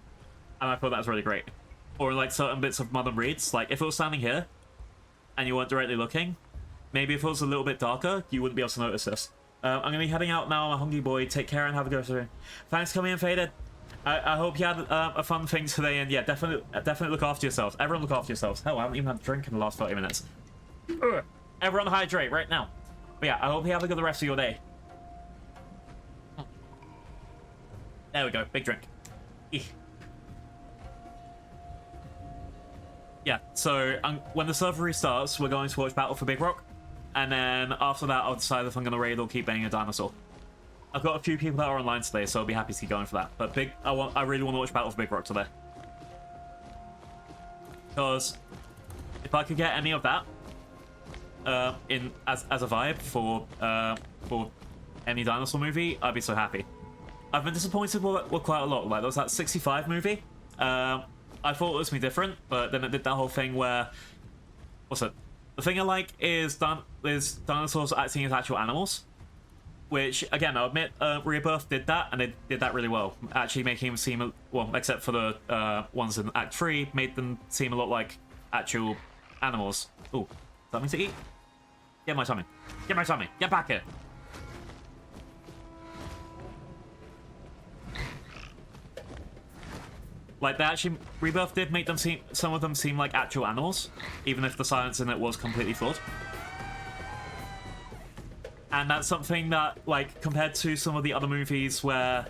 And I thought that was really great. Or like certain bits of mud and reeds. Like if it was standing here, and you weren't directly looking, maybe if it was a little bit darker, you wouldn't be able to notice this. I'm going to be heading out now. I'm a hungry boy. Take care and have a good day. Thanks for coming in, Faded. I hope you had a fun thing today, and yeah, definitely look after yourselves. Everyone look after yourselves. Hell, I haven't even had a drink in the last 30 minutes. Ugh. Everyone hydrate right now. But yeah, I hope you have a good rest of your day. There we go. Big drink. Eeh. Yeah, so when the server restarts, we're going to watch Battle for Big Rock. And then after that, I'll decide if I'm going to raid or keep banging a dinosaur. I've got a few people that are online today, so I'll be happy to keep going for that. But I really want to watch Battle for Big Rock today. Because if I could get any of that as a vibe for any dinosaur movie, I'd be so happy. I've been disappointed with quite a lot. Like there was that 65 movie. I thought it was going to be different, but then it did that whole thing where... What's it? The thing I like is dinosaurs acting as actual animals. Which, again, I'll admit, Rebirth did that, and they did that really well. Actually making them seem... Well, except for the ones in Act 3, made them seem a lot like actual animals. Ooh, something to eat? Get my tummy. Get my tummy. Get back here. Like, they actually... Rebirth did make them seem... Some of them seem like actual animals, even if the science in it was completely flawed. And that's something that, like, compared to some of the other movies where...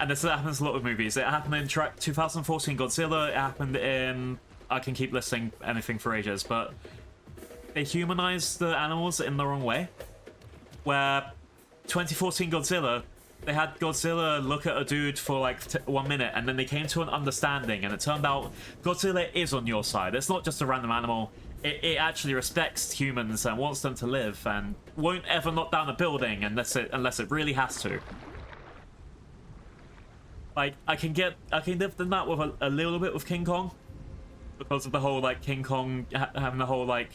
And this happens a lot with movies. It happened in 2014 Godzilla, it happened in... I can keep listing anything for ages, but... They humanized the animals in the wrong way. Where 2014 Godzilla... They had Godzilla look at a dude for like 1 minute, and then they came to an understanding, and it turned out Godzilla is on your side. It's not just a random animal. it actually respects humans and wants them to live and won't ever knock down a building unless it really has to. Like, I can live in that with a little bit with King Kong, because of the whole, like, King Kong having the whole, like,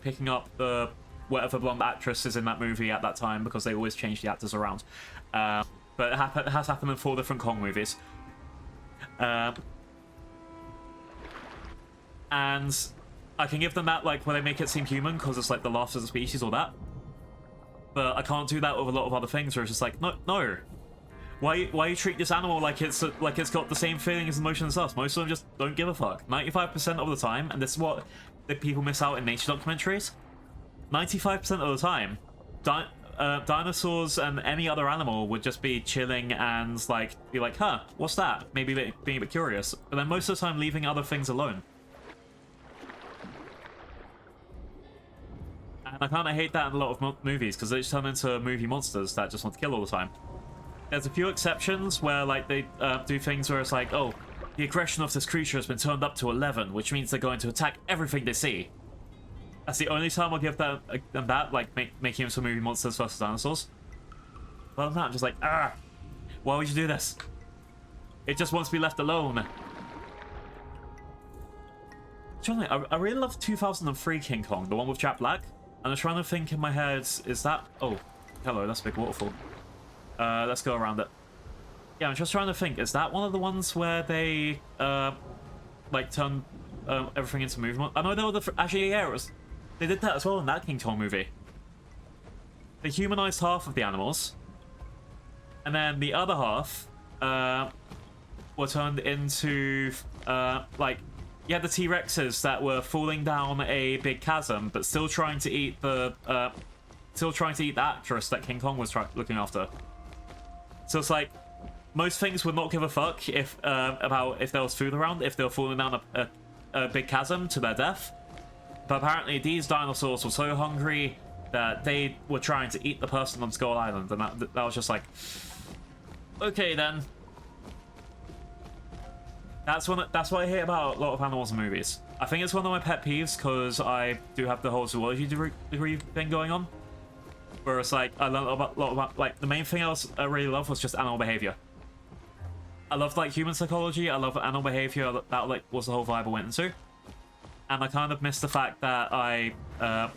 picking up the whatever blonde actress is in that movie at that time, because they always change the actors around. But it has happened in 4 different Kong movies. And I can give them that, like, where they make it seem human, because it's, like, the last of the species or that. But I can't do that with a lot of other things, where it's just like, no. Why you treat this animal like it's got the same feelings and emotions as us? Most of them just don't give a fuck. 95% of the time, and this is what the people miss out in nature documentaries. 95% of the time, dinosaurs and any other animal would just be chilling and like be like, huh, what's that? Maybe being a bit curious, but then most of the time leaving other things alone. And I kind of hate that in a lot of movies, because they just turn into movie monsters that just want to kill all the time. There's a few exceptions where, like, they do things where it's like, oh, the aggression of this creature has been turned up to 11, which means they're going to attack everything they see. That's the only time I'll give them that, like, making them some movie monsters versus dinosaurs. Other than that, I'm just like, why would you do this? It just wants to be left alone. I really love 2003 King Kong, the one with Jack Black. And I'm trying to think in my head, is that... Oh, hello, that's a big waterfall. Let's go around it. Yeah, I'm just trying to think. Is that one of the ones where they, like, turn everything into movement? I know there were actually, yeah, they did that as well in that King Kong movie. They humanized half of the animals, and then the other half were turned into, like, you had the T-Rexes that were falling down a big chasm, but still trying to eat the, actress that King Kong was looking after. So it's like, most things would not give a fuck if about if there was food around, if they were falling down a big chasm to their death. But apparently these dinosaurs were so hungry that they were trying to eat the person on Skull Island, and that was just like, okay then. That's what I hate about a lot of animals in movies. I think it's one of my pet peeves, because I do have the whole zoology degree thing going on. Where it's like, I learned a lot about, like, the main thing I really loved was just animal behavior. I loved, like, human psychology, I love animal behavior, that, like, was the whole vibe I went into. And I kind of missed the fact that I,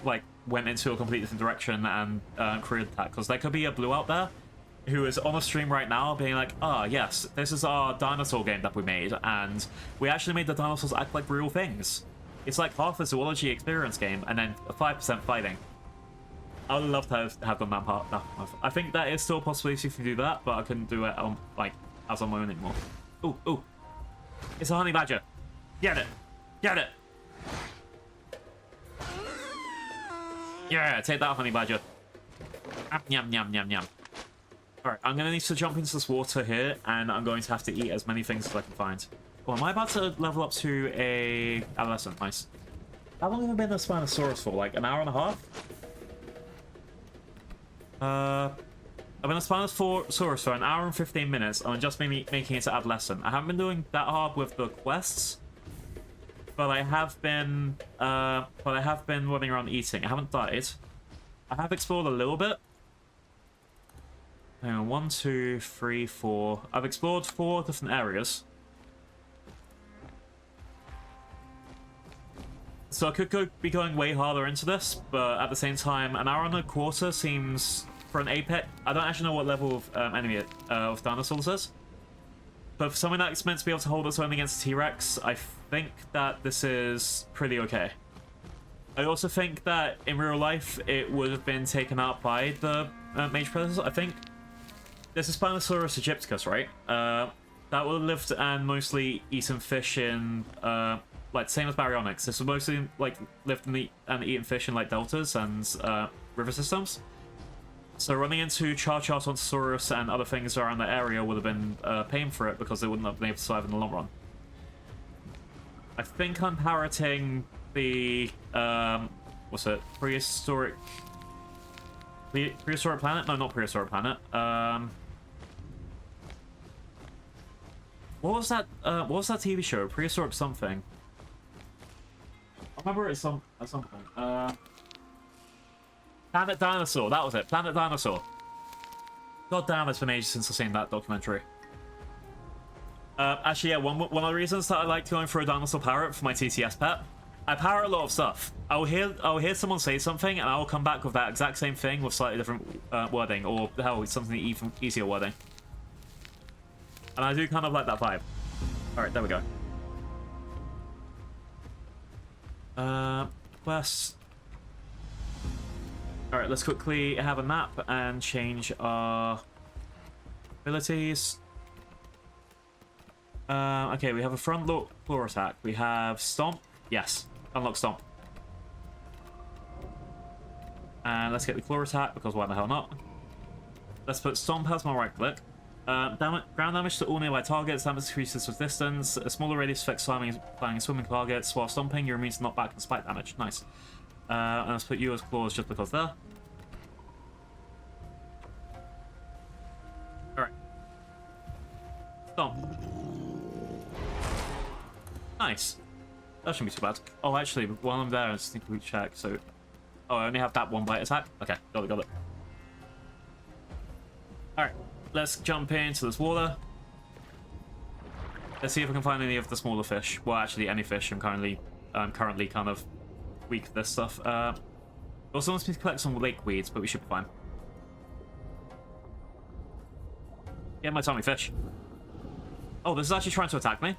like, went into a completely different direction and created that. Because there could be a Blue out there who is on a stream right now being like, yes, this is our dinosaur game that we made, and we actually made the dinosaurs act like real things. It's like half a zoology experience game, and then 5% fighting. I would love to have done that part. I think that is still a possibility if you do that, but I couldn't do it like as on my own anymore. Ooh, it's a honey badger. Get it, get it. Yeah, take that, honey badger. Yum yum yum yum. All right, I'm gonna need to jump into this water here, and I'm going to have to eat as many things as I can find. Oh, am I about to level up to a adolescent? Nice. How long have I been a Spinosaurus for? Like an hour and a half? I've been a Spinosaurus for an hour and 15 minutes, and I'm just making it to adolescent. I haven't been doing that hard with the quests, but I have been running around eating. I haven't died. I have explored a little bit. Hang on, 1, 2, 3, 4. I've explored 4 different areas. So I could be going way harder into this, but at the same time, an hour and a quarter seems, for an apex, I don't actually know what level of enemy of dinosaurs is. But for something that's meant to be able to hold its own against a T-Rex, I think that this is pretty okay. I also think that in real life, it would have been taken out by the major predators. I think this is Spinosaurus aegypticus, right? That would have lived and mostly eaten fish in, like, same as Baryonyx. This would mostly, like, lived and eaten fish in, like, deltas and river systems. So running into Charchartontosaurus and other things around the area would have been paying for it, because they wouldn't have been able to survive in the long run. I think I'm parroting the, what's it? Prehistoric planet? No, not prehistoric planet. What was that TV show? Prehistoric something. remember at some point. Planet Dinosaur, that was it. Planet Dinosaur. God damn, it's been ages since I've seen that documentary. Actually, yeah, one of the reasons that I like going for a dinosaur parrot for my TTS pet, I parrot a lot of stuff. I'll hear someone say something, and I'll come back with that exact same thing with slightly different wording, or hell, something even easier wording. And I do kind of like that vibe. All right, there we go. Quest. All right, let's quickly have a nap and change our abilities. Okay, we have a front look claw attack. We have Stomp. Yes, unlock Stomp. And let's get the claw attack, because why the hell not? Let's put Stomp as my right click. Ground damage to all nearby targets. Damage increases with distance. A smaller radius affects flying and swimming targets. While stomping, you're immune to knockback and spike damage. Nice. And let's put you as claws just because there. Alright. Stomp. Nice. That shouldn't be too bad. Oh, actually, while I'm there, I just think we check. So, oh, I only have that one bite attack. Okay, got it. All right, let's jump into this water. Let's see if we can find any of the smaller fish. Well, actually, any fish. I'm currently kind of weak at this stuff. Also wants me to collect some lake weeds, but we should be fine. Get my tummy fish. Oh, this is actually trying to attack me.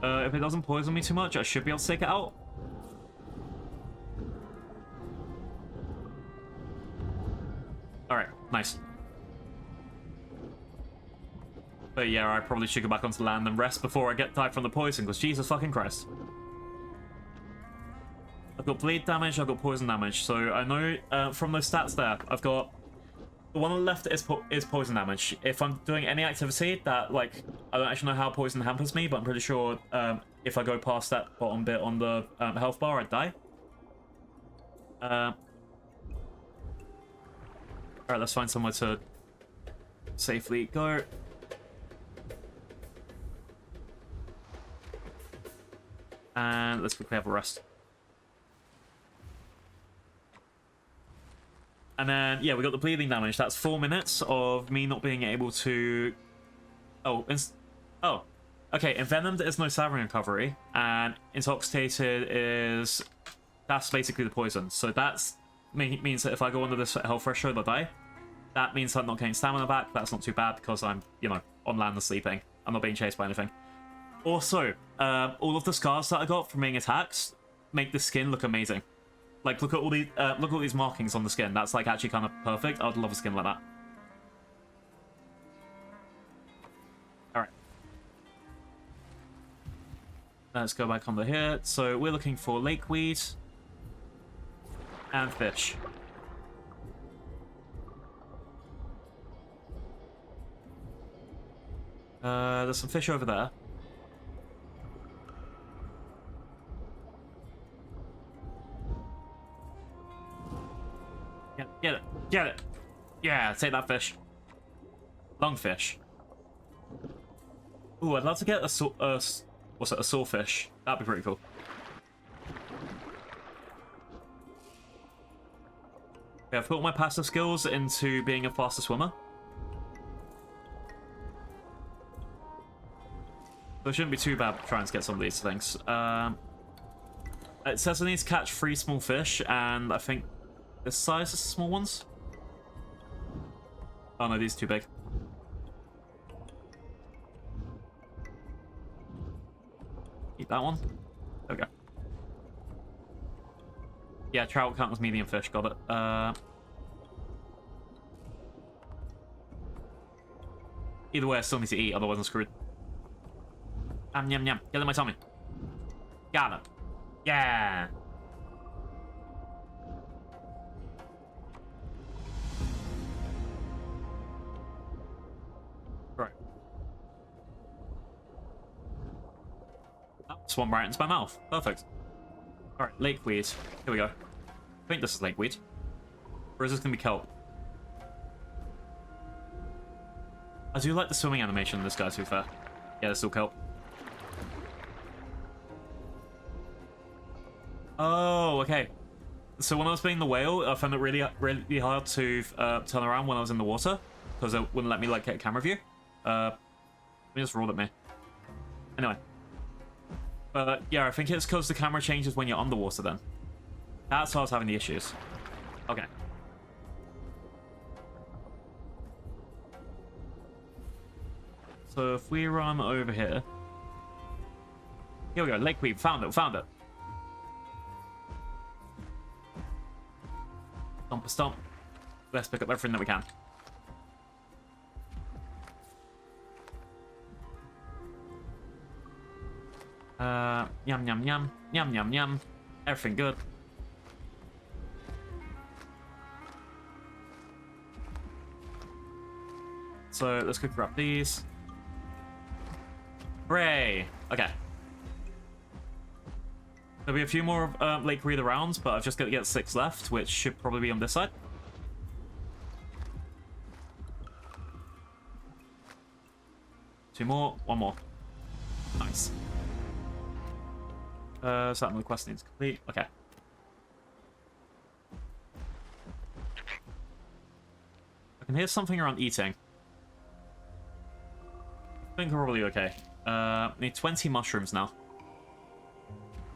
If it doesn't poison me too much, I should be able to take it out. Alright, nice. But yeah, I probably should go back onto land and rest before I get died from the poison, because Jesus fucking Christ. I've got bleed damage, I've got poison damage, so I know from those stats there, I've got... The one on the left is poison damage. If I'm doing any activity that, like, I don't actually know how poison hampers me, but I'm pretty sure if I go past that bottom bit on the health bar, I'd die. Alright, let's find somewhere to safely go. And let's quickly have a rest. And then, yeah, we got the bleeding damage. That's 4 minutes of me not being able to... Oh, okay, envenomed is no salving recovery, and intoxicated is... That's basically the poison. So that's means that if I go under this health threshold, I die. That means I'm not getting stamina back. That's not too bad, because I'm, you know, on land and sleeping. I'm not being chased by anything. Also, all of the scars that I got from being attacked make the skin look amazing. Like, look at all these markings on the skin. That's, like, actually kind of perfect. I'd love a skin like that. Alright. Let's go back under here. So, we're looking for lakeweed and fish. There's some fish over there. Get it. Get it. Yeah, take that fish. Lungfish. Ooh, I'd love to get a sawfish. That'd be pretty cool. Okay, I've put all my passive skills into being a faster swimmer. So it shouldn't be too bad trying to get some of these things. It says I need to catch 3 small fish, and I think this size is the small ones. Oh no, these are too big. Eat that one. There we go. Yeah, trout count as medium fish, got it. Either way, I still need to eat, otherwise I'm screwed. Yum, yum. Get in my tummy. Got it. Yeah. Right. Oh, swam right into my mouth. Perfect. Alright, lakeweed. Here we go. I think this is lakeweed. Or is this going to be kelp? I do like the swimming animation in this guy, to be fair. Yeah, this will help. Oh, okay. So when I was being the whale, I found it really hard to turn around when I was in the water, because it wouldn't let me like get a camera view. Let me just roll at me. Anyway. Yeah, I think it's because the camera changes when you're underwater then. That's why I was having the issues. Okay. So if we run over here. Here we go, Lake Weed, found it. Stomp a stomp. Let's pick up everything that we can. Yum, yum, yum. Yum, yum, yum. Everything good. So let's quickly grab these. Hooray! Okay. There'll be a few more Lake Reader rounds, but I've just got to get 6 left, which should probably be on this side. Two more, one more. Nice. So that another quest needs complete. Okay. I can hear something around eating. I think we're probably okay. Need 20 mushrooms now.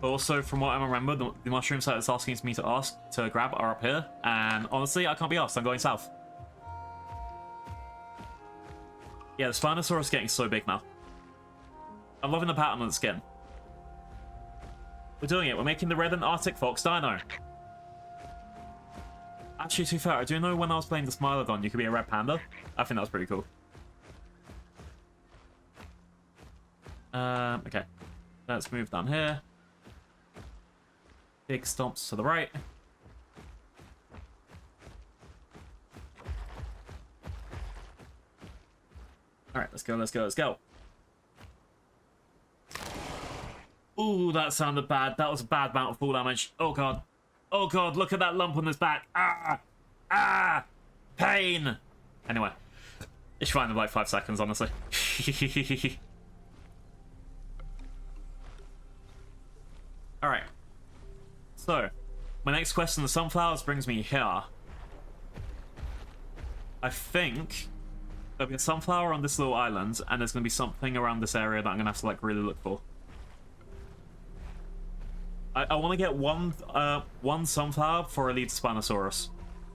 But also, from what I remember, the mushrooms that it's asking me to grab are up here. And honestly, I can't be asked. I'm going south. Yeah, the Spinosaurus is getting so big now. I'm loving the pattern on the skin. We're doing it. We're making the red and Arctic Fox Dino. Actually, to be fair, I do know when I was playing the Smilodon, you could be a red panda. I think that was pretty cool. Okay. Let's move down here. Big stomps to the right. Alright, let's go. Ooh, that sounded bad. That was a bad amount of fall damage. Oh god. Oh god, look at that lump on his back. Ah! Ah! Pain! Anyway. It's fine in like 5 seconds, honestly. Alright. So, my next question, the sunflowers, brings me here. I think there'll be a sunflower on this little island, and there's going to be something around this area that I'm going to have to like really look for. I want to get one sunflower for Elite Spinosaurus.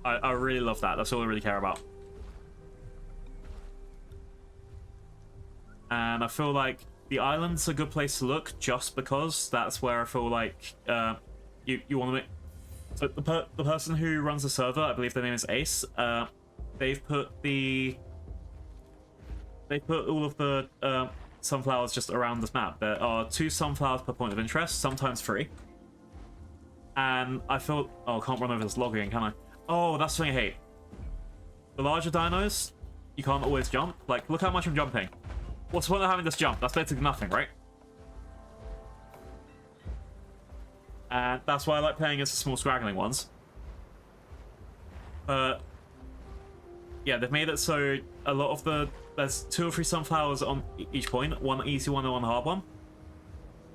I really love that. That's all I really care about. And I feel like the island's a good place to look, just because that's where I feel like you want to make. So the person who runs the server, I believe their name is Ace. They've put all of the sunflowers just around this map. There are 2 sunflowers per point of interest, sometimes 3. And I feel... Oh, I can't run over this log again, can I? Oh, that's something I hate. The larger dinos, you can't always jump. Like, look how much I'm jumping. What's the point of having this jump? That's basically nothing, right? And that's why I like playing as the small scraggling ones. But... yeah, they've made it so a lot of the... There's 2 or 3 sunflowers on each point. One easy one and one hard one.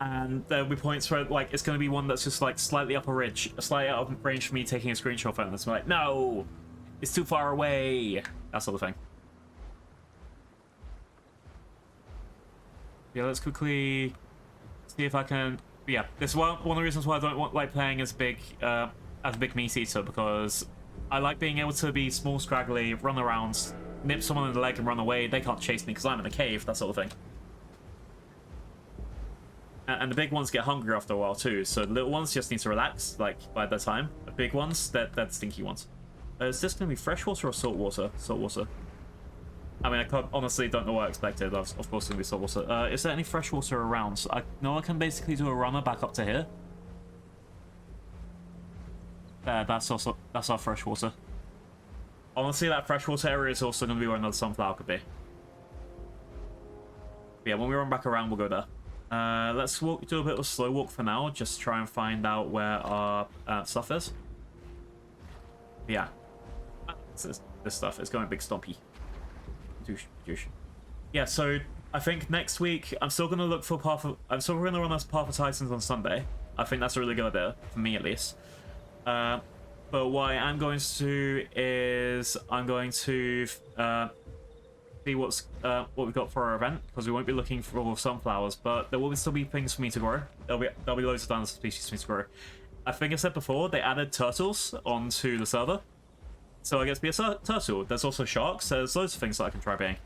And there'll be points where, like, it's going to be one that's just, like, slightly up a ridge. Slightly out of range for me taking a screenshot of it. And it's like, no! It's too far away! That sort of thing. Yeah, let's quickly see if I can... Yeah, this is one of the reasons why I don't like playing as big meat eater, because I like being able to be small, scraggly, run around, nip someone in the leg and run away. They can't chase me because I'm in a cave, that sort of thing. And the big ones get hungry after a while too, so the little ones just need to relax, like, by the time. The big ones, they're stinky ones. Is this going to be freshwater or saltwater? Saltwater. I mean, honestly don't know what I expected. Of course it's going to be saltwater. Is there any freshwater around? I know I can basically do a runner back up to here. There, that's our freshwater. Honestly, that freshwater area is also going to be where another sunflower could be. But yeah, when we run back around, we'll go there. Let's do a bit of a slow walk for now, just to try and find out where our stuff is. But yeah, this stuff is going big stompy. douche. Yeah, so I think next week I'm still gonna look for I'm still gonna run us Path of Titans on Sunday. I think that's a really good idea, for me at least. But what I am going to do is I'm going to see what we've got for our event, because we won't be looking for sunflowers, but there will still be things for me to grow. There'll be loads of dinosaur species for me to grow. I think I said before, they added turtles onto the server. So I get to be a turtle. There's also sharks. There's loads of things that I can try being.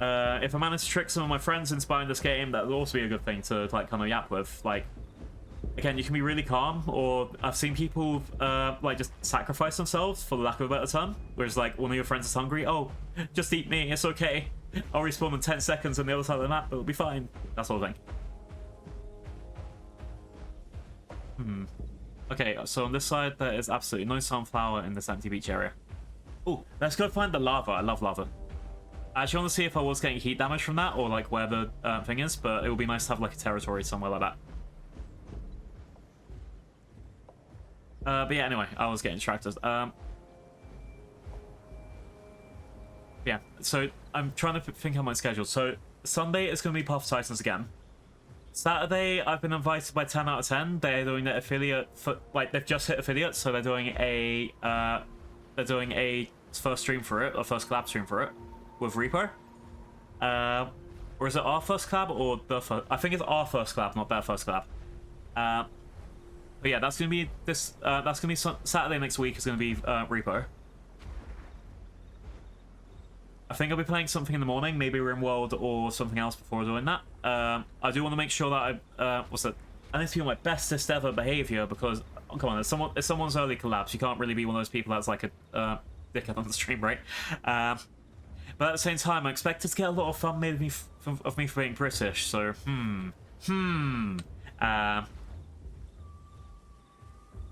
If I manage to trick some of my friends into buying this game, that will also be a good thing to like kind of yap with. Like, again, you can be really calm, or I've seen people like just sacrifice themselves for the lack of a better term. Whereas like one of your friends is hungry, oh, just eat me, it's okay. I'll respawn in 10 seconds on the other side of the map, it'll be fine. That sort of thing. Okay, so on this side there is absolutely no sunflower in this empty beach area. Oh, let's go find the lava. I love lava. I actually want to see if I was getting heat damage from that, or like where the thing is, but it would be nice to have like a territory somewhere like that. But yeah, anyway, I was getting distracted. Yeah, so I'm trying to think of my schedule. So Sunday is going to be Path of Titans again. Saturday, I've been invited by 10 out of 10. They're doing their affiliate, like they've just hit affiliate, so they're doing a first stream for it, or first collab stream for it, with Reaper. Or is it our first collab or the first? I think it's our first collab, not their first collab. But yeah, that's gonna be this. That's gonna be Saturday next week. Is gonna be Reaper. I think I'll be playing something in the morning, maybe RimWorld or something else before doing that. I do want to make sure that I need to be on my bestest ever behavior, because oh, come on, it's someone's early collabs. You can't really be one of those people that's like a dickhead on the stream, right? But at the same time, I expected to get a lot of fun made of me for being British. So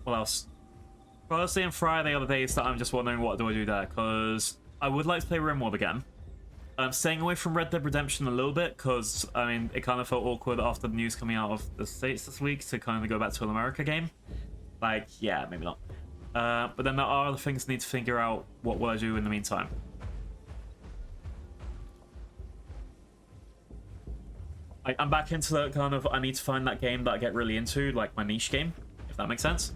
what else? Thursday and Friday are the days that I'm just wondering what do I do there, because I would like to play RimWorld again. I'm staying away from Red Dead Redemption a little bit, because, I mean, it kind of felt awkward after the news coming out of the States this week to kind of go back to an America game. Like, yeah, maybe not. But then there are other things I need to figure out what will I do in the meantime. I'm back into that kind of, I need to find that game that I get really into, like my niche game, if that makes sense.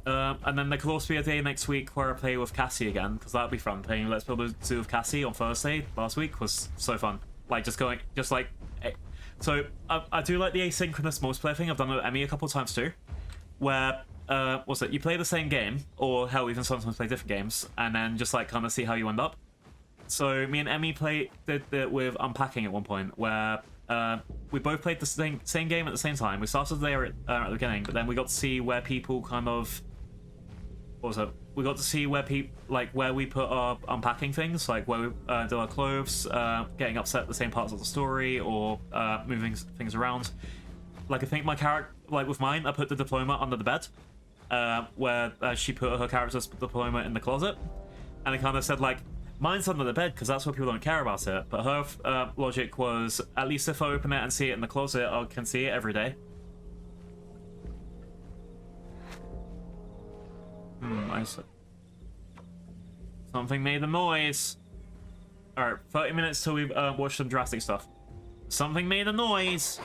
And then there could also be a day next week where I play with Cassie again, because that'd be fun. Playing Let's Build a Zoo with Cassie on Thursday last week was so fun. Like, so I do like the asynchronous multiplayer thing. I've done it with Emmy a couple of times too, where what's it? You play the same game, or hell, even sometimes play different games, and then just like kind of see how you end up. So me and Emmy did it with Unpacking at one point, where we both played the same game at the same time. We started there at the beginning, but then we got to see where people kind of, what was it? We got to see where where we put our unpacking things, like where we did our clothes, getting upset at the same parts of the story, or moving things around. Like I think my character, like with mine, I put the diploma under the bed, where she put her character's diploma in the closet, and it kind of said like, mine's under the bed because that's where people don't care about it. But her logic was, at least if I open it and see it in the closet, I can see it every day. I see. Something made a noise. Alright, 30 minutes till we've watched some drastic stuff. Something made a noise.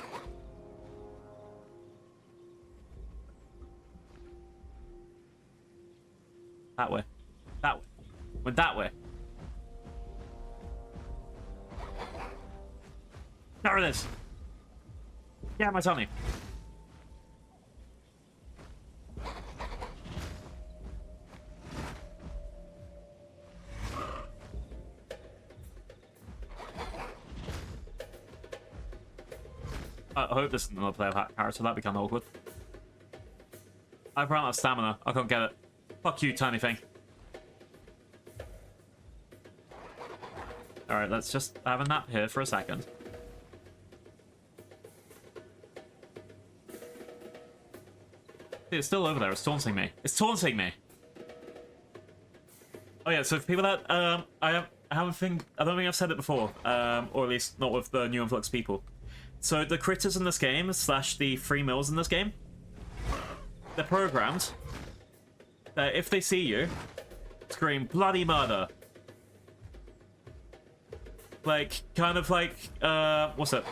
That way. That way. Went that way. There it is. Yeah, my tummy. I hope this isn't another player character. That'd be kind of awkward. I've run out of stamina. I can't get it. Fuck you, tiny thing. Alright, let's just have a nap here for a second. It's still over there. It's taunting me. It's taunting me. Oh yeah, so for people that I don't think I've said it before, or at least not with the new influx people. So the critters in this game, / the free mills in this game, they're programmed that if they see you, scream bloody murder. Like, kind of like, what's it?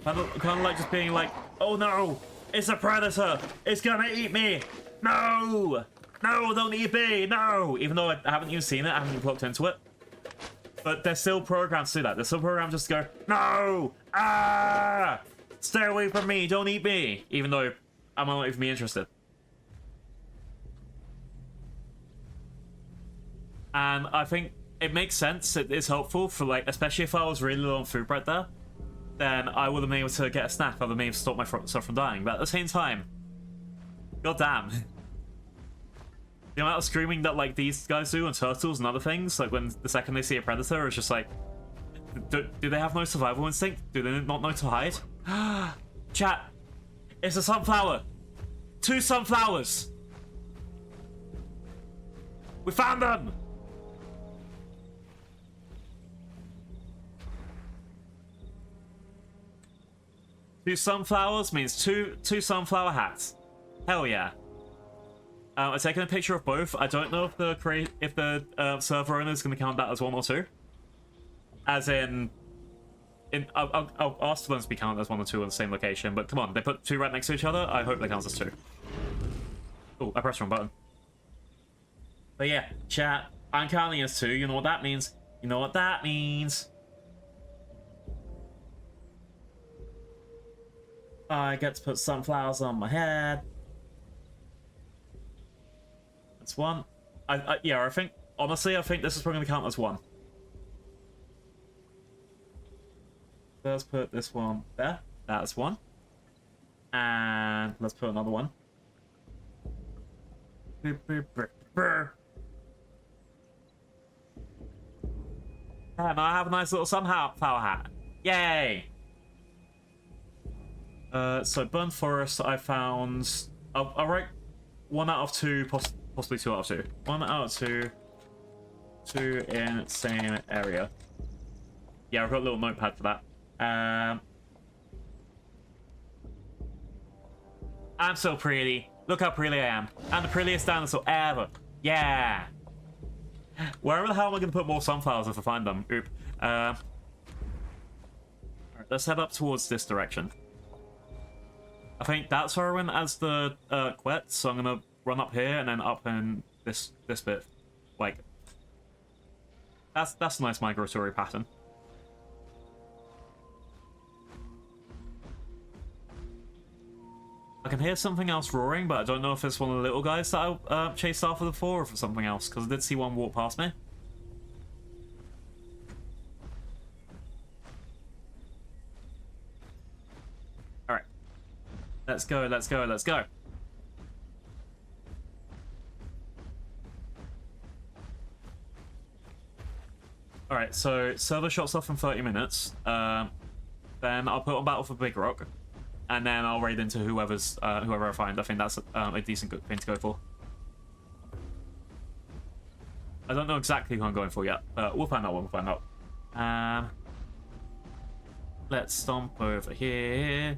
Kind of like just being like, oh no, it's a predator, it's gonna eat me, no, no, don't eat me, no. Even though I haven't even seen it, I haven't even looked into it. But they're still programmed to do that. They're still programmed just to go, no, ah, stay away from me, don't eat me. Even though I'm not even interested. And I think it makes sense. It's helpful for, like, especially if I was really low on food right there, then I would have been able to get a snack. I would have been able to stop myself from dying. But at the same time, goddamn. The amount of screaming that, like, these guys do and turtles and other things, like when the second they see a predator, it's just like, do they have no survival instinct? Do they not know to hide? Chat, it's a sunflower. 2 sunflowers. We found them. Two sunflowers means two sunflower hats. Hell yeah. I've taken a picture of both. I don't know if the server owner is going to count that as 1 or 2. As in I'll ask for them to be counted as 1 or 2 on the same location. But come on, they put 2 right next to each other. I hope they count as 2. Oh, I pressed the wrong button. But yeah, chat. I'm counting as 2. You know what that means? You know what that means? I get to put sunflowers on my head. That's 1. Yeah, I think, honestly, I think this is probably going to count as 1. Let's put this one there. That's 1. And let's put another one. And I have a nice little sunflower hat. Yay! So Burn Forest, I found. I'll write 1 out of 2, possibly 2 out of 2. 1 out of 2. 2 in same area. Yeah, I've got a little notepad for that. I'm so pretty. Look how pretty I am. I'm the prettiest dinosaur ever. Yeah. Wherever the hell am I going to put more sunflowers if I find them? Oop. Alright, let's head up towards this direction. I think that's where I went as the quet, so I'm gonna run up here and then up in this bit. Like, that's a nice migratory pattern. I can hear something else roaring, but I don't know if it's one of the little guys that I chased after before, or if it's something else, because I did see one walk past me. Alright. Let's go, let's go, let's go. Alright, so server shuts off in 30 minutes. Then I'll put on battle for Big Rock. And then I'll raid into whoever I find. I think that's a decent thing to go for. I don't know exactly who I'm going for yet, but we'll find out when we find out. Let's stomp over here.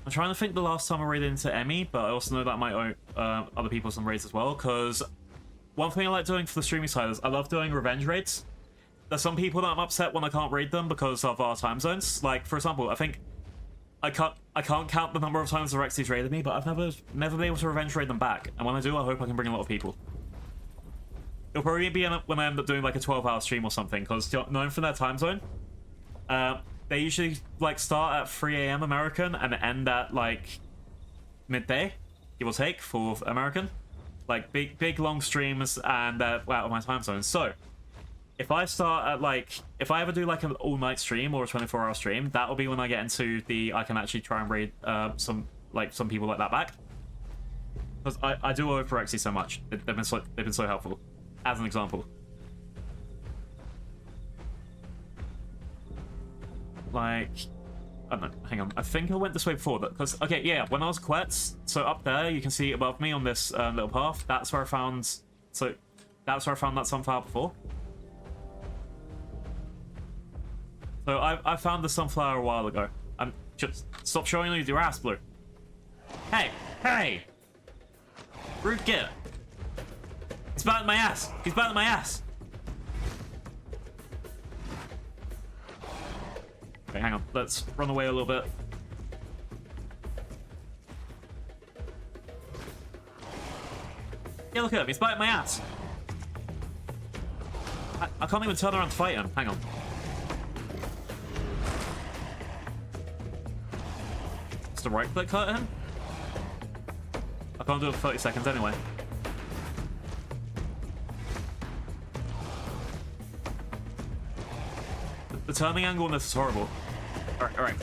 I'm trying to think the last time I raided into Emmy, but I also know that might owe other people some raids as well, because one thing I like doing for the streaming side is I love doing revenge raids. There's some people that I'm upset when I can't raid them because of our time zones. Like, for example, I think I can't count the number of times the Rexies raided me, but I've never been able to revenge raid them back. And when I do, I hope I can bring a lot of people. It'll probably be when I end up doing like a 12-hour stream or something, because knowing from their time zone, they usually like start at 3 AM American and end at like midday, give or take, for American. Like big long streams and out of my time zone. So if I start at like, if I ever do like an all-night stream or a 24-hour stream, that'll be when I get into I can actually try and raid some people like that back. Because I do owe Phyrexia so much. They've been so helpful. As an example. Like, I don't know, hang on. I think I went this way before, because, okay, yeah, when I was Quets, so up there, you can see above me on this little path, that's where I found, that sunflower before. So I found the sunflower a while ago. Just stop showing me your ass, Blue. Hey, hey! Rude git. He's biting my ass. He's biting my ass. Okay, hang on. Let's run away a little bit. Yeah, look at him. He's biting my ass. I can't even turn around to fight him. Hang on. Just a right click hurt him? I can't do it for 30 seconds anyway. The turning angle on this is horrible. Alright, alright.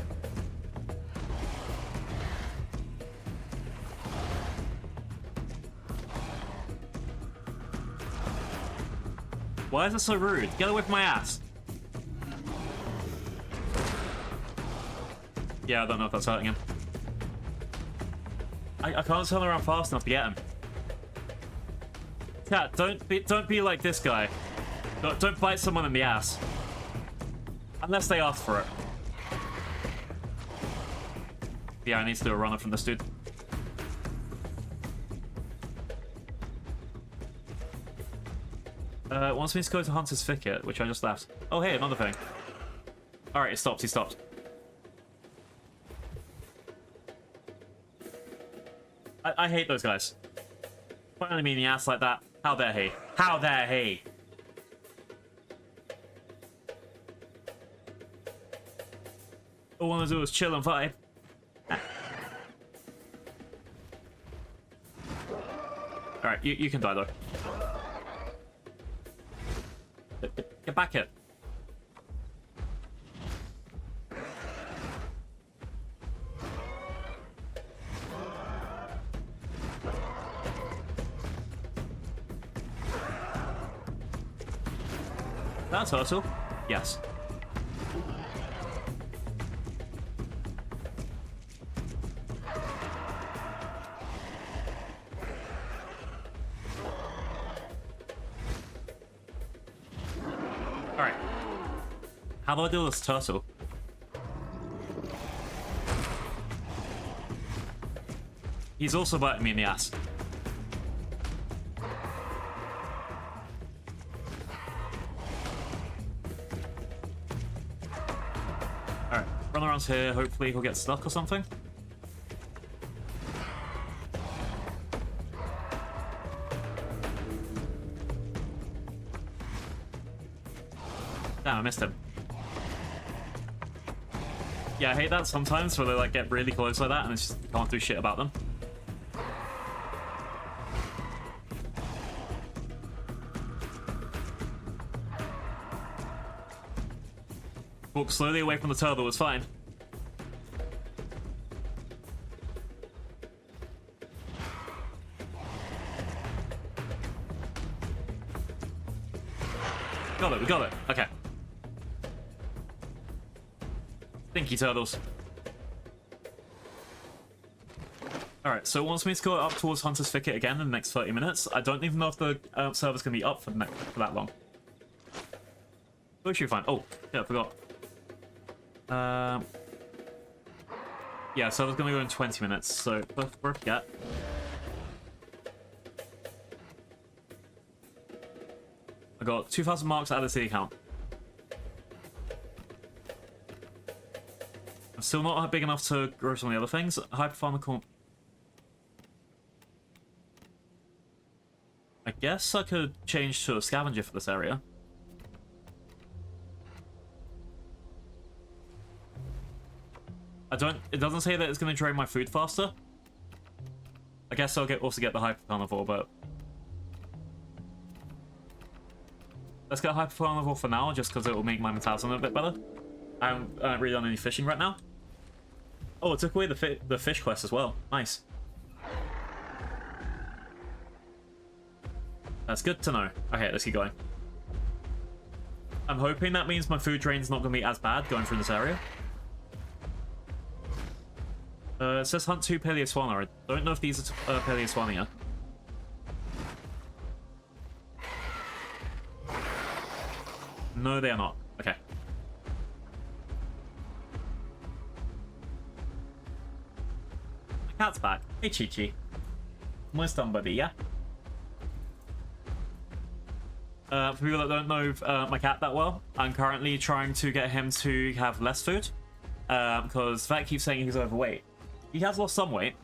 Why is it so rude? Get away from my ass. Yeah, I don't know if that's hurting him. I can't turn around fast enough to get him. Cat, don't be like this guy. Don't bite someone in the ass. Unless they ask for it. Yeah, I need to do a runner from this dude. Wants me to go to Hunter's Thicket, which I just left. Oh, hey, another thing. Alright, he stopped, he stopped. I hate those guys. Pointing me in the ass like that. How dare he? How dare he? All I want to do is chill and vibe. Alright, you can die though. Get back here. That's turtle. Yes. Alright. How do I deal with this turtle? He's also biting me in the ass. Alright, run around here, hopefully he'll get stuck or something. Damn, I missed him. Yeah, I hate that sometimes where they like get really close like that and it's just, you can't do shit about them. Walk slowly away from the turtle, it's fine. Got it, we got it. Okay. Stinky turtles. Alright, so it wants me to go up towards Hunter's Thicket again in the next 30 minutes. I don't even know if the server's going to be up for that long. We should be fine. Oh, yeah, I forgot. Yeah, server's going to go in 20 minutes, so before I forget. I got 2,000 marks added to the account. I'm still not big enough to grow some of the other things. Hyperpharmacal. I guess I could change to a scavenger for this area. It doesn't say that it's going to drain my food faster. I guess I'll also get the hypercarnivore, but let's get hypercarnivore for now, just because it will make my metabolism a bit better. I haven't really done any fishing right now. Oh, it took away the fish quest as well. Nice. That's good to know. Okay, let's keep going. I'm hoping that means my food drain's not going to be as bad going through this area. It says hunt 2 Paleoswana. I don't know if these are Paleoswania. No, they are not. Okay. Cat's back. Hey, Chi-Chi. Almost done, buddy, yeah? For people that don't know my cat that well, I'm currently trying to get him to have less food. Because Vet keeps saying he's overweight. He has lost some weight.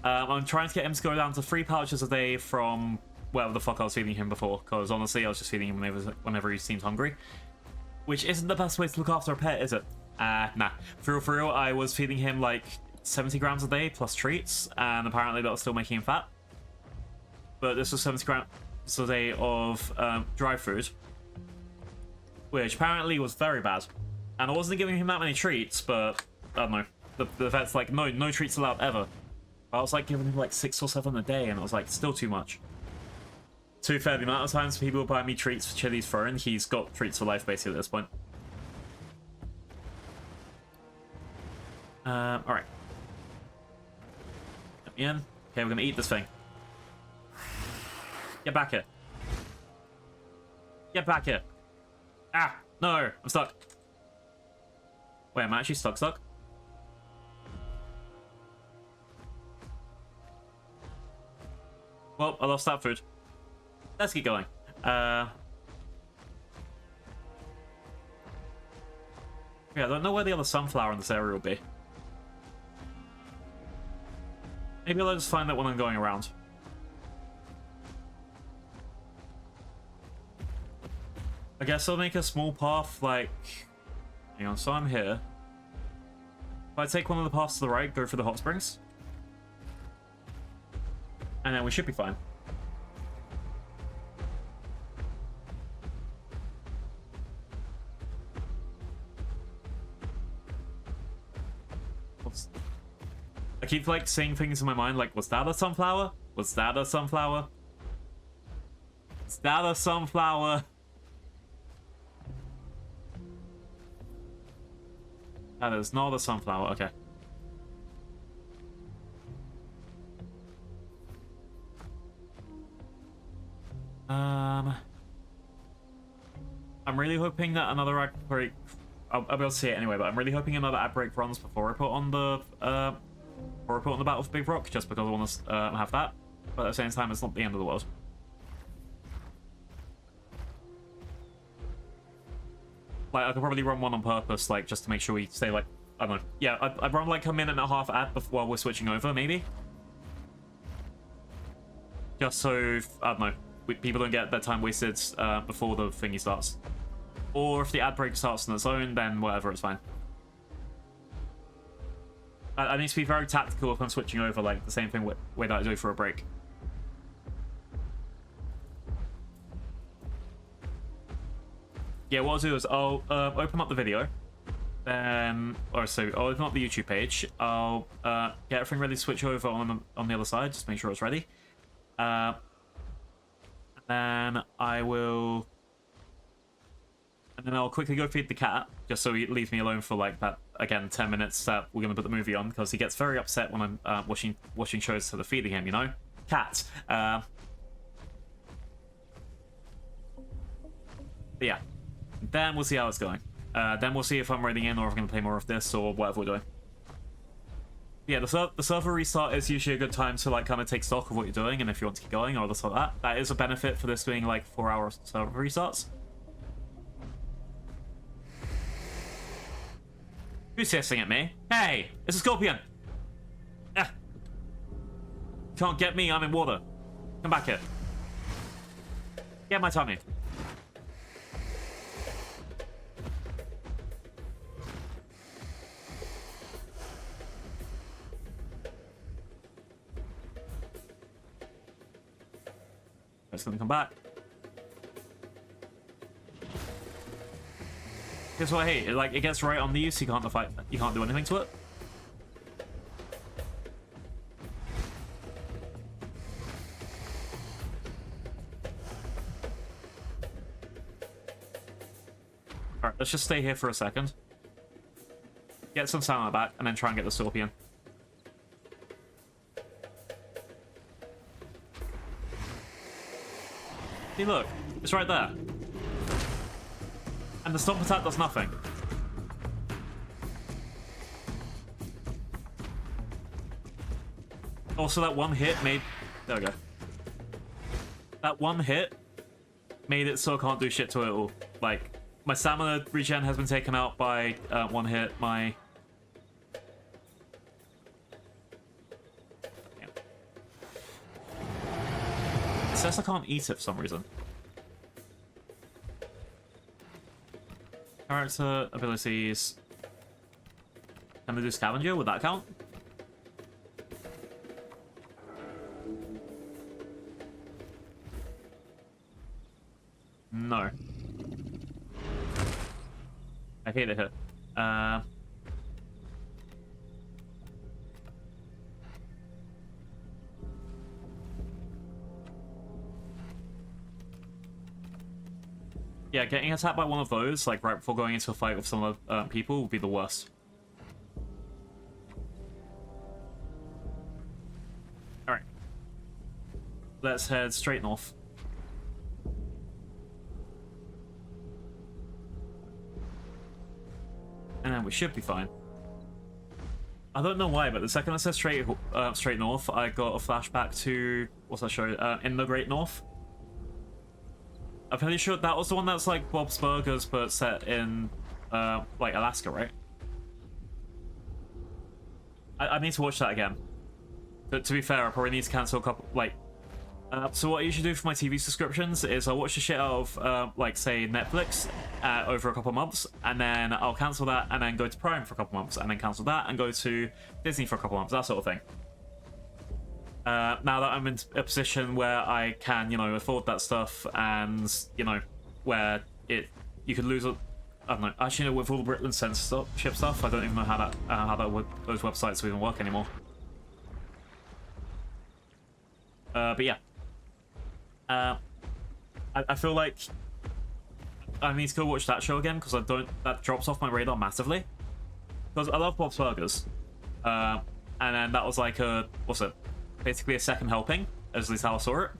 I'm trying to get him to go down to 3 pouches a day from whatever the fuck I was feeding him before. Because honestly, I was just feeding him whenever he seemed hungry. Which isn't the best way to look after a pet, is it? Nah. For real, I was feeding him like 70 grams a day plus treats. And apparently that was still making him fat. But this was 70 grams a day of dry food. Which apparently was very bad. And I wasn't giving him that many treats, but I don't know. The vet's like, no treats allowed ever. I was like giving him like 6 or 7 a day, and I was like, still too much. To be fair, the amount of times people buy me treats for Chili's throne, he's got treats for life basically at this point. Alright. Let me in. Okay, we're gonna eat this thing. Get back here. Get back here. Ah, no, I'm stuck. Wait, I'm actually stuck? Well, I lost that food. Let's keep going. Yeah, I don't know where the other sunflower in this area will be. Maybe I'll just find that when I'm going around. I guess I'll make a small path, like... Hang on, so I'm here. If I take one of the paths to the right, go for the hot springs. And then we should be fine. I keep, like, seeing things in my mind, like, was that a sunflower? Was that a sunflower? Was that a sunflower? That is not a sunflower, okay. I'm really hoping that another outbreak... I'll be able to see it anyway, but I'm really hoping another outbreak runs before I put on the Battle for Big Rock, just because I want to have that. But at the same time, it's not the end of the world. Like, I could probably run one on purpose, like, just to make sure we stay, like, I don't know. Yeah, I'd run, like, a minute and a half ad while we're switching over, maybe. Just so, I don't know, people don't get their time wasted before the thingy starts. Or if the ad break starts on its own, then whatever, it's fine. I need to be very tactical if I'm switching over, like, the same way that I do for a break. Yeah, what I'll do is I'll open up the video. Then, I'll open up the YouTube page. I'll get everything ready to switch over on the other side, just make sure it's ready. And then I'll quickly go feed the cat, just so he leaves me alone for like that, again, 10 minutes that we're going to put the movie on, because he gets very upset when I'm watching shows that are feeding him, you know? Cat. Yeah. Then we'll see how it's going. Then we'll see if I'm raiding in or if I'm going to play more of this or whatever we're doing. Yeah, the server restart is usually a good time to like kind of take stock of what you're doing and if you want to keep going or stuff like that. That is a benefit for this being like 4-hour server restarts. Who's hissing at me? Hey, it's a scorpion! Ah. Can't get me, I'm in water. Come back here. Get my tummy. It's gonna come back. Here's what I hate. It gets right on you, so you can't fight. You can't do anything to it. Alright, let's just stay here for a second. Get some stamina back, and then try and get the scorpion. See, look. It's right there. And the stomp attack does nothing. Also, that one hit made... There we go. That one hit made it so I can't do shit to it at all. Like, my stamina regen has been taken out by one hit. My... Damn. It says I can't eat it for some reason. Character abilities. Can I do scavenger? Would that count? No. I hate it here. Yeah, getting attacked by one of those, like right before going into a fight with some other people, would be the worst. Alright. Let's head straight north. And then we should be fine. I don't know why, but the second I said straight north, I got a flashback to... What's that show? In the Great North. I'm pretty sure that was the one that's like Bob's Burgers, but set in, like, Alaska, right? I need to watch that again. But to be fair, I probably need to cancel a couple, like... so what I usually do for my TV subscriptions is I'll watch the shit out of, like, say, Netflix over a couple of months, and then I'll cancel that, and then go to Prime for a couple of months, and then cancel that, and go to Disney for a couple of months, that sort of thing. Now that I'm in a position where I can, you know, afford that stuff, and, you know, where you could lose, I don't know, actually, you know, with all the Britland censorship stuff, I don't even know how those websites will even work anymore. But yeah. I feel like I need to go watch that show again, because that drops off my radar massively. Because I love Bob's Burgers. And then that was like what's it? Basically a second helping, at least how I saw it.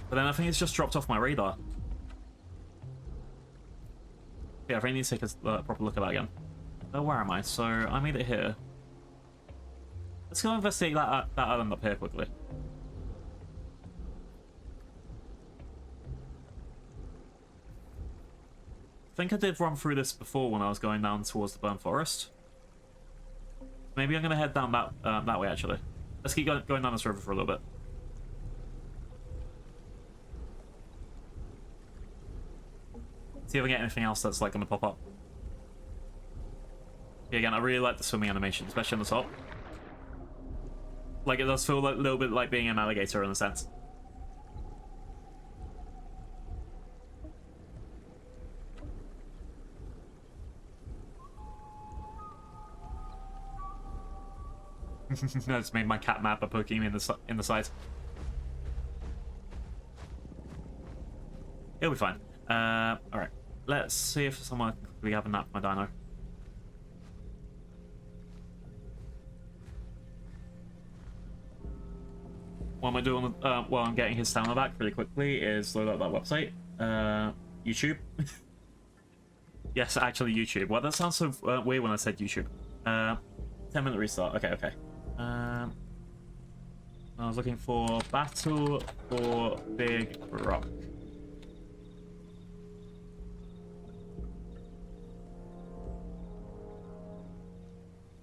But then I think it's just dropped off my radar. Yeah, I really need to take a proper look at that again. Where am I? So I made it here. Let's go investigate that island up here quickly. I think I did run through this before when I was going down towards the burnt forest. Maybe I'm going to head down that way, actually. Let's keep going down this river for a little bit. See if I get anything else that's like going to pop up. Yeah, again, I really like the swimming animation, especially on the top. Like, it does feel like, a little bit like being an alligator in a sense. I just made my cat mad by poking him in the side. It'll be fine. Alright. Let's see if someone we have a nap my dino. What am I doing while I'm getting his stamina back really quickly is load up that website. YouTube. Yes, actually YouTube. Well, that sounds so weird when I said YouTube. 10-minute restart. Okay. I was looking for Battle for Big Rock.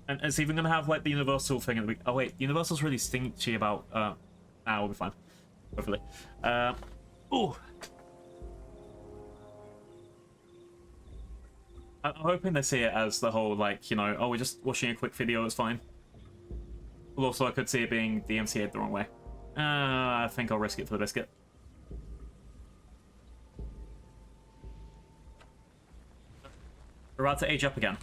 And it's even gonna have like the Universal thing at the oh wait, Universal's really stingy about we'll be fine. Hopefully. Ooh. I'm hoping they see it as the whole, like, you know, oh, we're just watching a quick video, it's fine. But also, I could see it being DMCA'd the wrong way. I think I'll risk it for the biscuit. We're about to age up again.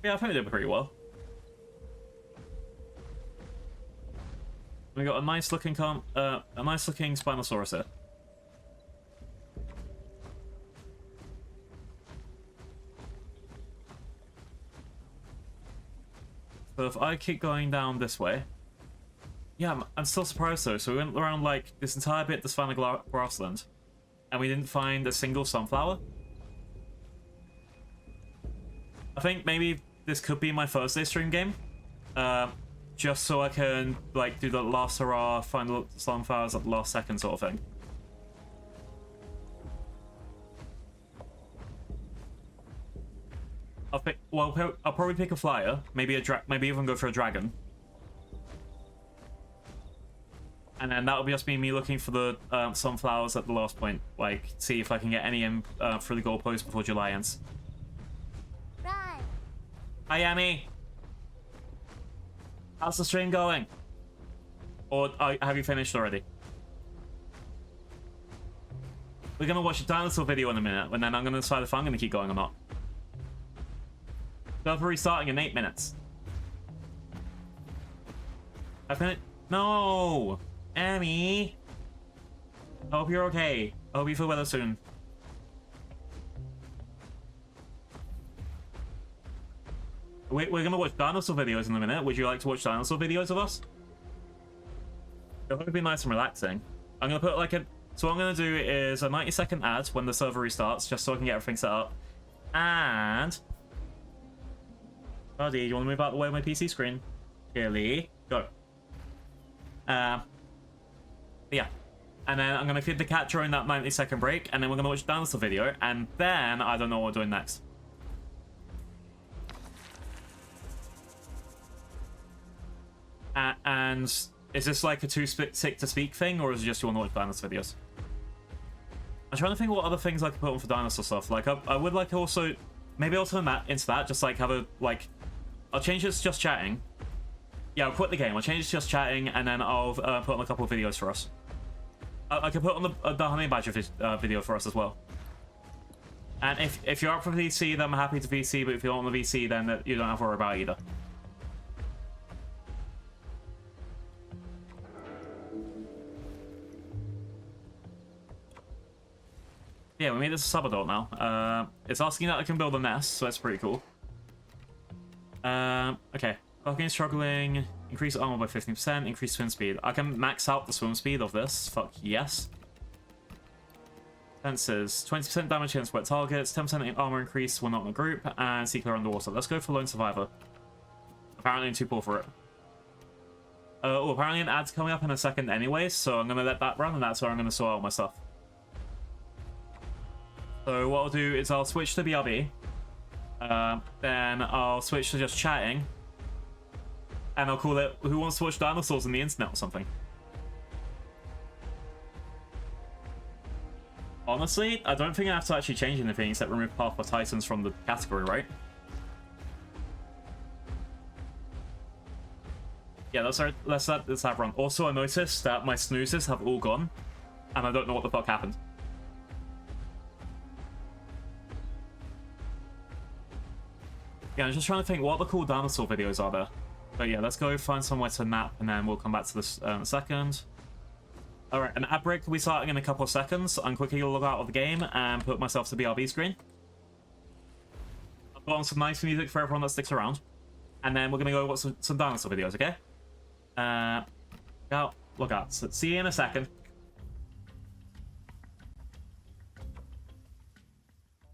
Yeah, I think we did pretty well. We got a nice looking Spinosaurus here. So if I keep going down this way... Yeah, I'm still surprised though. So we went around like this entire bit, this final grassland, and we didn't find a single sunflower. I think maybe this could be my Thursday stream game. Just so I can, like, do the last hurrah, find the sunflowers at the last second sort of thing. I'll probably pick a flyer, maybe maybe even go for a dragon. And then that'll just be me looking for the sunflowers at the last point. Like, see if I can get any in through the goalpost before July ends. Right. Hi, Annie. How's the stream going? Or have you finished already? We're gonna watch a dinosaur video in a minute, and then I'm gonna decide if I'm gonna keep going or not. Server restarting in 8 minutes. No! Annie! I hope you're okay. I hope you feel better soon. We're gonna watch dinosaur videos in a minute. Would you like to watch dinosaur videos of us? It would be nice and relaxing. I'm gonna put like a... So what I'm gonna do is a 90-second ad when the server restarts, just so I can get everything set up. And... Buddy, do you want to move out the way of my PC screen? Clearly. Go. Yeah. And then I'm gonna feed the cat during that 90-second break, and then we're gonna watch a dinosaur video, and then I don't know what we're doing next. And is this like a too sick to speak thing, or is it just you want to watch dinosaur videos? I'm trying to think what other things I could put on for dinosaur stuff. Like, I would like also... Maybe I'll turn that into that, just like have a, like... I'll change this to just chatting. Yeah, I'll quit the game. I'll change it to just chatting, and then I'll put on a couple of videos for us. I can put on the honey badger video for us as well. And if you're up for VC, then I'm happy to VC, but if you don't want the VC, then you don't have to worry about it either. Yeah, we made this a sub-adult now. It's asking that I can build a nest, so that's pretty cool. Okay. Fucking struggling. Increase armor by 15%. Increase swim speed. I can max out the swim speed of this. Fuck yes. Fences. 20% damage against wet targets. 10% armor increase when not in a group. And see clear underwater. Let's go for Lone Survivor. Apparently I'm too poor for it. Oh, apparently an ad's coming up in a second anyway, so I'm gonna let that run, and that's where I'm gonna sort out my stuff. So what I'll do is I'll switch to BRB. Then I'll switch to just chatting. And I'll call it Who Wants to Watch Dinosaurs on the Internet or something. Honestly, I don't think I have to actually change anything except remove Path for Titans from the category, right? Yeah, let's let this have run. Also, I noticed that my snoozes have all gone, and I don't know what the fuck happened. Yeah, I'm just trying to think what the cool dinosaur videos are there. But yeah, let's go find somewhere to nap, and then we'll come back to this in a second. Alright, an ad break will be starting in a couple of seconds. I'm quickly going to log out of the game and put myself to BRB screen. I've got on some nice music for everyone that sticks around. And then we're going to go watch some dinosaur videos, okay? Log out. So see you in a second.